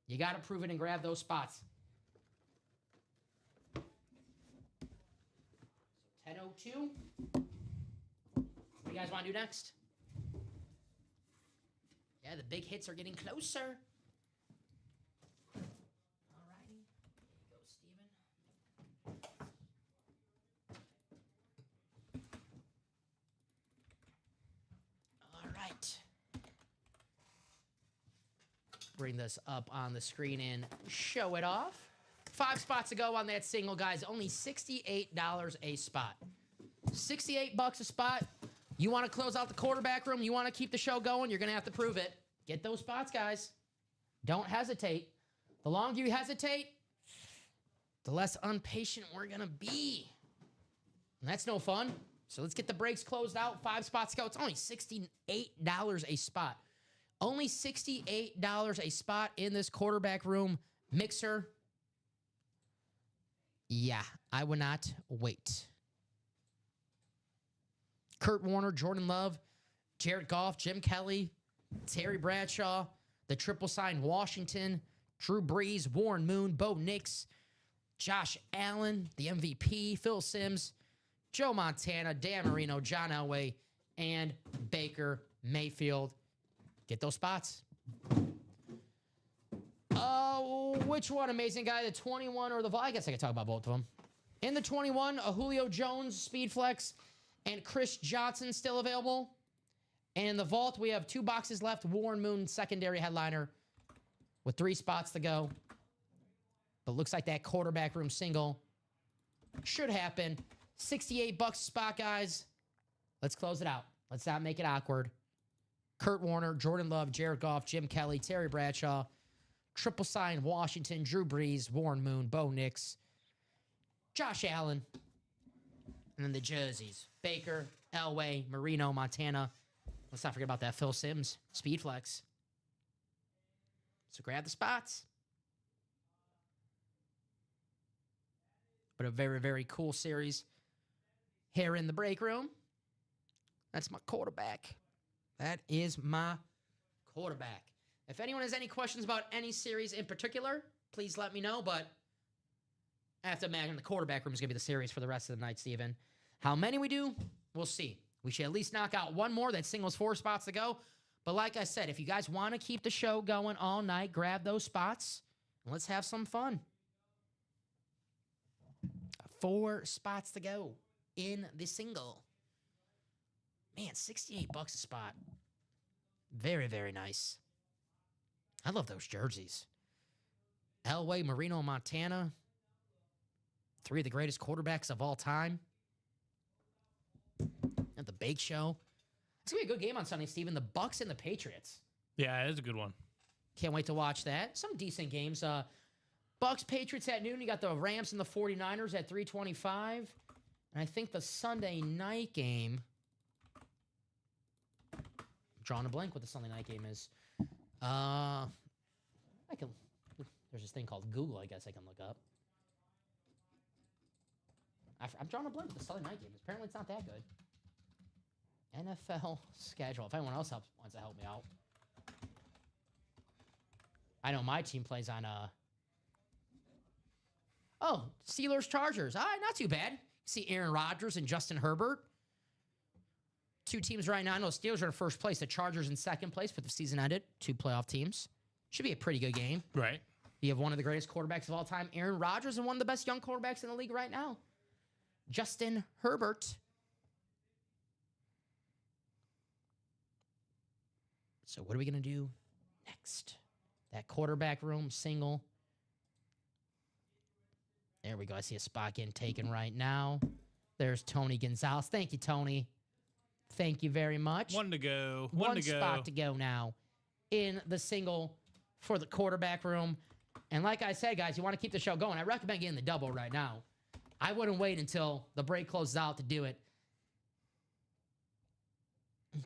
You got to prove it and grab those spots. 10:02. What do you guys want to do next? Yeah, the big hits are getting closer. Alrighty. Here you go, Steven. All right. Bring this up on the screen and show it off. 5 spots to go on that single, guys. Only $68 a spot. $68 a spot. You want to close out the quarterback room? You want to keep the show going? You're going to have to prove it. Get those spots, guys. Don't hesitate. The longer you hesitate, the less impatient we're going to be. And that's no fun. So let's get the breaks closed out. 5 spots to go. It's only $68 a spot. Only $68 a spot in this quarterback room mixer. Yeah, I would not wait. Kurt Warner, Jordan Love, Jared Goff, Jim Kelly, Terry Bradshaw, the triple sign Washington, Drew Brees, Warren Moon, Bo Nix, Josh Allen, the MVP, Phil Simms, Joe Montana, Dan Marino, John Elway, and Baker Mayfield. Get those spots. Which one, amazing guy? The 21 or the... I guess I could talk about both of them. In the 21, a Julio Jones, Speed Flex, and Chris Johnson still available. And in the vault, we have 2 boxes left. Warren Moon, secondary headliner, with 3 spots to go. But looks like that quarterback room single should happen. $68 a spot, guys. Let's close it out. Let's not make it awkward. Kurt Warner, Jordan Love, Jared Goff, Jim Kelly, Terry Bradshaw, triple sign Washington, Drew Brees, Warren Moon, Bo Nix, Josh Allen, and then the jerseys. Baker, Elway, Marino, Montana. Let's not forget about that Phil Simms, Speed Flex. So grab the spots. But a very, very cool series here in the break room. That's my quarterback. That is my quarterback. If anyone has any questions about any series in particular, please let me know. But I have to imagine the quarterback room is going to be the series for the rest of the night, Steven. How many we do, we'll see. We should at least knock out one more. That singles 4 spots to go. But like I said, if you guys want to keep the show going all night, grab those spots and let's have some fun. 4 spots to go in the single. Man, $68 a spot. Very, very nice. I love those jerseys. Elway, Marino, Montana. 3 of the greatest quarterbacks of all time. At the Bake Show. It's going to be a good game on Sunday, Steven. The Bucks and the Patriots. Yeah, it is a good one. Can't wait to watch that. Some decent games. Bucks, Patriots at noon. You got the Rams and the 49ers at 3:25. And I think the Sunday night game... I'm drawing a blank what the Sunday night game is. I can... There's this thing called Google, I guess I can look up. I'm drawing a blank with the Sunday night game. Apparently it's not that good. NFL schedule. If anyone else wants to help me out. I know my team plays on... Oh, Steelers, Chargers. All right, not too bad. See Aaron Rodgers and Justin Herbert. 2 teams right now. I know the Steelers are in first place. The Chargers in second place, but the season ended. 2 playoff teams. Should be a pretty good game. Right. You have one of the greatest quarterbacks of all time, Aaron Rodgers, and one of the best young quarterbacks in the league right now, Justin Herbert. So what are we going to do next? That quarterback room single. There we go. I see a spot getting taken right now. There's Tony Gonzalez. Thank you, Tony. Thank you very much. 1 to go. One spot to go now in the single for the quarterback room. And like I said, guys, you want to keep the show going. I recommend getting the double right now. I wouldn't wait until the break closes out to do it.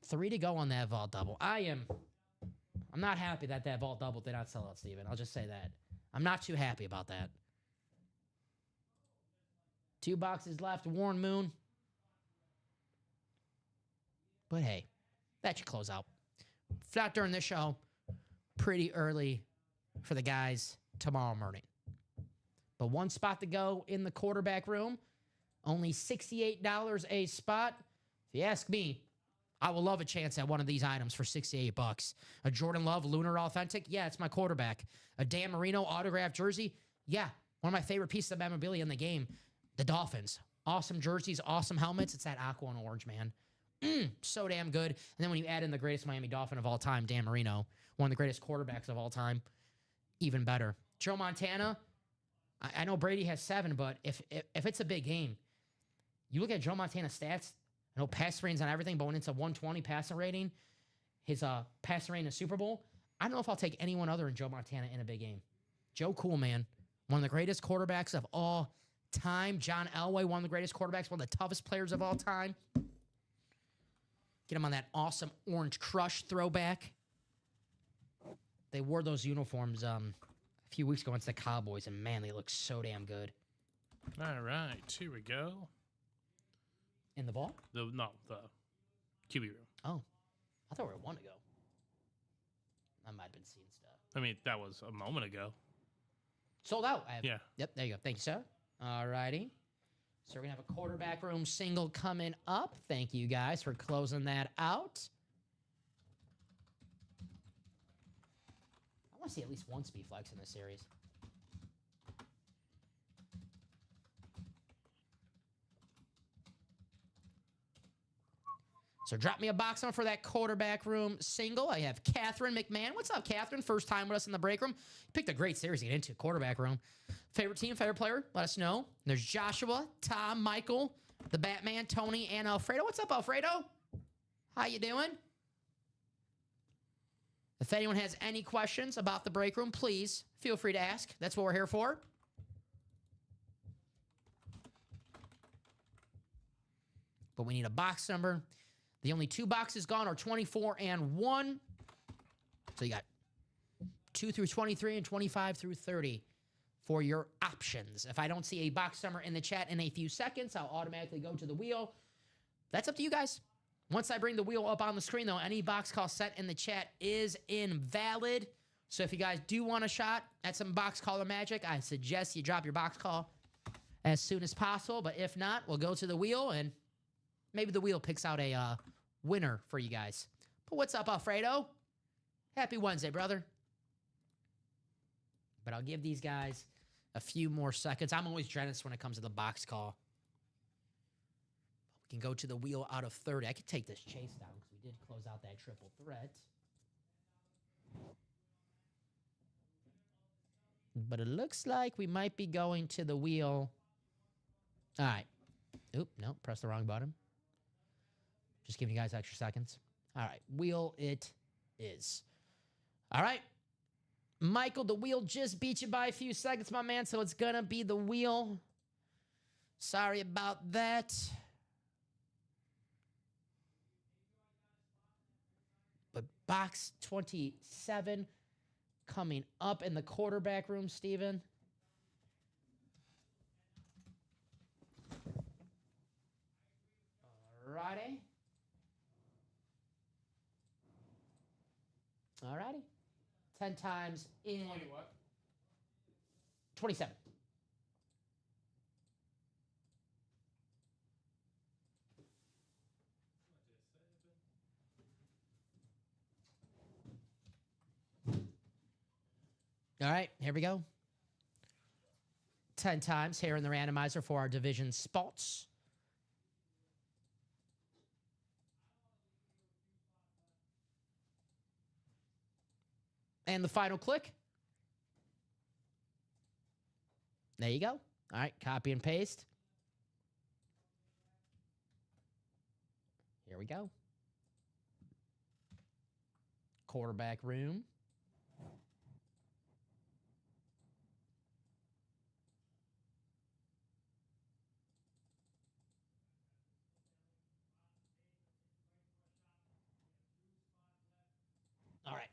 3 to go on that vault double. I'm not happy that vault double did not sell out, Steven. I'll just say that. I'm not too happy about that. 2 boxes left. Warren Moon. But hey, that should close out. Not during this show. Pretty early for the guys tomorrow morning. But 1 spot to go in the quarterback room. Only $68 a spot. If you ask me, I will love a chance at one of these items for $68. A Jordan Love Lunar Authentic? Yeah, it's my quarterback. A Dan Marino autographed jersey? Yeah, one of my favorite pieces of memorabilia in the game. The Dolphins. Awesome jerseys, awesome helmets. It's that aqua and orange, man. So damn good. And then when you add in the greatest Miami Dolphin of all time, Dan Marino, one of the greatest quarterbacks of all time, even better. Joe Montana, I know Brady has 7, but if it's a big game, you look at Joe Montana's stats, I know pass ratings on everything, but when it's a 120 passing rating, his passing rating in the Super Bowl, I don't know if I'll take anyone other than Joe Montana in a big game. Joe Cool, man. One of the greatest quarterbacks of all time. John Elway, one of the greatest quarterbacks, one of the toughest players of all time. Get him on that awesome Orange Crush throwback. They wore those uniforms a few weeks ago against the Cowboys, and man, they look so damn good. All right, here we go. In the vault? The QB room. Oh, I thought we were 1 ago. I might have been seeing stuff. I mean, that was a moment ago. Sold out. Yeah. Yep, there you go. Thank you, sir. All righty. So we're going to have a quarterback room single coming up. Thank you guys for closing that out. I want to see at least one speed flex in this series. So drop me a box number for that quarterback room single. I have Catherine McMahon. What's up, Catherine? First time with us in the break room. Picked a great series to get into, quarterback room. Favorite team, favorite player? Let us know. There's Joshua, Tom, Michael, the Batman, Tony, and Alfredo. What's up, Alfredo? How you doing? If anyone has any questions about the break room, please feel free to ask. That's what we're here for. But we need a box number. The only 2 boxes gone are 24 and 1. So you got 2 through 23 and 25 through 30 for your options. If I don't see a box number in the chat in a few seconds, I'll automatically go to the wheel. That's up to you guys. Once I bring the wheel up on the screen, though, any box call set in the chat is invalid. So if you guys do want a shot at some box caller magic, I suggest you drop your box call as soon as possible. But if not, we'll go to the wheel, and maybe the wheel picks out a winner for you guys. But what's up, Alfredo? Happy Wednesday, brother. But I'll give these guys a few more seconds. I'm always generous when it comes to the box call. We can go to the wheel out of 30. I could take this chase down because we did close out that triple threat. But it looks like we might be going to the wheel. All right. Oop, no, press the wrong button. Just giving you guys extra seconds. All right, wheel it is. All right. Michael, the wheel just beat you by a few seconds, my man, so it's going to be the wheel. Sorry about that. But box 27 coming up in the quarterback room, Steven. Alrighty. Alrighty. 10 times in 27. All right, here we go. 10 times here in the randomizer for our division spots. And the final click. There you go. All right, copy and paste. Here we go. Quarterback room. All right.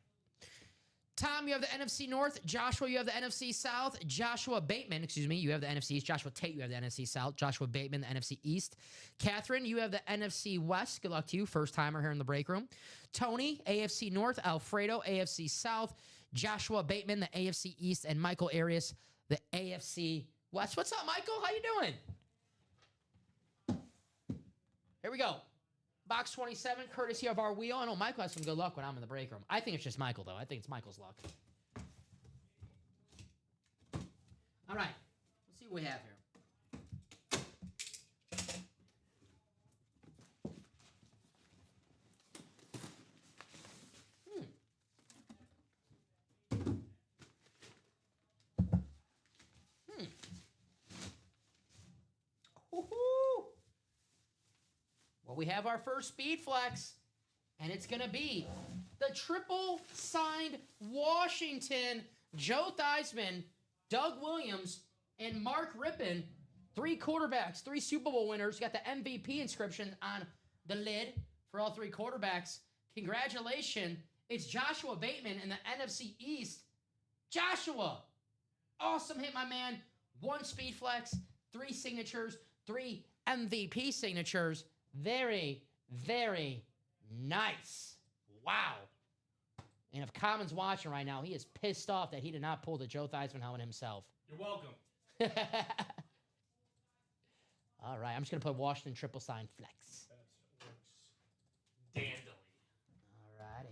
Tom, you have the NFC North. Joshua, you have the NFC South. Joshua Bateman, excuse me, you have the NFC East. Joshua Tate, you have the NFC South. Joshua Bateman, the NFC East. Catherine, you have the NFC West. Good luck to you. First timer here in the break room. Tony, AFC North. Alfredo, AFC South. Joshua Bateman, the AFC East. And Michael Arias, the AFC West. What's up, Michael? How you doing? Here we go. Box 27, courtesy of our wheel. I know Michael has some good luck when I'm in the break room. I think it's just Michael, though. I think it's Michael's luck. All right. Let's see what we have here. Woo-hoo. Well, we have our first speed flex, and it's going to be the triple signed Washington, Joe Theismann, Doug Williams, and Mark Rippon. 3 quarterbacks, 3 Super Bowl winners. Got the MVP inscription on the lid for all 3 quarterbacks. Congratulations It's Joshua Bateman in the NFC East. Joshua, awesome hit, my man. 1 speed flex, 3 signatures, 3 MVP signatures. Very, very nice. Wow. And if Common's watching right now, he is pissed off that he did not pull the Joe Theismann helmet himself. You're welcome. All right, I'm just going to put Washington triple sign flex. That works dandily. All righty.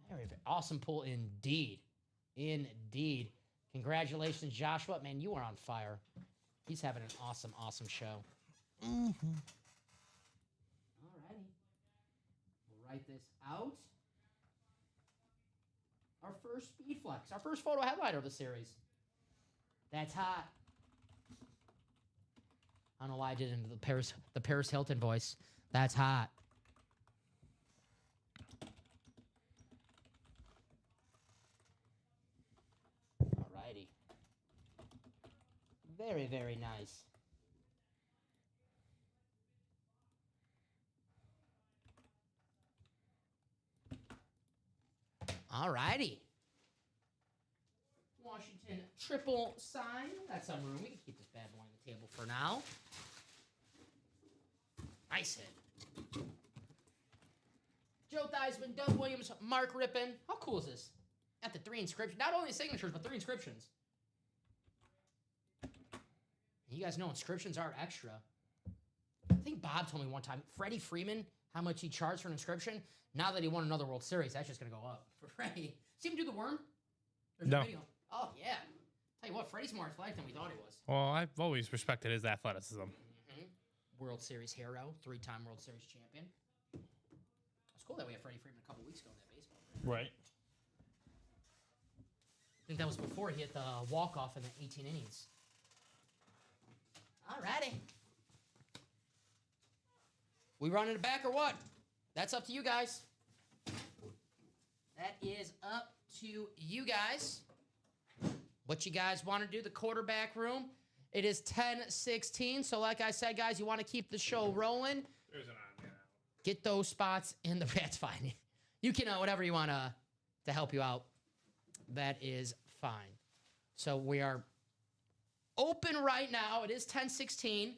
Very, very awesome pull indeed. Indeed. Congratulations, Joshua. Man, you are on fire. He's having an awesome, awesome show. Mm-hmm. All righty. We'll write this out. Our first speed flex. Our first photo headliner of the series. That's hot. I don't know why I did it into the Paris Hilton voice. That's hot. Alrighty. Very, very nice. Alrighty. Washington triple sign. That's some room. We can keep this bad boy on the table for now. Nice hit. Joe Theismann, Doug Williams, Mark Rippon. How cool is this? At the 3 inscriptions. Not only signatures, but 3 inscriptions. You guys know inscriptions are extra. I think Bob told me one time, Freddie Freeman, how much he charged for an inscription. Now that he won another World Series, that's just going to go up for Freddie. See him do the worm? There's No. a video. Oh, yeah. Tell you what, Freddie's more athletic than we thought he was. Well, I've always respected his athleticism. Mm-hmm. World Series hero, 3-time World Series champion. It's cool that we had Freddie Freeman a couple weeks ago in that baseball game. Right. I think that was before he hit the walk-off in the 18 innings. Alrighty. We running it back or what? That's up to you guys. That is up to you guys. What you guys want to do, the quarterback room. It is 10:16, so like I said, guys, you want to keep the show rolling. There's an eye man. Get those spots in the... That's fine. You can, whatever you want to help you out. That is fine. So we are open right now. It is 10:16.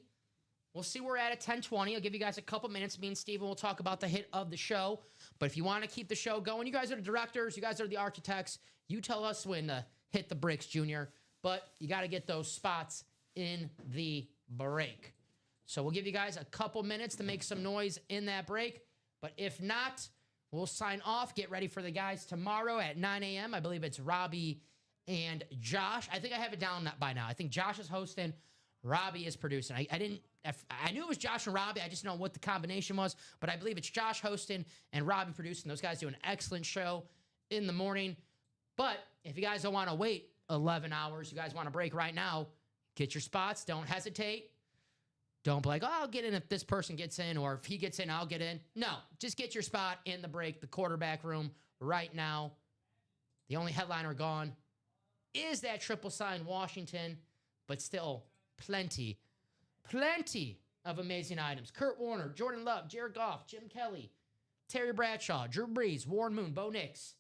We'll see where we're at 10:20. I'll give you guys a couple minutes. Me and Steven will talk about the hit of the show. But if you want to keep the show going, you guys are the directors. You guys are the architects. You tell us when to hit the bricks, Junior. But you got to get those spots in the break. So we'll give you guys a couple minutes to make some noise in that break. But if not, we'll sign off. Get ready for the guys tomorrow at 9 a.m. I believe it's Robbie and Josh. I think I have it down by now. I think Josh is hosting. Robbie is producing. I knew it was Josh and Robbie. I just don't know what the combination was. But I believe it's Josh hosting and Robbie producing. Those guys do an excellent show in the morning. But if you guys don't want to wait 11 hours, you guys want to break right now, get your spots. Don't hesitate. Don't be like, oh, I'll get in if this person gets in, or if he gets in, I'll get in. No, just get your spot in the break, the quarterback room right now. The only headliner gone is that triple sign Washington, but still plenty of amazing items. Kurt Warner, Jordan Love, Jared Goff, Jim Kelly, Terry Bradshaw, Drew Brees, Warren Moon, Bo Nix,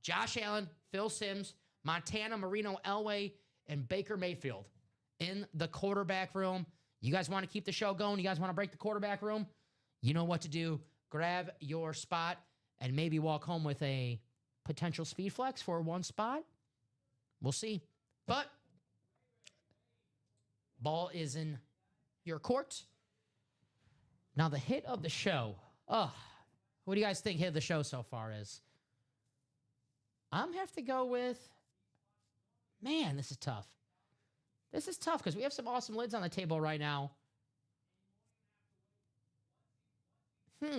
Josh Allen, Phil Simms, Montana, Marino Elway, and Baker Mayfield in the quarterback room. You guys want to keep the show going? You guys want to break the quarterback room? You know what to do. Grab your spot and maybe walk home with a potential speed flex for one spot. We'll see. But ball is in your court. Now the hit of the show. What do you guys think hit of the show so far is? I'm going to have to go with, man, this is tough. This is tough because we have some awesome lids on the table right now. What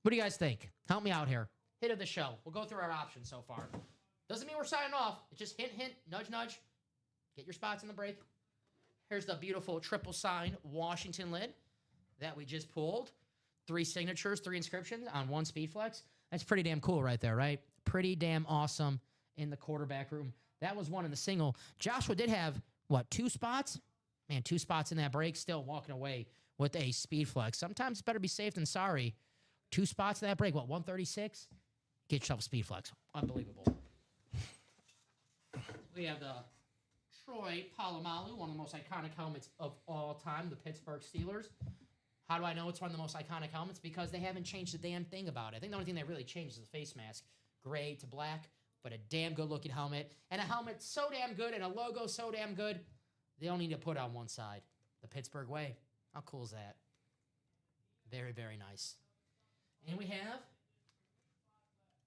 do you guys think? Help me out here. Hit of the show. We'll go through our options so far. Doesn't mean we're signing off. It's just hint, hint, nudge, nudge. Get your spots in the break. Here's the beautiful triple sign Washington lid that we just pulled. 3 signatures, 3 inscriptions on 1 speed flex. That's pretty damn cool right there, right? Pretty damn awesome in the quarterback room. That was one in the single. Joshua did have, 2 spots? Man, 2 spots in that break, still walking away with a speed flex. Sometimes it's better be safe than sorry. 2 spots in that break. What, 136? Get yourself a speed flex. Unbelievable. We have the Troy Polamalu, one of the most iconic helmets of all time, the Pittsburgh Steelers. How do I know it's one of the most iconic helmets? Because they haven't changed a damn thing about it. I think the only thing they really changed is the face mask. Gray to black, but a damn good-looking helmet. And a helmet so damn good and a logo so damn good, they don't need to put on one side. The Pittsburgh way. How cool is that? Very, very nice. And we have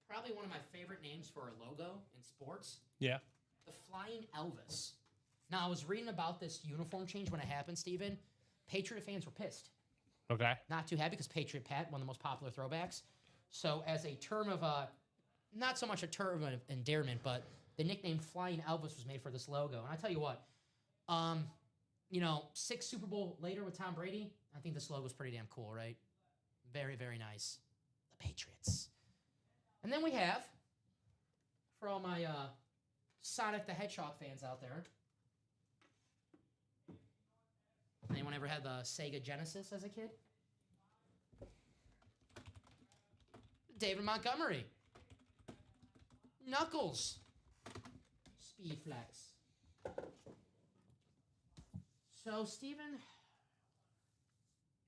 probably one of my favorite names for a logo in sports. Yeah. The Flying Elvis. Now, I was reading about this uniform change when it happened, Steven. Patriot fans were pissed. Okay. Not too happy because Patriot Pat, one of the most popular throwbacks. So as a term of, not so much a term of endearment, but the nickname Flying Elvis was made for this logo. And I tell you what, 6 Super Bowl later with Tom Brady, I think this logo is pretty damn cool, right? Very, very nice. The Patriots. And then we have, for all my Sonic the Hedgehog fans out there, anyone ever had the Sega Genesis as a kid? David Montgomery. Knuckles. Speed flex. So, Steven,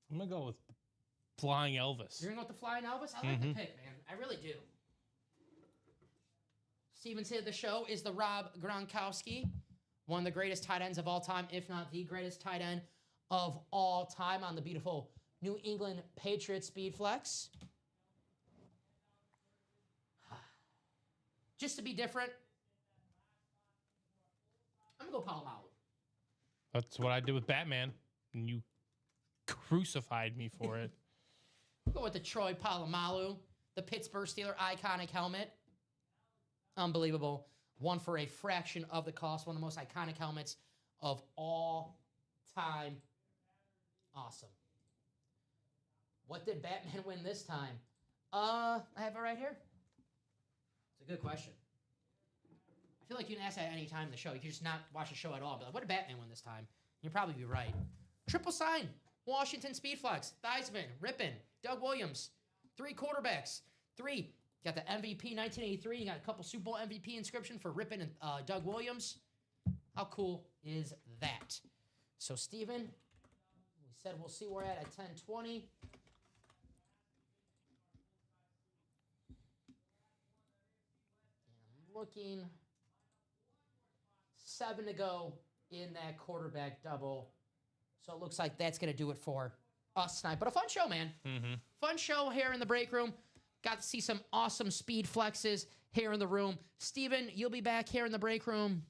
I'm going to go with Flying Elvis. you're going to go with the Flying Elvis? I like the pick, man. I really do. Steven's hit of the show is the Rob Gronkowski, one of the greatest tight ends of all time, if not the greatest tight end of all time on the beautiful New England Patriots Speed Flex. Just to be different, I'm going to go Polamalu. That's what I did with Batman, and you crucified me for it. Go with the Troy Polamalu, the Pittsburgh Steelers iconic helmet. Unbelievable. One for a fraction of the cost. One of the most iconic helmets of all time. Awesome. What did Batman win this time? I have it right here. It's a good question. I feel like you can ask that at any time in the show. You can just not watch the show at all. But like, what did Batman win this time? You'll probably be right. Triple sign. Washington Speedflex. Theismann. Rippin. Doug Williams. 3 quarterbacks. 3. Got the MVP 1983. You got a couple Super Bowl MVP inscription for Rippin and Doug Williams. How cool is that? So, Steven, we said we'll see where we're at 10:20. I'm looking. 7 to go in that quarterback double. So it looks like that's going to do it for us tonight. But a fun show, man. Mm-hmm. Fun show here in the break room. Got to see some awesome speed flexes here in the room. Steven, you'll be back here in the break room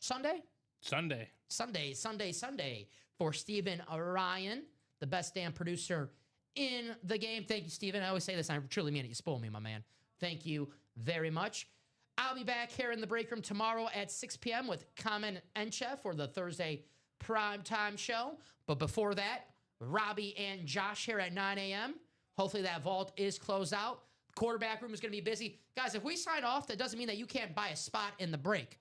Sunday? Sunday. Sunday for Steven Ryan, the best damn producer in the game. Thank you, Steven. I always say this, and I truly mean it. You spoil me, my man. Thank you very much. I'll be back here in the break room tomorrow at 6 p.m. with Kamen Enche for the Thursday primetime show. But before that, Robbie and Josh here at 9 a.m. Hopefully that vault is closed out. Quarterback room is going to be busy. Guys, if we sign off, that doesn't mean that you can't buy a spot in the break.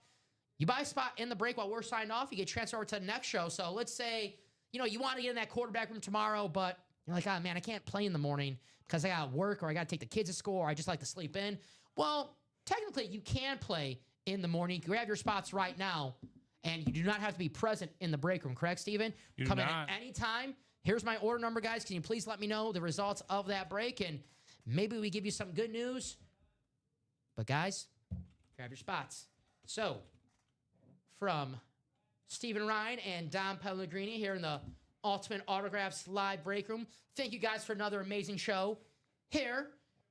You buy a spot in the break while we're signed off, you get transferred over to the next show. So let's say, you want to get in that quarterback room tomorrow, but you're like, oh, man, I can't play in the morning because I got to work or I got to take the kids to school or I just like to sleep in. Well, technically, you can play in the morning. You can grab your spots right now, and you do not have to be present in the break room. Correct, Steven? You Come in not. at any time. Here's my order number, guys. Can you please let me know the results of that break, and maybe we give you some good news. But, guys, grab your spots. So, from Steven Ryan and Dom Pellegrini here in the Ultimate Autographs live break room, thank you guys for another amazing show here.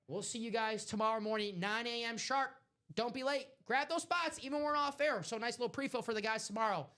We'll see you guys tomorrow morning, 9 a.m. sharp. Don't be late. Grab those spots, even when we're off air. So nice little pre-fill for the guys tomorrow.